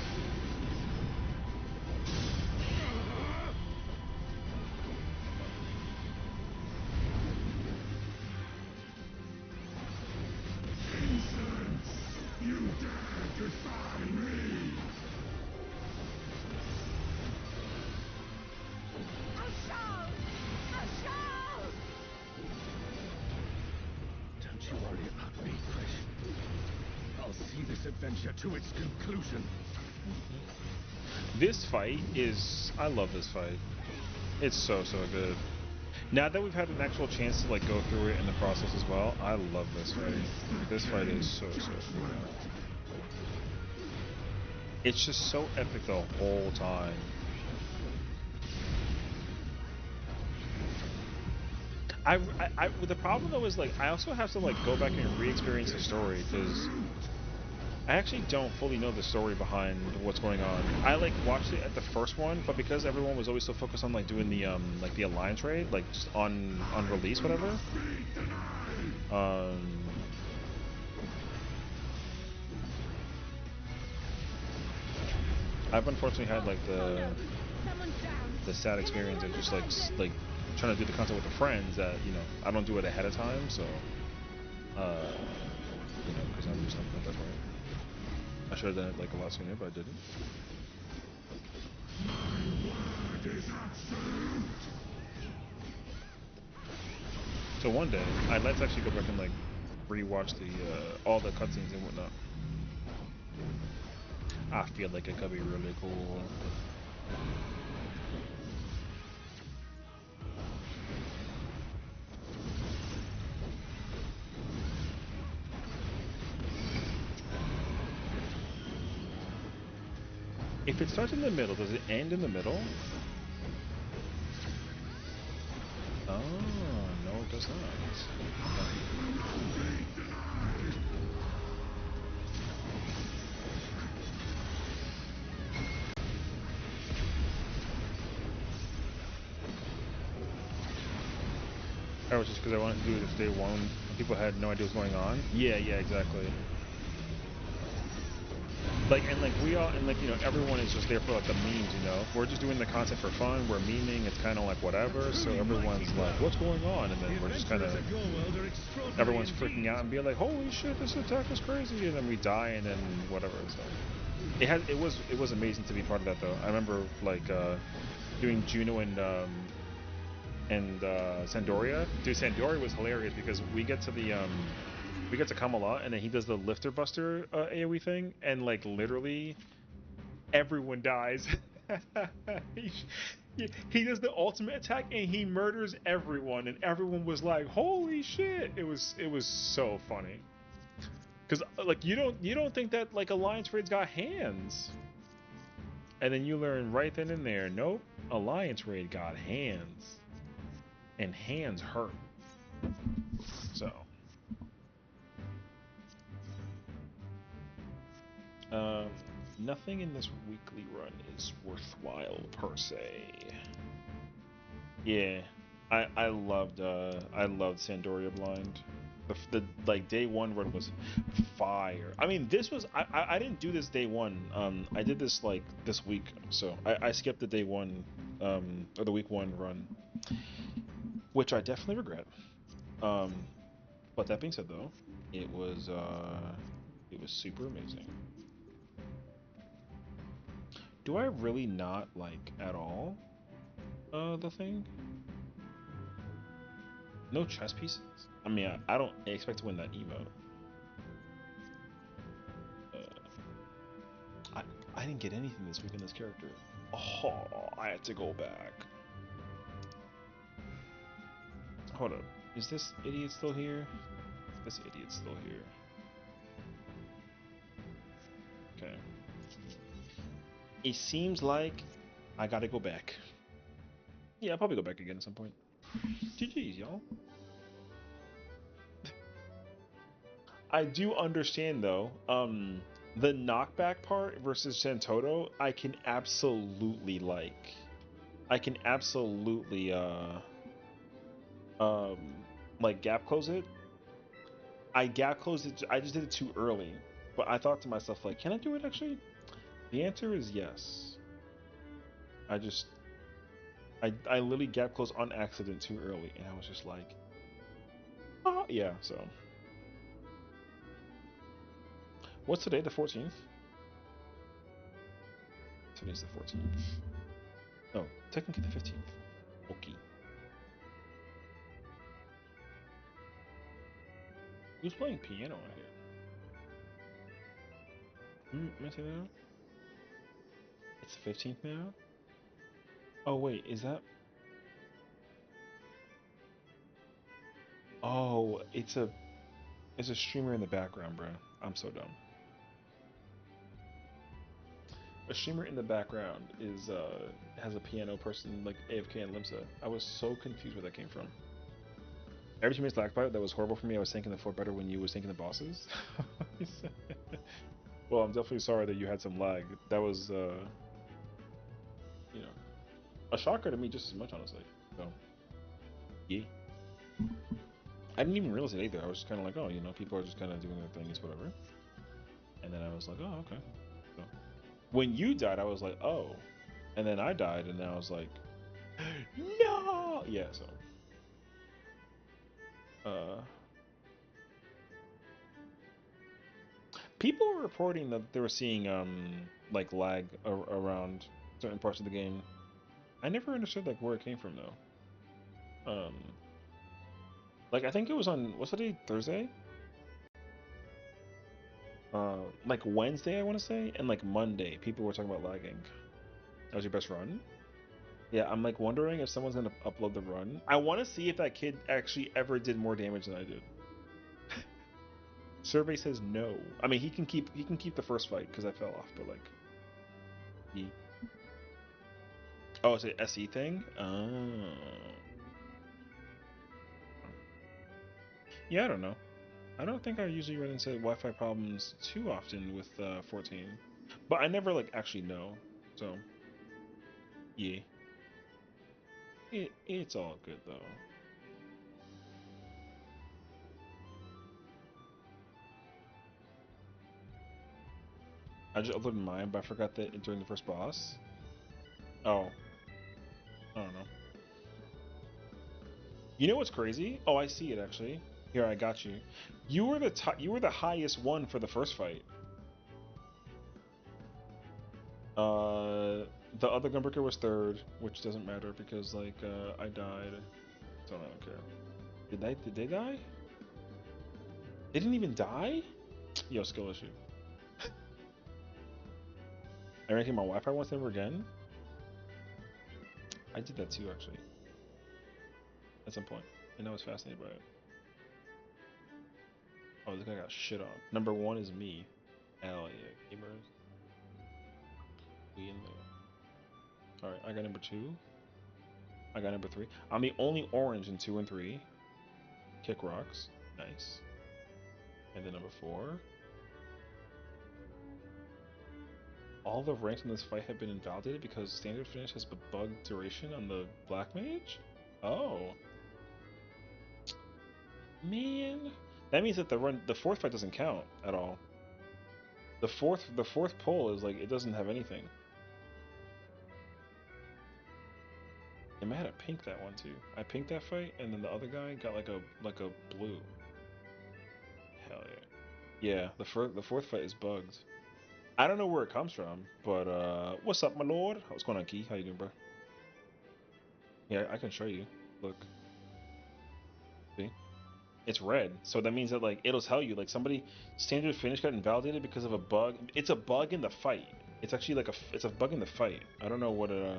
You dare defy me! Don't you worry about me, Krish. I'll see this adventure to its conclusion. This fight is, I love this fight. It's so good. Now that we've had an actual chance to like go through it in the process as well, I love this fight. This fight is so good. It's just so epic the whole time. The problem though is like I also have to like go back and re-experience the story because I actually don't fully know the story behind what's going on. I like watched it at the first one, but because everyone was always so focused on like doing the like the alliance raid, like just on release, whatever. I've unfortunately had like the sad experience of just like trying to do the content with the friends that I don't do it ahead of time, so because I'm just not that way. I should have done it like a lot sooner, but I didn't. So one day, let's actually go back and like rewatch the all the cutscenes and whatnot. I feel like it could be really cool. If it starts in the middle, does it end in the middle? Oh, no, it does not. That was just because I wanted to do this day one. People had no idea what's going on. Yeah, exactly. Like we all and everyone is just there for like the memes, We're just doing the content for fun. We're memeing. It's kind of like whatever. So everyone's like, "What's going on?" And then we're just kind of everyone's freaking out and being like, "Holy shit, this attack is crazy!" And then we die, and then whatever. So it was amazing to be part of that though. I remember like doing Juno and Sandoria. Dude, Sandoria was hilarious because we get to Camelot, and then he does the Lifter Buster AoE thing, and like literally everyone dies. he does the ultimate attack, and he murders everyone, and everyone was like, "Holy shit!" It was so funny. Because like you don't think that like Alliance Raid's got hands, and then you learn right then and there, nope, Alliance Raid got hands, and hands hurt. So. Nothing in this weekly run is worthwhile per se. Yeah, I loved Sandoria Blind. The like day one run was fire. I mean, this was I didn't do this day one. I did this like this week, so I skipped the day one or the week one run, which I definitely regret. But that being said, though, it was super amazing. Do I really not like at all the thing? No chess pieces? I mean, I don't expect to win that emote. I didn't get anything this week in this character. Oh, I had to go back. Hold up. Is this idiot still here? This idiot's still here. Okay. It seems like I gotta go back. Yeah, I'll probably go back again at some point. GG's, y'all. I do understand though. The knockback part versus Santoto, I can absolutely like. I can absolutely um like gap close it. I gap closed it. I just did it too early, but I thought to myself like, can I do it actually? The answer is yes. I just I literally gap closed on accident too early, and I was just like, oh yeah. So what's today? The 14th. Today's the 14th. No, technically the 15th. Okay. Who's playing piano on here? Am I saying that? It's the 15th now? Oh, wait, is that... Oh, it's a streamer in the background, bro. I'm so dumb. A streamer in the background is, has a piano person, like AFK and Limsa. I was so confused where that came from. Every time you slack about it, that was horrible for me. I was thinking the floor better when you was thinking the bosses. Well, I'm definitely sorry that you had some lag. That was, you know, a shocker to me just as much, honestly. So, yeah. I didn't even realize it either. I was just kind of like, oh, people are just kind of doing their things, whatever. And then I was like, oh, okay. So, when you died, I was like, oh. And then I died, and then I was like, no! Yeah, so. Uh, People were reporting that they were seeing, like, lag around certain parts of the game. I never understood, like, where it came from, though. Like, I think it was on, what's the day? Thursday? Like Wednesday, I want to say, and like Monday, people were talking about lagging. That was your best run? Yeah, I'm like wondering if someone's gonna upload the run. I want to see if that kid actually ever did more damage than I did. Survey says no. I mean, he can keep the first fight because I fell off, but like, he. Oh, it's an SE thing. Oh, yeah, I don't know. I don't think I usually run into Wi-Fi problems too often with 14, but I never like actually know. So yeah, it's all good though. I just uploaded mine, but I forgot that during the first boss. Oh, I don't know. You know what's crazy? Oh, I see it actually. Here, I got you. You were the highest one for the first fight. Uh, the other Gunbreaker was third, which doesn't matter because like I died, so I don't care. Did they die? They didn't even die? Yo, skill issue. I ranking my Wi-Fi once ever again. I did that too actually at some point, and I was fascinated by it. Oh, this guy got shit on. Number one is me. Hell yeah, gamers. We in there. Alright, I got number two. I got number three. I'm the only orange in two and three. Kick rocks. Nice. And then number four. All the ranks in this fight have been invalidated because standard finish has bugged duration on the black mage? Oh. Man. That means that the fourth fight doesn't count at all. The fourth pull is like it doesn't have anything. I might have pink that one too. I pinked that fight, and then the other guy got like a blue. Hell yeah. Yeah, the fourth fight is bugged. I don't know where it comes from, but what's up, my lord? What's going on, Key? How you doing, bro? Yeah, I can show you. Look, see, it's red, so that means that like it'll tell you like somebody standard finish got invalidated because of a bug. It's a bug in the fight. It's actually like it's a bug in the fight. I don't know what uh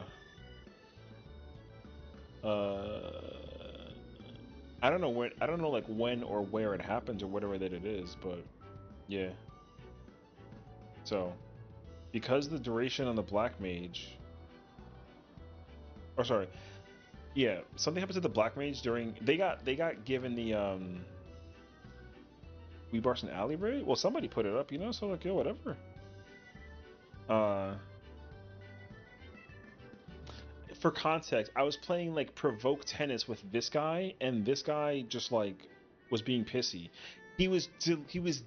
I don't know I don't know like when or where it happens or whatever that it is, but yeah. So because the duration on the black mage, or sorry, yeah, something happened to the black mage during they got given the We Barson Alley raid. Well, somebody put it up, so like, yo, whatever. Uh, for context, I was playing like provoke tennis with this guy, and this guy just like was being pissy. He was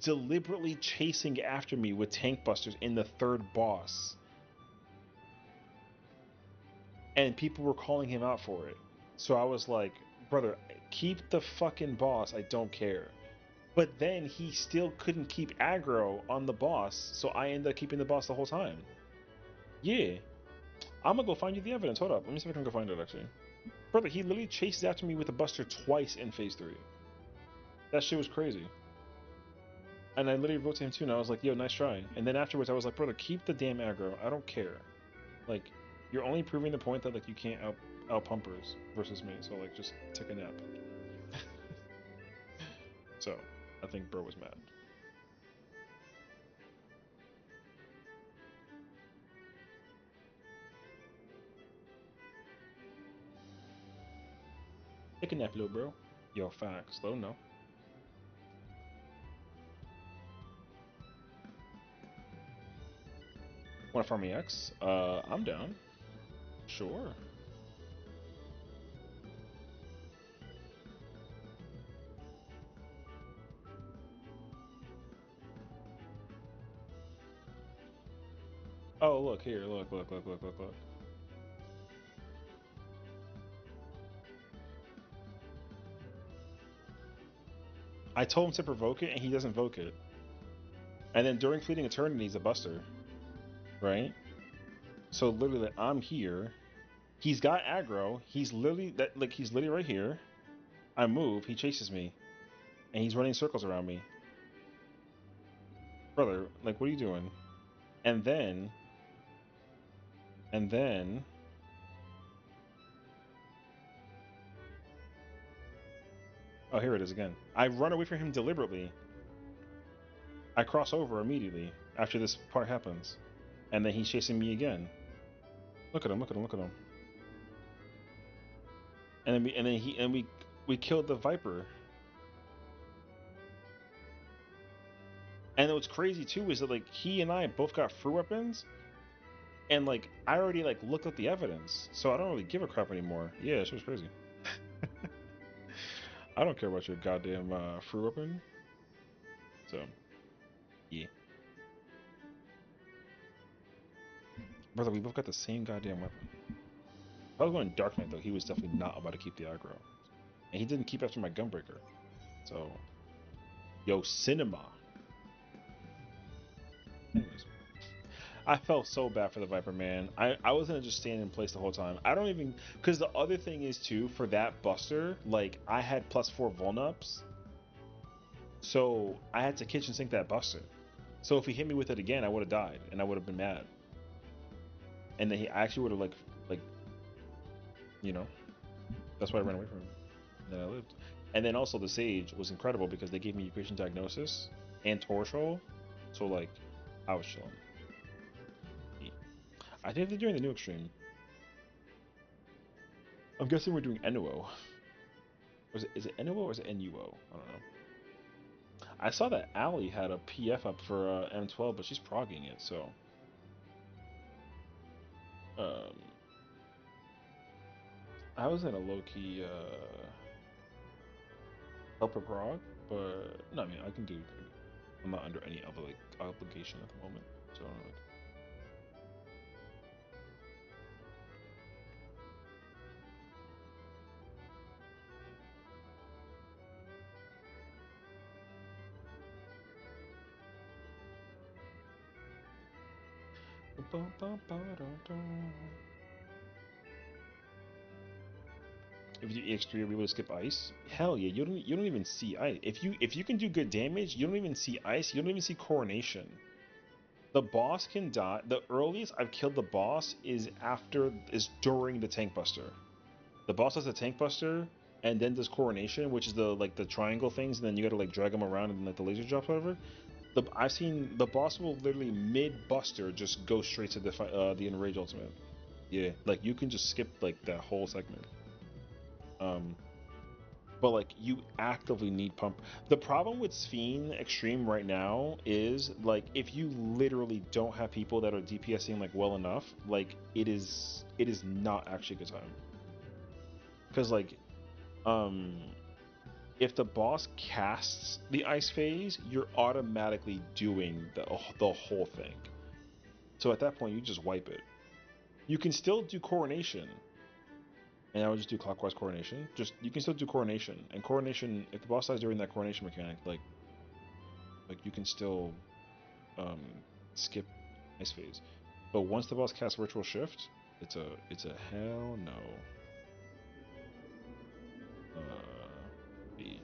deliberately chasing after me with tank busters in the third boss, and people were calling him out for it. So I was like, brother, keep the fucking boss. I don't care. But then he still couldn't keep aggro on the boss, so I ended up keeping the boss the whole time. Yeah. I'm gonna go find you the evidence. Hold up. Let me see if I can go find it, actually. Brother, he literally chases after me with a buster twice in phase 3. That shit was crazy. And I literally wrote to him too, and I was like, yo, nice try. And then afterwards, I was like, brother, keep the damn aggro. I don't care. Like, you're only proving the point that, like, you can't out pumpers versus me. So, like, just take a nap. So, I think bro was mad. Take a nap, little bro. Yo, facts. Let him know. Want to farm EX? I'm down. Sure. Oh, look here. Look, look, look, look, look, look. I told him to provoke it, and he doesn't invoke it. And then during Fleeting Eternity, he's a buster, right? So literally, like, I'm here. He's got aggro. He's literally that, like, he's literally right here. I move. He chases me, and he's running circles around me. Brother, like, what are you doing? And then, and then, oh, here it is again. I run away from him deliberately. I cross over immediately after this part happens, and then he's chasing me again. Look at him! Look at him! Look at him! And then we killed the Viper. And what's crazy too is that like he and I both got free weapons, and like I already like looked at the evidence, so I don't really give a crap anymore. Yeah, she was crazy. I don't care about your goddamn free weapon. So yeah, brother, we both got the same goddamn weapon. If I was going Dark Knight though, he was definitely not about to keep the aggro, and he didn't keep after my Gunbreaker. So yo, cinema. Anyways. I felt so bad for the Viper, man. I was gonna just stand in place the whole time. I don't even, because the other thing is too, for that Buster, like I had +4 vulnups, so I had to kitchen sink that Buster. So if he hit me with it again, I would have died, and I would have been mad. And then he actually would have like you know, that's why I ran away from him. And then I lived. And then also the Sage was incredible because they gave me Equation Diagnosis and Torchol, so like I was chilling. I think they're doing the new extreme. I'm guessing we're doing Enuo. Is it Enuo or is it NUO? I don't know. I saw that Allie had a PF up for M12, but she's progging it, so um, I was in a low key help her prog, but no, I mean I can do. I'm not under any obligation at the moment, so like, if you do EX3, are we able to skip ice? Hell yeah! You don't even see ice. If you can do good damage, you don't even see ice. You don't even see coronation. The boss can die. The earliest I've killed the boss is during the tank buster. The boss does a tank buster and then does coronation, which is the like the triangle things, and then you gotta like drag them around and like the laser drops whatever. I've seen the boss will literally mid buster just go straight to the enrage ultimate. Yeah, like you can just skip like that whole segment. Um, but like you actively need pump. The problem with Sphene Extreme right now is like if you literally don't have people that are DPSing like well enough, like it is not actually a good time. Because like um if the boss casts the ice phase, you're automatically doing the whole thing. So at that point, you just wipe it. You can still do coronation, and I would just do clockwise coronation. Just you can still do coronation, and coronation if the boss dies during that coronation mechanic, like you can still um, skip ice phase. But once the boss casts virtual shift, it's a hell no. B.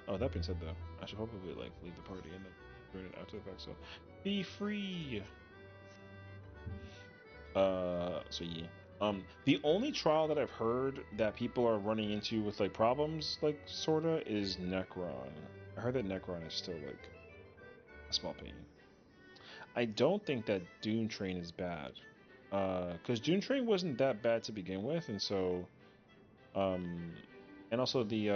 Oh, that being said, though, I should probably like leave the party and then join it after the fact. So, be free. So yeah. The only trial that I've heard that people are running into with like problems, like sorta, is Necron. I heard that Necron is still like a small pain. I don't think that Dune Train is bad, because Dune Train wasn't that bad to begin with, and so um, And also the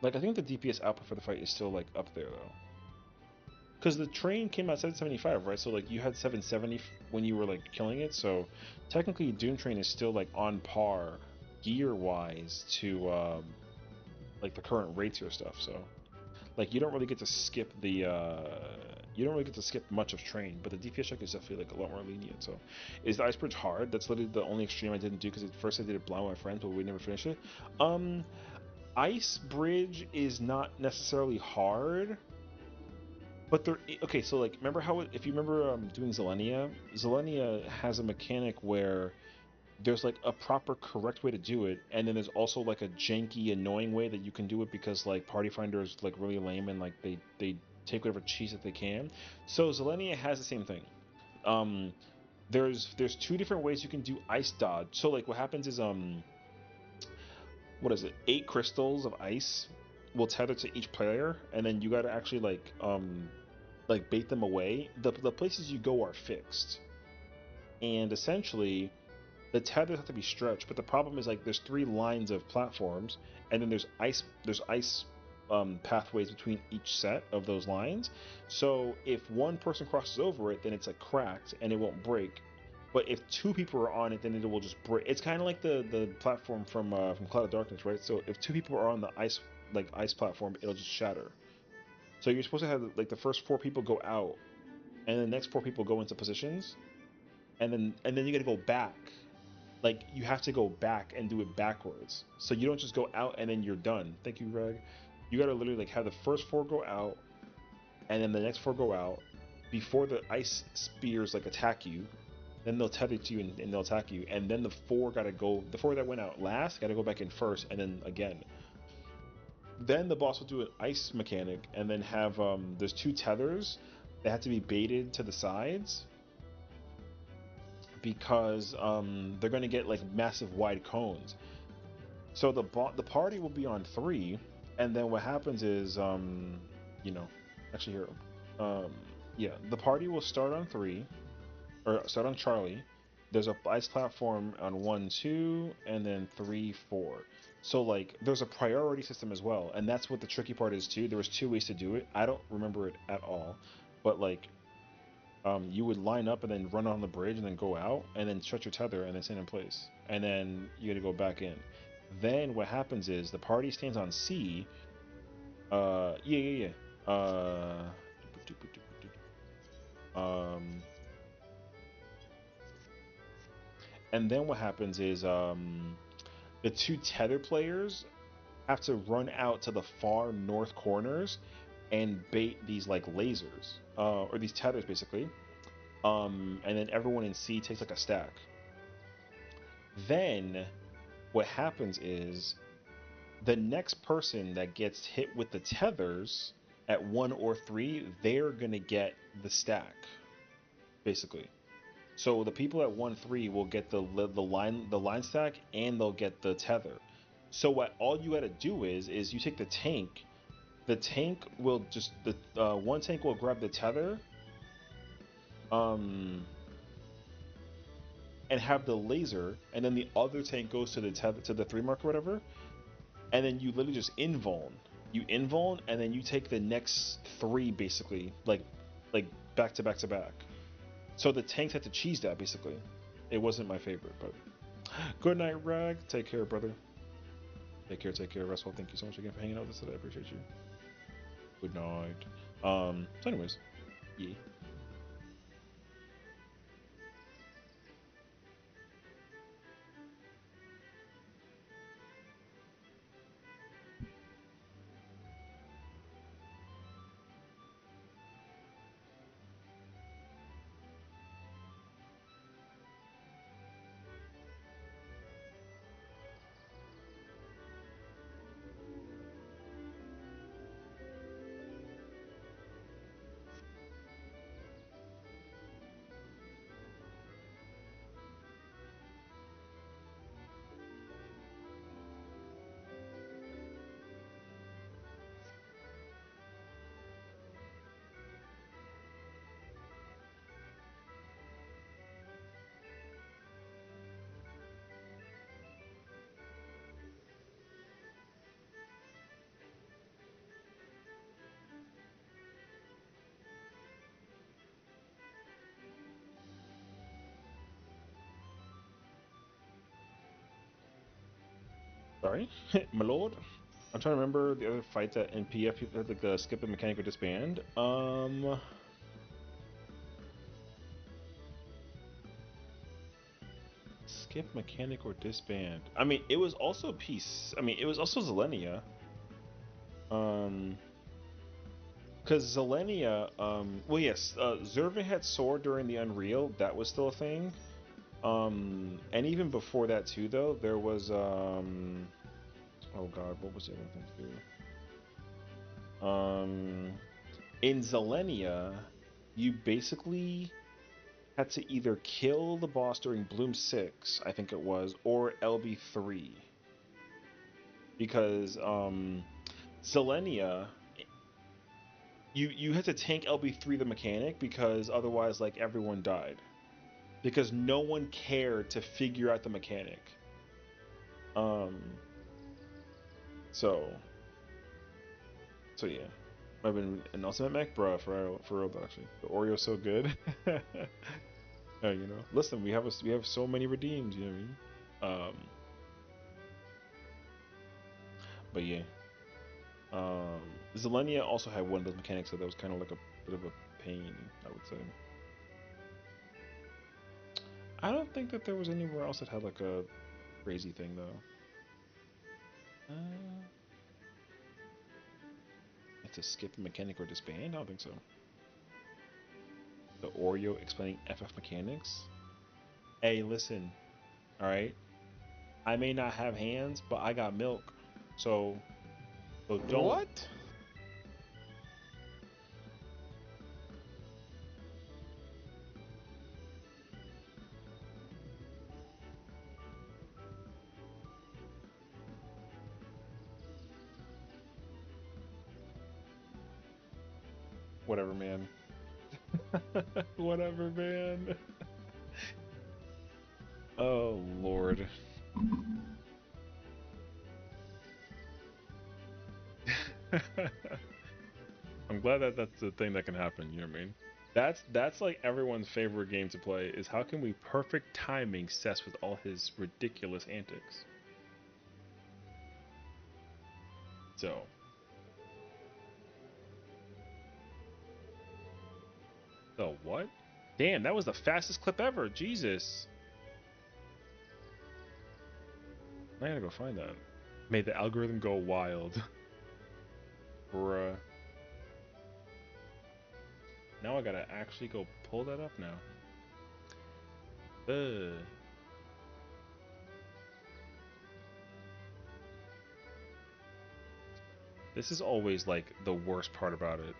like I think the DPS output for the fight is still like up there though. Because the train came out 775, right? So like you had 770 when you were like killing it. So technically, Doom Train is still like on par gear-wise to like the current raid tier stuff. So like you don't really get to skip the you don't really get to skip much of train, but the DPS check is definitely like a lot more lenient. So is the ice bridge hard? That's literally the only extreme I didn't do because at first I did it blind with my friends, but we never finished it. Ice bridge is not necessarily hard. But there, okay, so like, remember how if you remember doing Zelenia has a mechanic where there's like a proper correct way to do it, and then there's also like a janky, annoying way that you can do it because like Party Finder is like really lame and like they take whatever cheese that they can. So Zelenia has the same thing. Um, there's two different ways you can do ice dodge. So like what happens is what is it? 8 crystals of ice will tether to each player, and then you got to actually like bait them away. The places you go are fixed, and essentially the tethers have to be stretched. But the problem is like there's 3 lines of platforms, and then there's ice pathways between each set of those lines. So if one person crosses over it, then it's like cracked and it won't break. But if 2 people are on it, then it will just break. It's kind of like the platform from Cloud of Darkness, right? So if 2 people are on the ice platform, it'll just shatter. So you're supposed to have like the first 4 people go out, and the next 4 people go into positions, and then you got to go back. Like you have to go back and do it backwards. So you don't just go out and then you're done. Thank you, Greg. You got to literally like have the first 4 go out, and then the next 4 go out before the ice spears like attack you. Then they'll tether to you and they'll attack you, and then the 4 gotta go. The 4 that went out last gotta go back in first, and then again. Then the boss will do an ice mechanic, and then have there's 2 tethers that have to be baited to the sides because they're gonna get like massive wide cones. So the party will be on 3, and then what happens is you know, actually here, um, yeah, the party will start on 3 or start on Charlie. There's a ice platform on 1, 2, and then 3, 4. So like there's a priority system as well, and that's what the tricky part is too. There was 2 ways to do it. I don't remember it at all, but like you would line up and then run on the bridge and then go out and then shut your tether and then stand in place, and then you got to go back in. Then what happens is the party stands on C. Yeah. Um, and then what happens is the 2 tether players have to run out to the far north corners and bait these like lasers, or these tethers basically. And then everyone in C takes like a stack. Then what happens is the next person that gets hit with the tethers at 1 or 3, they're gonna get the stack, basically. So the people at 1, 3 will get the line stack, and they'll get the tether. So what all you gotta do is you take the tank. The tank will just the one tank will grab the tether, um, and have the laser, and then the other tank goes to the tether to the 3 mark or whatever, and then you literally just invuln. You invuln, and then you take the next 3 basically, like back to back to back. So the tanks had to cheese that basically. It wasn't my favorite, but good night, Rag. Take care, brother. Take care, Russell. Thank you so much again for hanging out with us today. I appreciate you. Good night. So anyways, yeah. Sorry, my lord. I'm trying to remember the other fights at NPF. People had like the skip the mechanic or disband. Skip mechanic or disband. I mean, it was also peace. I mean, it was also Zelenia. Because Zelenia, well, yes, Zervin had sword during the Unreal. That was still a thing. And even before that too, though, there was oh god, what was the other thing too? In Zelenia, you basically had to either kill the boss during Bloom 6, I think it was, or LB3. Because Zelenia, you had to tank LB3 the mechanic because otherwise like everyone died. Because no one cared to figure out the mechanic. Um so yeah. I've been an ultimate mech, bruh, for real though, actually. The Oreo's so good. You know, listen, we have so many redeems, you know what I mean? But yeah. Zelenia also had one of those mechanics that was kind of like a bit of a pain, I would say. I don't think that there was anywhere else that had like a crazy thing though. It's a skip mechanic or disband? I don't think so. The Oreo explaining FF mechanics. Hey, listen, all right. I may not have hands, but I got milk, so don't. What? Whatever, man. Whatever, man. Oh Lord. I'm glad that that's the thing that can happen. You know what I mean? That's like everyone's favorite game to play is how can we perfect timing Cess with all his ridiculous antics. So what? Damn, that was the fastest clip ever. Jesus. I gotta go find that. Made the algorithm go wild. Bruh. Now I gotta actually go pull that up now. Ugh. This is always like the worst part about it.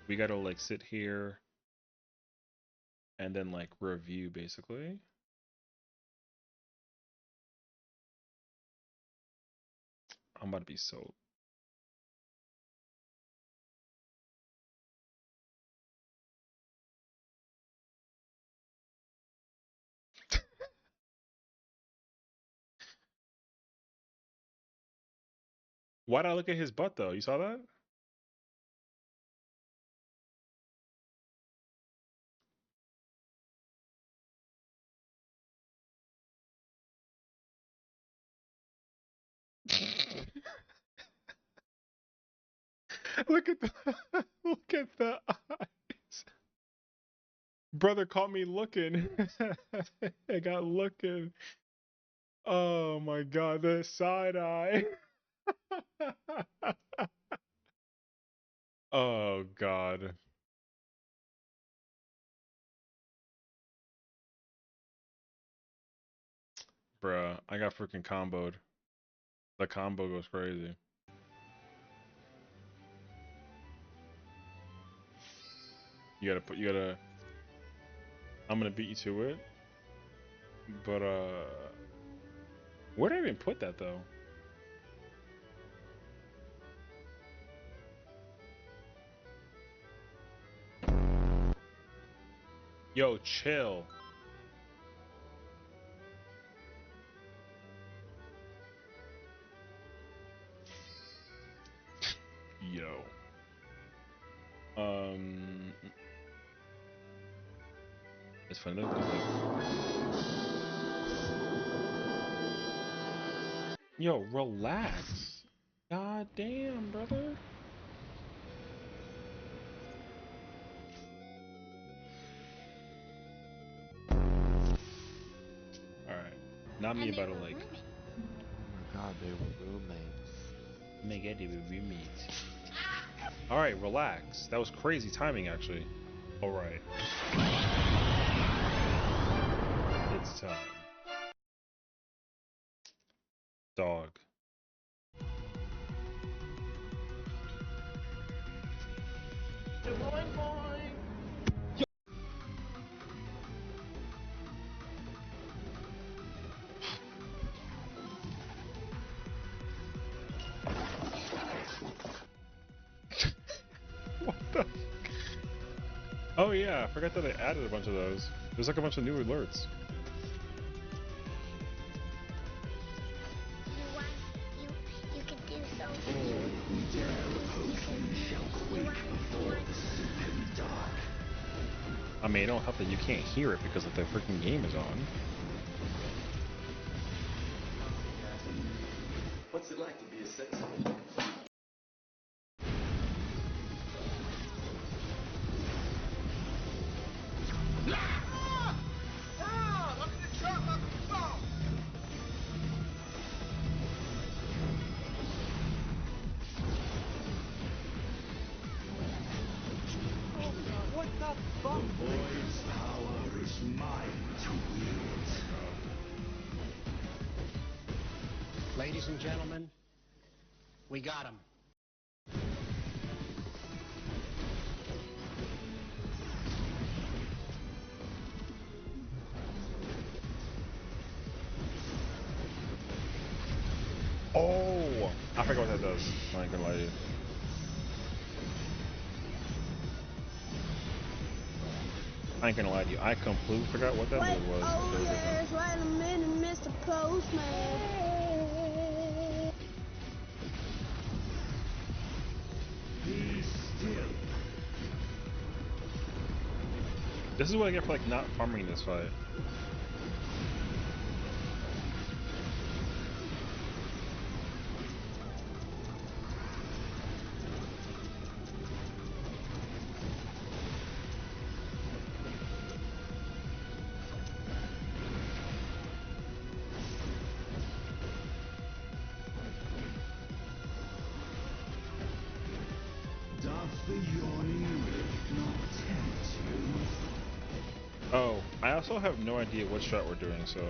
We gotta like sit here and then like review basically. I'm about to be so. Why'd I look at his butt though? You saw that? Look at the look at the eyes. Brother caught me looking. I got looking. Oh my god, the side eye. Oh god. Bruh, I got freaking comboed. The combo goes crazy. You gotta I'm gonna beat you to it. But where did I even put that though? Yo, chill. Yo. Um it's funny though, 'cause, like Yo, relax. God damn, brother. Alright. Not me about to like. Oh my god, they were roommates. Make it with roommates. Alright, relax. That was crazy timing, actually. Alright. It's time. Dog. Boing boing! What the? Oh yeah, I forgot that I added a bunch of those. There's like a bunch of new alerts. You could do so. I mean, it don't help that you can't hear it because like the freaking game is on. What's it like to be a Sessiion? What the fuck? Void's power is mine to wield. Ladies and gentlemen, we got him. Oh, I forgot what that does. I ain't gonna lie to you. I ain't gonna lie to you. I completely forgot what that Wait, move was. oh yes, wait a minute, Mr. Postman. Be still. This is what I get for like not farming this fight. Doth the yawning rift not tempt you? Oh, I also have no idea what strat we're doing, so.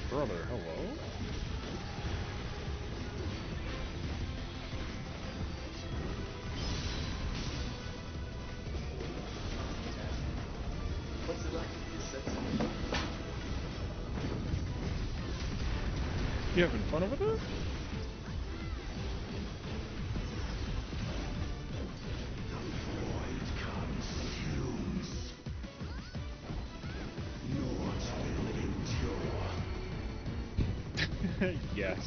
Brother, hello? What's it like to be a Sessiion? You having fun over there? Void consumes. Naught will endure. Yes.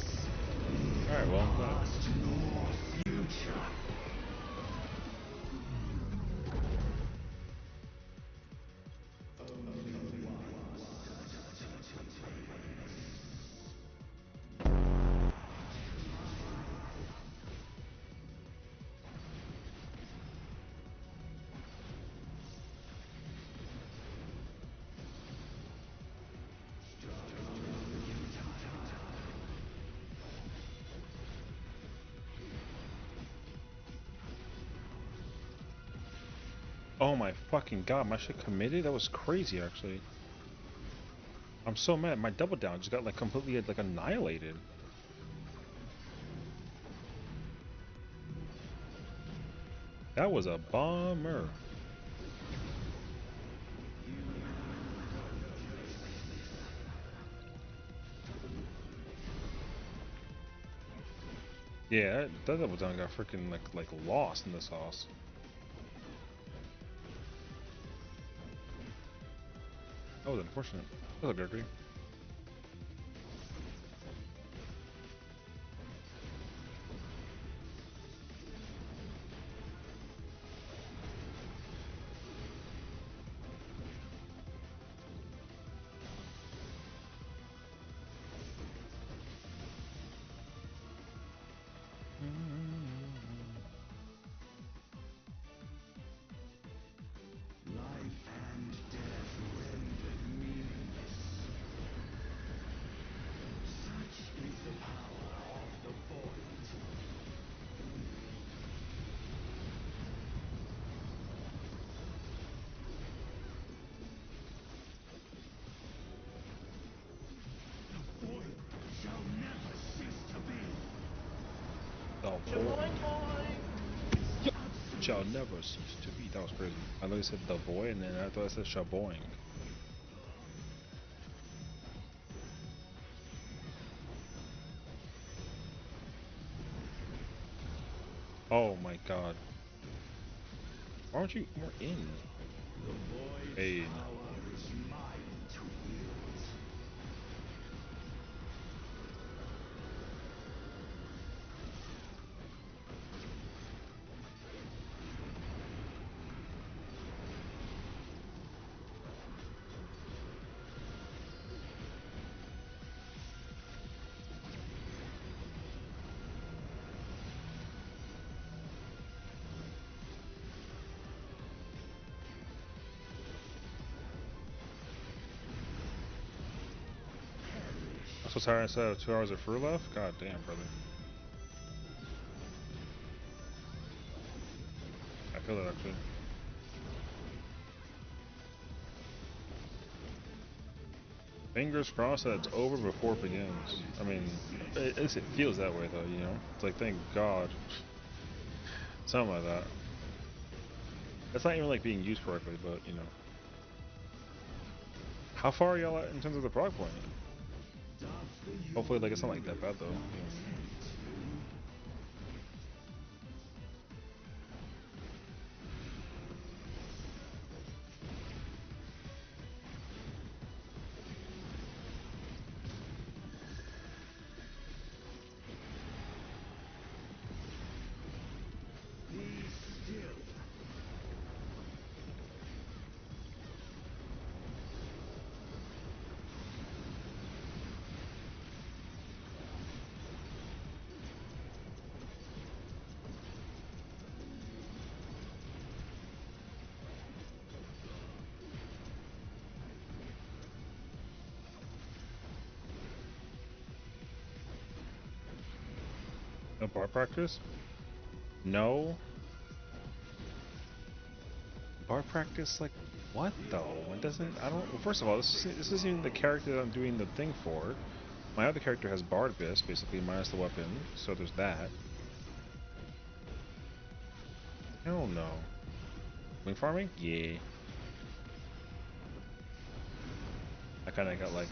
Alright, well, I'm glad. Past nor future. Oh my fucking god, my shit committed? That was crazy, actually. I'm so mad. My double down just got like completely like annihilated. That was a bummer. Yeah, that double down got freaking like lost in the sauce. That was unfortunate. That was a good. Life and death rendered meaningless. Such is the power of the void. The void shall never cease to be. The void shall never cease to be. That was crazy. I literally said the void, and then I thought I said shaboing. Oh my god. Why aren't you more in? The void's Hey. power is mine to wield. I'm so tired instead of 2 hours of fruit left? God damn, brother. I feel it actually. Fingers crossed that it's over before it begins. I mean, it feels that way though, you know? It's like, thank God. Something like that. That's not even like being used correctly, but you know. How far are y'all at in terms of the prog point? Hopefully, like, it's not like that bad though. Be still. No bar practice? No. Bar practice, like, what though? It doesn't, I don't, well, first of all, this isn't even the character that I'm doing the thing for. My other character has Bard Biss, basically, minus the weapon, so there's that. Hell no. Wing farming? Yeah. I kinda got, like,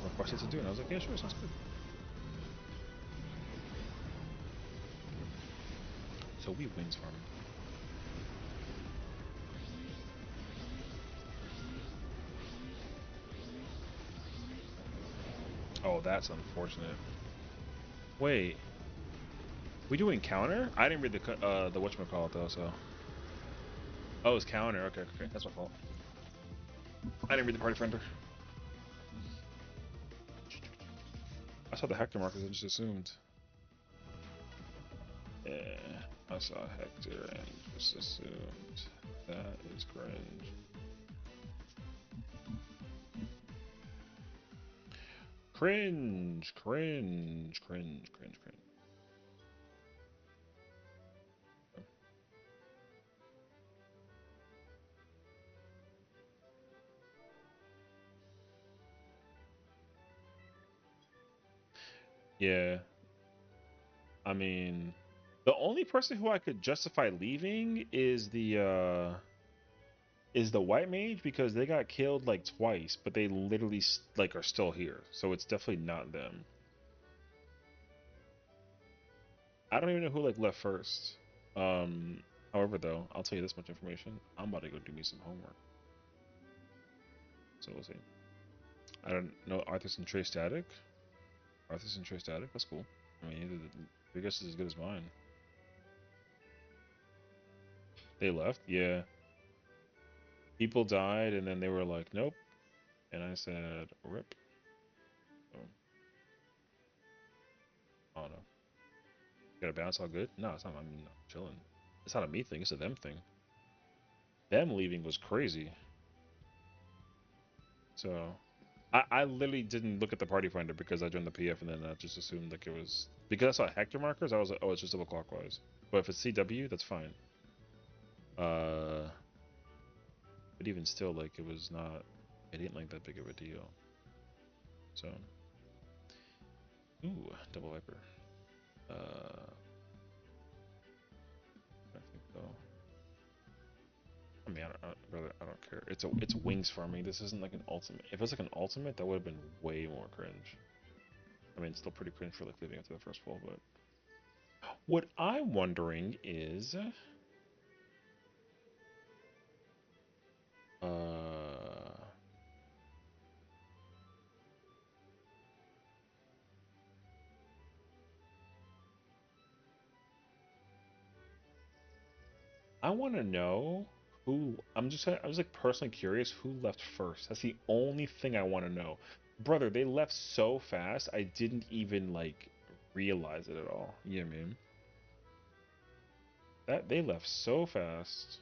requested to do it, and I was like, yeah, sure, sounds good. So we wings farming. Oh, that's unfortunate. Wait. We doing counter? I didn't read the whatchamacallit though, so. Oh, it's counter. Okay, okay. That's my fault. I didn't read the party friender. I saw the Hector markers and just assumed. Yeah, I saw Hector and just assumed. That is cringe. Cringe, cringe, cringe, cringe, cringe. Yeah, I mean, the only person who I could justify leaving is the white mage because they got killed like twice, but they literally like are still here. So it's definitely not them. I don't even know who like left first. However though, I'll tell you this much information. I'm about to go do me some homework. So we'll see. I don't know Arthur's and Trey Static. Arthur's and Trey Static, that's cool. I mean, your guess is as good as mine. They left? Yeah. People died and then they were like, nope. And I said, rip. So, I don't know. Got a bounce all good? No, it's not. I'm not chilling. It's not a me thing. It's a them thing. Them leaving was crazy. So, I literally didn't look at the party finder because I joined the PF and then I just assumed like it was because I saw Hector markers. I was like, oh, it's just double clockwise. But if it's CW, that's fine. But even still, like it was not. It didn't like that big of a deal. So, ooh, double viper. I think so. I mean, brother, I don't care. It's wings farming. This isn't like an ultimate. If it's like an ultimate, that would have been way more cringe. I mean, it's still pretty cringe for like leaving after the first pull, but what I'm wondering is, uh, I want to know who. I was like personally curious who left first. That's the only thing I want to know, brother. They left so fast. I didn't even like realize it at all. You know what I mean? That they left so fast.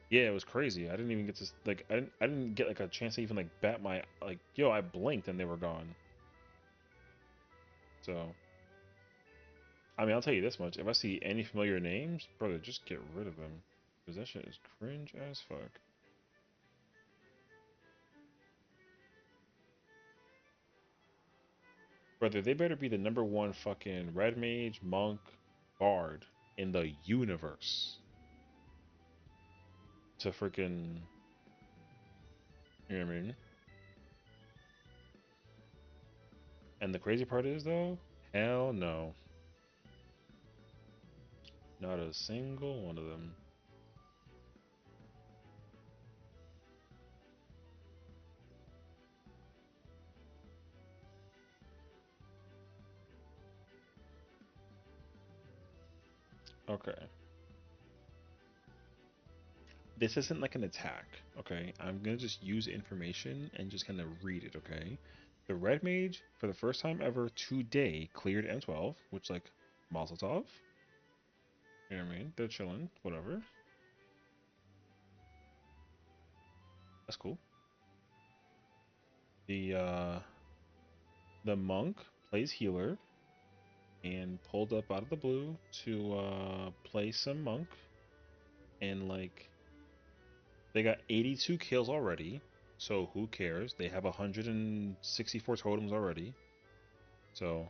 Yeah, it was crazy. I didn't even get to like I didn't get like a chance to even like bat my like yo, I blinked and they were gone. So, I mean, I'll tell you this much. If I see any familiar names, brother, just get rid of them. Because that shit is cringe as fuck. Brother, they better be the #1 fucking red mage, monk, bard in the universe. To freaking, you know what I mean? And the crazy part is though, hell no. Not a single one of them. Okay. This isn't like an attack, okay? I'm gonna just use information and just kind of read it, okay? The red mage, for the first time ever today, cleared M12, which like Mazel Tov. You know what I mean? They're chilling, whatever. That's cool. The monk plays healer and pulled up out of the blue to play some monk, and like they got 82 kills already. So who cares? They have 164 totems already. So,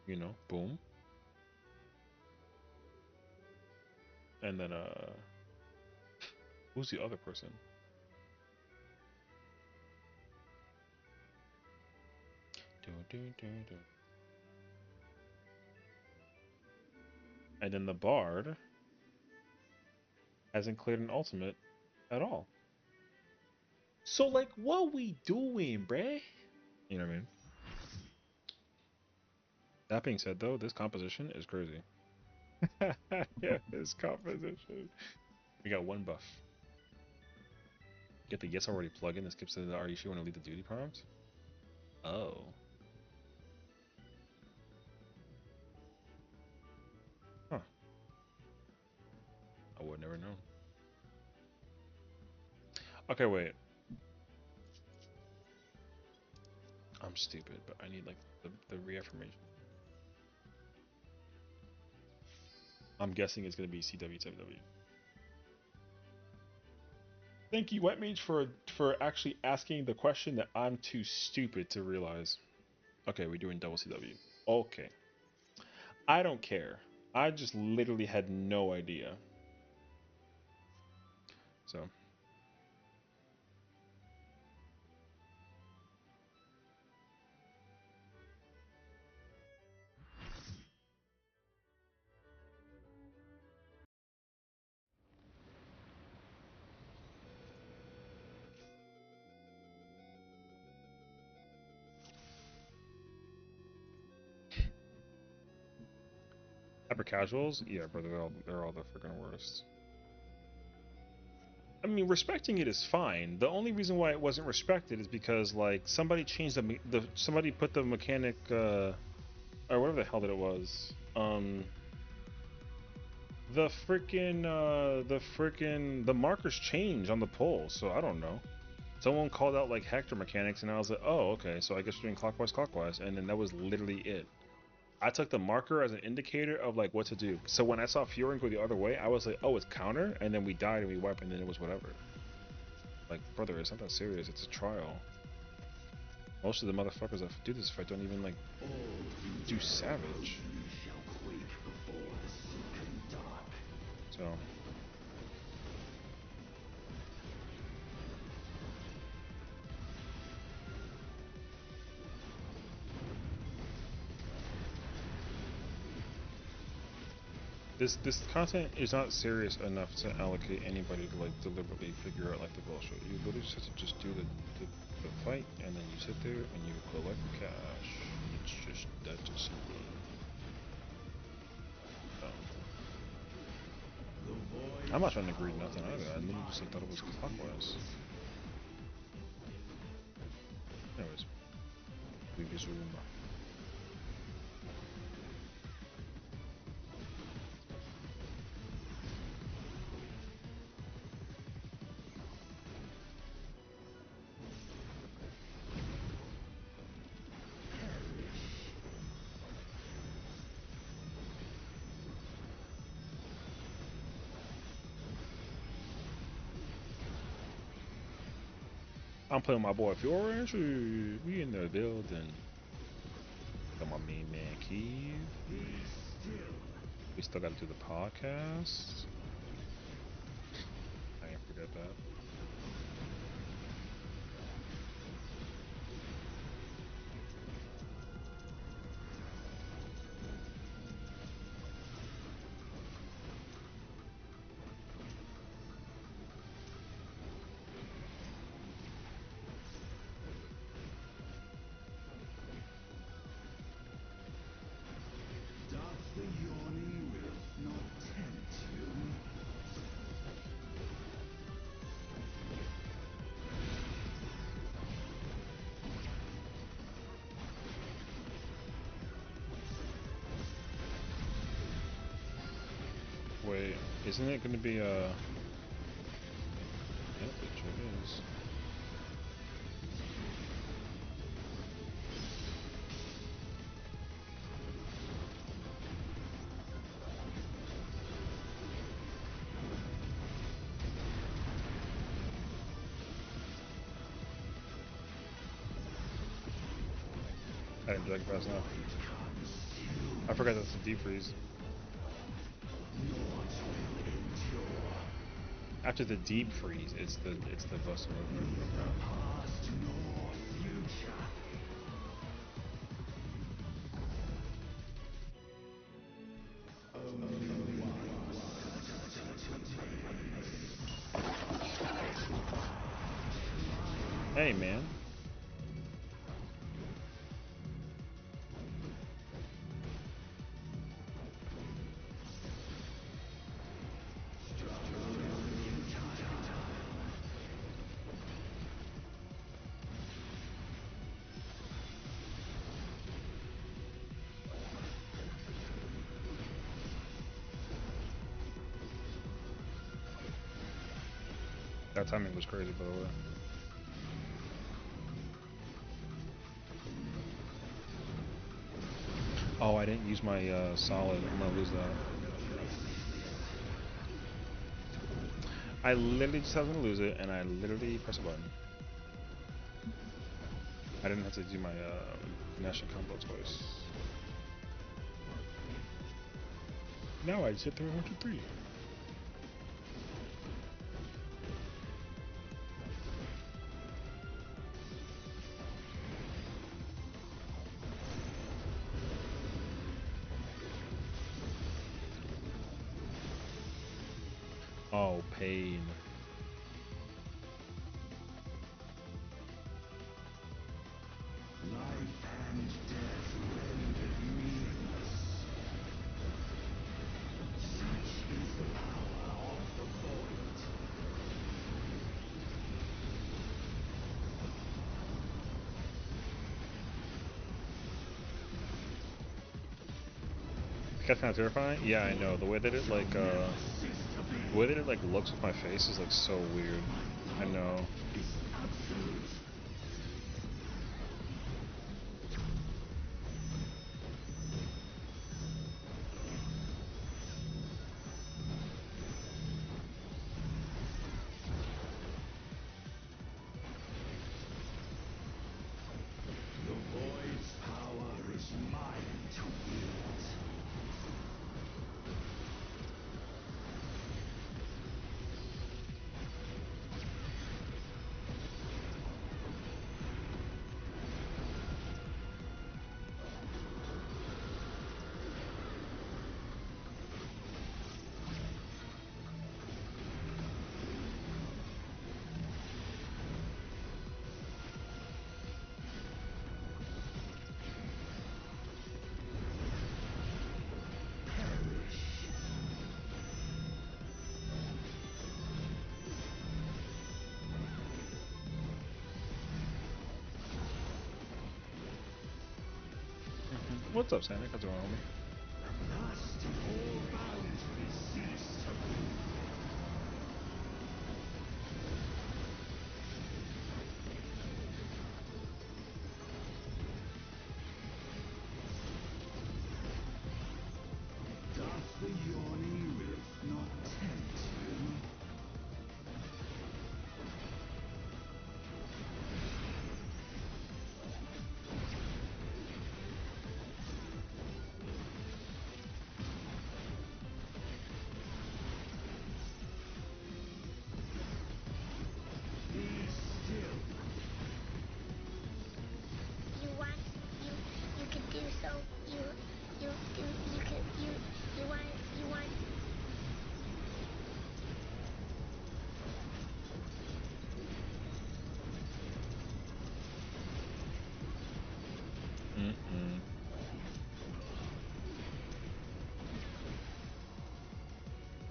you know, boom. And then who's the other person? And then the bard hasn't cleared an ultimate at all. So like, what we doing, bruh? You know what I mean? That being said, though, this composition is crazy. Yeah, this composition. We got one buff. Get the yes already plugin that skips to the are you sure you want to lead the duty prompt? Oh. Huh. I would never know. Okay, wait. I'm stupid, but I need like the reaffirmation. I'm guessing it's gonna be CWTW. Thank you, Wet Mage, for actually asking the question that I'm too stupid to realize. Okay, we're doing double CW. Okay. I don't care. I just literally had no idea. So, hyper casuals, yeah, brother, they're all the freaking worst. I mean, respecting it is fine. The only reason why it wasn't respected is because like somebody changed somebody put the mechanic or whatever the hell that it was. The markers changed on the pole, so I don't know. Someone called out like Hector mechanics, and I was like, oh, okay, so I guess we're doing clockwise, and then that was literally it. I took the marker as an indicator of like what to do. So when I saw Fiorin go the other way, I was like, oh, it's counter, and then we died and we wiped, and then it was whatever. Like, brother, it's not that serious. It's a trial. Most of the motherfuckers that do this fight don't even like do savage. So. This content is not serious enough to allocate anybody to like deliberately figure out like the bullshit. You literally just have to just do the fight, and then you sit there and you collect cash. It's just that simple. I'm not trying to agree to nothing either. I literally just thought it was clockwise. Anyways, leave this room. I'm playing my boy Fiorin. We in the building. Got my main man Keith. We still gotta do the podcast. I ain't forget that. Wait, isn't it gonna be yep, it sure is. I didn't drag fast enough. I forgot that's a deep freeze. After the deep freeze, it's the bust movement. Hey man. That timing was crazy, by the way. Oh, I didn't use my solid. I'm gonna lose that. I literally just was gonna lose it, and I literally pressed a button. I didn't have to do my national combo twice. Now I just hit 3, 1, 2, 3. Oh, pain. That's kind of terrifying. Yeah, I know. The way that it like the way that it like looks with my face is like so weird. I know. What's up, Santa? How's it going, homie?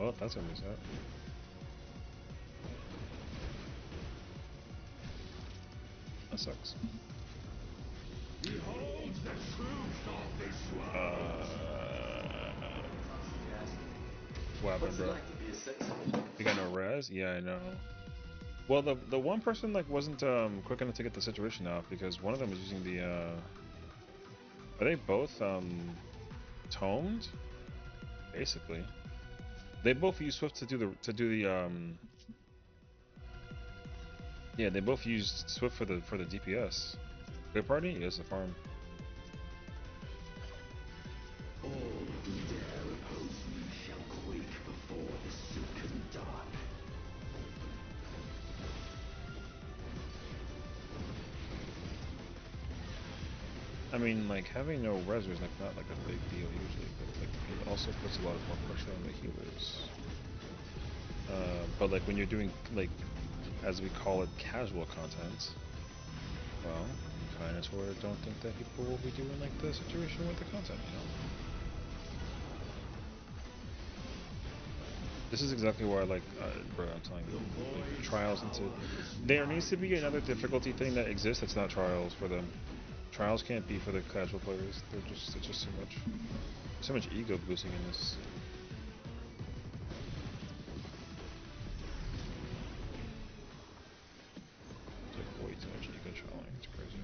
Oh, that's gonna be sad. That sucks. What happened, bro? You got no res? Yeah, I know. Well, the one person like wasn't quick enough to get the situation out because one of them was using the are they both tomed? Basically. They both use Swift to do the yeah, they both used Swift for the DPS. Good party? Yes, the farm. I mean, like, having no res is like not like a big deal usually, but like it also puts a lot more pressure on the healers. But like when you're doing like, as we call it, casual content, well, kind of sort of don't think that people will be doing like the situation with the content, you know? This is exactly why, like, bro, I'm telling you, like, trials into. There needs to be another difficulty thing that exists that's not trials for them. Trials can't be for the casual players. It's just too much. So much ego boosting in this. It's like way too much ego trolling. It's crazy.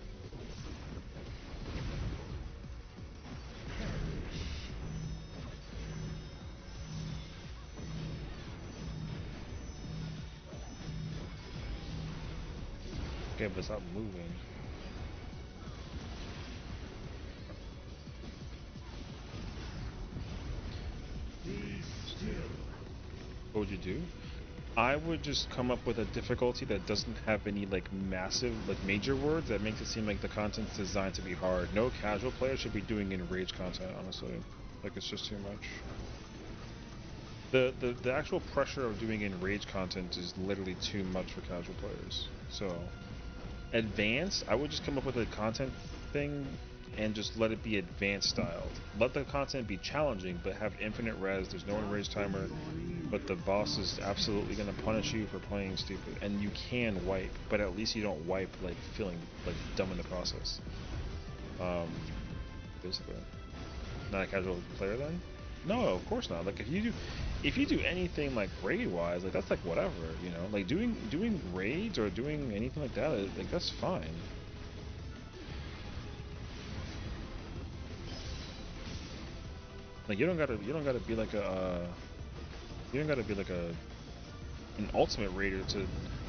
Okay, but stop moving. What would you do? I would just come up with a difficulty that doesn't have any like massive, like major words that makes it seem like the content's designed to be hard. No casual player should be doing enraged content, honestly. Like it's just too much. The actual pressure of doing enraged content is literally too much for casual players. So advanced, I would just come up with a content thing and just let it be advanced styled. Let the content be challenging, but have infinite res. There's no enraged timer, but the boss is absolutely going to punish you for playing stupid. And you can wipe, but at least you don't wipe like feeling like dumb in the process. Basically, not a casual player then. No, of course not. Like if you do anything like raid wise, like that's like whatever, you know. Like doing raids or doing anything like that, like that's fine. Like you don't gotta be like you don't gotta be like an ultimate raider to.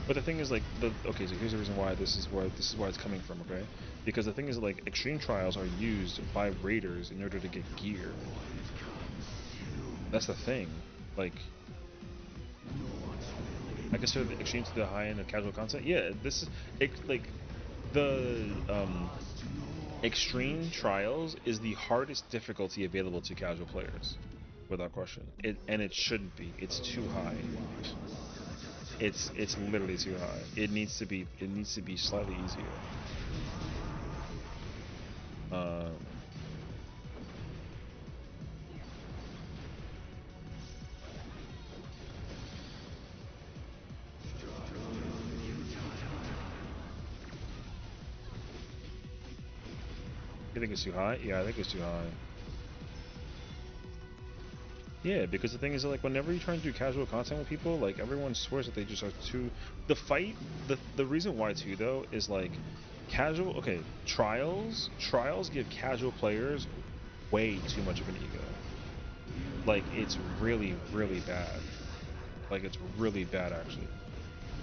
But the thing is like okay, so here's the reason why this is why it's coming from, okay? Because the thing is like extreme trials are used by raiders in order to get gear. That's the thing. Like I consider the extreme to the high end of casual content. Yeah, this is like the extreme trials is the hardest difficulty available to casual players, without question. And it shouldn't be. It's too high. It's literally too high. It needs to be slightly easier. You think it's too high? Yeah, I think it's too high. Yeah, because the thing is, like, whenever you try and do casual content with people, like, everyone swears that they just are too... The reason why, too, though, is, like, casual... Okay, trials give casual players way too much of an ego. Like, it's really, really bad. Like, it's really bad, actually.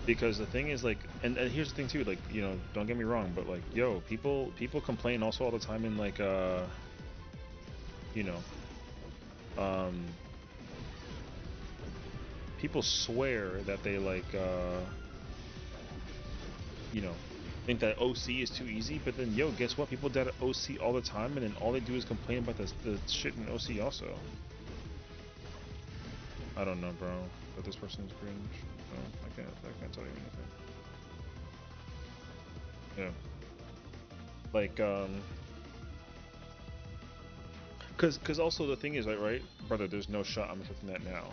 Because the thing is, like... And here's the thing, too, like, you know, don't get me wrong, but, like, yo, people complain also all the time in, like, you know... people swear that they like you know, think that OC is too easy, but then yo, guess what? People that OC all the time, and then all they do is complain about the shit in OC also. I don't know, bro. But this person is cringe. No, I can't tell you anything. Yeah. Like cause also the thing is right, brother, there's no shot I'm accepting that now.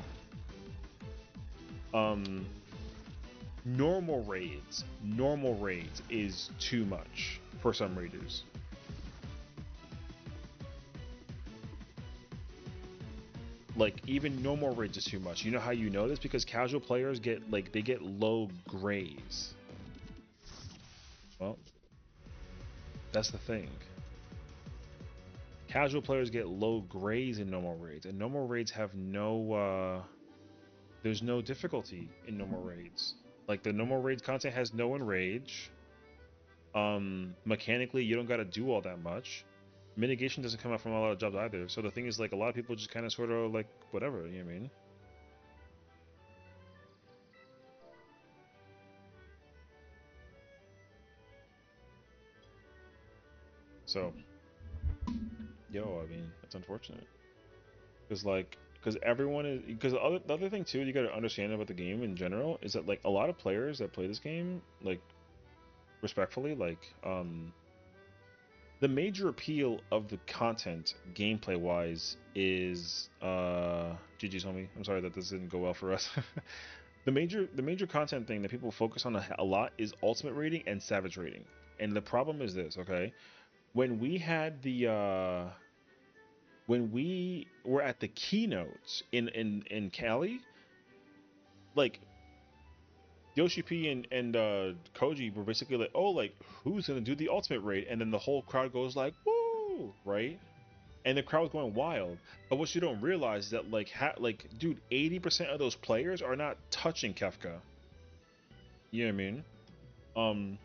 Normal raids is too much for some raiders. Like even normal raids is too much. You know how you know this? Because casual players get like they get low grays. Well, that's the thing. Casual players get low grays in normal raids, and normal raids have no there's no difficulty in normal raids. Like the normal raids content has no enrage. Mechanically you don't gotta do all that much. Mitigation doesn't come out from a lot of jobs either. So the thing is like a lot of people just kinda sorta like whatever, you know what I mean? So yo, I mean, it's unfortunate. Because everyone is because the other thing too you got to understand about the game in general is that like a lot of players that play this game like respectfully like the major appeal of the content gameplay wise is GG's homie, I'm sorry that this didn't go well for us. The major content thing that people focus on a lot is ultimate rating and savage rating, and the problem is this, okay? When we had the when we were at the keynotes in Cali, like Yoshi P and Koji were basically like, oh, like who's gonna do the ultimate raid? And then the whole crowd goes like, woo, right? And the crowd's going wild. But what you don't realize is that like dude, 80% of those players are not touching Kefka. You know what I mean?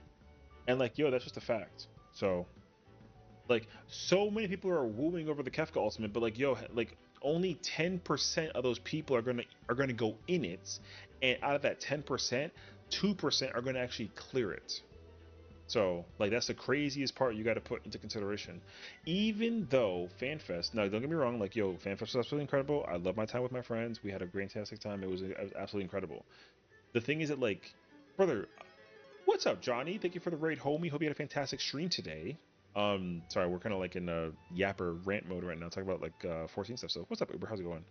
And like yo, that's just a fact. So like so many people are wooing over the Kefka ultimate, but like yo, like only 10% of those people are gonna go in it, and out of that 10%, 2% are gonna actually clear it. So like that's the craziest part you got to put into consideration. Even though FanFest, now don't get me wrong, like yo, FanFest was absolutely incredible. I love my time with my friends. We had a fantastic time. It was absolutely incredible. The thing is that like, brother, what's up, Johnny? Thank you for the raid, homie. Hope you had a fantastic stream today. Sorry, we're kind of like in a yapper rant mode right now, talking about like 14 stuff. So what's up, Uber? How's it going?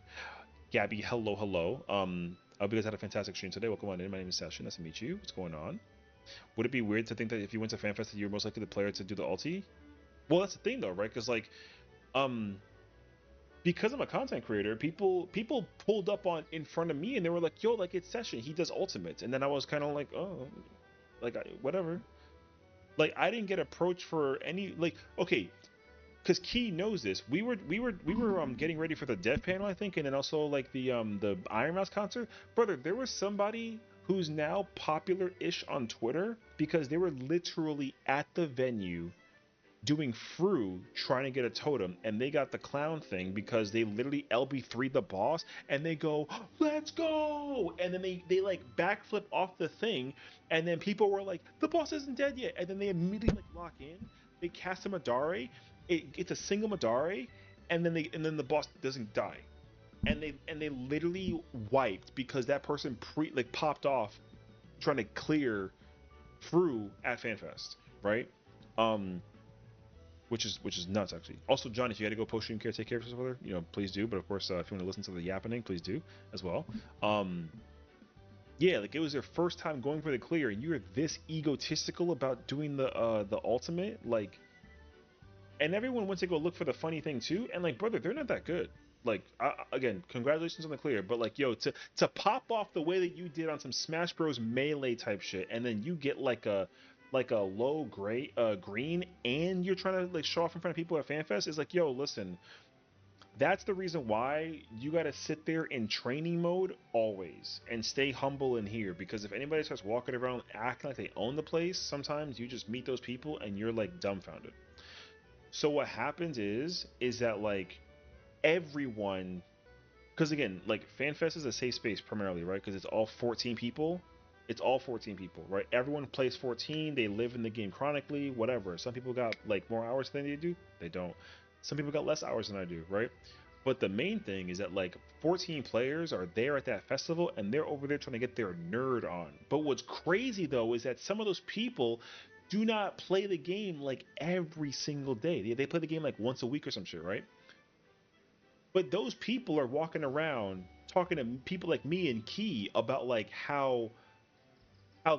Gabby, hello, hello. I hope you guys had a fantastic stream today. Welcome on in. My name is Sessiion. Nice to meet you. What's going on? Would it be weird to think that if you went to FanFest that you're most likely the player to do the ulti? Well, that's the thing though, right? Because like, um, because I'm a content creator, people pulled up on in front of me and they were like, "Yo, like it's Sessiion. He does ultimates." And then I was kind of like, "Oh, like whatever." Like I didn't get approached for any like okay, because Key knows this. We were getting ready for the dev panel, I think, and then also like the Iron Mouse concert. Brother, there was somebody who's now popular-ish on Twitter because they were literally at the venue doing Fru trying to get a totem, and they got the clown thing because they literally LB3 the boss, and they go, "Let's go!" And then they like backflip off the thing, and then people were like, "The boss isn't dead yet," and then they immediately like lock in. They cast a Madare. It's a single Madare, and then the boss doesn't die, and they literally wiped because that person popped off trying to clear Fru at FanFest, right? Um, which is nuts actually. Also, John, if you got to go post stream care, take care of yourself, please do. But of course, if you want to listen to the yappening, please do as well. Yeah, like it was their first time going for the clear, and you're this egotistical about doing the ultimate, like, and everyone went to go look for the funny thing too, and like, brother, they're not that good. Like, again, congratulations on the clear, but like, yo, to pop off the way that you did on some Smash Bros. Melee type shit, and then you get like a low gray green, and you're trying to like show off in front of people at FanFest, is like, yo, listen, that's the reason why you got to sit there in training mode always and stay humble in here, because if anybody starts walking around acting like they own the place, sometimes you just meet those people and you're like dumbfounded. So what happens is that like everyone, because again, like FanFest is a safe space primarily, right? Because it's all 14 people. It's all 14 people, right? Everyone plays 14. They live in the game chronically, whatever. Some people got like more hours than they do. They don't. Some people got less hours than I do, right? But the main thing is that like 14 players are there at that festival and they're over there trying to get their nerd on. But what's crazy though is that some of those people do not play the game like every single day. They play the game like once a week or some shit, right? But those people are walking around talking to people like me and Key about like how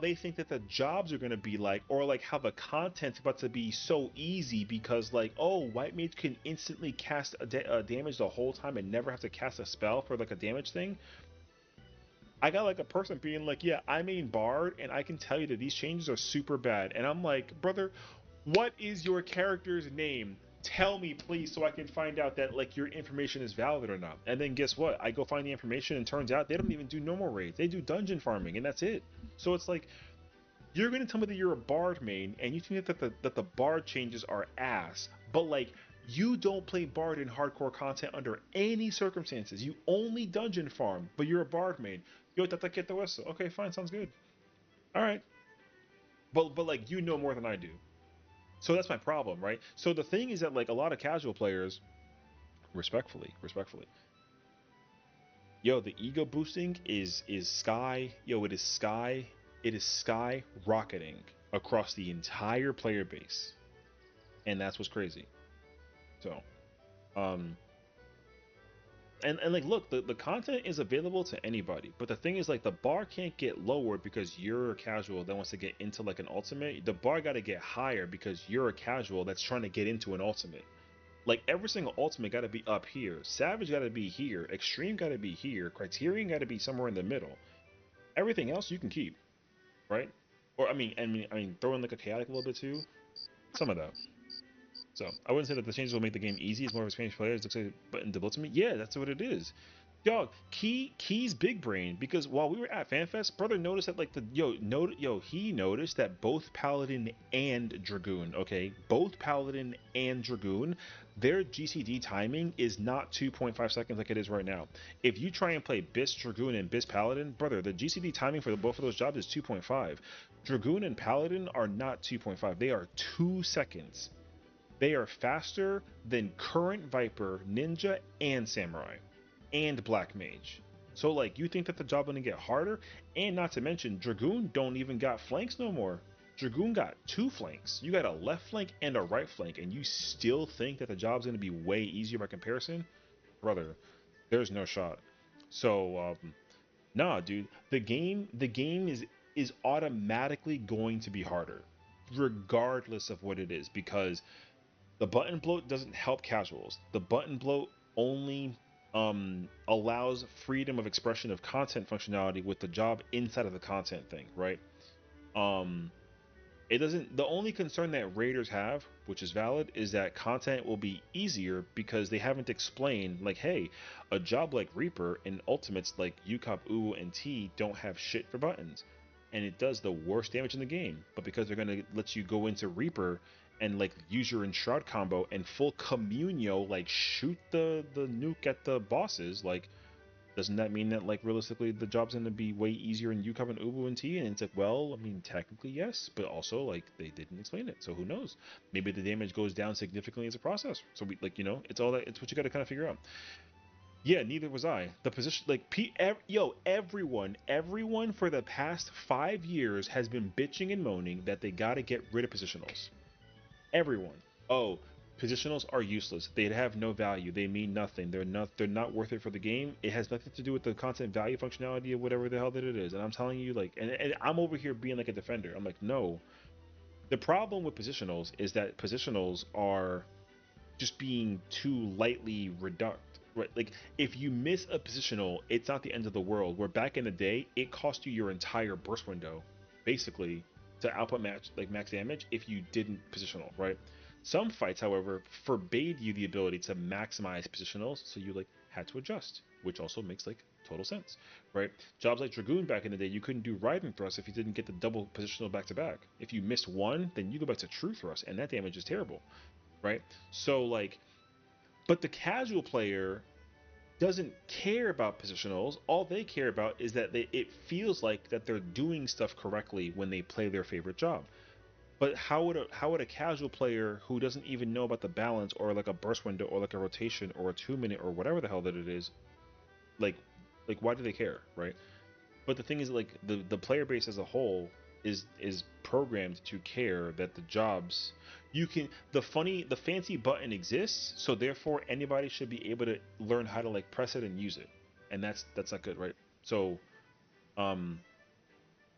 they think that the jobs are going to be like, or like how the content's about to be so easy because like, oh, white mage can instantly cast a damage the whole time and never have to cast a spell for like a damage thing. I got like a person being like, yeah, I main bard and I can tell you that these changes are super bad, and I'm like, brother, what is your character's name? Tell me please, so I can find out that like your information is valid or not. And then guess what, I go find the information and turns out they don't even do normal raids, they do dungeon farming, and that's it. So it's like, you're gonna tell me that you're a bard main and you think that the bard changes are ass, but like, you don't play bard in hardcore content under any circumstances. You only dungeon farm, but you're a bard main. Yo, tataqueto eso. Okay, fine, sounds good. All right, but like, you know more than I do. So that's my problem, right? So the thing is that like a lot of casual players, respectfully, yo, the ego boosting is sky. Yo, it is sky rocketing across the entire player base, and that's what's crazy. So, um, and like, look, the content is available to anybody, but the thing is like the bar can't get lower because you're a casual that wants to get into like an ultimate. The bar got to get higher because you're a casual that's trying to get into an ultimate. Like every single ultimate got to be up here, Savage got to be here, Extreme got to be here, Criterion got to be somewhere in the middle. Everything else you can keep, right? Or I mean, throw in like a chaotic a little bit too, some of that. So I wouldn't say that the changes will make the game easy. It's more of experienced players. Looks like button double to me. Yeah, that's what it is. Dog, Key's big brain, because while we were at FanFest, brother noticed that like he noticed that both Paladin and Dragoon, okay, both Paladin and Dragoon, their GCD timing is not 2.5 seconds like it is right now. If you try and play Bis Dragoon and Bis Paladin, brother, the GCD timing for both of those jobs is 2.5. Dragoon and Paladin are not 2.5. They are 2 seconds. They are faster than current Viper, Ninja, and Samurai, and Black Mage. So like, you think that the job gonna get harder? And not to mention, Dragoon don't even got flanks no more. Dragoon got two flanks. You got a left flank and a right flank, and you still think that the job's gonna be way easier by comparison? Brother, there's no shot. So nah, dude, the game is automatically going to be harder, regardless of what it is, because the button bloat doesn't help casuals. The button bloat only allows freedom of expression of content functionality with the job inside of the content thing, right? Um, it doesn't. The only concern that raiders have, which is valid, is that content will be easier because they haven't explained, like, hey, a job like Reaper and Ultimates like UCOP, U, and T don't have shit for buttons, and it does the worst damage in the game. But because they're gonna let you go into Reaper and like use your Enshroud combo and full communio, like shoot the nuke at the bosses, like doesn't that mean that like realistically the job's gonna be way easier in UCOP and Ubu and T? And it's like, well, I mean technically yes, but also like they didn't explain it, so who knows? Maybe the damage goes down significantly as a process. So we like it's all that it's what you got to kind of figure out. Yeah, neither was I. The position like everyone for the past 5 years has been bitching and moaning that they got to get rid of positionals. Everyone. Oh, positionals are useless. They have no value. They mean nothing. They're not worth it for the game. It has nothing to do with the content value functionality of whatever the hell that it is. And I'm telling you, like, and I'm over here being like a defender. I'm like, no. The problem with positionals is that positionals are just being too lightly reduced. Right? Like, if you miss a positional, it's not the end of the world. Where back in the day, it cost you your entire burst window, basically, to output max damage if you didn't positional, right? Some fights, however, forbade you the ability to maximize positionals, so you like had to adjust, which also makes like total sense, right? Jobs like Dragoon back in the day, you couldn't do riding thrust if you didn't get the double positional back to back. If you missed one, then you go back to true thrust, and that damage is terrible, right? So like, but the casual player doesn't care about positionals. All they care about is that it feels like that they're doing stuff correctly when they play their favorite job. But how would a casual player who doesn't even know about the balance or like a burst window or like a rotation or a 2 minute or whatever the hell that it is, like why do they care, right? But the thing is, like the player base as a whole is programmed to care that the jobs you can the fancy button exists, so therefore anybody should be able to learn how to like press it and use it, and that's not good, right? So um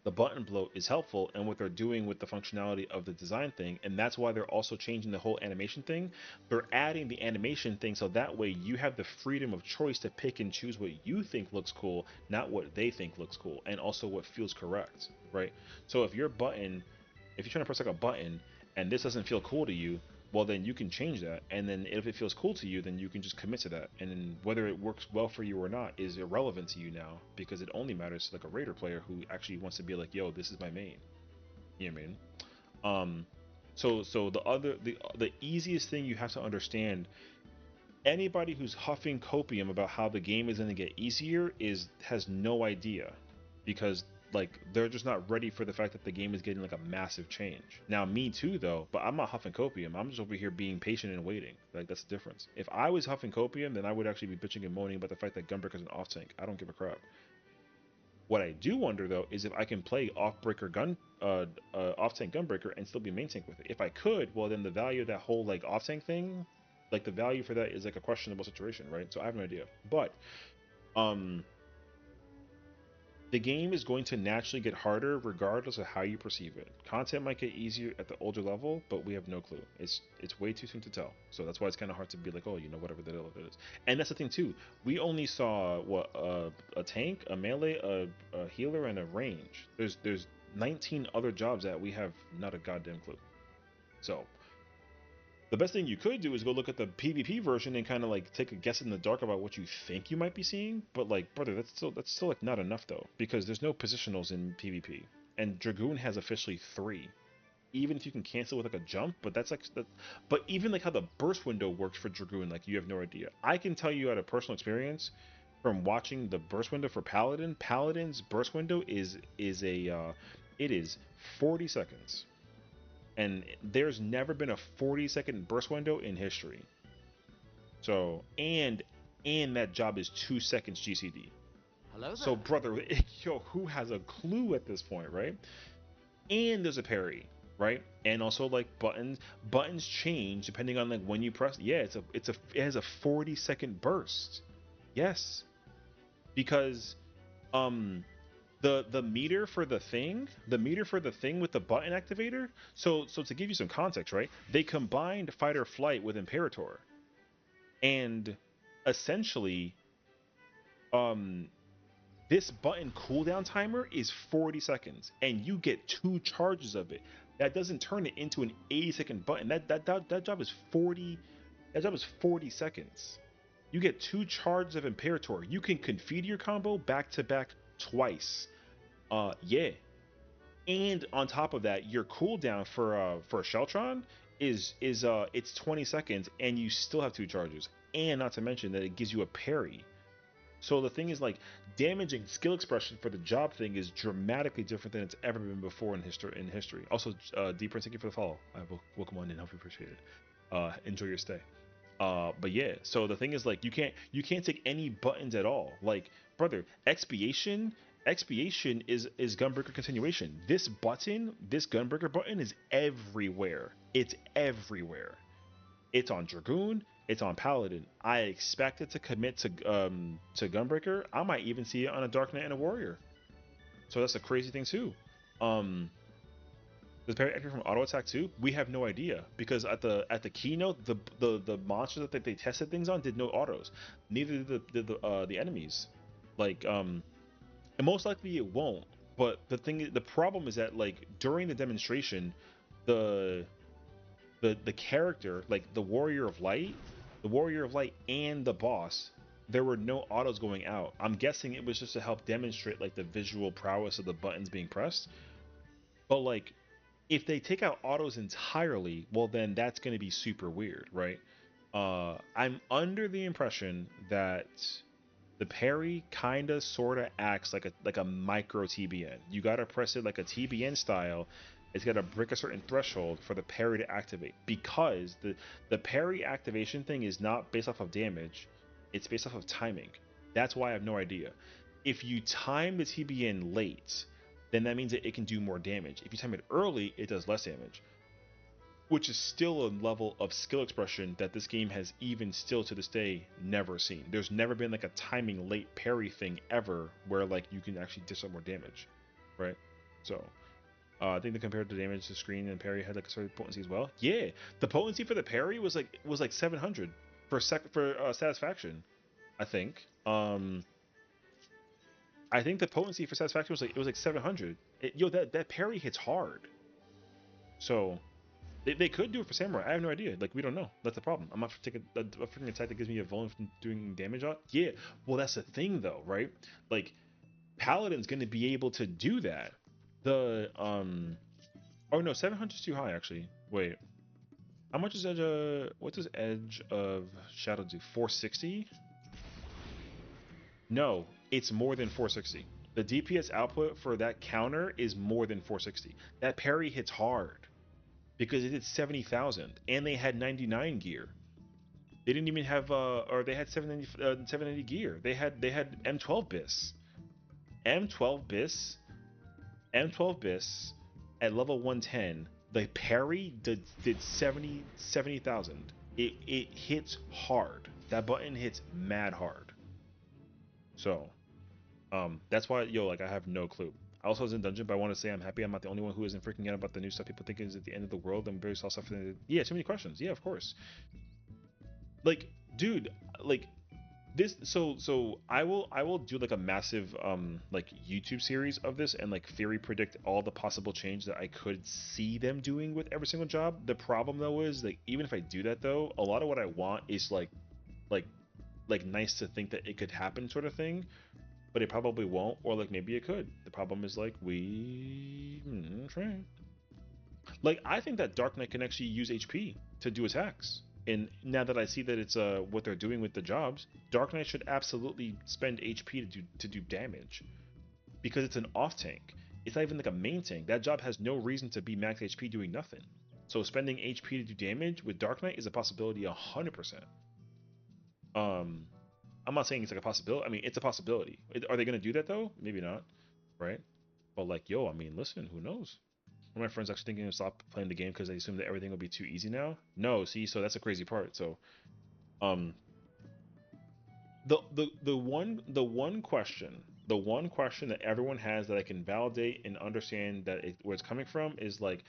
the button bloat is helpful and what they're doing with the functionality of the design thing, and that's why they're also changing the whole animation thing. They're adding the animation thing so that way you have the freedom of choice to pick and choose what you think looks cool, not what they think looks cool, and also what feels correct, right? So if if you're trying to press like a button and this doesn't feel cool to you, well then you can change that, and then if it feels cool to you, then you can just commit to that, and then whether it works well for you or not is irrelevant to you now, because it only matters to like a raider player who actually wants to be like, yo, this is my main. You know what I mean? um so the easiest thing you have to understand, anybody who's huffing copium about how the game is going to get easier has no idea, because like they're just not ready for the fact that the game is getting like a massive change. Now me too though, but I'm not huffing copium. I'm just over here being patient and waiting. Like that's the difference. If I was huffing copium, then I would actually be bitching and moaning about the fact that Gunbreaker is an off tank. I don't give a crap. What I do wonder though is if I can play off tank Gunbreaker and still be main tank with it. If I could, well then the value of that whole like off tank thing, like the value for that is like a questionable situation, right? So I have no idea. But um the game is going to naturally get harder regardless of how you perceive it. Content might get easier at the older level, but we have no clue. It's way too soon to tell. So that's why it's kind of hard to be like, oh, whatever the hell it is. And that's the thing too. We only saw what a tank, a melee, a healer, and a range. There's 19 other jobs that we have not a goddamn clue. So the best thing you could do is go look at the PvP version and kind of like take a guess in the dark about what you think you might be seeing. But like, brother, that's still like not enough though, because there's no positionals in PvP, and Dragoon has officially 3. Even if you can cancel with like a jump, but that's like that. But even like how the burst window works for Dragoon, like you have no idea. I can tell you out of personal experience from watching the burst window for Paladin. Paladin's burst window it is 40 seconds, and there's never been a 40-second burst window in history. So and that job is 2 seconds GCD. Hello there. So brother, yo, who has a clue at this point, right? And there's a parry, right? And also like buttons change depending on like when you press. Yeah, it has a 40-second burst. Yes, because um the meter for the thing with the button activator. So to give you some context, right? They combined fight or flight with Imperator, and essentially, um, this button cooldown timer is 40 seconds, and you get 2 charges of it. That doesn't turn it into an 80-second button. That job is 40. That job is 40 seconds. You get 2 charges of Imperator. You can configure your combo back to back twice. Yeah. And on top of that, your cooldown for Sheltron is it's 20 seconds, and you still have 2 charges. And not to mention that it gives you a parry. So the thing is, like, damage and skill expression for the job thing is dramatically different than it's ever been before in history. Also, D Prince, thank you for the follow. I will welcome on in. Hope you appreciate it. Enjoy your stay. But yeah, so the thing is, like, you can't take any buttons at all. Like, brother, expiation is Gunbreaker continuation. This Gunbreaker button is everywhere. It's everywhere. It's on Dragoon. It's on Paladin. I expect it to commit to Gunbreaker. I might even see it on a Dark Knight and a Warrior. So that's a crazy thing too. Does parry activate from auto attack too? We have no idea, because at the keynote, the monsters that they tested things on did no autos. Neither did the enemies. Like, and most likely it won't. But the problem is that, like, during the demonstration, the the character, like the Warrior of Light and the boss, there were no autos going out. I'm guessing it was just to help demonstrate, like, the visual prowess of the buttons being pressed. But, like, if they take out autos entirely, well, then that's going to be super weird, right? I'm under the impression that the parry kind of sort of acts like a micro TBN. You got to press it like a TBN style. It's got to break a certain threshold for the parry to activate, because the parry activation thing is not based off of damage. It's based off of timing. That's why I have no idea. If you time the TBN late, then that means that it can do more damage. If you time it early, it does less damage, which is still a level of skill expression that this game has, even still to this day, never seen. There's never been like a timing late parry thing ever where, like, you can actually dish out more damage, right? So I think that compared to damage, the screen and parry had like a certain potency as well. Yeah, the potency for the parry was like 700 for satisfaction, I think. I think the potency for satisfaction was like 700. Yo, that parry hits hard. So they could do it for samurai. I have no idea. Like, we don't know. That's the problem. I'm not taking a freaking attack that gives me a vuln from doing damage on. Yeah. Well, that's the thing though, right? Like, Paladin's going to be able to do that. The oh no, 700 is too high actually. Wait. How much is Edge what does Edge of Shadow do? 460? No, it's more than 460. The DPS output for that counter is more than 460. That parry hits hard because it did 70,000 and they had 99 gear. They didn't even have or they had 790 gear. They had M12 bis. M12 bis. M12 bis at level 110. The parry did 70,000. It hits hard. That button hits mad hard. So that's why, yo, like, I have no clue. I also was in dungeon, but I want to say I'm happy I'm not the only one who isn't freaking out about the new stuff. People think is at the end of the world. I'm very self sufficient. Yeah, too many questions. Yeah, of course. Like, dude, like, this. So I will do like a massive like YouTube series of this, and like theory predict all the possible change that I could see them doing with every single job. The problem though is, like, even if I do that though, a lot of what I want is like like nice to think that it could happen sort of thing, but it probably won't, or like maybe it could. The problem is, like, we try. Like, I think that Dark Knight can actually use HP to do attacks. And now that I see that it's what they're doing with the jobs, Dark Knight should absolutely spend HP to do damage, because it's an off tank. It's not even like a main tank. That job has no reason to be max HP doing nothing. So spending HP to do damage with Dark Knight is a possibility 100%. Um, I'm not saying it's like a possibility. I mean, it's a possibility. Are they going to do that though? Maybe not, right? But like, yo, I mean, listen, who knows? One of my friends actually thinking to stop playing the game because they assume that everything will be too easy now. No, see, so that's a crazy part. So, um, the one question that everyone has that I can validate and understand that where it's coming from is like,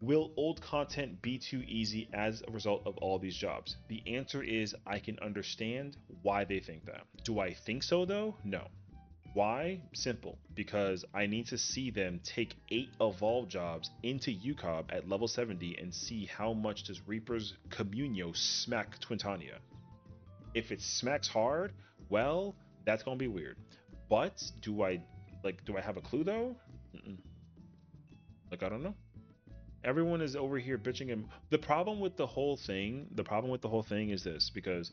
Will old content be too easy as a result of all these jobs? The answer is I can understand why they think that. Do I think so though? No. Why? Simple. Because I need to see them take 8 evolve jobs into UCOB at level 70 and see how much does Reaper's Communio smack Twintania. If it smacks hard, well, that's gonna be weird. But do I have a clue though? Mm-mm. Like I don't know. Everyone is over here bitching him. The problem with the whole thing is this, because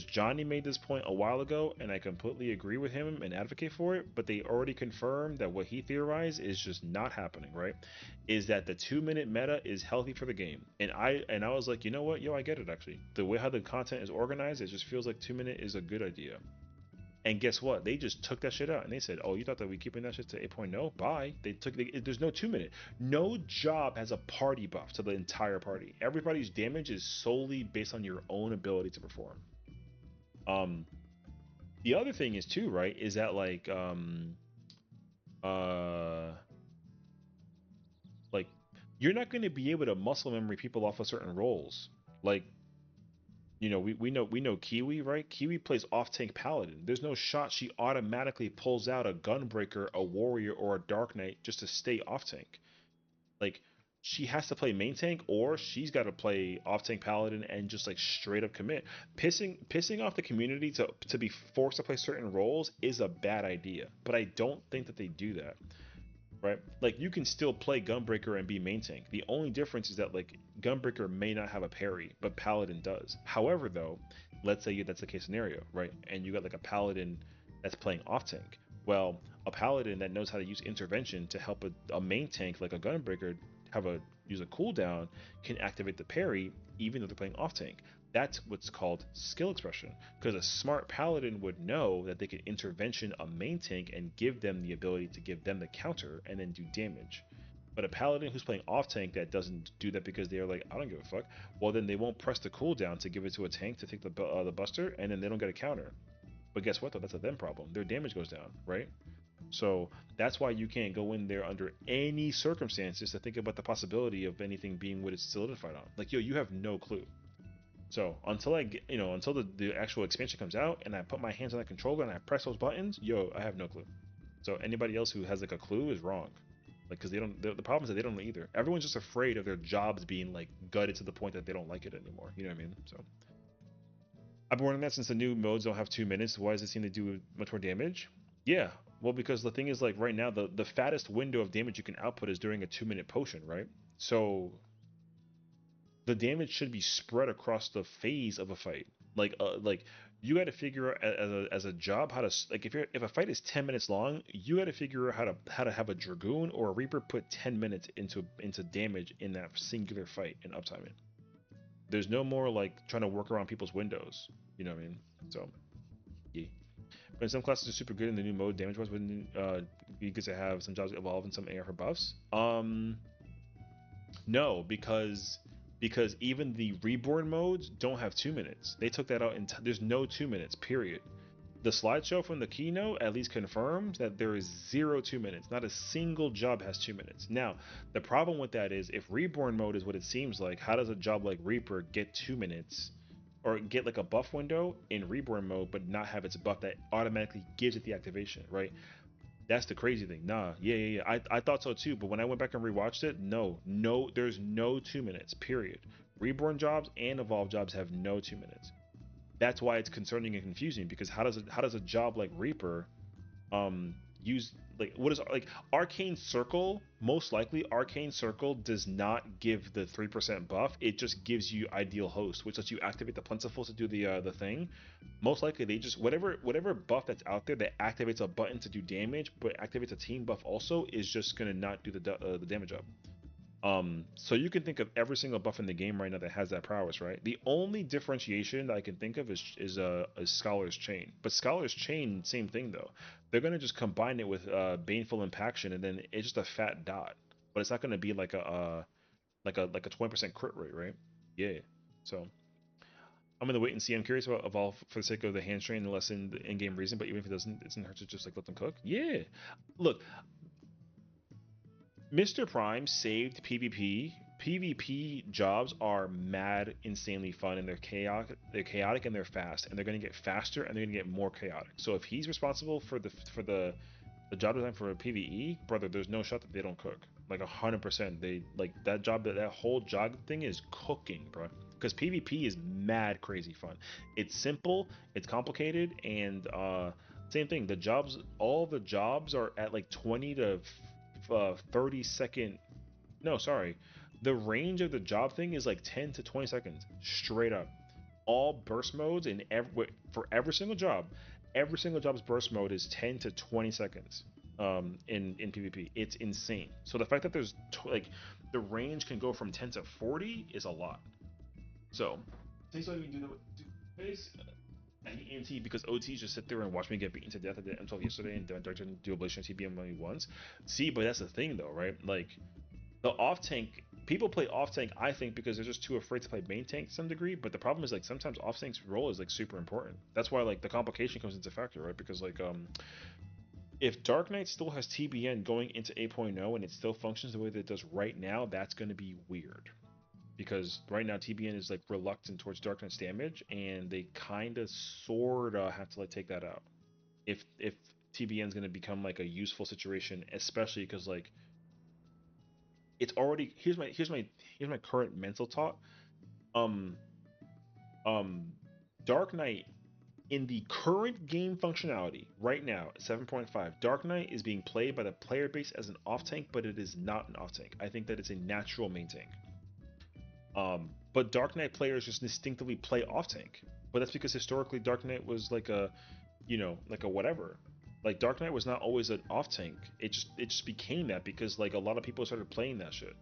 Johnny made this point a while ago and I completely agree with him and advocate for it, but they already confirmed that what he theorized is just not happening, right? Is that the 2-minute meta is healthy for the game. And I was like, you know what, yo, I get it actually. The way how the content is organized, it just feels like 2-minute is a good idea. And guess what? They just took that shit out and they said, "Oh, you thought that we keeping that shit to 8.0? Bye." There's no 2-minute. No job has a party buff to the entire party. Everybody's damage is solely based on your own ability to perform. The other thing is too, right? Is that like you're not going to be able to muscle memory people off of certain roles. Like, you know, we know Kiwi, right? Kiwi plays off tank paladin. There's no shot she automatically pulls out a gunbreaker, a warrior, or a dark knight just to stay off tank. Like, she has to play main tank, or she's got to play off tank paladin and just like straight up commit. Pissing off the community to be forced to play certain roles is a bad idea. But I don't think that they do that. Right? Like, you can still play Gunbreaker and be main tank. The only difference is that like Gunbreaker may not have a parry, but Paladin does. However, though, let's say that's the case scenario, right? And you got like a Paladin that's playing off tank. Well, a Paladin that knows how to use intervention to help a main tank like a Gunbreaker use a cooldown can activate the parry even though they're playing off tank. That's what's called skill expression, because a smart paladin would know that they could intervention a main tank and give them the ability to give them the counter and then do damage. But a paladin who's playing off tank that doesn't do that because they're like, I don't give a fuck, well then they won't press the cooldown to give it to a tank to take the buster, and then they don't get a counter. But guess what though? That's a them problem. Their damage goes down, right? So that's why you can't go in there under any circumstances to think about the possibility of anything being what it's solidified on. Like, yo, you have no clue. So until I get, until the actual expansion comes out and I put my hands on that controller and I press those buttons, yo, I have no clue. So anybody else who has like a clue is wrong. Like, because they don't, the problem is that they don't know either. Everyone's just afraid of their jobs being like gutted to the point that they don't like it anymore. You know what I mean? So I've been wondering that since the new modes don't have 2 minutes, why does it seem to do much more damage? Yeah, well, because the thing is, like, right now the fattest window of damage you can output is during a 2-minute potion, right? So the damage should be spread across the phase of a fight. Like you got to figure out as a job how to, like, if a fight is 10 minutes long, you got to figure out how to have a dragoon or a reaper put 10 minutes into damage in that singular fight and uptime it. There's no more like trying to work around people's windows. You know what I mean? So yeah. But some classes are super good in the new mode damage wise, when you get to have some jobs evolve and some AR for buffs. No, because even the reborn modes don't have 2 minutes. They took that out, and there's no 2 minutes. Period. The slideshow from the keynote at least confirms that there is 2 minutes. Not a single job has 2 minutes. Now, the problem with that is if reborn mode is what it seems like, how does a job like Reaper get 2 minutes? Or get like a buff window in reborn mode, but not have its buff that automatically gives it the activation, right? That's the crazy thing. Nah, yeah. I thought so too, but when I went back and rewatched it, no, there's no 2 minutes. Period. Reborn jobs and evolve jobs have no 2 minutes. That's why it's concerning and confusing, because how does a job like Reaper use, like, what is, like, Arcane Circle? Most likely Arcane Circle does not give the 3% buff. It just gives you Ideal Host, which lets you activate the Plentiful to do the thing. Most likely they just, whatever buff that's out there that activates a button to do damage but activates a team buff also, is just gonna not do the damage up. So you can think of every single buff in the game right now that has that prowess, right? The only differentiation that I can think of is Scholar's Chain. But Scholar's Chain, same thing though. They're gonna just combine it with Baneful Impaction, and then it's just a fat dot. But it's not gonna be like a 20% crit rate, right? Yeah. So I'm gonna wait and see. I'm curious about Evolve for the sake of the hand strain and less in the in-game reason. But even if it doesn't, it's in hurt to just like let them cook. Yeah. Look, Mr. Prime saved PvP PvP jobs are mad insanely fun, and they're chaotic and they're fast, and they're gonna get faster and they're gonna get more chaotic. So if he's responsible for the job design for a PvE, brother, there's no shot that they don't cook. Like 100%. They like that job, that whole job thing is cooking, bro. Because PvP is mad crazy fun. It's simple, it's complicated, and same thing. All the jobs are at like 20 to 30 second. No, sorry. The range of the job thing is like 10 to 20 seconds straight up. All burst modes for every single job. Every single job's burst mode is 10 to 20 seconds in PvP. It's insane. So the fact that there's like the range can go from 10 to 40 is a lot. So things like we do that with face. I hate AMT because OTs just sit there and watch me get beaten to death at the M12 yesterday, and Director do Ablation TBM only once. See, but that's the thing though, right? Like the off tank, people play off tank, I think, because they're just too afraid to play main tank to some degree. But the problem is like sometimes off tank's role is like super important. That's why like the complication comes into factor, right? Because like if Dark Knight still has TBN going into 8.0 and it still functions the way that it does right now, that's going to be weird. Because right now TBN is like reluctant towards Dark Knight's damage, and they kind of sorta have to like take that out. If TBN is going to become like a useful situation, especially because like it's already here's my current mental thought. Um um Dark Knight in the current game functionality right now, 7.5, Dark Knight is being played by the player base as an off tank, but it is not an off tank. I think that it's a natural main tank. But Dark Knight players just instinctively play off tank. But that's because historically Dark Knight was like a, like a whatever. Like Dark Knight was not always an off tank. It just became that because like a lot of people started playing that shit.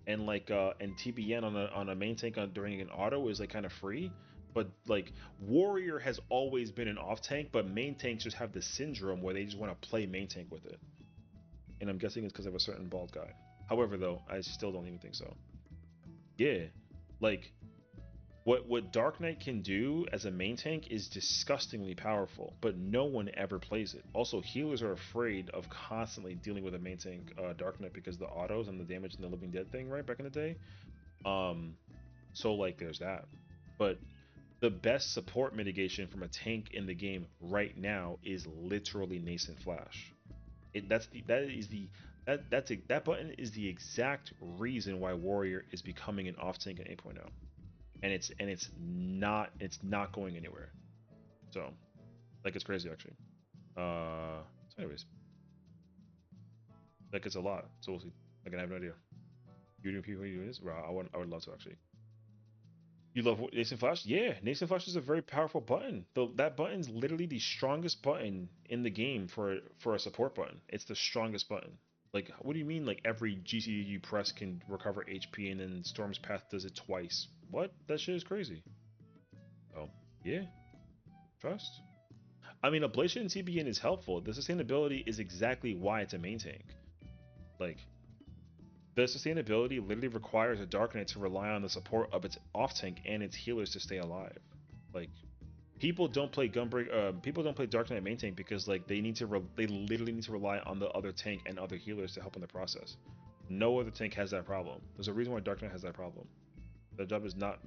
And like and TBN on a main tank during an auto is like kind of free. But like Warrior has always been an off tank, but main tanks just have the syndrome where they just want to play main tank with it. And I'm guessing it's because of a certain bald guy. However, though, I still don't even think so. Yeah, like what Dark Knight can do as a main tank is disgustingly powerful, but no one ever plays it. Also, healers are afraid of constantly dealing with a main tank Dark Knight because the autos and the damage and the Living Dead thing, right, back in the day. So like there's that. But the best support mitigation from a tank in the game right now is literally Nascent Flash. That button is the exact reason why Warrior is becoming an off tank in 8.0, and it's not going anywhere. So like it's crazy actually. So anyways, like it's a lot. So we'll see. Like I have no idea. You do people doing this? Well, I would love to actually. You love Nascent Flash? Yeah, Nascent Flash is a very powerful button. That button's literally the strongest button in the game for a support button. It's the strongest button. Like, what do you mean? Like every GC you press can recover HP, and then Storm's Path does it twice? What? That shit is crazy. Oh, yeah. Trust. I mean, Ablation and TBN is helpful. The sustainability is exactly why it's a main tank. Like, the sustainability literally requires a Dark Knight to rely on the support of its off tank and its healers to stay alive. Like people don't play people don't play Dark Knight main tank because like they literally need to rely on the other tank and other healers to help in the process. No other tank has that problem. There's a reason why Dark Knight has that problem. The job is not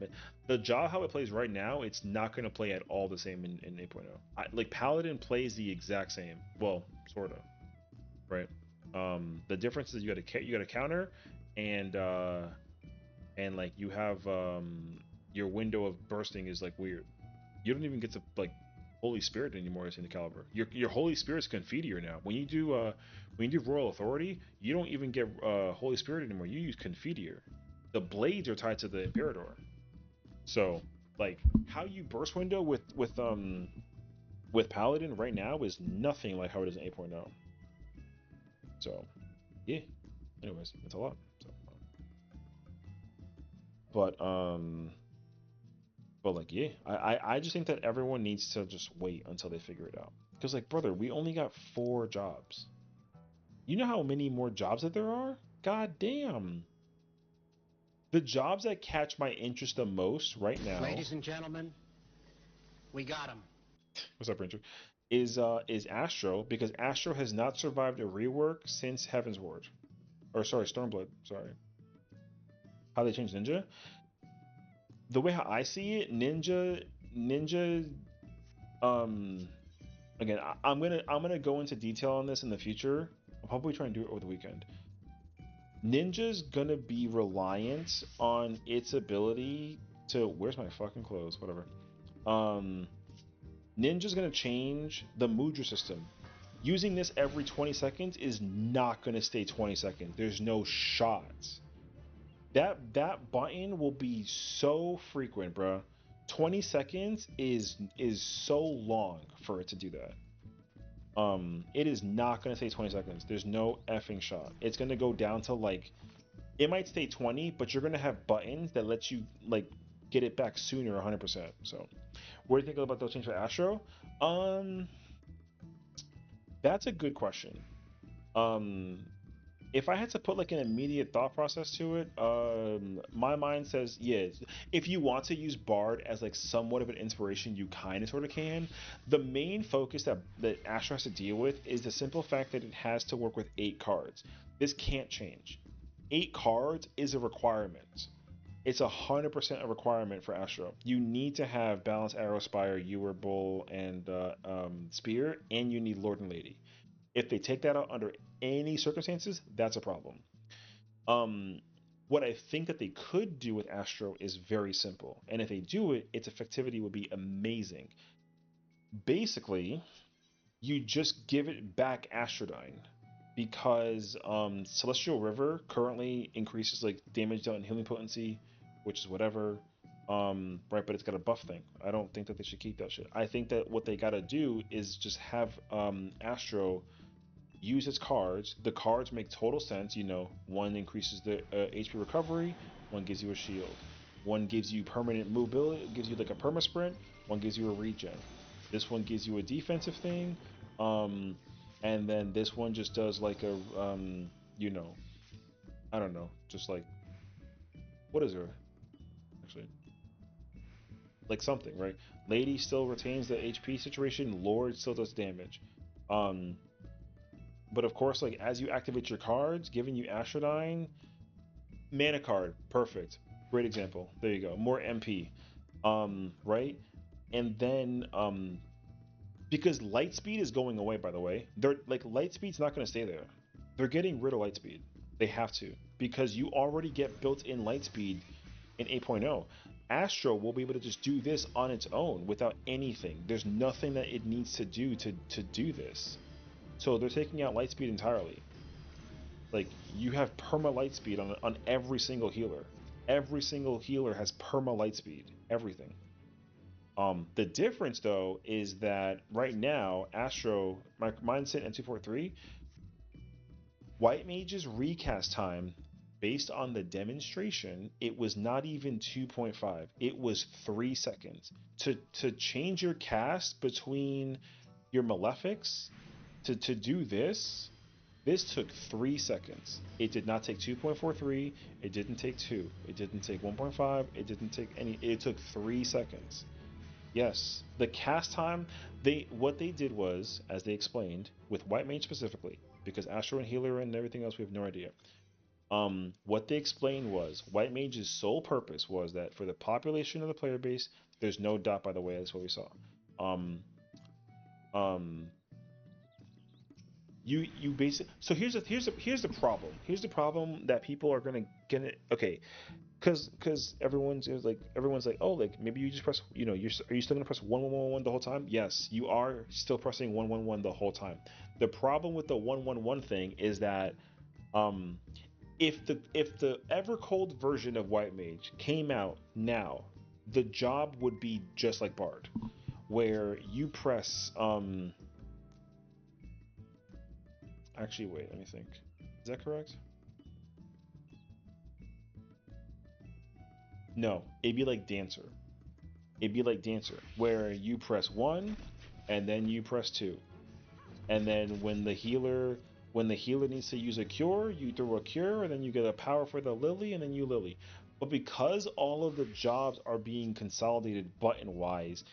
the job how it plays right now. It's not going to play at all the same in 8.0. Like Paladin plays the exact same. Well, sort of, right? The difference is you got a counter, and like you have your window of bursting is like weird. You don't even get to like Holy Spirit anymore in the caliber. Your Holy Spirit's Confiteor now. When you do Royal Authority, you don't even get Holy Spirit anymore. You use Confiteor. The blades are tied to the Imperator. So like how you burst window with Paladin right now is nothing like how it is in 8.0. So yeah. Anyways, it's a lot. So, but like yeah, I just think that everyone needs to just wait until they figure it out. Because like brother, we only got 4 jobs. You know how many more jobs that there are? God damn. The jobs that catch my interest the most right now. Ladies and gentlemen, we got him. What's up, Ranger? Is Astro, because Astro has not survived a rework since Heaven's Ward. Or sorry, Stormblood, sorry. How they change Ninja? The way how I see it, Ninja, um, again, I'm gonna go into detail on this in the future. I'll probably try and do it over the weekend. Ninja's gonna be reliant on its ability to. Where's my fucking clothes? Whatever. Um, Ninja's gonna change the Mudra system. Using this every 20 seconds is not gonna stay 20 seconds. There's no shot. That button will be so frequent, bro. 20 seconds is so long for it to do that. It is not gonna stay 20 seconds. There's no effing shot. It's gonna go down to like, it might stay 20, but you're gonna have buttons that let you like get it back sooner 100%. So what do you think about those changes for Astro? Um, that's a good question. Um, if I had to put like an immediate thought process to it, my mind says yes. If you want to use Bard as like somewhat of an inspiration, you kind of sort of can. The main focus that Astro has to deal with is the simple fact that it has to work with 8 cards. This can't change. 8 cards is a requirement. It's 100% a requirement for Astro. You need to have Balance, Arrow, Spire, Ewer, Bull, and Spear, and you need Lord and Lady. If they take that out under any circumstances, that's a problem. Um, what I think that they could do with Astro is very simple, and if they do it, its effectivity would be amazing. Basically, you just give it back Astrodyne because Celestial River currently increases like damage dealt and healing potency, which is whatever. Right, but it's got a buff thing. I don't think that they should keep that shit. I think that what they gotta do is just have Astro use its cards. The cards make total sense. You know, one increases the HP recovery, one gives you a shield, one gives you permanent mobility, gives you like a perma sprint, one gives you a regen. This one gives you a defensive thing, um, and then this one just does like a you know, I don't know, just like what is there actually like something, right? Lady still retains the HP situation. Lord still does damage. Um, but of course, like as you activate your cards, giving you Astrodyne, mana card, perfect, great example. There you go, more MP, right? And then because Lightspeed is going away, by the way, they're like Lightspeed's not going to stay there. They're getting rid of Lightspeed. They have to because you already get built-in Lightspeed in 8.0. Astro will be able to just do this on its own without anything. There's nothing that it needs to do to do this. So they're taking out Lightspeed entirely. Like you have perma Lightspeed on every single healer. Every single healer has perma Lightspeed. Everything. The difference though is that right now Astro, mine's sitting at 243. White Mage's recast time, based on the demonstration, it was not even 2.5. It was 3 seconds. To change your cast between your Malefics to do this, this took 3 seconds. It did not take 2.43. It didn't take 2. It didn't take 1.5. It didn't take any. It took 3 seconds. Yes, the cast time. What they did was, as they explained, with White Mage specifically, because Astro and Healer and everything else we have no idea. What they explained was White Mage's sole purpose was that for the population of the player base, there's no dot by the way. That's what we saw. Um, um, you basically. So here's the problem. Here's the problem that people are gonna get it. Okay, because everyone's like, oh, like maybe you just press, you know, are you still gonna press 1 1 1 1 the whole time? Yes, you are still pressing 1 1 1 the whole time. The problem with the 1 1 1 thing is that um if the Evercold version of White Mage came out now, the job would be just like Bard, where you press actually wait, let me think. Is that correct? No, it'd be like Dancer. It'd be like Dancer, where you press 1 and then you press 2. And then when the healer needs to use a cure, you throw a cure and then you get a power for the Lily and then you Lily. But because all of the jobs are being consolidated button wise,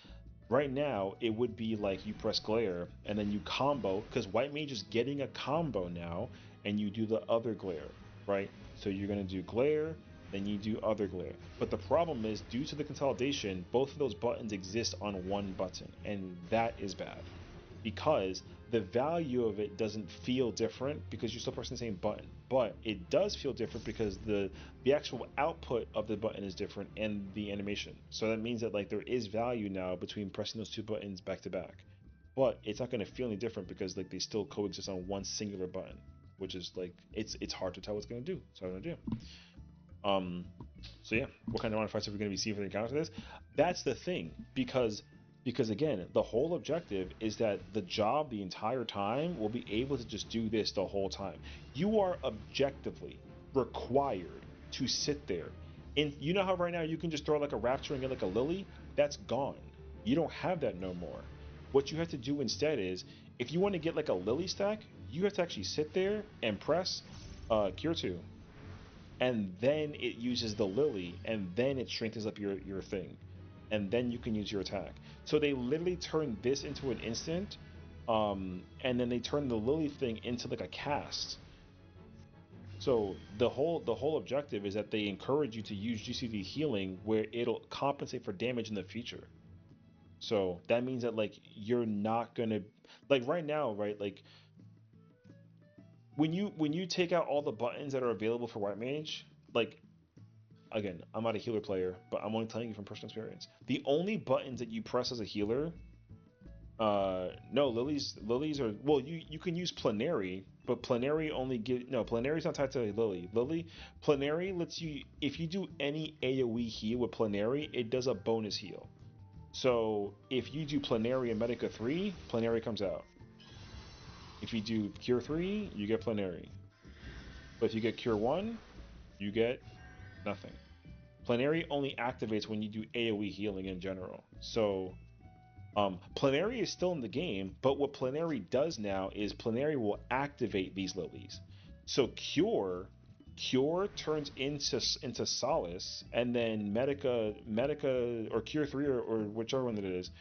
right now it would be like you press glare and then you combo because White Mage is getting a combo now and you do the other glare, right? So you're gonna do glare, then you do other glare. But the problem is, due to the consolidation, both of those buttons exist on one button, and that is bad because the value of it doesn't feel different because you're still pressing the same button, but it does feel different because the actual output of the button is different and the animation. So that means that like there is value now between pressing those two buttons back to back, but it's not going to feel any different because like they still coexist on one singular button, which is like it's hard to tell what's going to do. So I don't know. So yeah, what kind of artifacts are we going to be seeing for the encounter this? That's the thing, because again, the whole objective is that the job the entire time will be able to just do this the whole time. You are objectively required to sit there. And you know how right now you can just throw like a rapture and get like a lily? That's gone. You don't have that no more. What you have to do instead is, if you want to get like a lily stack, you have to actually sit there and press Cure 2, and then it uses the lily, and then it strengthens up your thing, and then you can use your attack. So they literally turn this into an instant, and then they turn the lily thing into like a cast. So the whole objective is that they encourage you to use GCD healing where it'll compensate for damage in the future. So that means that like you're not gonna, like right now, right? Like when you take out all the buttons that are available for white mage, like again, I'm not a healer player, but I'm only telling you from personal experience. The only buttons that you press as a healer, no, lilies are, well, you can use Plenary, but Plenary only get, no, Plenary's not tied to a lily. Plenary lets you, if you do any AoE heal with Plenary, it does a bonus heal. So if you do Plenary and Medica 3, Plenary comes out. If you do Cure 3, you get Plenary. But if you get Cure 1, you get nothing. Plenary only activates when you do AoE healing in general. So Plenary is still in the game, but what Plenary does now is Plenary will activate these lilies. So Cure turns into Solace, and then Medica or Cure 3 or whichever one that it is.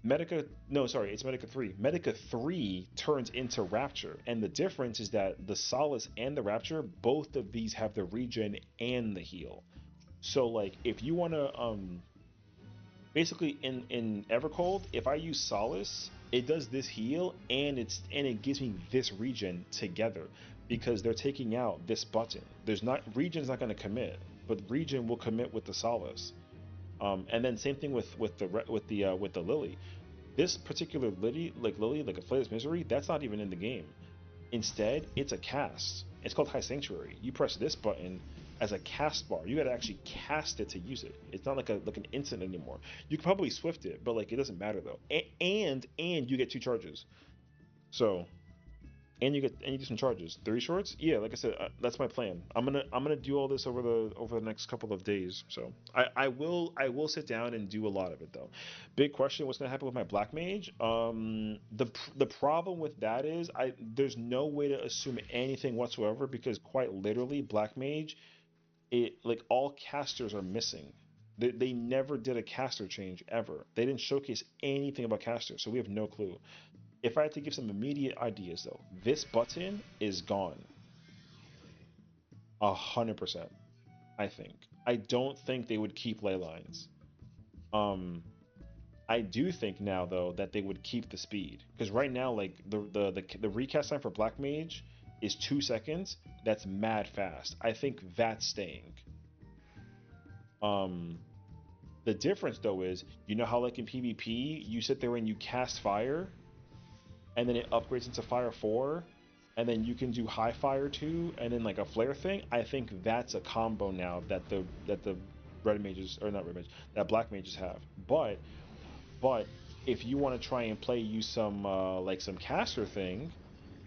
Medica, no, sorry, it's Medica 3. Medica 3 turns into Rapture, and the difference is that the Solace and the Rapture, both of these have the regen and the heal. So like if you want to basically in Evercold, if I use Solace, it does this heal and it gives me this regen together because they're taking out this button. There's not, regen's not going to commit, but regen will commit with the Solace. And then same thing with the lily. This particular lily, like a Flayer's Misery, that's not even in the game. Instead, it's a cast. It's called High Sanctuary. You press this button as a cast bar. You got to actually cast it to use it. It's not like an instant anymore. You can probably swift it, but like it doesn't matter though. And you get 2 charges. So and you get some charges. 3 shorts? Yeah, like I said, that's my plan. I'm gonna do all this over the next couple of days. So I will sit down and do a lot of it though. Big question: what's gonna happen with my black mage? The problem with that is there's no way to assume anything whatsoever because quite literally black mage, it like all casters are missing. They never did a caster change ever. They didn't showcase anything about casters, so we have no clue. If I had to give some immediate ideas though, this button is gone. 100%. I think. I don't think they would keep ley lines. Um, I do think now though that they would keep the speed because right now like the recast time for Black Mage is 2 seconds. That's mad fast. I think that's staying. Um, the difference though is, you know how like in PvP you sit there and you cast fire and then it upgrades into Fire 4, and then you can do High Fire 2, and then like a Flare thing. I think that's a combo now that the red mages, or not red mages, that black mages have. But if you want to try and play use some like some caster thing,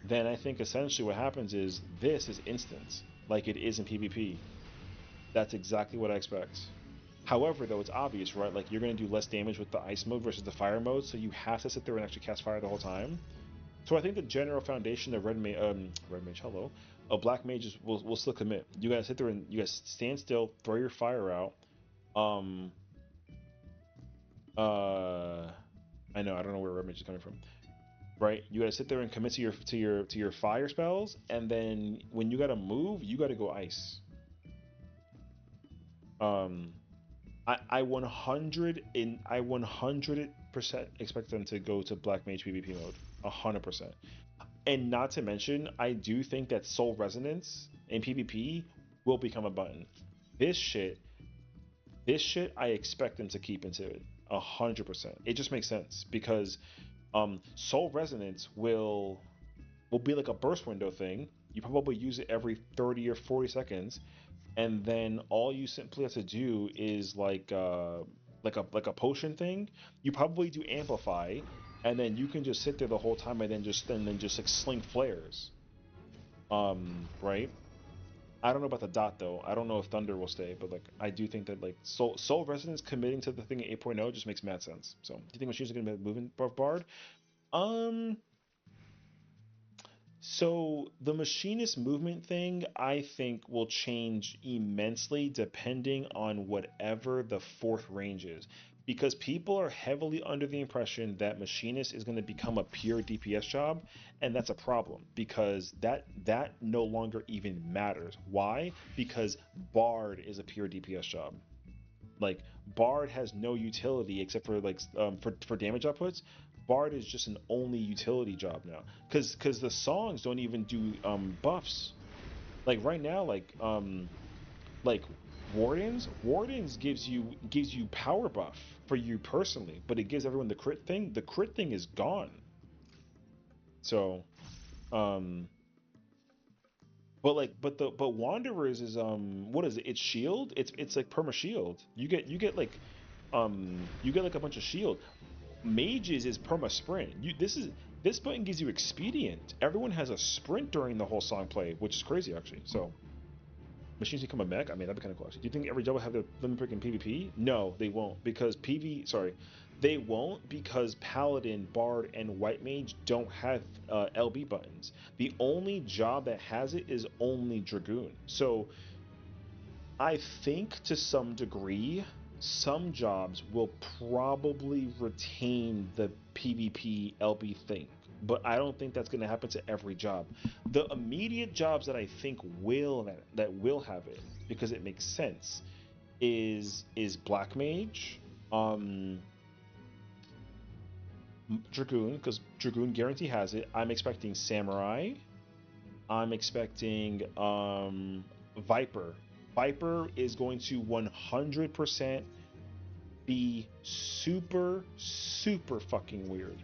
then I think essentially what happens is this is instant, like it is in PvP. That's exactly what I expect. However, though, it's obvious, right? Like you're going to do less damage with the ice mode versus the fire mode, so you have to sit there and actually cast fire the whole time. So I think the general foundation of red mage, hello, of black mages will still commit. You guys sit there and you guys stand still, throw your fire out. Um, I know, I don't know where red mage is coming from, right? You gotta sit there and commit to your fire spells, and then when you gotta move, you gotta go ice. Um, I 100% expect them to go to Black Mage PvP mode, 100%. And not to mention, I do think that Soul Resonance in PvP will become a button. This shit, this shit, I expect them to keep into it, 100%. It just makes sense because Soul Resonance will be like a burst window thing. You probably use it every 30 or 40 seconds, and then all you simply have to do is like a potion thing. You probably do amplify, and then you can just sit there the whole time and then just like sling flares. Right? I don't know about the dot though. I don't know if Thunder will stay, but like I do think that like Soul Resonance committing to the thing at 8.0 just makes mad sense. So do you think machines are gonna be moving above Bard? Um So the machinist movement thing, I think, will change immensely depending on whatever the fourth range is. Because people are heavily under the impression that machinist is going to become a pure DPS job, and that's a problem because that no longer even matters. Why? Because Bard is a pure DPS job. Like Bard has no utility except for like for damage outputs. Bard is just an only utility job now, because the songs don't even do buffs. Like right now, like Wardens gives you power buff for you personally, but it gives everyone the crit thing. The crit thing is gone. So um but Wanderers is what is it? It's shield. It's like perma shield. You get like a bunch of shield. Mages is perma sprint. This button gives you expedient. Everyone has a sprint during the whole song play, which is crazy actually. So machines become a mech. I mean, that'd be kind of cool actually. Do you think every job will have the limit break in PvP? No, they won't because they won't because Paladin, Bard, and White Mage don't have LB buttons. The only job that has it is only Dragoon. So I think to some degree, some jobs will probably retain the PvP LB thing, but I don't think that's going to happen to every job. The immediate jobs that I think that will have it because it makes sense is Black Mage, um, Dragoon because Dragoon guarantee has it. I'm expecting Samurai. I'm expecting Viper. Viper is going to 100% be super super fucking weird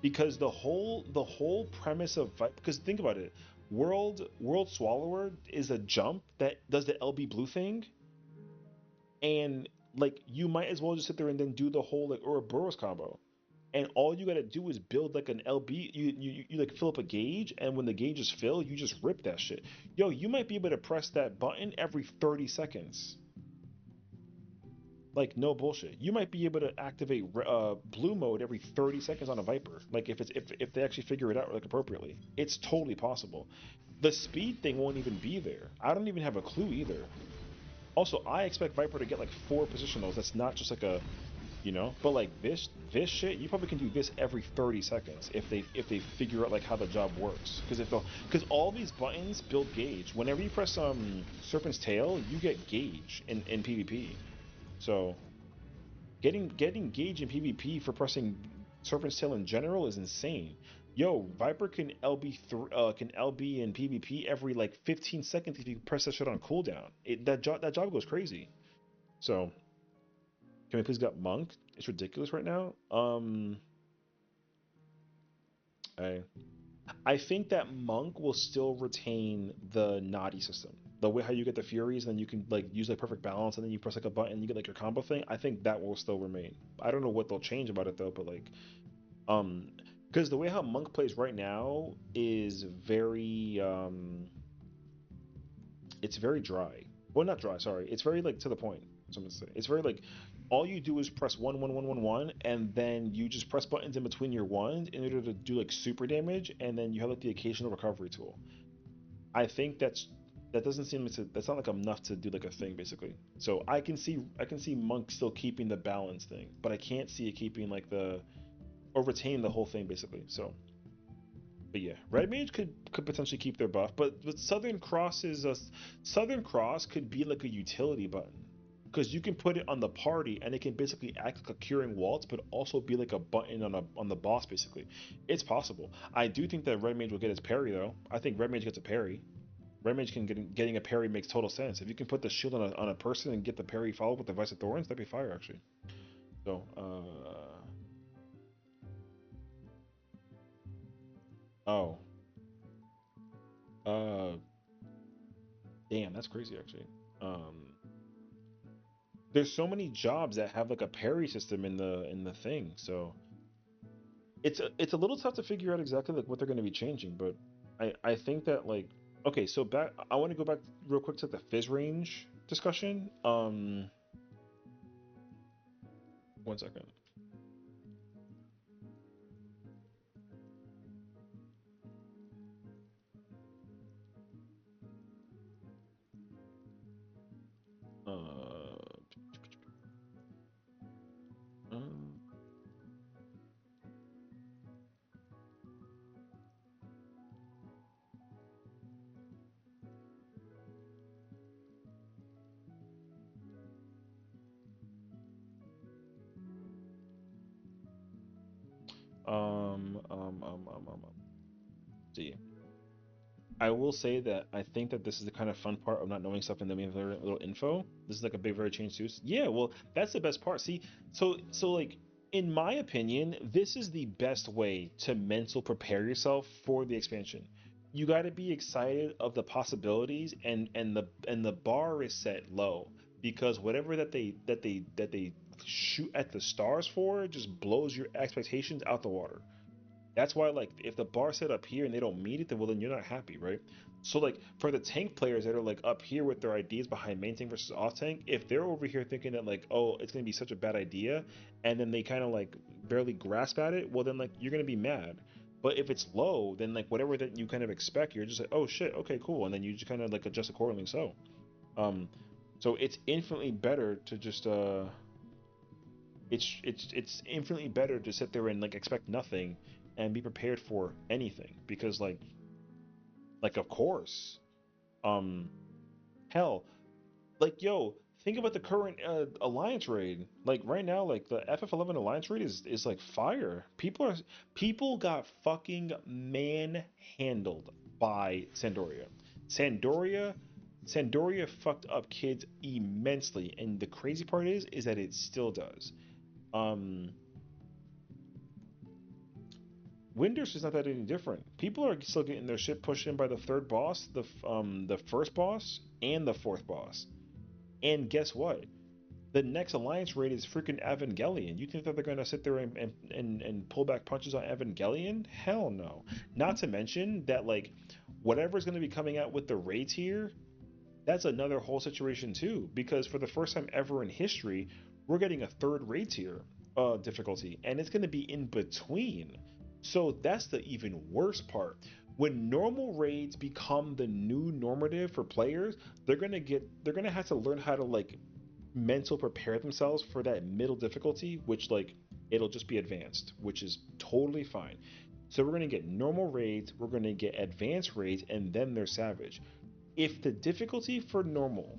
because the whole premise of because think about it, World Swallower is a jump that does the LB blue thing, and like you might as well just sit there and then do the whole like Ouroboros combo, and all you gotta do is build like an LB. You like fill up a gauge, and when the gauges fill, you just rip that shit. Yo, you might be able to press that button every 30 seconds. Like no bullshit. You might be able to activate blue mode every 30 seconds on a Viper. Like if they actually figure it out like appropriately, it's totally possible. The speed thing won't even be there. I don't even have a clue either. Also, I expect Viper to get like 4 positionals. That's not just like but like this shit, you probably can do this every 30 seconds if they figure out like how the job works. Because all these buttons build gauge. Whenever you press Serpent's Tail, you get gauge in PvP. So getting gauge in PvP for pressing Serpent's Tail in general is insane. Yo, Viper can LB in PvP every like 15 seconds if you press that shit on cooldown. That job goes crazy. So can we please get Monk? It's ridiculous right now. I I think that Monk will still retain the naughty system. The way how you get the Furies, and then you can like use like perfect balance, and then you press like a button, you get like your combo thing. I think that will still remain. I don't know what they'll change about it though, but like um, because the way how Monk plays right now is it's very dry. Well, not dry. Sorry, it's very like to the point. So I'm gonna say it's very like all you do is press 1 1 1 1 1, and then you just press buttons in between your ones in order to do like super damage, and then you have like the occasional recovery tool. I think that doesn't seem to that's not like enough to do like a thing basically. So I can see Monk still keeping the balance thing, but I can't see it keeping like the or retain the whole thing basically. So but yeah, Red Mage could potentially keep their buff, but Southern Cross could be like a utility button. because you can put it on the party and it can basically act like a curing waltz, but also be like a button on the boss. Basically, it's possible. I do think that Red Mage will get his parry though. I think Red Mage gets a parry. Red Mage getting a parry makes total sense. If you can put the shield on a person and get the parry followed with the Vice of Thorns, that'd be fire actually. So, oh, uh, damn, that's crazy actually. There's so many jobs that have like a parry system in the thing, so it's a little tough to figure out exactly like what they're going to be changing. But I think that like okay, so back I want to go back real quick to the fizz range discussion. One second. Uh, um, see. I will say that I think that this is the kind of fun part of not knowing stuff and then we have very little info. This is like a big, very change too. Yeah, well, that's the best part. See, so like in my opinion, this is the best way to mental prepare yourself for the expansion. You got to be excited of the possibilities, and the bar is set low because whatever that they shoot at the stars for just blows your expectations out the water. That's why, like, if the bar set up here and they don't meet it, then well, then you're not happy, right? So, like, for the tank players that are like up here with their ideas behind main tank versus off tank, if they're over here thinking that like, oh, it's gonna be such a bad idea, and then they kind of like barely grasp at it, well, then like you're gonna be mad. But if it's low, then like whatever that you kind of expect, you're just like, oh shit, okay, cool, and then you just kind of like adjust accordingly. Um, so it's infinitely better to just it's infinitely better to sit there and like expect nothing and be prepared for anything because like of course um hell like yo think about the current alliance raid like right now like the FF11 alliance raid is like fire. People got fucking manhandled by Sandoria Sandoria fucked up kids immensely, and the crazy part is that it still does. um Winders is not that any different. People are still getting their shit pushed in by the third boss, the first boss, and the fourth boss. And guess what? The next alliance raid is freaking Evangelion. You think that they're gonna sit there and pull back punches on Evangelion? Hell no. Not to mention that like whatever's gonna be coming out with the raids here, that's another whole situation too. Because for the first time ever in history, we're getting a third raid tier difficulty, and it's gonna be in between. So that's the even worse part. When normal raids become the new normative for players, they're gonna have to learn how to like mental prepare themselves for that middle difficulty, which like it'll just be advanced, which is totally fine. So we're gonna get normal raids, we're gonna get advanced raids, and then they're savage. If the difficulty for normal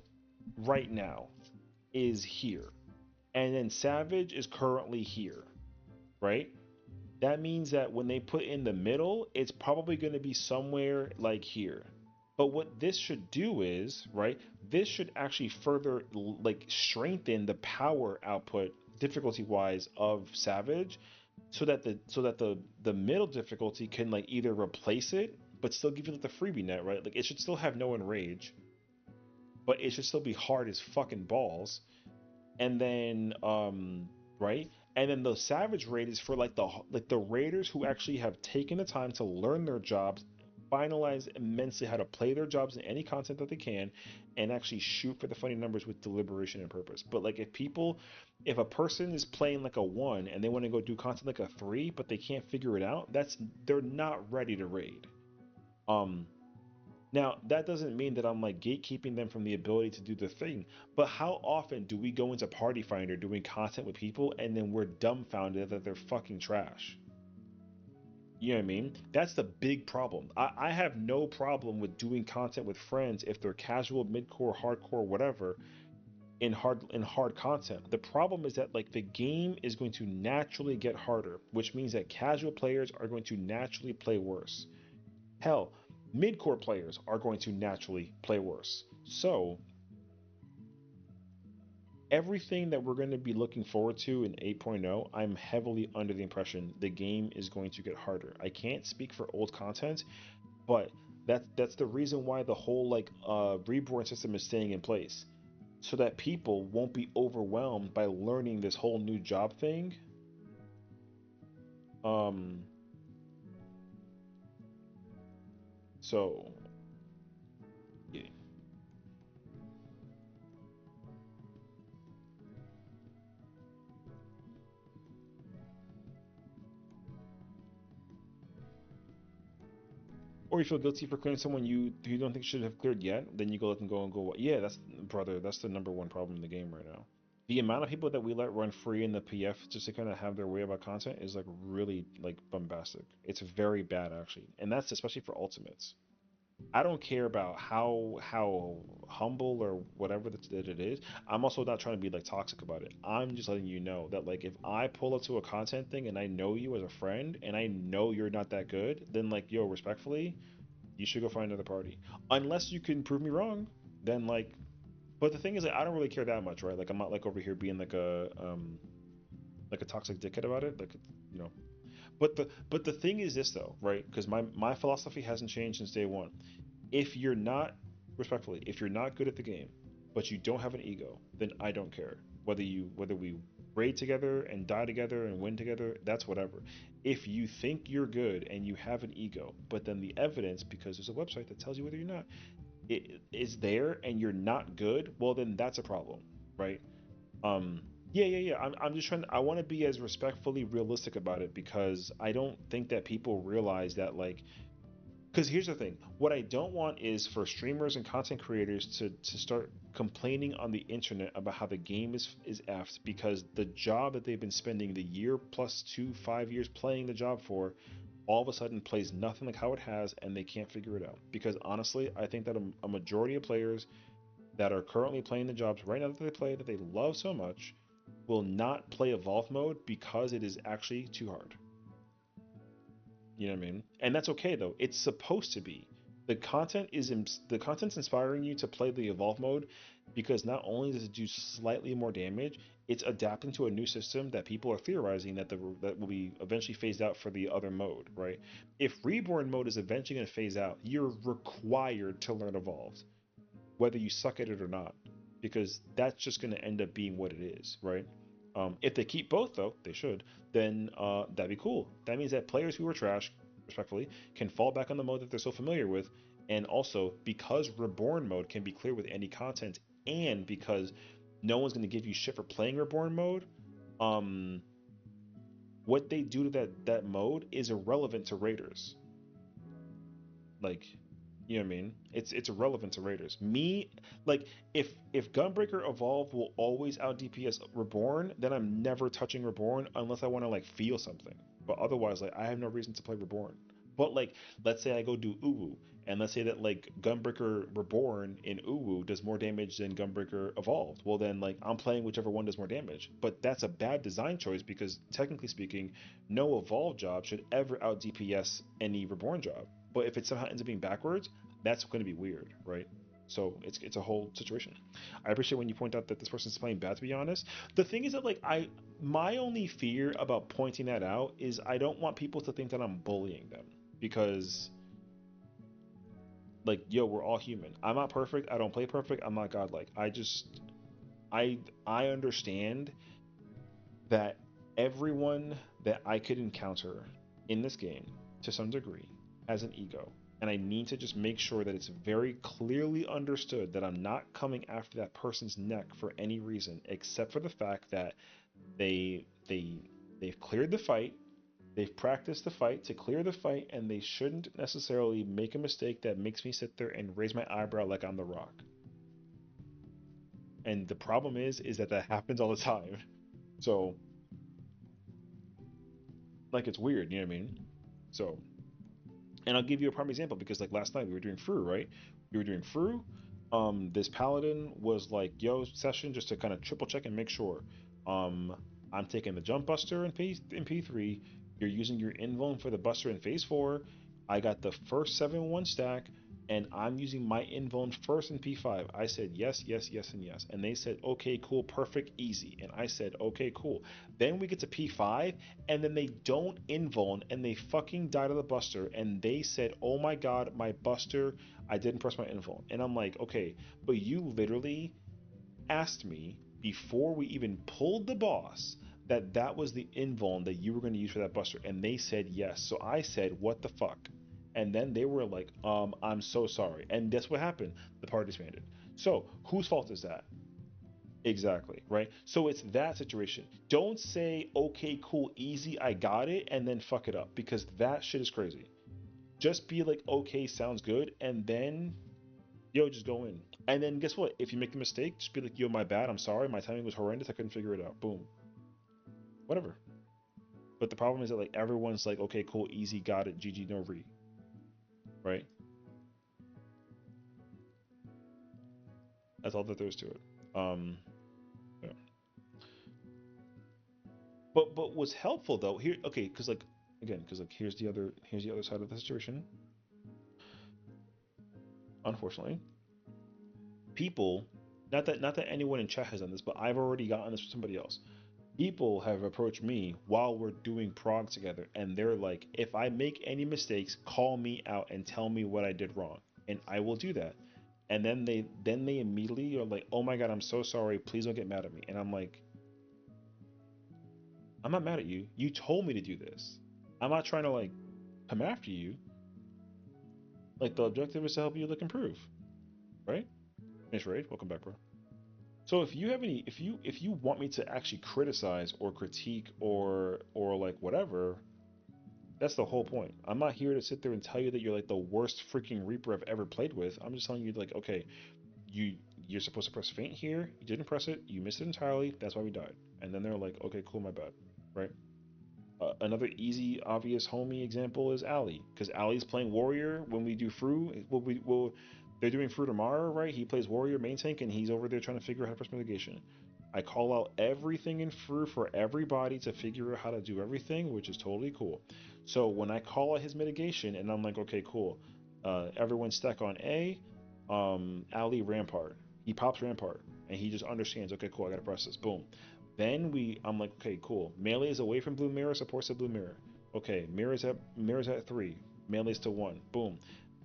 right now is here, and then savage is currently here, right? That means that when they put in the middle, it's probably going to be somewhere like here. But what this should do is, right, this should actually further like strengthen the power output difficulty wise of Savage so that the middle difficulty can like either replace it but still give you like the freebie net, right? Like it should still have no enrage, but it should still be hard as fucking balls. And then right, and then the savage raid is for like the raiders who actually have taken the time to learn their jobs, finalize immensely how to play their jobs in any content that they can, and actually shoot for the funny numbers with deliberation and purpose. But like if a person is playing like a 1 and they want to go do content like a 3 but they can't figure it out, that's they're not ready to raid. um Now, that doesn't mean that I'm like gatekeeping them from the ability to do the thing, but how often do we go into Party Finder doing content with people and then we're dumbfounded that they're fucking trash? You know what I mean? That's the big problem. I have no problem with doing content with friends if they're casual, mid-core, hardcore, whatever, in hard content. The problem is that like the game is going to naturally get harder, which means that casual players are going to naturally play worse. Hell, mid-core players are going to naturally play worse. So everything that we're going to be looking forward to in 8.0, I'm heavily under the impression the game is going to get harder. I can't speak for old content, but that's the reason why the whole like reborn system is staying in place, so that people won't be overwhelmed by learning this whole new job thing. Um, so yeah. Or you feel guilty for clearing someone you don't think should have cleared yet, then you go let them go and go. Yeah, that's brother. That's the number one problem in the game right now. The amount of people that we let run free in the PF just to kind of have their way about content is like really like bombastic. It's very bad actually, and that's especially for ultimates. I don't care about how humble or whatever that it is. I'm also not trying to be like toxic about it. I'm just letting you know that like if I pull up to a content thing and I know you as a friend and I know you're not that good, then like yo, respectfully, you should go find another party. Unless you can prove me wrong, then like. But the thing is, like, I don't really care that much, right? Like I'm not like over here being like a toxic dickhead about it, like you know. But the thing is this though, right? Because my philosophy hasn't changed since day one. If you're not respectfully, if you're not good at the game, but you don't have an ego, then I don't care whether we raid together and die together and win together. That's whatever. If you think you're good and you have an ego, but then the evidence, because there's a website that tells you whether you're not, it is there and you're not good, well then that's a problem, right? Um, yeah. I'm just trying. I want to be as respectfully realistic about it because I don't think that people realize that like. Because here's the thing: what I don't want is for streamers and content creators to start complaining on the internet about how the game is effed because the job that they've been spending the year plus 2 5 years playing the job for, all of a sudden plays nothing like how it has, and they can't figure it out. Because honestly, I think that a majority of players that are currently playing the jobs right now that they play that they love so much will not play evolve mode because it is actually too hard. You know what I mean? And that's okay though. It's supposed to be. The content's inspiring you to play the evolve mode because not only does it do slightly more damage, it's adapting to a new system that people are theorizing that will be eventually phased out for the other mode, right? If reborn mode is eventually going to phase out, you're required to learn evolved whether you suck at it or not, because that's just going to end up being what it is, right? If they keep both, though, they should, then that'd be cool. That means that players who are trash, respectfully, can fall back on the mode that they're so familiar with, and also because Reborn mode can be clear with any content, and because no one's going to give you shit for playing Reborn mode, um, what they do to that mode is irrelevant to raiders. Like, you know what I mean? It's irrelevant to Raiders. Me, like, if Gunbreaker Evolve will always out DPS Reborn, then I'm never touching Reborn unless I want to like feel something. But otherwise, like, I have no reason to play Reborn. But like, let's say I go do Uwu, and let's say that like Gunbreaker Reborn in Uwu does more damage than Gunbreaker Evolved. Well, then like I'm playing whichever one does more damage. But that's a bad design choice because technically speaking, no Evolved job should ever out DPS any Reborn job. But if it somehow ends up being backwards, that's going to be weird, right? So it's a whole situation. I appreciate when you point out that this person's playing bad. To be honest, the thing is that like my only fear about pointing that out is I don't want people to think that I'm bullying them because like yo, we're all human. I'm not perfect. I don't play perfect. I'm not godlike. I understand that everyone that I could encounter in this game to some degree has an ego. And I need to just make sure that it's very clearly understood that I'm not coming after that person's neck for any reason except for the fact that they've cleared the fight, they've practiced the fight to clear the fight, and they shouldn't necessarily make a mistake that makes me sit there and raise my eyebrow like I'm the rock. And the problem is that happens all the time. So like it's weird, you know what I mean? So, and I'll give you a prime example because like last night we were doing Fru, right? We were doing Fru. this paladin was like, yo, session, just to kind of triple check and make sure. Um, I'm taking the jump buster in P3. You're using your invuln for the buster in phase 4. I got the first 7-1 stack, and I'm using my invuln first in P5. I said yes, yes, yes, and yes. And they said, okay, cool, perfect, easy. And I said, okay, cool. Then we get to P5, and then they don't invuln, and they fucking died of the buster. And they said, oh my god, my buster, I didn't press my invuln. And I'm like, okay, but you literally asked me before we even pulled the boss that that was the invuln that you were going to use for that buster, and they said yes. So I said, what the fuck? And then they were like, I'm so sorry. And guess what happened? The party disbanded. So whose fault is that? Exactly, right? So it's that situation. Don't say, okay, cool, easy, I got it, and then fuck it up, because that shit is crazy. Just be like, okay, sounds good, and then, yo, just go in. And then guess what? If you make a mistake, just be like, yo, my bad, I'm sorry, my timing was horrendous, I couldn't figure it out. Boom. Whatever. But the problem is that like everyone's like, okay, cool, easy, got it, GG, no re, right? That's all that there is to it. Yeah. But what's helpful though here, okay, because like again, because like here's the other side of the situation. Unfortunately, people, not that anyone in chat has done this, but I've already gotten this from somebody else. People have approached me while we're doing prog together, and they're like, if I make any mistakes, call me out and tell me what I did wrong, and I will do that. And then they immediately are like, oh my god, I'm so sorry, please don't get mad at me. And I'm like, I'm not mad at you. You told me to do this. I'm not trying to like come after you. Like the objective is to help you like improve, right? Miss Raid, welcome back, bro. So if you have any, if you want me to actually criticize or critique or like whatever, that's the whole point. I'm not here to sit there and tell you that you're like the worst freaking Reaper I've ever played with. I'm just telling you like, okay, you you're supposed to press feint here. You didn't press it. You missed it entirely. That's why we died. And then they're like, okay, cool, my bad, right? Another easy, obvious, homey example is Ali, because Ali's playing warrior when we do Fru. They're doing Fru tomorrow, right? He plays warrior main tank, and he's over there trying to figure out how to press mitigation. I call out everything in Fru for everybody to figure out how to do everything, which is totally cool. So when I call out his mitigation, and I'm like, okay, cool, everyone stack on A, Ali Rampart. He pops Rampart, and he just understands. Okay, cool, I gotta press this. Boom. I'm like, okay, cool. Melee is away from blue mirror, supports the blue mirror. Okay, mirrors at 3, melee's to 1. Boom.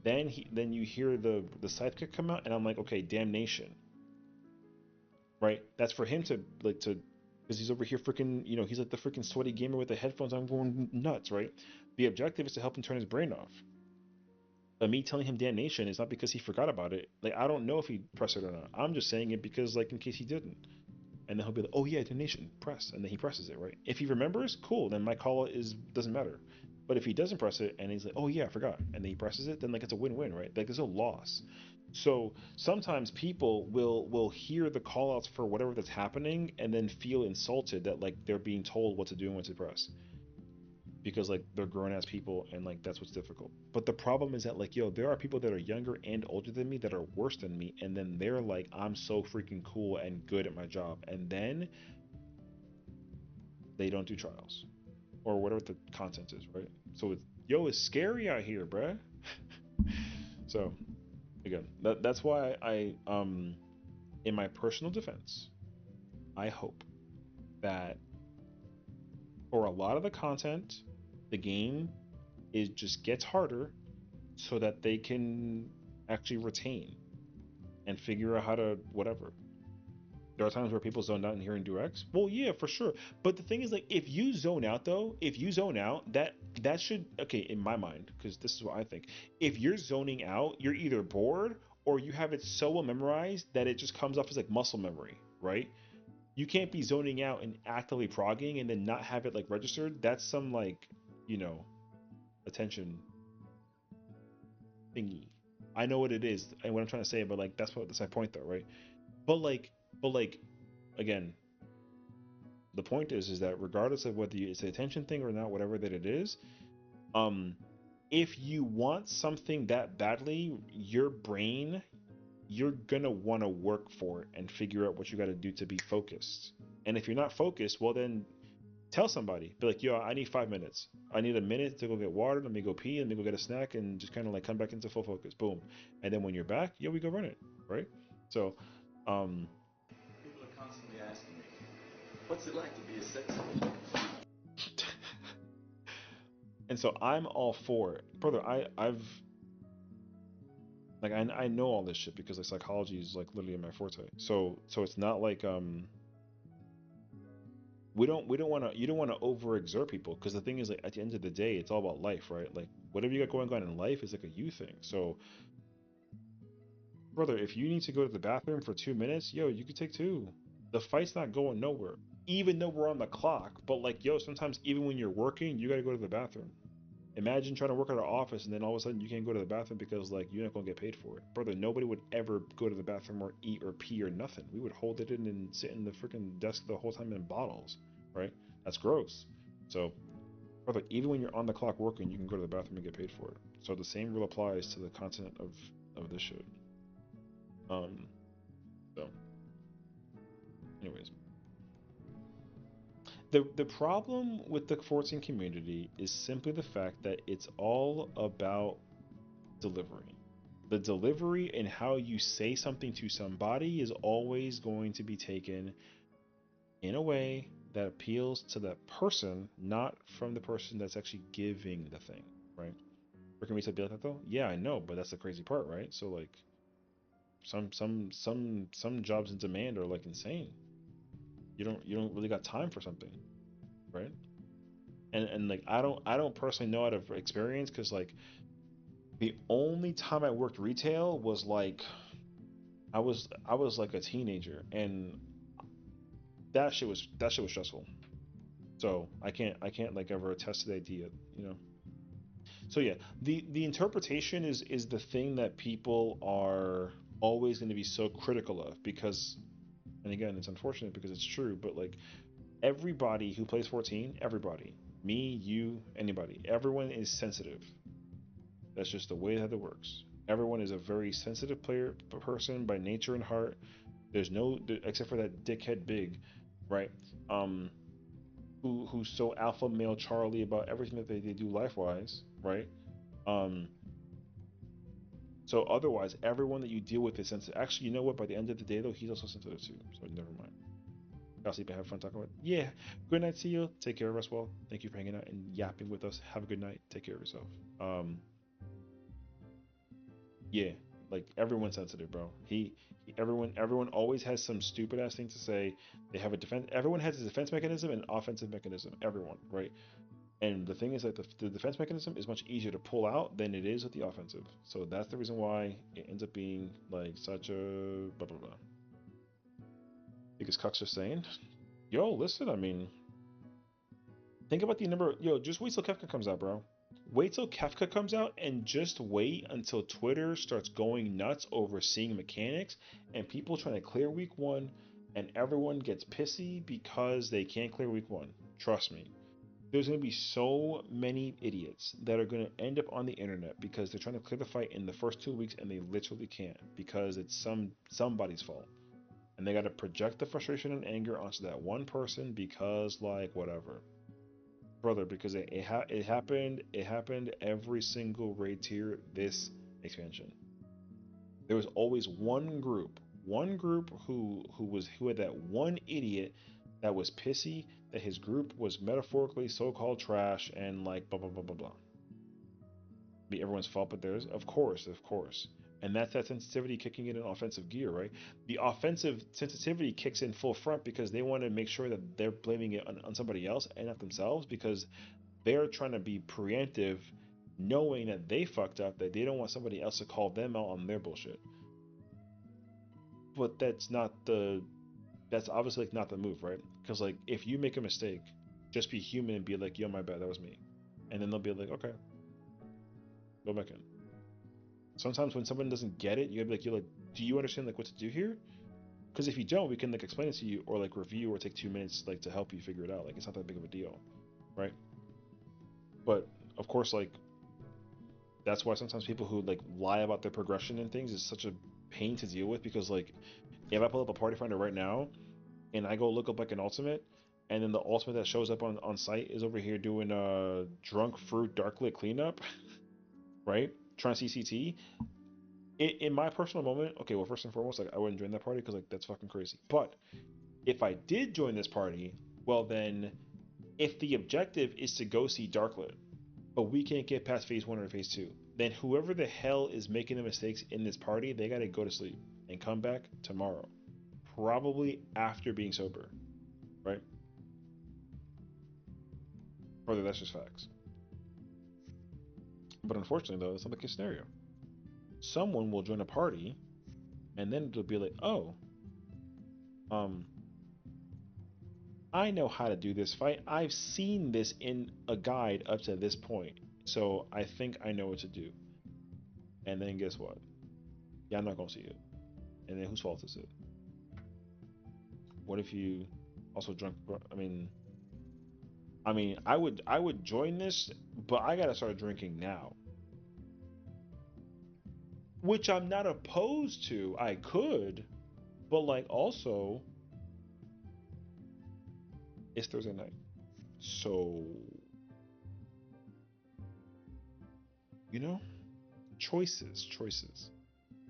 Then you hear the sidekick come out, and I'm like, okay, damnation. Right? That's for him to like to, because he's over here freaking, he's like the freaking sweaty gamer with the headphones. I'm going nuts, right? The objective is to help him turn his brain off. But me telling him damnation is not because he forgot about it. Like I don't know if he pressed it or not. I'm just saying it because like in case he didn't. And then he'll be like, oh yeah, donation, press, and then he presses it, right? If he remembers, cool, then my call doesn't matter. But if he doesn't press it and he's like, oh yeah, I forgot, and then he presses it, then like it's a win-win, right? Like there's no loss. So sometimes people will hear the call outs for whatever that's happening and then feel insulted that like they're being told what to do and what to press, because like they're grown ass people and like that's what's difficult. But the problem is that like, yo, there are people that are younger and older than me that are worse than me, and then they're like, I'm so freaking cool and good at my job, and then they don't do trials or whatever the content is, right? So it's, yo, it's scary out here, bruh. So again, that's why in my personal defense, I hope that for a lot of the content, the game just gets harder so that they can actually retain and figure out how to whatever. There are times where people zone out and hearing directs. Well, yeah, for sure. But the thing is, like, if you zone out, though, if you zone out, that should, okay, in my mind, because this is what I think. If you're zoning out, you're either bored or you have it so well memorized that it just comes off as like muscle memory, right? You can't be zoning out and actively progging and then not have it like registered. That's some like, you know, attention thingy. I know what it is and what I'm trying to say, but like that's my point though, right? But like, but like, again, the point is that regardless of whether it's an attention thing or not, whatever that it is, um, if you want something that badly, your brain you're gonna want to work for it and figure out what you got to do to be focused. And if you're not focused, well then tell somebody. Be like, yo, I need 5 minutes. I need a minute to go get water. Let me go pee. Let me go get a snack, and just kind of like come back into full focus. Boom. And then when you're back, yo, we go run it, right? So, People are constantly asking me, what's it like to be a Sessiion? and so I'm all for it, brother. I've like I know all this shit because like psychology is like literally my forte. So it's not like we don't want to you don't want to overexert people because the thing is like at the end of the day it's all about life, right? Like whatever you got going on in life is like a you thing. So brother, if you need to go to the bathroom for 2 minutes, yo, you could take two. The fight's not going nowhere, even though we're on the clock. But like, yo, sometimes even when you're working, you gotta go to the bathroom. Imagine trying to work at an office and then all of a sudden you can't go to the bathroom because like you're not gonna get paid for it, brother. Nobody would ever go to the bathroom or eat or pee or nothing. We would hold it in and sit in the freaking desk the whole time in bottles, right? That's gross. So, brother, even when you're on the clock working, you can go to the bathroom and get paid for it. So the same rule applies to the content of this shit. Um, so, anyways, the problem with the 14 community is simply the fact that it's all about delivery. The delivery and how you say something to somebody is always going to be taken in a way that appeals to that person, not from the person that's actually giving the thing, right? Or can we say be like that though? Yeah, I know, but that's the crazy part, right? So like some jobs in demand are like insane. You don't really got time for something, right? And like I don't personally know out of experience because like the only time I worked retail was like I was like a teenager and that shit was stressful. So I can't like ever attest to the idea, you know. So yeah, the interpretation is the thing that people are always going to be so critical of because, and again it's unfortunate because it's true, but like everybody who plays 14, everybody, me, you, anybody, everyone is sensitive. That's just the way that it works. Everyone is a very sensitive person by nature and heart. There's no except for that dickhead Big, right? Um, who's so alpha male Charlie about everything that they do life wise, right? Um, so otherwise, everyone that you deal with is sensitive. Actually, you know what? By the end of the day, though, he's also sensitive too. So never mind. I'll sleep and have fun talking about it. Yeah. Good night, see you. Take care of us well. Thank you for hanging out and yapping with us. Have a good night. Take care of yourself. Yeah, like everyone's sensitive, bro. Everyone always has some stupid ass thing to say. They have a defense. Everyone has a defense mechanism and an offensive mechanism. Everyone, right? And the thing is that the defense mechanism is much easier to pull out than it is with the offensive. So that's the reason why it ends up being like such a blah blah blah. Because Cuck's just saying, yo, listen, I mean, think about the number. Yo, just wait till Kefka comes out, bro. Wait till Kefka comes out and just wait until Twitter starts going nuts over seeing mechanics and people trying to clear week one and everyone gets pissy because they can't clear week one. Trust me. There's going to be so many idiots that are going to end up on the internet because they're trying to clear the fight in the first 2 weeks and they literally can't because it's somebody's fault. And they got to project the frustration and anger onto that one person because like whatever, brother, because it happened every single raid tier this expansion. There was always one group who had that one idiot that was pissy that his group was metaphorically so-called trash and like blah blah blah blah blah. Be everyone's fault but theirs, of course. And that's that sensitivity kicking in offensive gear, right? The offensive sensitivity kicks in full front because they want to make sure that they're blaming it on somebody else and not themselves because they're trying to be preemptive, knowing that they fucked up, that they don't want somebody else to call them out on their bullshit. But that's obviously like not the move, right? Because like if you make a mistake, just be human and be like, yo, my bad, that was me. And then they'll be like, okay, go back in. Sometimes when someone doesn't get it, you gotta be like, you're like, do you understand like what to do here? Because if you don't, we can like explain it to you or like review or take 2 minutes like to help you figure it out. Like it's not that big of a deal, right? But of course, like that's why sometimes people who like lie about their progression and things is such a pain to deal with because like if I pull up a party finder right now and I go look up like an ultimate, and then the ultimate that shows up on site is over here doing drunk fruit darklit cleanup, right? Trying to CCT. In my personal moment, okay, well first and foremost, like I wouldn't join that party because like that's fucking crazy. But if I did join this party, well then, if the objective is to go see Darklit, but we can't get past phase 1 or phase 2, then whoever the hell is making the mistakes in this party, they gotta go to sleep and come back tomorrow, probably after being sober, right? Brother, that's just facts. But unfortunately, though, that's not the case scenario. Someone will join a party, and then it'll be like, oh, um, I know how to do this fight. I've seen this in a guide up to this point, so I think I know what to do. And then guess what? Yeah, I'm not gonna see it. And then whose fault is it? What if you also drunk? I would join this, but I gotta start drinking now, which I'm not opposed to. I could, but like also, it's Thursday night, so you know, choices.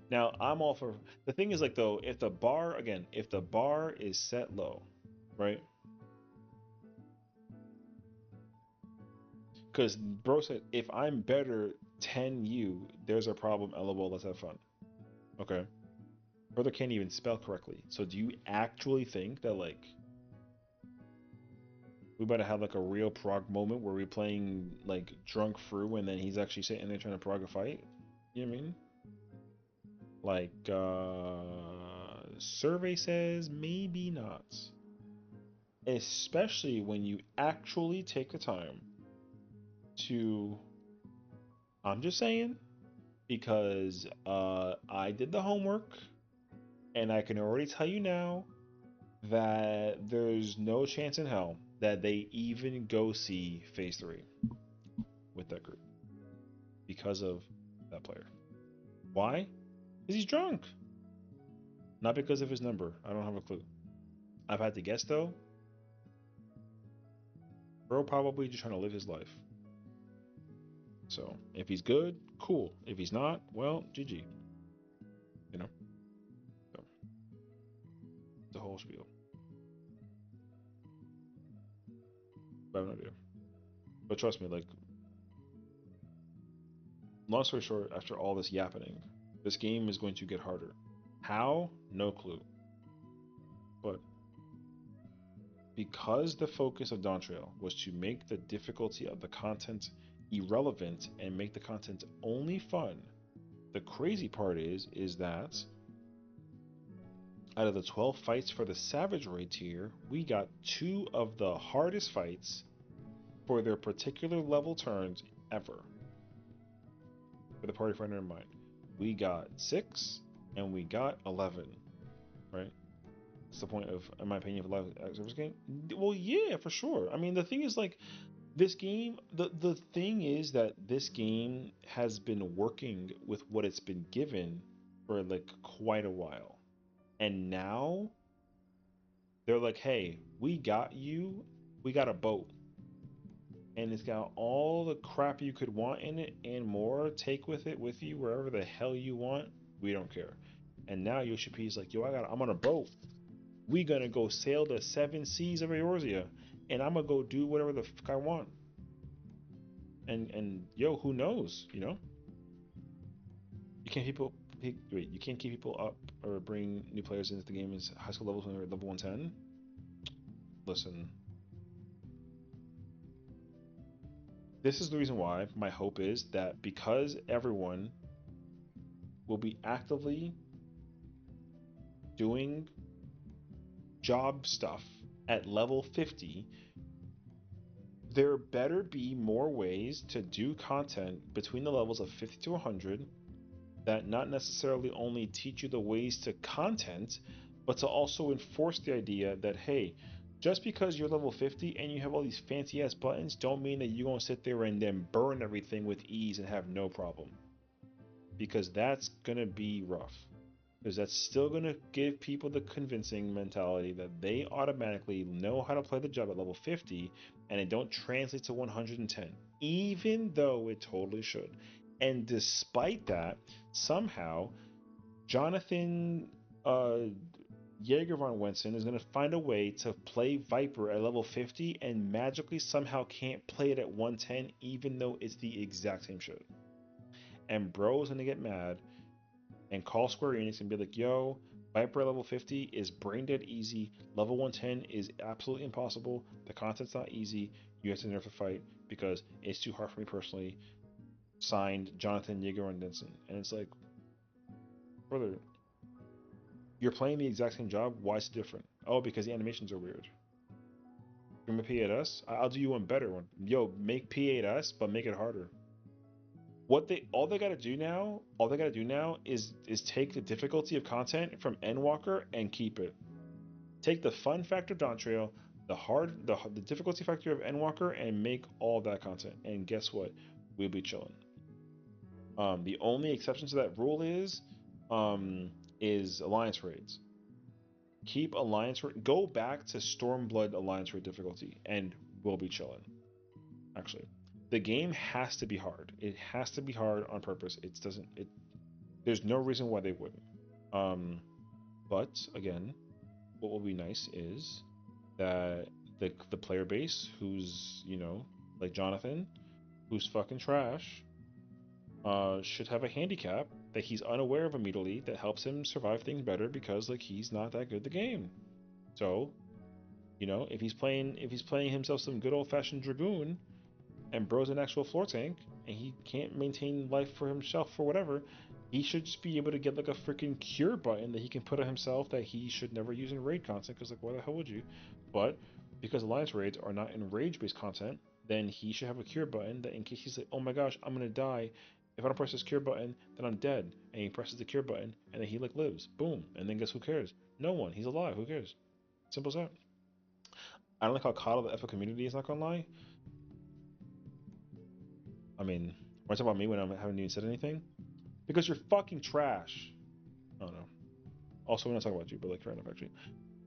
Now I'm all for. The thing is like though, if the bar is set low, right? Because bro said, if I'm better 10 you, there's a problem. LOL, let's have fun. Okay. Brother can't even spell correctly. So do you actually think that like we better have like a real prog moment where we're playing like drunk through and then he's actually sitting there trying to prog a fight? You know what I mean? Like survey says maybe not. Especially when you actually take the time to, I'm just saying, because I did the homework and I can already tell you now that there's no chance in hell that they even go see phase 3 with that group because of that player. Why? Because he's drunk. Not because of his number. I don't have a clue. I've had to guess though. Bro probably just trying to live his life. So if he's good, cool. If he's not, well, GG. You know? So, the whole spiel. I have no idea. But trust me, like, long story short, after all this yapping, this game is going to get harder. How? No clue. But because the focus of Dawntrail was to make the difficulty of the content irrelevant and make the content only fun, the crazy part is that out of the 12 fights for the Savage Raid tier, we got 2 of the hardest fights for their particular level turns ever. With the party finder in mind, we got 6 and we got 11, right? What's the point of, in my opinion, of a live service game? Well, yeah, for sure. I mean, the thing is, like, this game, the thing is that this game has been working with what it's been given for, like, quite a while. And now, they're like, hey, we got you, we got a boat. And it's got all the crap you could want in it and more. Take with it with you wherever the hell you want. We don't care. And now Yoshi P is like, yo, I'm on a boat. We gonna go sail the 7 seas of Eorzea, and I'm gonna go do whatever the fuck I want. And yo, who knows? You know, you can't you can't keep people up or bring new players into the game as high school levels when they're at level 110. Listen, this is the reason why my hope is that because everyone will be actively doing job stuff at level 50, there better be more ways to do content between the levels of 50 to 100 that not necessarily only teach you the ways to content, but to also enforce the idea that, hey, just because you're level 50 and you have all these fancy ass buttons don't mean that you're going to sit there and then burn everything with ease and have no problem. Because that's going to be rough. because that's still going to give people the convincing mentality that they automatically know how to play the job at level 50 and it don't translate to 110, even though it totally should. And despite that, somehow Jonathan Jaeger von Wensen is going to find a way to play Viper at level 50 and magically somehow can't play it at 110, even though it's the exact same shit. And bro's going to get mad and call Square Enix and be like, yo, Viper level 50 is brain dead easy. Level 110 is absolutely impossible. The content's not easy. You have to nerf the fight because it's too hard for me personally. Signed, Jonathan Jaeger and Denson. And it's like, brother, you're playing the exact same job. Why is it different? Oh, because the animations are weird. You're gonna P8S? I'll do you one better one. Yo, make P8S, but make it harder. All they gotta do now is take the difficulty of content from Endwalker and keep it. Take the fun factor of Dawntrail, the difficulty factor of Endwalker, and make all that content. And guess what? We'll be chilling. The only exception to that rule is Alliance raids. Keep Alliance go back to Stormblood Alliance raid difficulty, and we'll be chilling. Actually, the game has to be hard. It has to be hard on purpose. It doesn't. It There's no reason why they wouldn't. But again, what will be nice is that the player base, who's like Jonathan, who's fucking trash, should have a handicap that he's unaware of immediately that helps him survive things better because like he's not that good at the game. So, if he's playing himself some good old fashioned Dragoon and bro's an actual floor tank and he can't maintain life for himself for whatever, he should just be able to get like a freaking cure button that he can put on himself that he should never use in raid content because like why the hell would you? But because alliance raids are not in rage based content, then he should have a cure button that in case he's like, oh my gosh, I'm gonna die. If I don't press this cure button, then I'm dead. And he presses the cure button and then he like lives. Boom. And then guess who cares? No one. He's alive. Who cares? Simple as that. I don't like how coddled the FF community is, not gonna lie. I mean, when I talk about me when I haven't even said anything, because you're fucking trash. I don't know. Also, when I talk about you, but like fair enough, actually.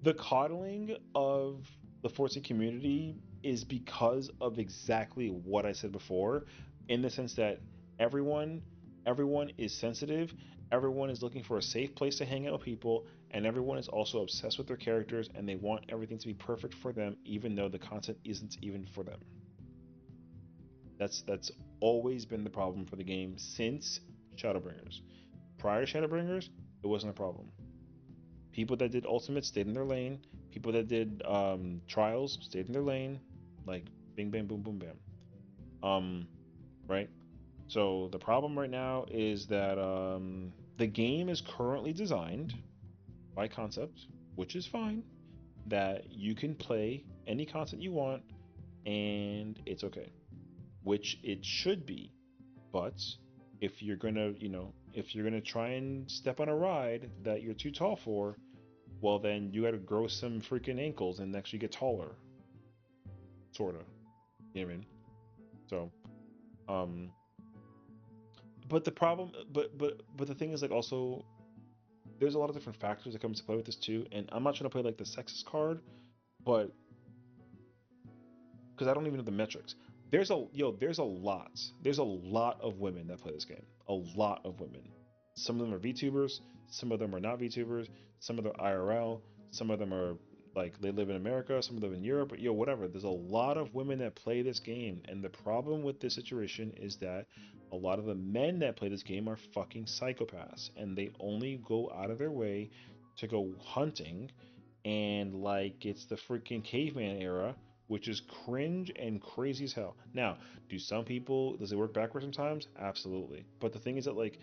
The coddling of the 14 community is because of exactly what I said before, in the sense that everyone, everyone is sensitive, everyone is looking for a safe place to hang out with people, and everyone is also obsessed with their characters and they want everything to be perfect for them, even though the content isn't even for them. That's always been the problem for the game since Shadowbringers. Prior to Shadowbringers, it wasn't a problem. People that did Ultimate stayed in their lane. People that did Trials stayed in their lane. Like bing bang boom boom bam. Right? So the problem right now is that the game is currently designed by Concept, which is fine, that you can play any content you want and it's okay. Which it should be. But if you're gonna try and step on a ride that you're too tall for, well then you gotta grow some freaking ankles and actually get taller. Sorta. You know what I mean? So, but the problem, but the thing is like also, there's a lot of different factors that come into play with this too, and I'm not trying to play like the sexist card, but because I don't even know the metrics. There's a lot of women that play this game. A lot of women. Some of them are VTubers, some of them are not VTubers, some of them are IRL, some of them are like they live in America, some of them in Europe, whatever. There's a lot of women that play this game, and the problem with this situation is that a lot of the men that play this game are fucking psychopaths, and they only go out of their way to go hunting, and like it's the freaking caveman era, which is cringe and crazy as hell. Now, does it work backwards sometimes? Absolutely. But the thing is that like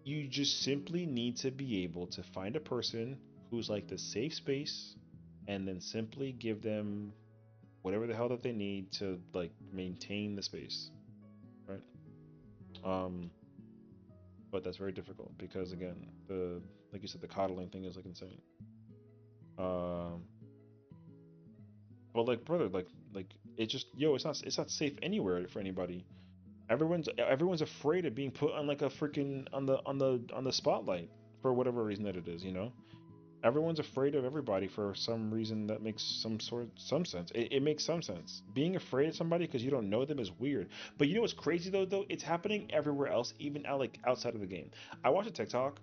you just simply need to be able to find a person who's like the safe space and then simply give them whatever the hell that they need to like maintain the space. Right? But that's very difficult because again, like you said, the coddling thing is like insane. But like brother, like it's just it's not safe anywhere for anybody. Everyone's afraid of being put on like a freaking on the spotlight for whatever reason that it is, you know? Everyone's afraid of everybody for some reason that makes some sense. It makes some sense. Being afraid of somebody because you don't know them is weird. But you know what's crazy though? It's happening everywhere else, even out like outside of the game. I watched a TikTok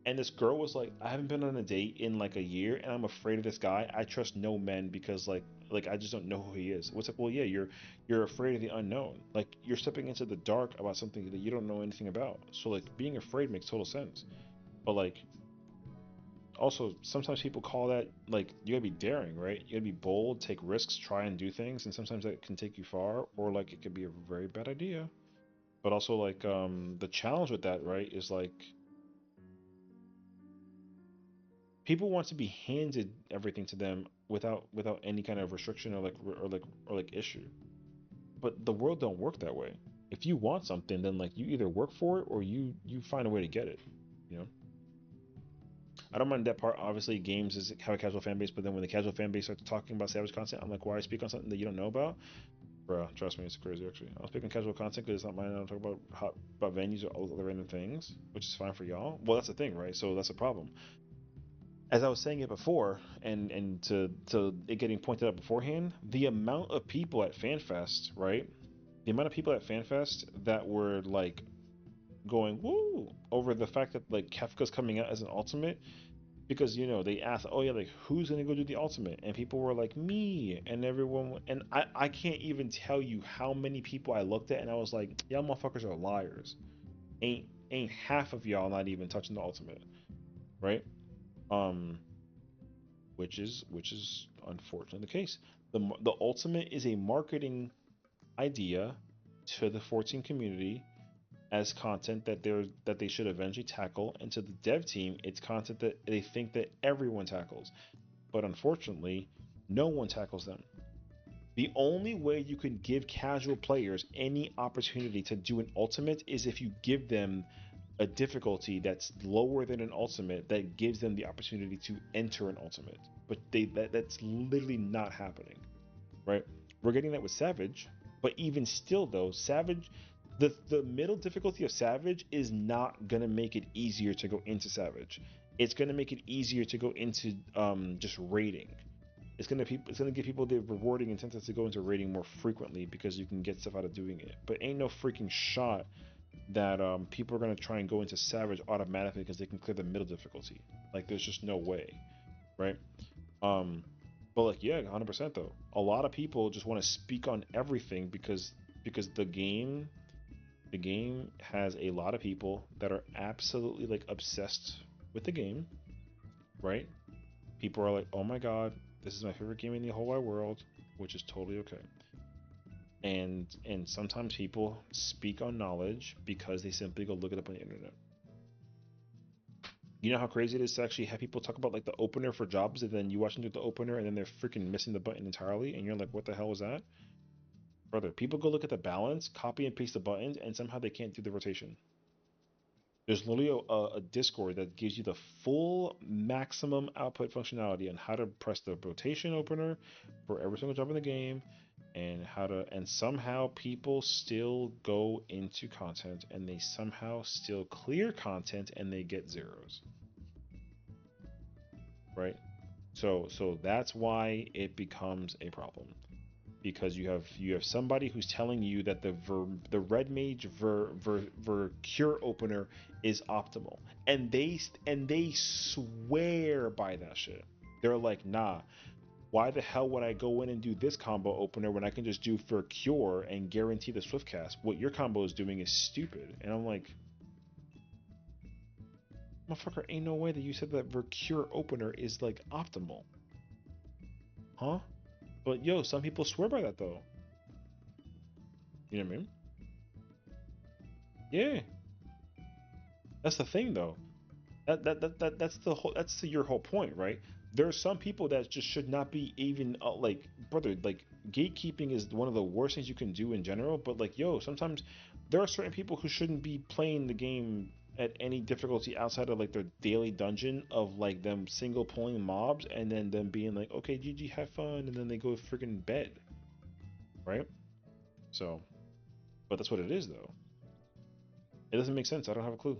and this girl was like, I haven't been on a date in like a year and I'm afraid of this guy. I trust no men because like I just don't know who he is. What's like, well yeah, you're afraid of the unknown. Like you're stepping into the dark about something that you don't know anything about. So like being afraid makes total sense. But like also sometimes people call that like you gotta be daring, right? You gotta be bold, take risks, try and do things, and sometimes that can take you far, or like it could be a very bad idea. But also like the challenge with that, right, is like people want to be handed everything to them without any kind of restriction or like issue. But the world don't work that way. If you want something, then like you either work for it or you find a way to get it. You know. I don't mind that part. Obviously, games is have a casual fan base, but then when the casual fan base starts talking about Savage content, I'm like, why speak on something that you don't know about? Bro, trust me, it's crazy actually. I'm speaking casual content because it's not mine. I don't talk about about venues or all other random things, which is fine for y'all. Well, that's the thing, right? So that's a problem. As I was saying it before, and to it getting pointed out beforehand, the amount of people at FanFest, right? The amount of people at FanFest that were like going woo over the fact that like Kefka's coming out as an ultimate because you know they asked, oh yeah, like who's gonna go do the ultimate, and people were like me, and everyone, and I can't even tell you how many people I looked at and I was like, y'all motherfuckers are liars. Ain't half of y'all not even touching the ultimate, right? Um, which is unfortunately the case. The ultimate is a marketing idea to the 14 community as content that they should eventually tackle, and to the dev team, it's content that they think that everyone tackles. But unfortunately, no one tackles them. The only way you can give casual players any opportunity to do an ultimate is if you give them a difficulty that's lower than an ultimate that gives them the opportunity to enter an ultimate. But that's literally not happening, right? We're getting that with Savage, but even still though, Savage the middle difficulty of Savage is not gonna make it easier to go into Savage. It's gonna make it easier to go into just raiding. It's gonna give people the rewarding incentive to go into raiding more frequently because you can get stuff out of doing it. But ain't no freaking shot that people are gonna try and go into Savage automatically because they can clear the middle difficulty. Like there's just no way, right? Um, but like yeah, 100% though. A lot of people just want to speak on everything because the game has a lot of people that are absolutely like obsessed with the game, right? People are like, "Oh my god, this is my favorite game in the whole wide world," which is totally okay. And sometimes people speak on knowledge because they simply go look it up on the internet. You know how crazy it is to actually have people talk about like the opener for jobs, and then you watch them do the opener, and then they're freaking missing the button entirely, and you're like, "What the hell was that?" Brother, people go look at the balance, copy and paste the buttons, and somehow they can't do the rotation. There's literally a Discord that gives you the full maximum output functionality on how to press the rotation opener for every single job in the game, and how to, and somehow people still go into content and they somehow still clear content and they get zeros, right? So that's why it becomes a problem, because you have somebody who's telling you that the red mage ver cure opener is optimal, and they swear by that shit. They're like, nah, why the hell would I go in and do this combo opener when I can just do for cure and guarantee the swift cast? What your combo is doing is stupid. And I'm like, motherfucker, ain't no way that you said that Vercure opener is like optimal, huh? But yo, some people swear by that though. You know what I mean? Yeah, that's the thing though. That's the whole, your whole point, right? There are some people that just should not be even like, brother, like gatekeeping is one of the worst things you can do in general, but like yo, sometimes there are certain people who shouldn't be playing the game at any difficulty outside of like their daily dungeon of like them single pulling mobs and then them being like, okay, GG, have fun, and then they go freaking bed, right? So But that's what it is, though. It doesn't make sense. I don't have a clue.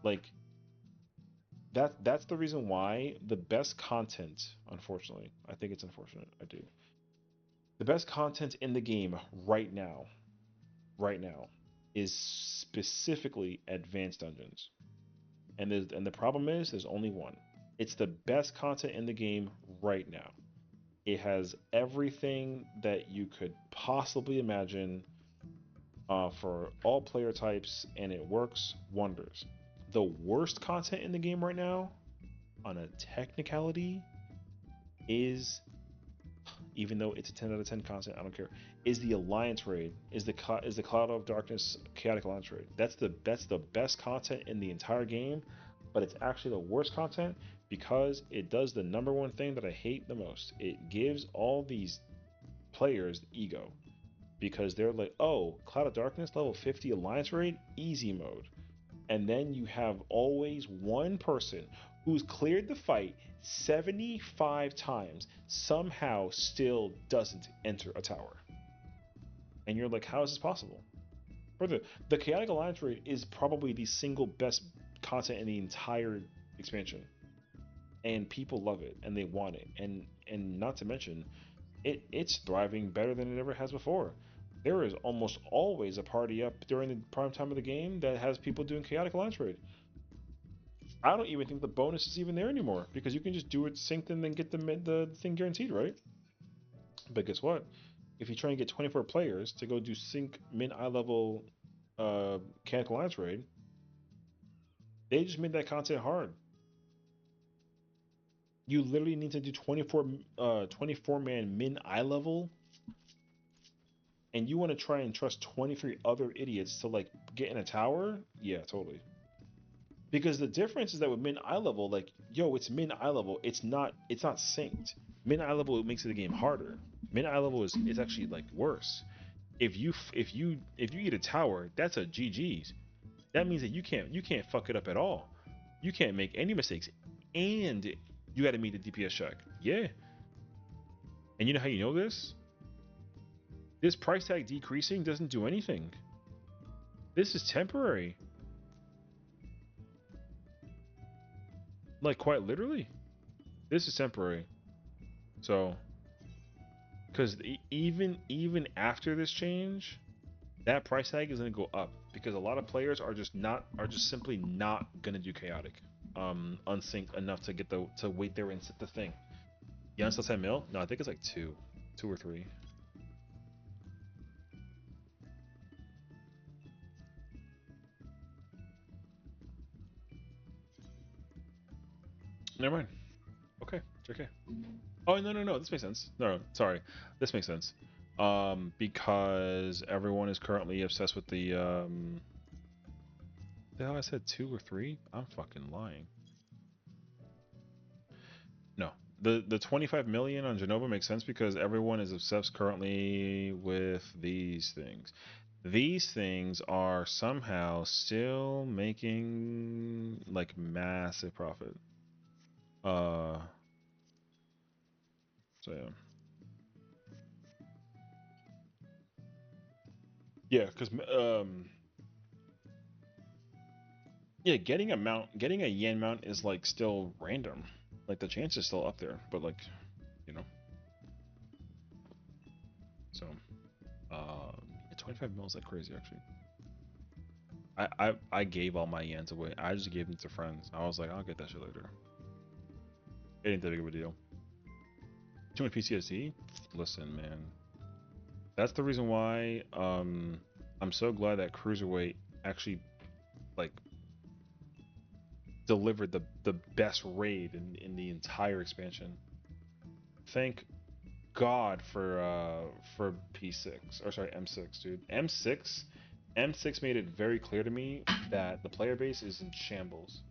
Like that's the reason why the best content, unfortunately, I think it's unfortunate. I do. The best content in the game right now, is specifically advanced dungeons. And the problem is there's only one. It's the best content in the game right now. It has everything that you could possibly imagine for all player types, and it works wonders. The worst content in the game right now, on a technicality, is, even though it's a 10 out of 10 content, I don't care, is the Alliance raid, is the Cloud of Darkness Chaotic Alliance raid. That's the best content in the entire game, but it's actually the worst content because it does the number one thing that I hate the most. It gives all these players ego because they're like, oh, Cloud of Darkness level 50 Alliance raid, easy mode. And then you have always one person who's cleared the fight 75 times, somehow still doesn't enter a tower. And you're like, how is this possible? Further, the Chaotic Alliance raid is probably the single best content in the entire expansion. And people love it and they want it. And not to mention, it's thriving better than it ever has before. There is almost always a party up during the prime time of the game that has people doing Chaotic Alliance raid. I don't even think the bonus is even there anymore because you can just do it synced and then get the thing guaranteed, right? But guess what? If you try and get 24 players to go do sync min eye level Chaotic Alliance raid, they just made that content hard. You literally need to do 24 man min eye level, and you want to try and trust 23 other idiots to like get in a tower? Yeah, totally. Because the difference is that with min eye level, like, yo, it's min eye level. It's not synced. Min eye level makes the game harder. Min eye level is actually like worse. If you eat a tower, that's a GG's. That means that you can't fuck it up at all. You can't make any mistakes, and you got to meet the DPS check. Yeah. And you know how you know this? This price tag decreasing doesn't do anything. This is temporary. Like, quite literally. This is temporary. So, because even after this change, that price tag is going to go up because a lot of players are just simply not going to do chaotic unsynced enough to get to wait there and set the thing. You unstill 10 mil? No, I think it's like two or three. Never mind. Okay, it's okay. Oh, no, this makes sense. No, sorry, this makes sense. Because everyone is currently obsessed with the hell I said 2 or 3? I'm fucking lying. No, the 25 million on Genova makes sense because everyone is obsessed currently with these things. These things are somehow still making like massive profit. So yeah. Yeah, because yeah, getting a yen mount is like still random. Like the chance is still up there, but like, you know. So, yeah, 25 mil is like crazy actually. I gave all my yens away. I just gave them to friends. I was like, I'll get that shit later. It ain't that big of a deal. Too much PTSD? Listen, man. That's the reason why I'm so glad that Cruiserweight actually like delivered the best raid in the entire expansion. Thank God for P6 or sorry M6, dude. M6 made it very clear to me that the player base is in shambles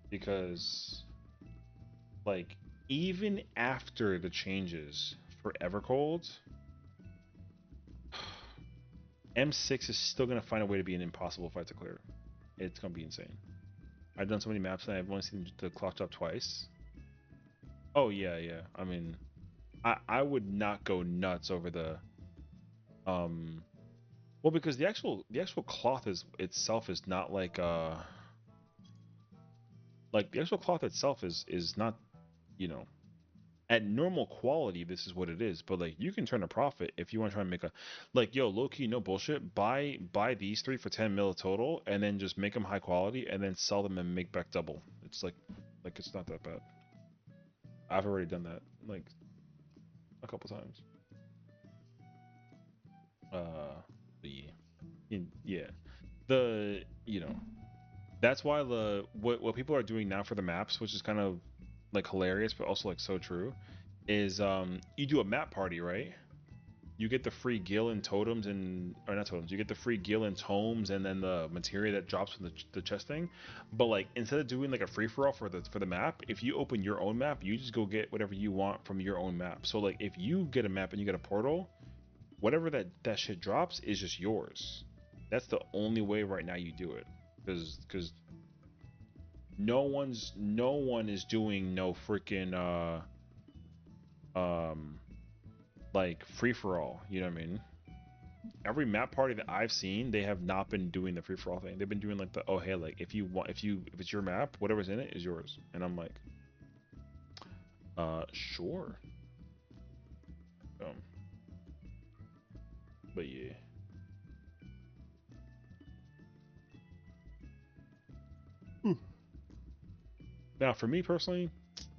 because like even after the changes for Evercold, M6 is still gonna find a way to be an impossible fight to clear. It's gonna be insane. I've done so many maps and I've only seen the clock drop twice. Oh yeah. I mean, I would not go nuts over the Well, because the actual cloth is itself is not like the actual cloth itself is not, you know, at normal quality this is what it is, but like you can turn a profit if you want to try and make a, like, yo, low key, no bullshit, buy these three for 10 mil total and then just make them high quality and then sell them and make back double. It's like it's not that bad. I've already done that like a couple times. But yeah, the, you know, that's why the what people are doing now for the maps, which is kind of like hilarious but also like so true, is you do a map party, right? You get the free gil and totems, and or not totems, you get the free gil and tomes and then the materia that drops from the chest thing. But like instead of doing like a free for all for the map, if you open your own map, you just go get whatever you want from your own map. So like if you get a map and you get a portal, whatever that shit drops is just yours. That's the only way right now you do it, because no one is doing no freaking like free for all. You know what I mean? Every map party that I've seen, they have not been doing the free for all thing. They've been doing like the, oh hey, like if it's your map, whatever's in it is yours. And I'm like, sure. But yeah. Now for me personally,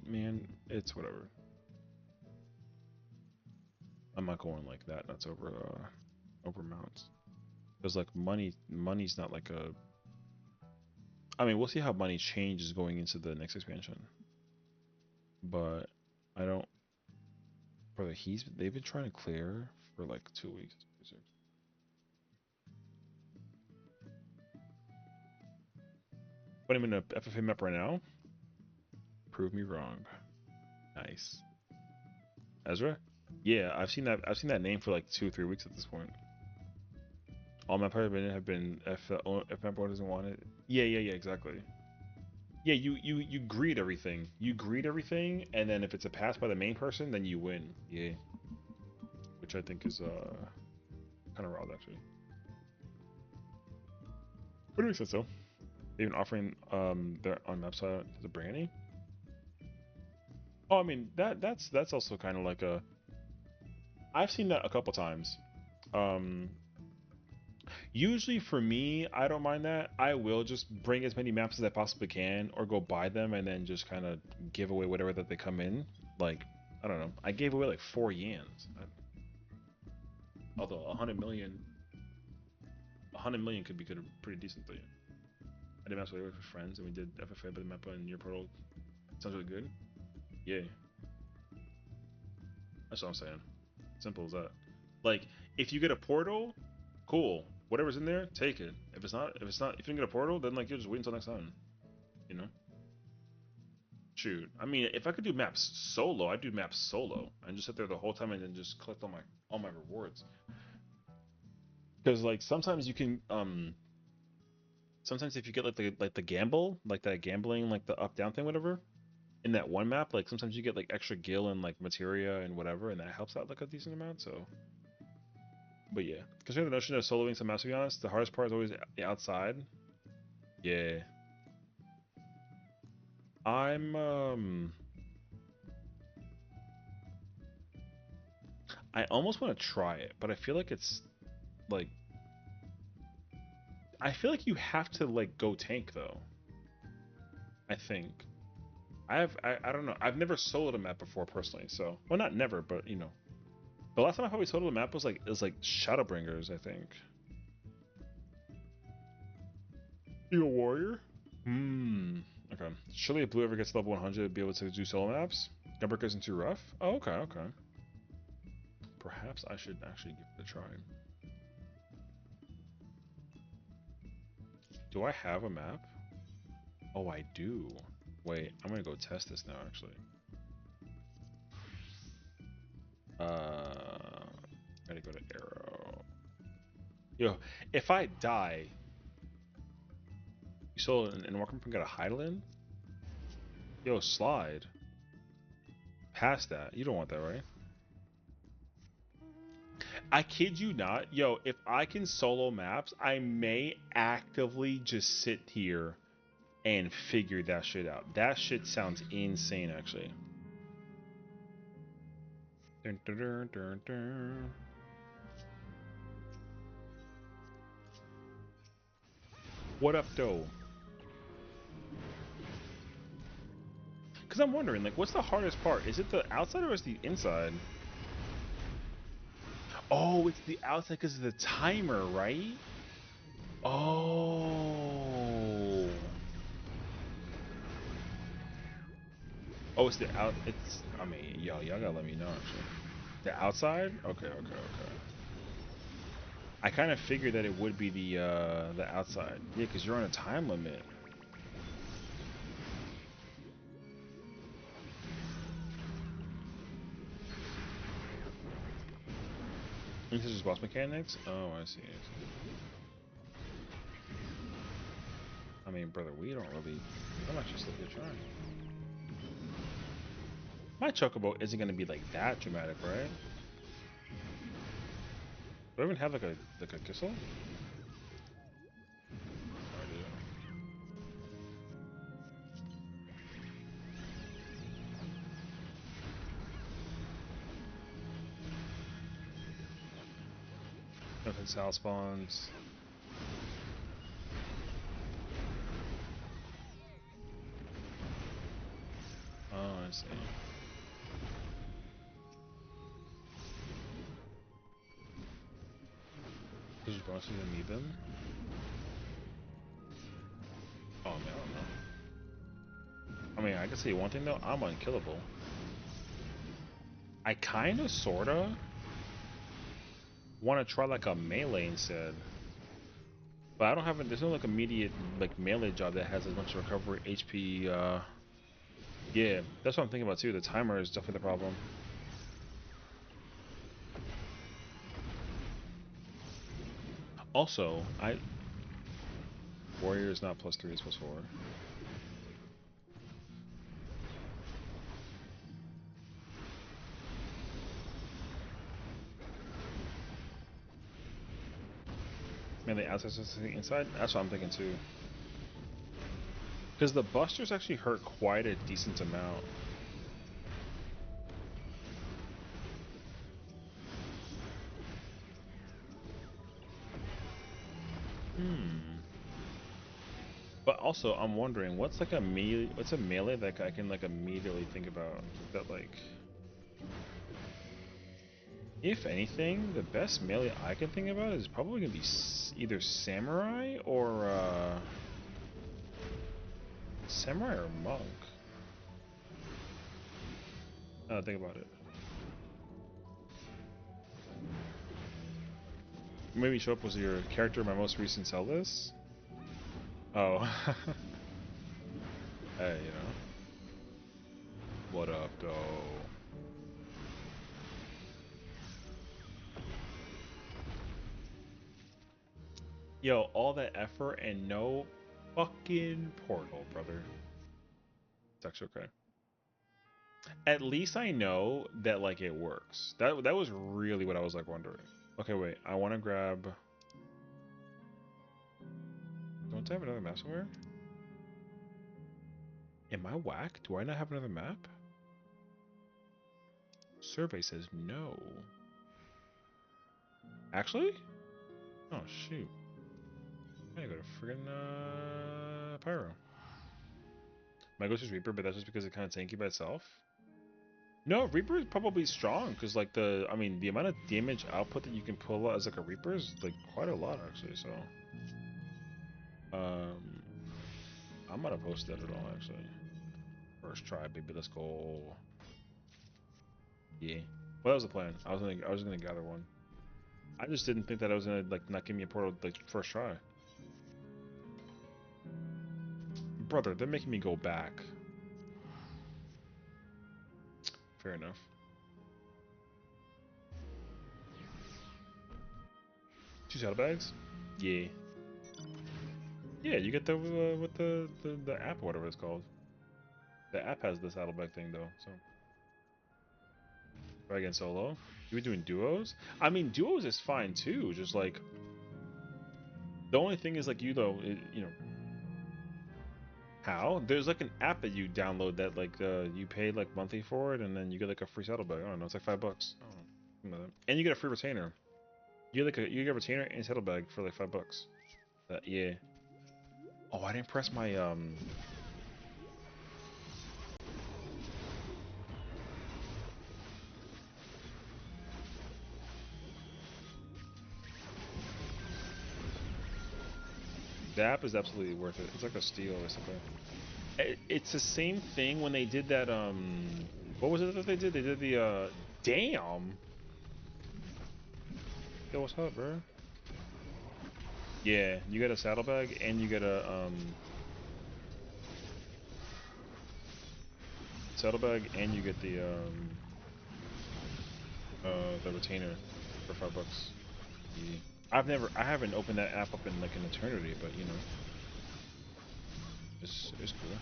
man, it's whatever. I'm not going like that. That's over mounts. Because like money's not like a. I mean, we'll see how money changes going into the next expansion. But I don't. Brother, they've been trying to clear for like 2 weeks. But I'm in a FFA map right now. Prove me wrong. Nice. Ezra? Yeah, I've seen that name for like 2 or 3 weeks at this point. All map players have been if map board doesn't want it. Yeah, exactly. Yeah, you greet everything. You greet everything, and then if it's a pass by the main person, then you win. Yeah. Which I think is kind of wild actually. But it makes sense though. They've been offering their on map side to bring any. Oh, I mean that's also kind of like a. I've seen that a couple times. Usually for me, I don't mind that. I will just bring as many maps as I possibly can, or go buy them and then just kind of give away whatever that they come in. Like, I don't know. I gave away like 4 yans. Although 100 million, could be pretty decent though. I did maps with friends and we did FFA by the map on your portal. Sounds really good. Yeah, that's what I'm saying. Simple as that. Like, if you get a portal, cool. Whatever's in there, take it. If you don't get a portal, then like you'll just wait until next time. You know? Shoot. I mean, if I could do maps solo, I'd do maps solo and just sit there the whole time and then just collect all my rewards. Because like sometimes you can sometimes if you get like the gamble, like that gambling, like the up down thing, whatever, in that one map, like sometimes you get like extra gil and like materia and whatever, and that helps out like a decent amount. So, but yeah, considering the notion of soloing some maps, to be honest, the hardest part is always the outside. Yeah, I almost want to try it, but I feel like it's like I feel like you have to like go tank though. I think I don't know. I've never soloed a map before personally, so well not never, but you know. The last time I probably soloed a map was like Shadowbringers, I think. You a warrior? Okay. Surely if Blue ever gets level 100, be able to do solo maps. Gunbreaker isn't too rough. Oh, okay. Perhaps I should actually give it a try. Do I have a map? Oh, I do. Wait, I'm gonna go test this now, actually. Gotta go to arrow. Yo, if I die, you saw in Warcraft got a Highland? Yo, slide. Past that. You don't want that, right? I kid you not, yo, if I can solo maps, I may actively just sit here and figure that shit out. That shit sounds insane, actually. Dun, dun, dun, dun, dun. What up, though? Because I'm wondering, like, what's the hardest part? Is it the outside or is it the inside? Oh, it's the outside because of the timer, right? Oh. Oh, it's the out. It's. I mean, y'all gotta let me know actually. The outside? Okay, okay, okay. I kind of figured that it would be the outside. Yeah, because you're on a time limit. This is just boss mechanics? Oh, I see. I mean, brother, we don't really. I'm actually still here trying. My chocobo isn't gonna be like that dramatic, right? Do I even have like a kissel? I do. Nothing Sal spawns. Oh, I see. This is bonuses to meet them. Oh man, I don't know. I mean, I can say one thing though, I'm unkillable. I kinda sorta wanna try like a melee instead. But I don't have there's no like immediate like melee job that has as much recovery HP yeah, that's what I'm thinking about too. The timer is definitely the problem. Also, warrior is not +3, it's +4. Melee outside inside? That's what I'm thinking too. Because the busters actually hurt quite a decent amount. But also, I'm wondering, what's like a melee that I can like immediately think about that like, if anything, the best melee I can think about is probably gonna be either samurai or monk. Think about it. Maybe show up was your character in my most recent sell list. Oh, hey, you know. What up, though? Yo, all that effort and no fucking portal, brother. It's actually okay. At least I know that like it works. That was really what I was like wondering. Okay, wait. I want to grab. Don't I have another map somewhere? Am I whack? Do I not have another map? Survey says no. Actually? Oh shoot. I gotta go to friggin' Pyro. My ghost is Reaper, but that's just because it's kind of tanky by itself. No, Reaper is probably strong because like I mean, the amount of damage output that you can pull out as like a Reaper is like quite a lot actually. So, um, I'm not opposed to that at all actually. First try, baby. Let's go. Yeah. Well, that was the plan. I was gonna gather one. I just didn't think that I was gonna like not give me a portal like first try. Brother, they're making me go back. Fair enough. Two saddlebags? Yeah. Yeah, you get the with the app or whatever it's called. The app has the saddlebag thing though, so try again solo. You were doing duos? I mean, duos is fine too. Just like the only thing is like you though, you know, how there's like an app that you download that like you pay like monthly for it, and then you get like a free saddlebag. I don't know, it's like $5. I don't know. And you get a free retainer. You get a retainer and saddlebag for like $5. Yeah. Oh, I didn't press my The app is absolutely worth it. It's like a steal or something. It's the same thing when they did that what was it that they did? They did the damn. Yo, what's up, bro? Yeah, you get a saddlebag and you get a saddlebag and you get the retainer for $5. Yeah. I haven't opened that app up in like an eternity, but you know, it's cool.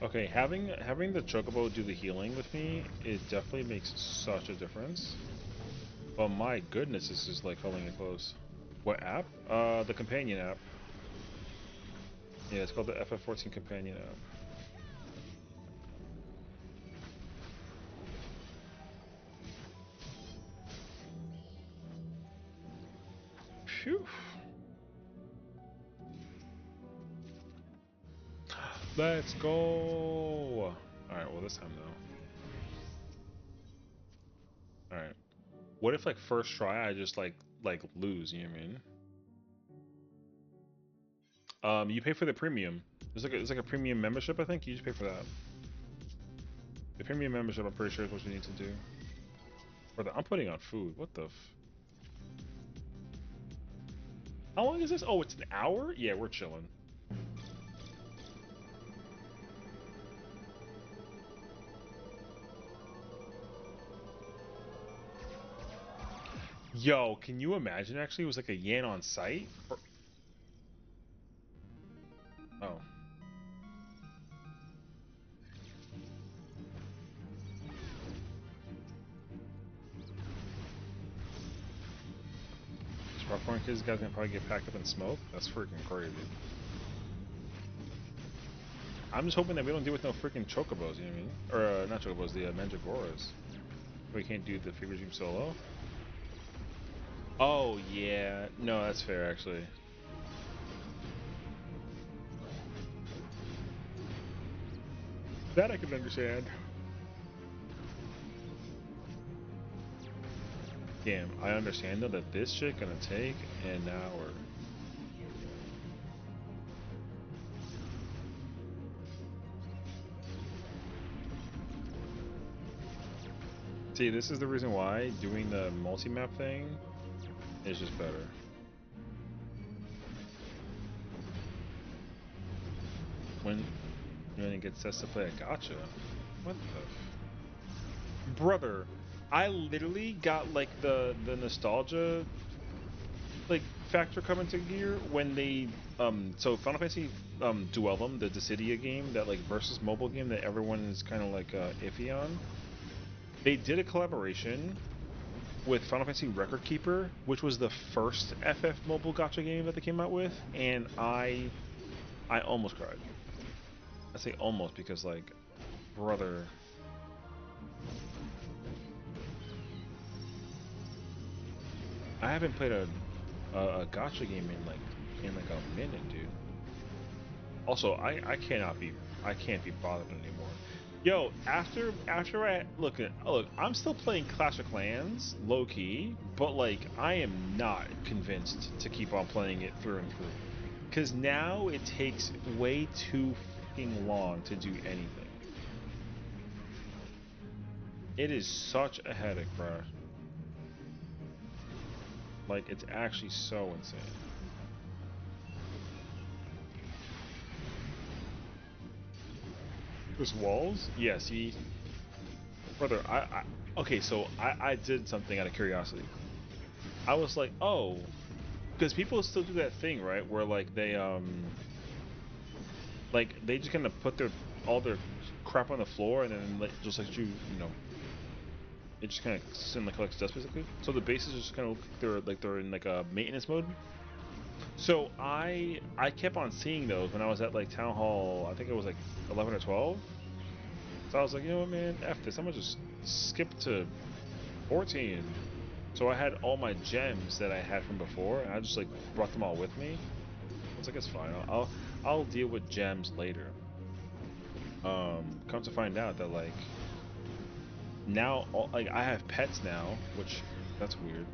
Okay, having the chocobo do the healing with me, it definitely makes such a difference. But my goodness, this is like holding it close. What app? The companion app. Yeah, it's called the FF14 companion app. Phew. Let's go. Alright, well this time though. Alright. What if like first try I just like lose, you know what I mean? You pay for the premium. It's like a premium membership, I think. You just pay for that. The premium membership, I'm pretty sure is what you need to do. I'm putting on food. What the How long is this? Oh, it's an hour? Yeah, we're chilling. Yo, can you imagine actually it was like a yen on site? Oh. Popcorn kids guys gonna probably get packed up and smoked? That's freaking crazy. I'm just hoping that we don't deal with no freaking chocobos, you know what I mean? Or, not chocobos, the mandragoras. We can't do the fever dream solo? Oh, yeah. No, that's fair, actually. That I can understand. Damn, I understand though that this shit gonna take an hour. See, this is the reason why doing the multi-map thing is just better. When it gets us to play a gacha. What the brother? I literally got like the nostalgia like factor coming to gear when they so Final Fantasy Duellum, the Dissidia game, that like versus mobile game that everyone is kind of like iffy on. They did a collaboration with Final Fantasy Record Keeper, which was the first FF mobile gacha game that they came out with, and I almost cried. I say almost because like, brother, I haven't played a gacha game in like a minute, dude. Also, I can't be bothered anymore. Yo, after I look, I'm still playing Clash of Clans, low key, but like I am not convinced to keep on playing it through and through, because now it takes way too fucking long to do anything. It is such a headache, bro. Like it's actually so insane. There's walls? Yeah, see, brother, okay, so I did something out of curiosity. I was like, oh, because people still do that thing, right? Where like they just kind of put all their crap on the floor and then like just let you know, it just kind of sits and like collects dust basically. So the bases just kind of look like they're in like a maintenance mode. So I kept on seeing those when I was at like town hall. I think it was like 11 or 12. So I was like, you know what, man, F this. I'm gonna just skip to 14. So I had all my gems that I had from before, and I just like brought them all with me. I was like, it's fine. I'll deal with gems later. Come to find out that like now, like I have pets now, which that's weird.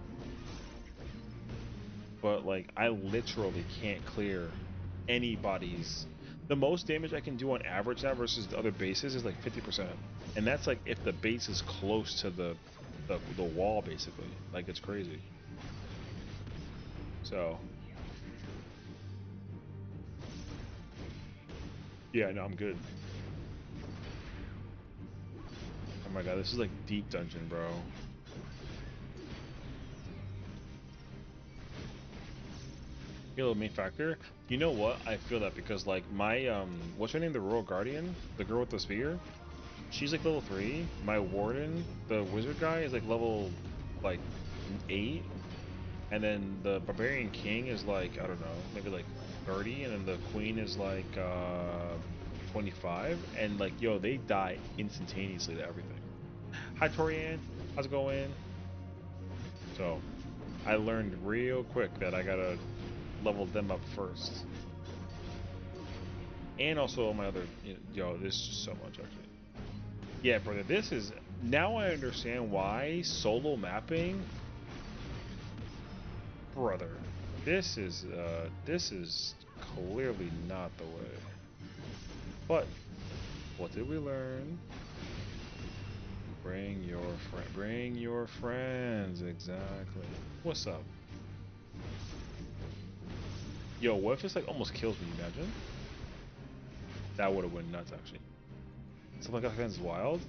But like I literally can't clear anybody's. The most damage I can do on average now versus the other bases is like 50%, and that's like if the base is close to the wall basically. Like it's crazy. So yeah, no, I'm good. Oh my god, this is like deep dungeon, bro. Halo main factor. You know what? I feel that because like my what's her name? The Royal Guardian, the girl with the spear. She's like level 3. My warden, the wizard guy, is like level like 8, and then the barbarian king is like I don't know, maybe like 30, and then the queen is like 25. And like yo, they die instantaneously to everything. Hi Torian, how's it going? So I learned real quick that I gotta level them up first, and also all my other. You know, yo, this is just so much actually. Yeah, brother, this is now I understand why solo mapping, brother. This is clearly not the way. But what did we learn? Bring your friends, exactly. What's up? Yo, what if this like almost kills me, imagine? That would have went nuts actually. Something like that is wild.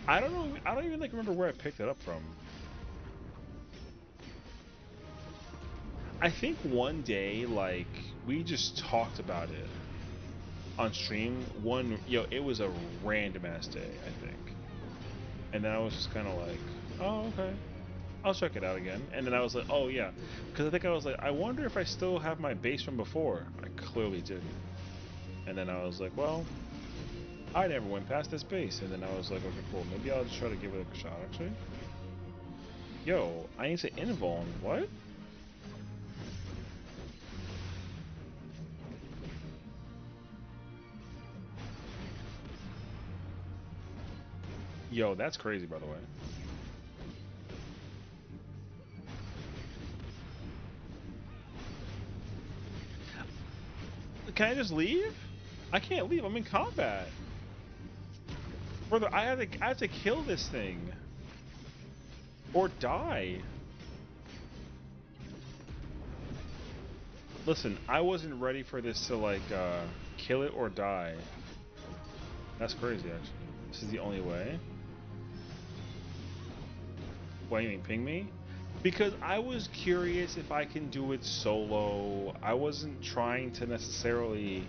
I don't know, I don't even like remember where I picked it up from. I think one day like we just talked about it on stream. It was a random ass day, I think. And then I was just kind of like, oh, okay. I'll check it out again. And then I was like, oh, yeah. Because I think I was like, I wonder if I still have my base from before. I clearly didn't. And then I was like, well, I never went past this base. And then I was like, okay, cool. Maybe I'll just try to give it like a shot, actually. Yo, I need to invuln. What? Yo, that's crazy, by the way. Can I just leave? I can't leave. I'm in combat. Brother, I have to kill this thing. Or die. Listen, I wasn't ready for this to like kill it or die. That's crazy actually. This is the only way. Why you mean ping me? Because I was curious if I can do it solo. I wasn't trying to necessarily,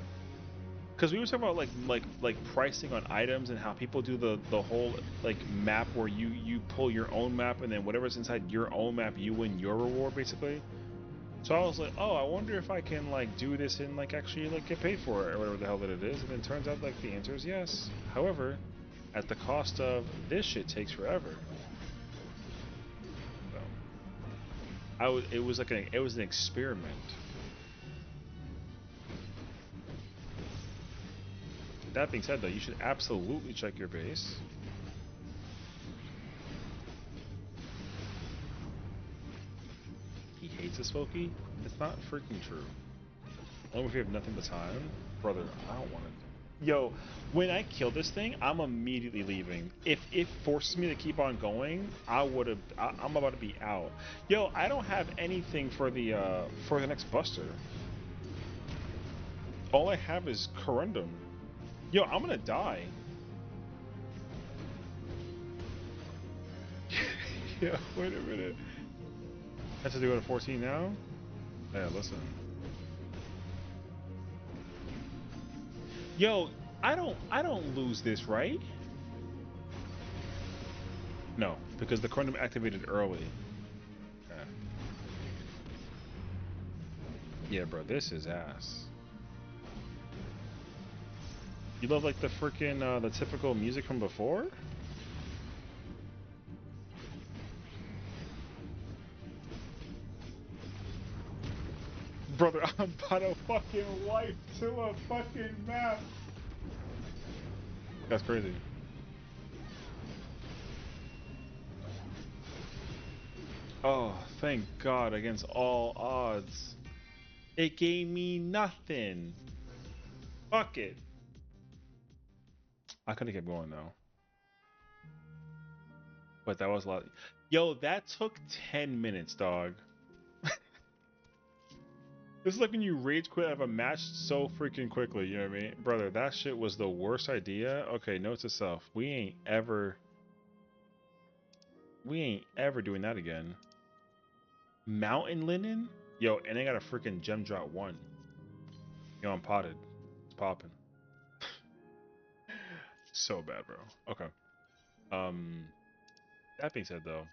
because we were talking about like pricing on items and how people do the whole like map where you pull your own map and then whatever's inside your own map you win your reward basically. So I was like, oh, I wonder if I can like do this and like actually like get paid for it or whatever the hell that it is. And it turns out like the answer is yes. However, at the cost of this shit takes forever. So it was an experiment. That being said though, you should absolutely check your base. He hates a Smokey? It's not freaking true. Only if you have nothing but time. Brother, I don't want to. Yo, when I kill this thing, I'm immediately leaving. If it forces me to keep on going, I'm about to be out. Yo, I don't have anything for the next Buster. All I have is Corundum. Yo, I'm gonna die. Yeah, wait a minute. Has to go to 14 now? Yeah, listen. Yo, I don't lose this, right? No, because the quantum activated early. Okay. Yeah, bro, this is ass. You love like the freaking the typical music from before? Brother, I'm about to fucking wipe to a fucking map. That's crazy. Oh, thank God, against all odds. It gave me nothing. Fuck it. I could have kept going though. But that was a lot. Yo, that took 10 minutes, dog. This is like when you rage quit out of a match so freaking quickly, you know what I mean? Brother, that shit was the worst idea. Okay, note to self. We ain't ever doing that again. Mountain linen? Yo, and I got a freaking gem drop 1. Yo, I'm potted. It's popping. So bad, bro. Okay. Um that being said though,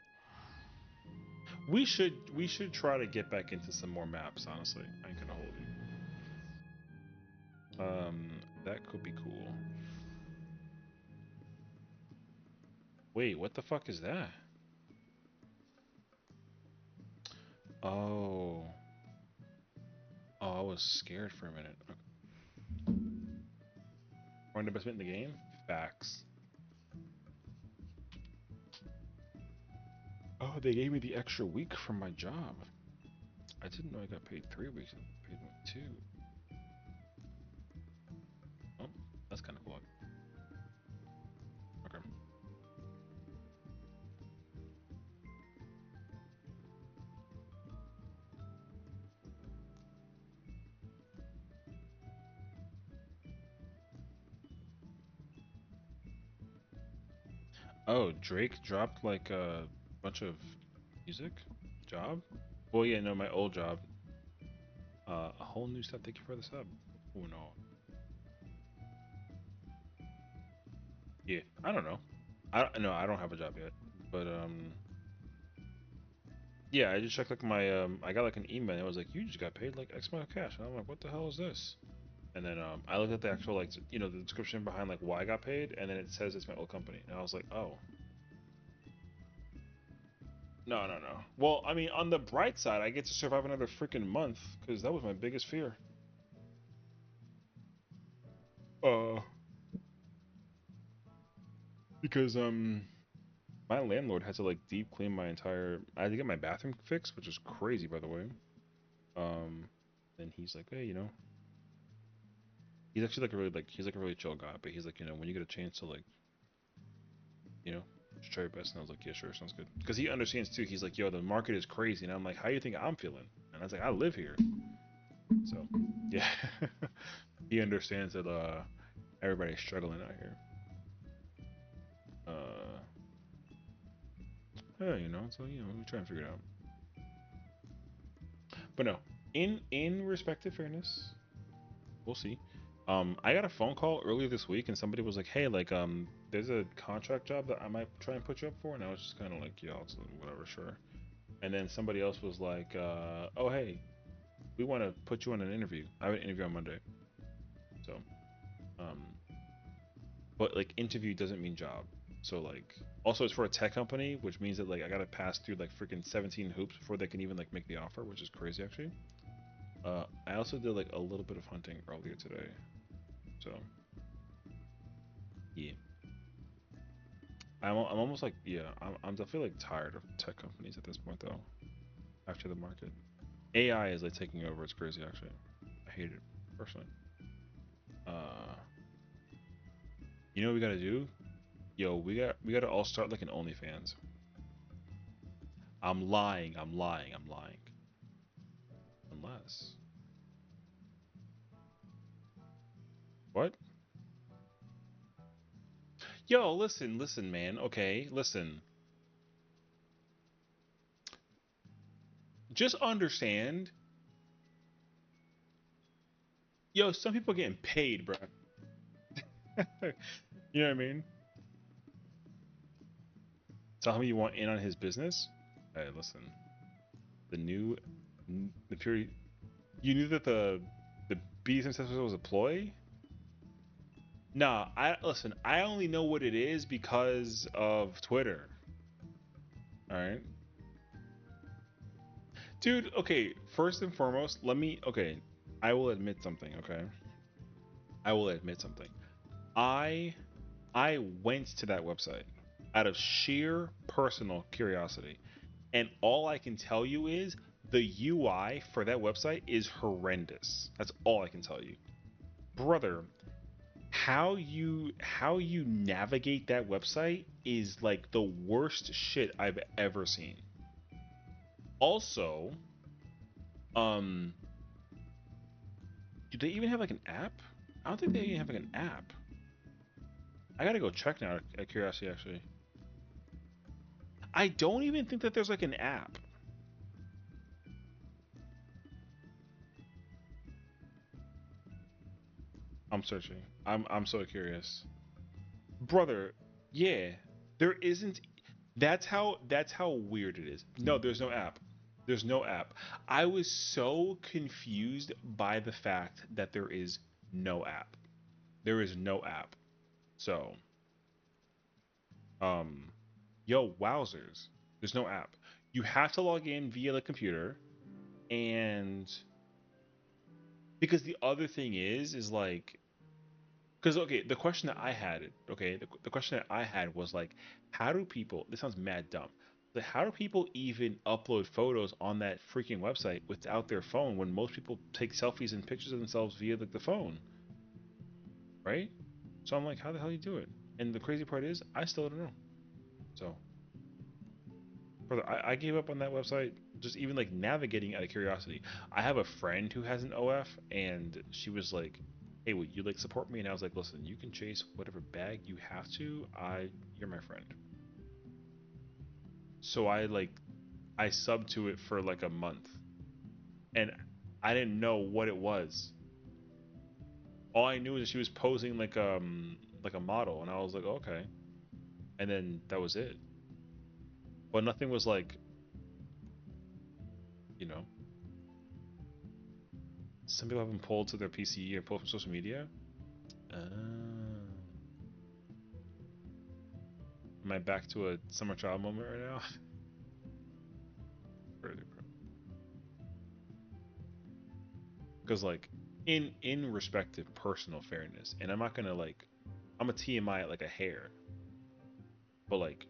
we should try to get back into some more maps, honestly. I ain't gonna hold you. That could be cool. Wait, what the fuck is that? Oh. Oh, I was scared for a minute. Okay. Point investment in the game? Facts. Oh, they gave me the extra week from my job. I didn't know I got paid 3 weeks. I paid me 2. Oh, that's kind of cool. Okay. Oh, Drake dropped like a bunch of music job. Well, yeah, no, my old job. A whole new stuff. Thank you for the sub. Oh no. Yeah, I don't know. I don't have a job yet, but yeah, I just checked like my I got like an email. And it was like you just got paid like X amount of cash, and I'm like, what the hell is this? And then I looked at the actual like the description behind like why I got paid, and then it says it's my old company, and I was like, oh, no, no, no. Well, I mean, on the bright side, I get to survive another freaking month because that was my biggest fear. Uh, because my landlord had to like deep clean my entire. I had to get my bathroom fixed, which is crazy, by the way. Then he's like, hey, he's actually like a really he's like a really chill guy, but he's like, when you get a chance to like, you know, just try your best. And I was like, yeah, sure, sounds good. Because he understands too. He's like, yo, the market is crazy, and I'm like, how you think I'm feeling? And I was like, I live here, so yeah. He understands that everybody's struggling out here. Uh, yeah, so we try and figure it out. But no, in respect to fairness, we'll see. I got a phone call earlier this week, and somebody was like, "Hey, like, there's a contract job that I might try and put you up for," and I was just kind of like, "Yeah, whatever, sure." And then somebody else was like, "Oh, hey, we want to put you on an interview. I have an interview on Monday." So, um, but like, interview doesn't mean job. So like, also it's for a tech company, which means that like I gotta pass through like freaking 17 hoops before they can even like make the offer, which is crazy actually. I also did like a little bit of hunting earlier today, so yeah. I'm almost like yeah. I'm definitely like tired of tech companies at this point though. After the market, AI is like taking over. It's crazy actually. I hate it personally. Uh, you know what we gotta do? Yo, we gotta all start like an OnlyFans. I'm lying. I'm lying. I'm lying. Unless what? Yo, listen, man. Okay, listen. just understand, yo, some people are getting paid, bro. You know what I mean? Tell him you want in on his business. Hey, listen. The pure. You knew that the bees and sisters was a ploy. Nah, I listen. I only know what it is because of Twitter. All right, dude. Okay, first and foremost, let me. Okay, I will admit something. Okay, I will admit something. I I went to that website out of sheer personal curiosity. And all I can tell you is the UI for that website is horrendous. That's all I can tell you. Brother, how you navigate that website is like the worst shit I've ever seen. Also, um do they even have like an app? I don't think they even have like an app. I gotta go check now at curiosity actually. I don't even think that there's like an app. I'm searching. I'm so curious. Brother, yeah. There isn't that's how weird it is. No, there's no app. There's no app. I was so confused by the fact that there is no app. There is no app. So, um yo, wowzers. There's no app. You have to log in via the computer and because the other thing is like because okay, the question that I had, okay, the question that I had was like, how do people? This sounds mad dumb, but how do people even upload photos on that freaking website without their phone when most people take selfies and pictures of themselves via like the phone, right? So I'm like, how the hell you do it? And the crazy part is, I still don't know. So, brother, I gave up on that website. Just even like navigating out of curiosity. I have a friend who has an OF, and she was like, "Hey, would you like support me?" And I was like, "Listen, you can chase whatever bag you have to. You're my friend." So I subbed to it for like a month, and I didn't know what it was. All I knew is that she was posing like a model, and I was like, okay. And then that was it. But nothing was like, you know, some people have been pulled to their PCE and pulled from social media. Uh, am I back to a summer child moment right now? Because like in respect of personal fairness, and I'm not gonna like I'm a TMI at like a hair, but like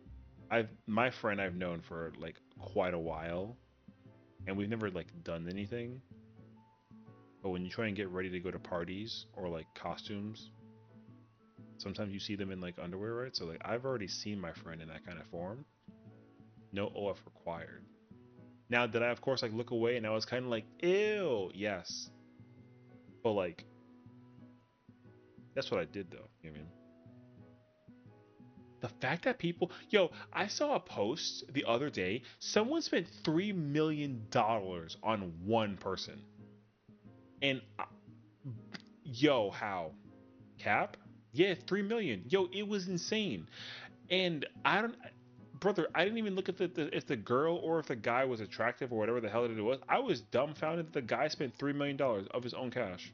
I've my friend I've known for like quite a while, and we've never like done anything. But when you try and get ready to go to parties or like costumes, sometimes you see them in like underwear, right? So like I've already seen my friend in that kind of form. No OF required. Now did I of course like look away and I was kind of like ew, yes, but like that's what I did though. You know what I mean? The fact that people, yo, I saw a post the other day. Someone spent $3 million on one person, and yo, how cap? Yeah, 3 million. Yo, it was insane, and I don't, brother. I didn't even look at if the girl or if the guy was attractive or whatever the hell it was. I was dumbfounded that the guy spent $3 million of his own cash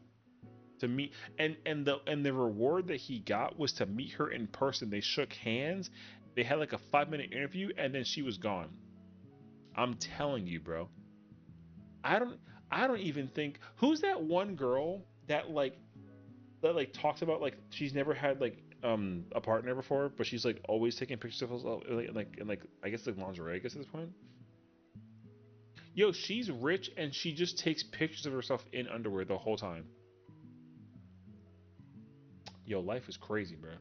to meet and the reward that he got was to meet her in person. They shook hands. They had like a 5 minute interview and then she was gone. I'm telling you, bro. I don't I don't even think who's that one girl that talks about like she's never had like a partner before, but she's like always taking pictures of herself like I guess like lingerie I guess at this point. Yo, she's rich and she just takes pictures of herself in underwear the whole time. Yo, life is crazy, bro.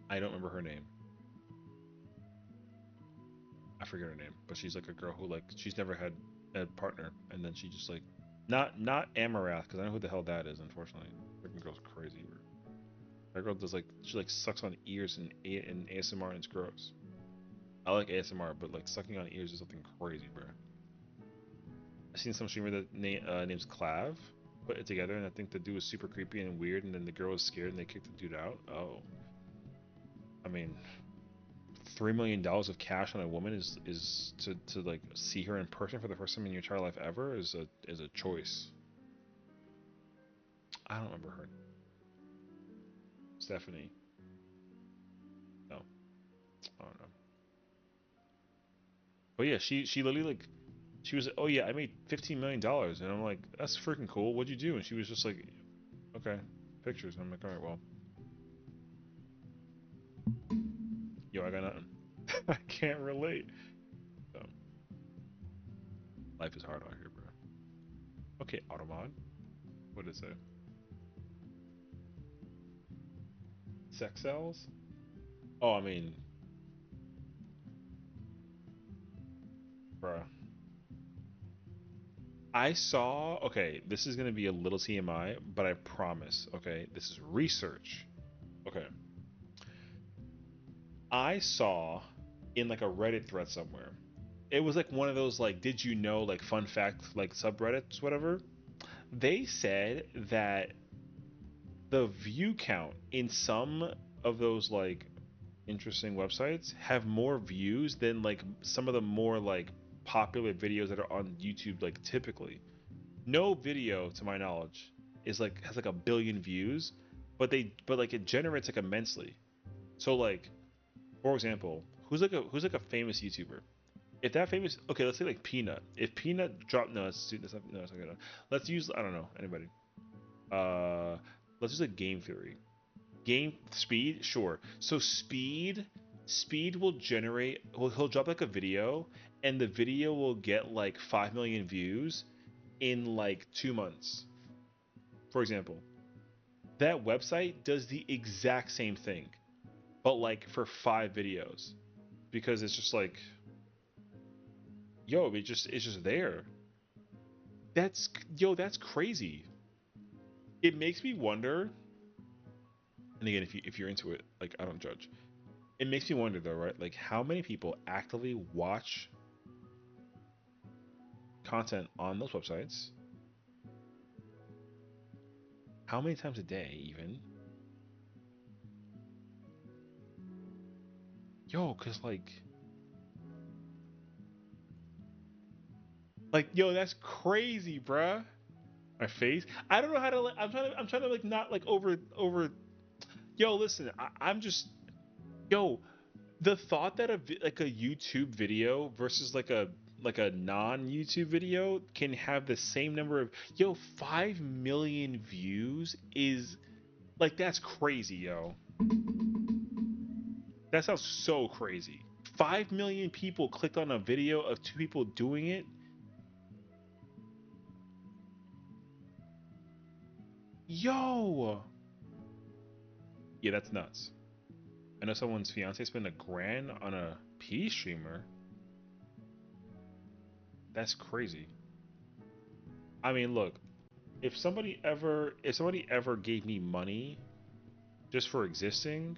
I don't remember her name. I forget her name, but she's like a girl who like she's never had a partner, and then she just like not Amarath because I know who the hell that is. Unfortunately, freaking girl's crazy. Bro. That girl does like she like sucks on ears and ASMR and it's gross. I like ASMR, but like sucking on ears is something crazy, bro. I seen some streamer that names Clav put it together, and I think the dude was super creepy and weird, and then the girl was scared and they kicked the dude out. Oh, I mean, $3 million of cash on a woman is to like see her in person for the first time in your entire life ever is a choice. I don't remember her. Stephanie. No, I don't know. But yeah, she literally like she was, oh yeah, I made $15 million, and I'm like, that's freaking cool. What'd you do? And she was just like, okay, pictures. And I'm like, all right, well, yo, I got nothing. I can't relate. So life is hard out here, bro. Okay, Automod. What is it? Sex cells? Oh, I mean, bruh. I saw, okay, this is going to be a little TMI, but I promise, okay, this is research. Okay. I saw in like a Reddit thread somewhere. It was like one of those like did you know like fun fact like subreddits whatever. They said that the view count in some of those like interesting websites have more views than like some of the more like popular videos that are on YouTube like typically. No video to my knowledge is like has like a billion views, but like it generates like immensely. So like for example, who's like a famous YouTuber? If that famous, okay, let's say like Peanut. If Peanut dropped, no, it's not good. Let's use, I don't know, anybody. Uh, let's use a game theory. Game speed, sure. So speed will generate. He'll drop like a video, and the video will get like 5 million views in like 2 months. For example, that website does the exact same thing, but like for 5 videos, because it's just like, yo, it's just there. That's yo, that's crazy. It makes me wonder, and again, if you're into it, like I don't judge. It makes me wonder though, right? Like how many people actively watch content on those websites? How many times a day even? Yo, cause like yo, that's crazy, bruh. My face. I don't know how to. I'm trying to like not like over. Yo, listen. I'm just. Yo, the thought that like a YouTube video versus like a non YouTube video can have the same number of 5 million views is like that's crazy, yo. That sounds so crazy. 5 million people clicked on a video of two people doing it. Yo, yeah, that's nuts. I know someone's fiance spent $1,000 on a P streamer. That's crazy. I mean, look, if somebody ever gave me money just for existing,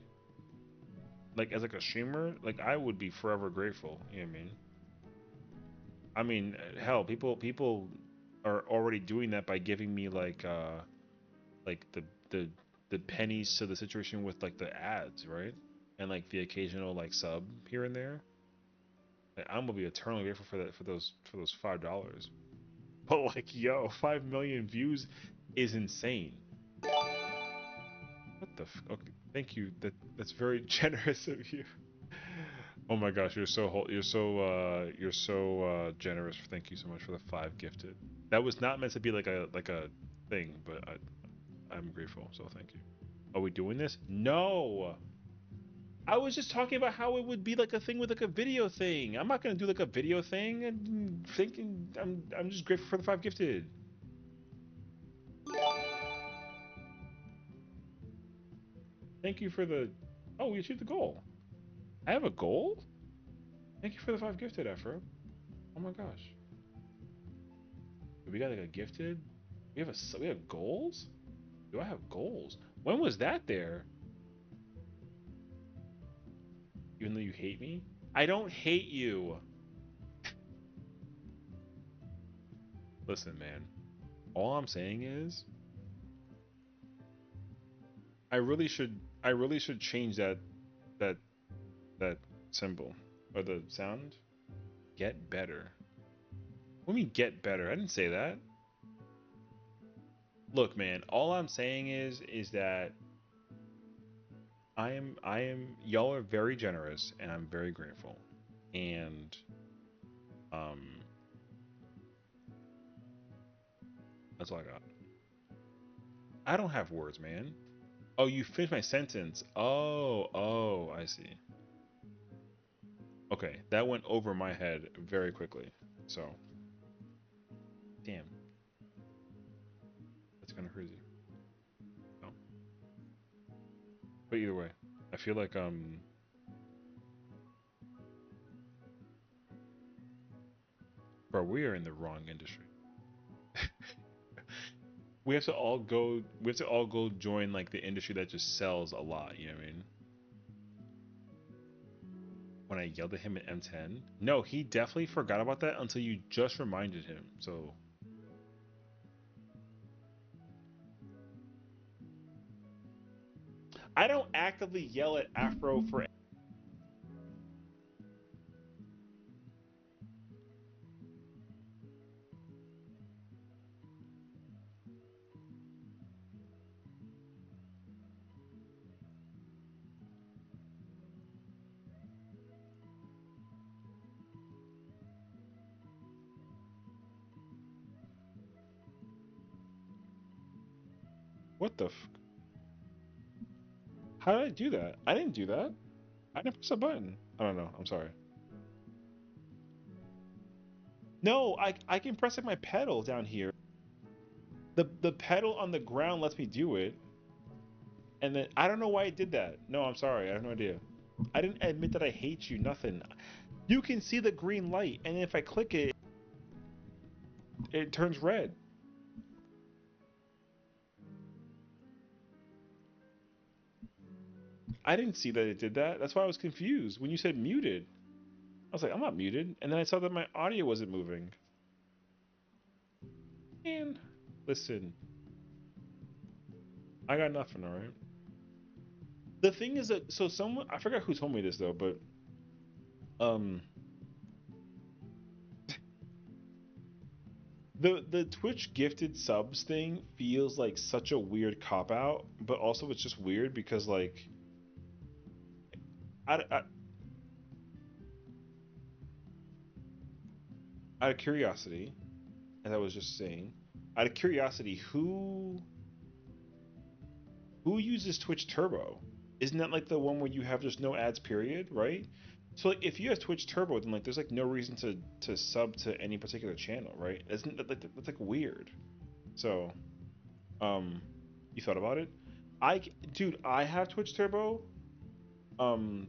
like as like a streamer, like I would be forever grateful. You know what I mean? I mean, hell, people are already doing that by giving me like the pennies to the situation with like the ads, right? And like the occasional like sub here and there. Like, I'm gonna be eternally grateful for that for those $5. But like, yo, 5 million views is insane. What the? Okay, thank you. That's very generous of you. Oh my gosh, you're so generous. Thank you so much for the 5 gifted. That was not meant to be like a thing, but I'm grateful. So thank you. Are we doing this? No. I was just talking about how it would be like a thing with like a video thing. I'm not gonna do like a video thing and thinking I'm just grateful for the 5 gifted. Thank you for the. Oh, we achieved the goal. I have a goal. Thank you for the 5 gifted, Afro. Oh my gosh. We got like a gifted. We have goals. Do I have goals? When was that there? Even though you hate me, I don't hate you. Listen, man. All I'm saying is I really should change that that symbol or the sound. Get better. What do you mean get better? I didn't say that. Look, man, all I'm saying is that I am y'all are very generous and I'm very grateful. And um that's all I got. I don't have words, man. Oh, you finished my sentence. Oh, I see. Okay, that went over my head very quickly. So, damn, that's kind of crazy. Oh. But either way, I feel like bro, we are in the wrong industry. We have to all go join like the industry that just sells a lot, you know what I mean? When I yelled at him at M10. No, he definitely forgot about that until you just reminded him. So I don't actively yell at Afro for what the how did I do that? I didn't do that. I didn't press a button. I don't know. I'm sorry. No, I can press like my pedal down here. The pedal on the ground lets me do it. And then I don't know why I did that. No, I'm sorry. I have no idea. I didn't admit that I hate you. Nothing. You can see the green light, and if I click it, it turns red. I didn't see that it did that. That's why I was confused when you said muted. I was like, I'm not muted, and then I saw that my audio wasn't moving. And listen, I got nothing. All right. The thing is that so someone I forgot who told me this though, but um the Twitch gifted subs thing feels like such a weird cop out, but also it's just weird because like I, out of curiosity, as I was just saying, out of curiosity, who uses Twitch Turbo? Isn't that like the one where you have just no ads period, right? So like if you have Twitch Turbo, then like there's like no reason to sub to any particular channel, right? Isn't that like that's like weird? So um, you thought about it? Dude, I have Twitch Turbo, um,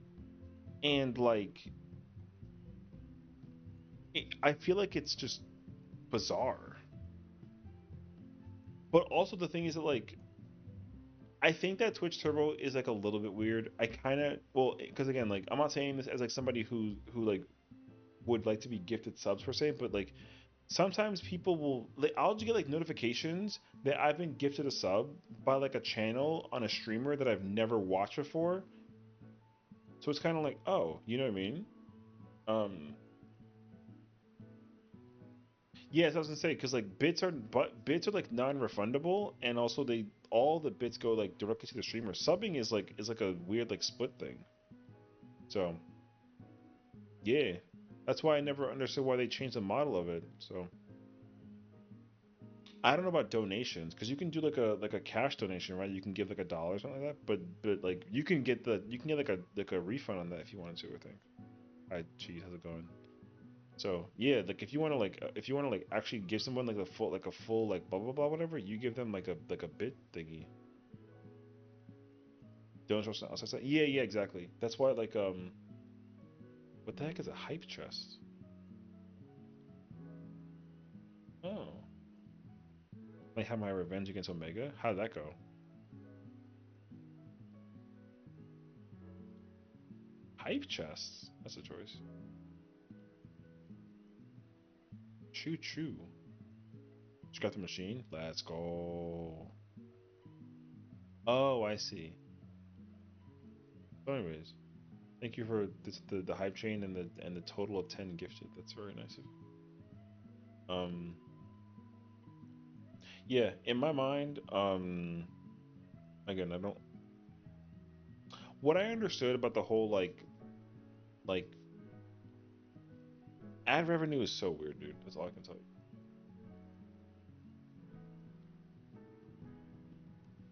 and like I feel like it's just bizarre. But also the thing is that like I think that Twitch Turbo is like a little bit weird. I kind of well, because again, like I'm not saying this as like somebody who like would like to be gifted subs per se, but like sometimes people will like I'll just get like notifications that I've been gifted a sub by like a channel on a streamer that I've never watched before. So it's kind of like, oh, you know what I mean? Um, yes, I was gonna say because like bits are like non-refundable, and also they all the bits go like directly to the streamer. Subbing is like a weird like split thing. So yeah, that's why I never understood why they changed the model of it. So I don't know about donations because you can do like a cash donation, right? You can give like $1 or something like that. But like you can get like a refund on that if you wanted to. I think. Hi, geez, how's it going? So yeah, like if you want to like actually give someone like a full like blah blah blah whatever, you give them like a bit thingy. Don't trust outside. Yeah, yeah, exactly. That's why like what the heck is a hype chest? Oh, I have my revenge against Omega. How did that go? Hype chests. That's a choice. Choo choo. Just got the machine. Let's go. Oh, I see. So anyways, thank you for this, the hype chain and the total of 10 gifted. That's very nice of you. Yeah, in my mind, again, I don't. What I understood about the whole like ad revenue is so weird, dude. That's all I can tell you.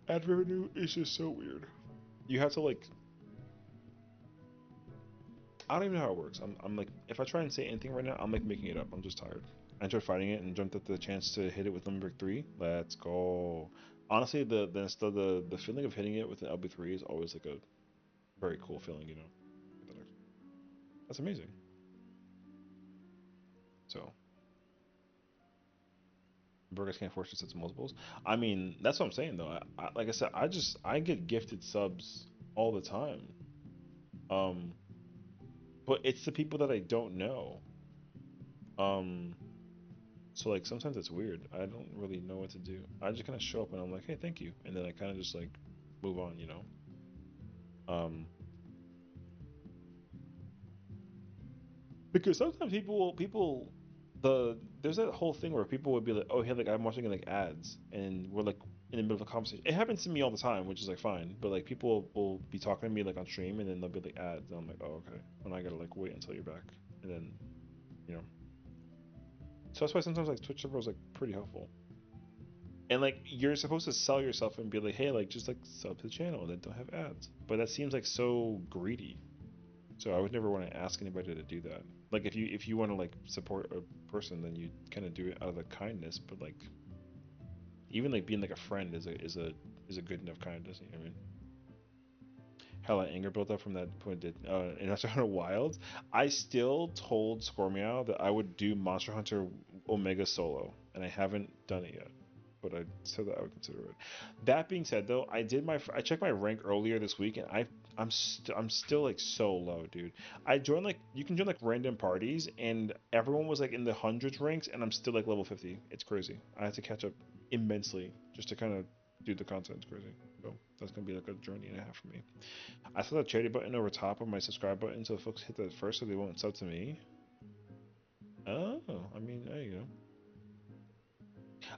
Ad revenue is just so weird. You have to like, I don't even know how it works. I'm like, if I try and say anything right now, I'm like making it up. I'm just tired. I enjoyed fighting it and jumped at the chance to hit it with Limerick 3. Let's go. Honestly, the feeling of hitting it with an LB3 is always like a very cool feeling, you know. That's amazing. So, burgers can't force yourself to multiples. I mean, that's what I'm saying though. Like I said, I get gifted subs all the time. Um, but it's the people that I don't know. Um, so like sometimes it's weird. I don't really know what to do. I just kind of show up and I'm like, hey, thank you, and then I kind of just like move on, you know. Um, because sometimes there's that whole thing where people would be like, oh, hey, like I'm watching like ads, and we're like in the middle of a conversation. It happens to me all the time, which is like fine. But like people will be talking to me like on stream, and then they'll be like ads, and I'm like, oh, okay. And I gotta like wait until you're back, and then you know. So that's why sometimes like Twitch server is like pretty helpful. And like you're supposed to sell yourself and be like, hey, like just like sub to the channel and then don't have ads. But that seems like so greedy. So I would never want to ask anybody to do that. Like if you want to like support a person, then you kind of do it out of the kindness. But like even like being like a friend is a good enough kindness. You know what I mean? How that anger built up from that point did in Monster Hunter Wilds. I still told Squirmeow that I would do Monster Hunter Omega solo, and I haven't done it yet. But I said that I would consider it. That being said, though, I checked my rank earlier this week, and I'm still like so low, dude. I joined like you can join like random parties, and everyone was like in the hundreds ranks, and I'm still like level 50. It's crazy. I have to catch up immensely just to kind of do the content. It's crazy. So that's gonna be like a journey and a half for me. I saw the charity button over top of my subscribe button, so folks hit that first so they won't sub to me. Oh, I mean, there you go.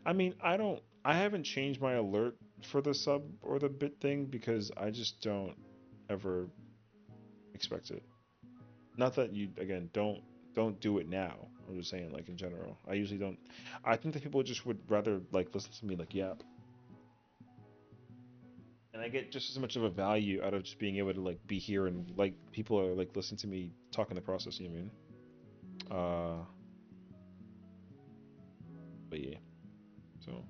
I mean, I haven't changed my alert for the sub or the bit thing because I just don't ever expect it. Not that you, again, don't do it now. I'm just saying, like in general. I usually don't. I think that people just would rather like listen to me like yap, and I get just as much of a value out of just being able to like be here and like people are like listening to me talk in the process. You know what I mean? But yeah. So,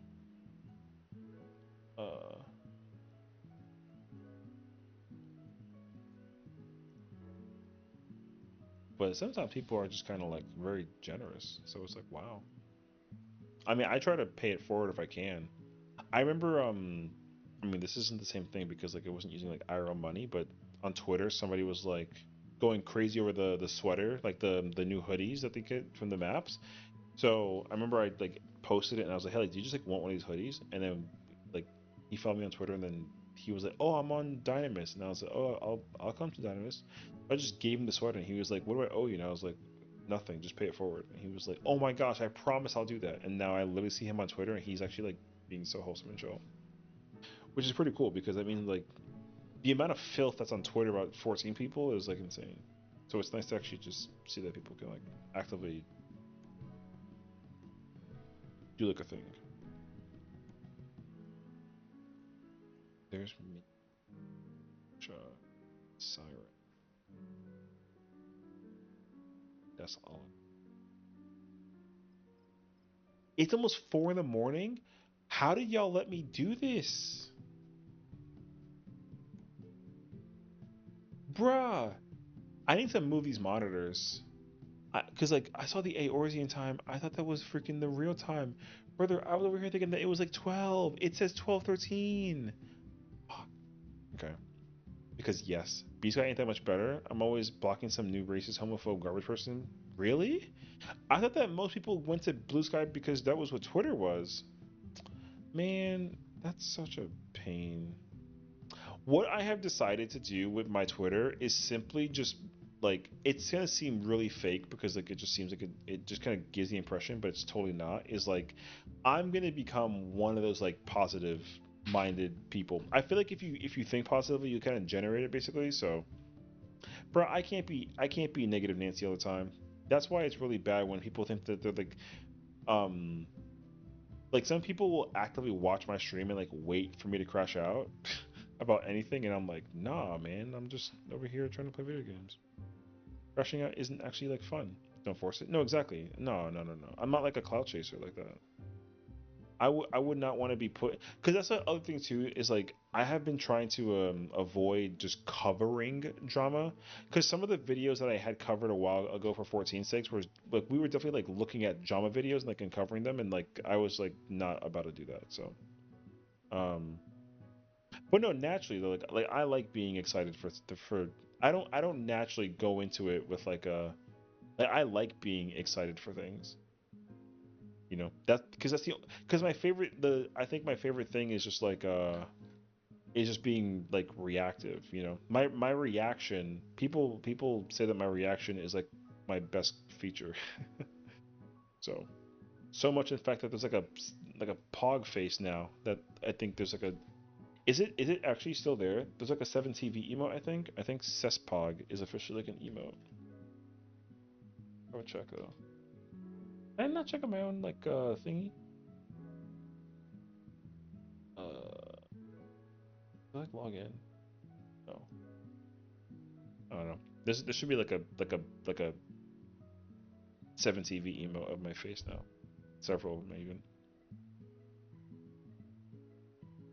uh, but sometimes people are just kind of like very generous. So it's like, wow. I mean, I try to pay it forward if I can. I remember, I mean, this isn't the same thing because like it wasn't using like IRL money, but on Twitter, somebody was like going crazy over the sweater, like the new hoodies that they get from the maps. So I remember I like posted it and I was like, hey, like, do you just like want one of these hoodies? And then like he followed me on Twitter and then he was like, oh, I'm on Dynamis, and I was like, oh, I'll come to Dynamis. I just gave him the sweater and he was like, what do I owe you? And I was like, nothing, just pay it forward. And he was like, oh my gosh, I promise I'll do that. And now I literally see him on Twitter and he's actually like being so wholesome and chill, which is pretty cool because I mean like the amount of filth that's on Twitter about 14 people is like insane. So it's nice to actually just see that people can like actively do like a thing. There's me, Siren. That's all. It's almost 4 in the morning. How did y'all let me do this, bruh? I need to move these monitors. Cause like I saw the Aorzean time, I thought that was freaking the real time, brother. I was over here thinking that it was like 12. It says 12:13. Fuck. Okay. Because yes, B Sky ain't that much better. I'm always blocking some new racist homophobe garbage person. Really? I thought that most people went to Blue Sky because that was what Twitter was. Man, that's such a pain. What I have decided to do with my Twitter is simply just like it's gonna seem really fake because like it just seems like it just kind of gives the impression, but it's totally not. Is like I'm gonna become one of those like positive minded people. I feel like if you think positively, you kind of generate it basically. So, bro, I can't be negative Nancy all the time. That's why it's really bad when people think that they're um like some people will actively watch my stream and like wait for me to crash out about anything, and I'm like, nah, man, I'm just over here trying to play video games. Crashing out isn't actually like fun. Don't force it. No, exactly. No, no, no, no. I'm not like a cloud chaser like that. I would not want to be put because that's the other thing too is like I have been trying to avoid just covering drama because some of the videos that I had covered a while ago for 14 sakes were like we were definitely like looking at drama videos and like uncovering them, and like I was like not about to do that. So um but no, naturally though, like I like being excited for I don't naturally go into it with like a like I like being excited for things. You know, that's because my favorite the I think my favorite thing is just like is just being like reactive. You know, my reaction, people say that my reaction is like my best feature. So so much in fact that there's like a pog face now that I think there's like a is it actually still there? There's like a 7TV emote, I think Cesspog is officially like an emote. I would check though. I'm not checking my own like thingy. Do I like log in? No. I don't know. This should be like a 7TV emote of my face now. Several of them even.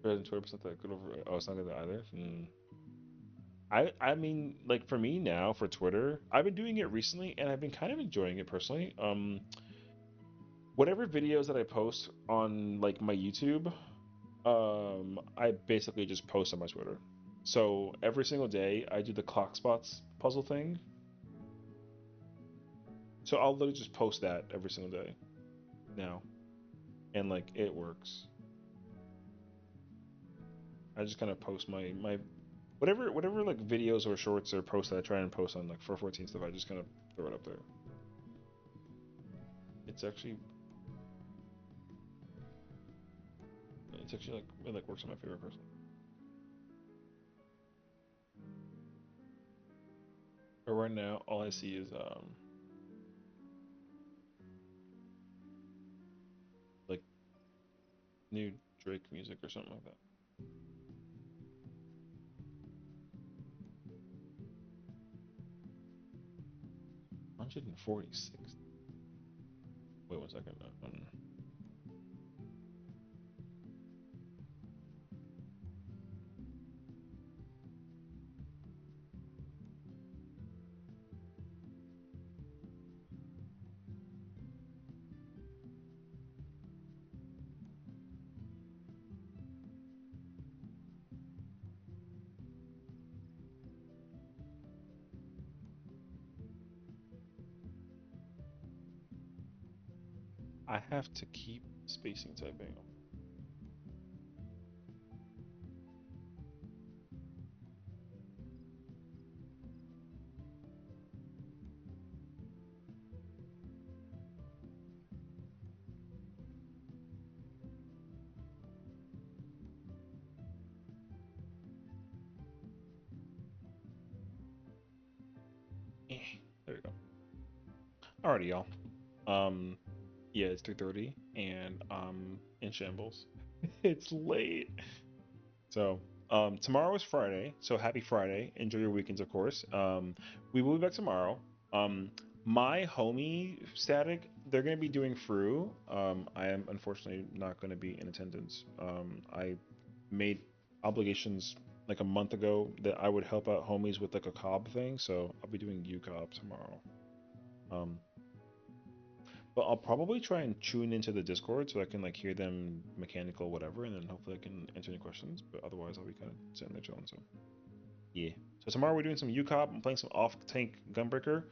Better than 20% that good over. Oh, it's not good either. I mean, like for me now for Twitter, I've been doing it recently and I've been kind of enjoying it personally. Whatever videos that I post on like my YouTube, I basically just post on my Twitter. So every single day I do the clock spots puzzle thing. So I'll literally just post that every single day now, and like it works. I just kind of post my whatever like videos or shorts or posts that I try and post on like 414 stuff. I just kind of throw it up there. It's actually like it like works on my favorite person. But right now, all I see is like new Drake music or something like that. 146. Wait 1 second. I have to keep spacing typing. There we go. Alrighty, y'all. Um, yeah, it's 3:30 and in shambles. It's late. So, tomorrow is Friday, so happy Friday. Enjoy your weekends, of course. We will be back tomorrow. My homie Static, they're gonna be doing Fru. I am unfortunately not gonna be in attendance. I made obligations like a month ago that I would help out homies with like a cob thing, so I'll be doing UCOB tomorrow. Um, but I'll probably try and tune into the Discord so I can like hear them mechanical whatever, and then hopefully I can answer any questions. But otherwise, I'll be kind of sitting there chilling. So Yeah. So tomorrow we're doing some UCOP. I'm playing some off-tank Gunbreaker.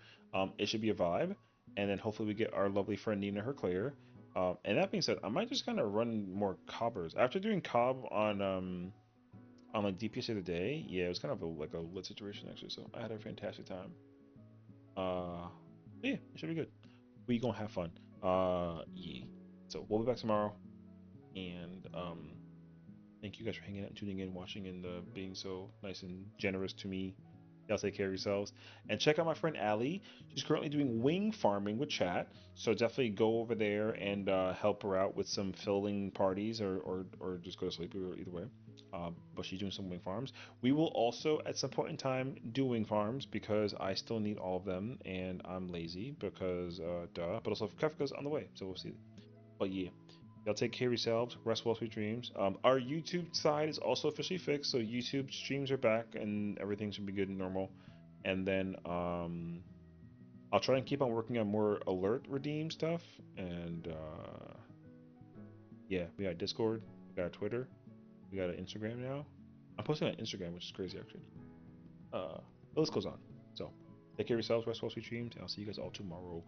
It should be a vibe. And then hopefully we get our lovely friend Nina her clear. And that being said, I might just kind of run more cobbers. After doing cob on like DPS of the day, yeah, it was kind of like a lit situation actually. So I had a fantastic time. Yeah, it should be good. We gonna have fun. Yeah. So we'll be back tomorrow. And thank you guys for hanging out and tuning in, watching, and being so nice and generous to me. Y'all take care of yourselves. And check out my friend Allie. She's currently doing wing farming with chat. So definitely go over there and help her out with some filling parties or just go to sleep, either way. But she's doing some wing farms. We will also, at some point in time, do wing farms because I still need all of them and I'm lazy because, duh. But also, Kafka's on the way. So we'll see. But yeah. Y'all take care of yourselves. Rest well, sweet dreams. Our YouTube side is also officially fixed, so YouTube streams are back and everything should be good and normal. And then I'll try and keep on working on more alert redeem stuff. And yeah, we got Discord, we got Twitter, we got an Instagram now. I'm posting on Instagram, which is crazy actually. The list goes on. So take care of yourselves. Rest well, sweet dreams. And I'll see you guys all tomorrow.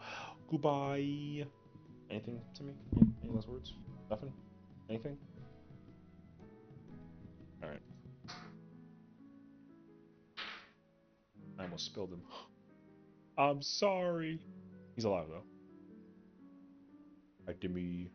Goodbye. Anything to me? Any last words? Nothing? Anything? All right. I almost spilled him. I'm sorry. He's alive though. Back to me.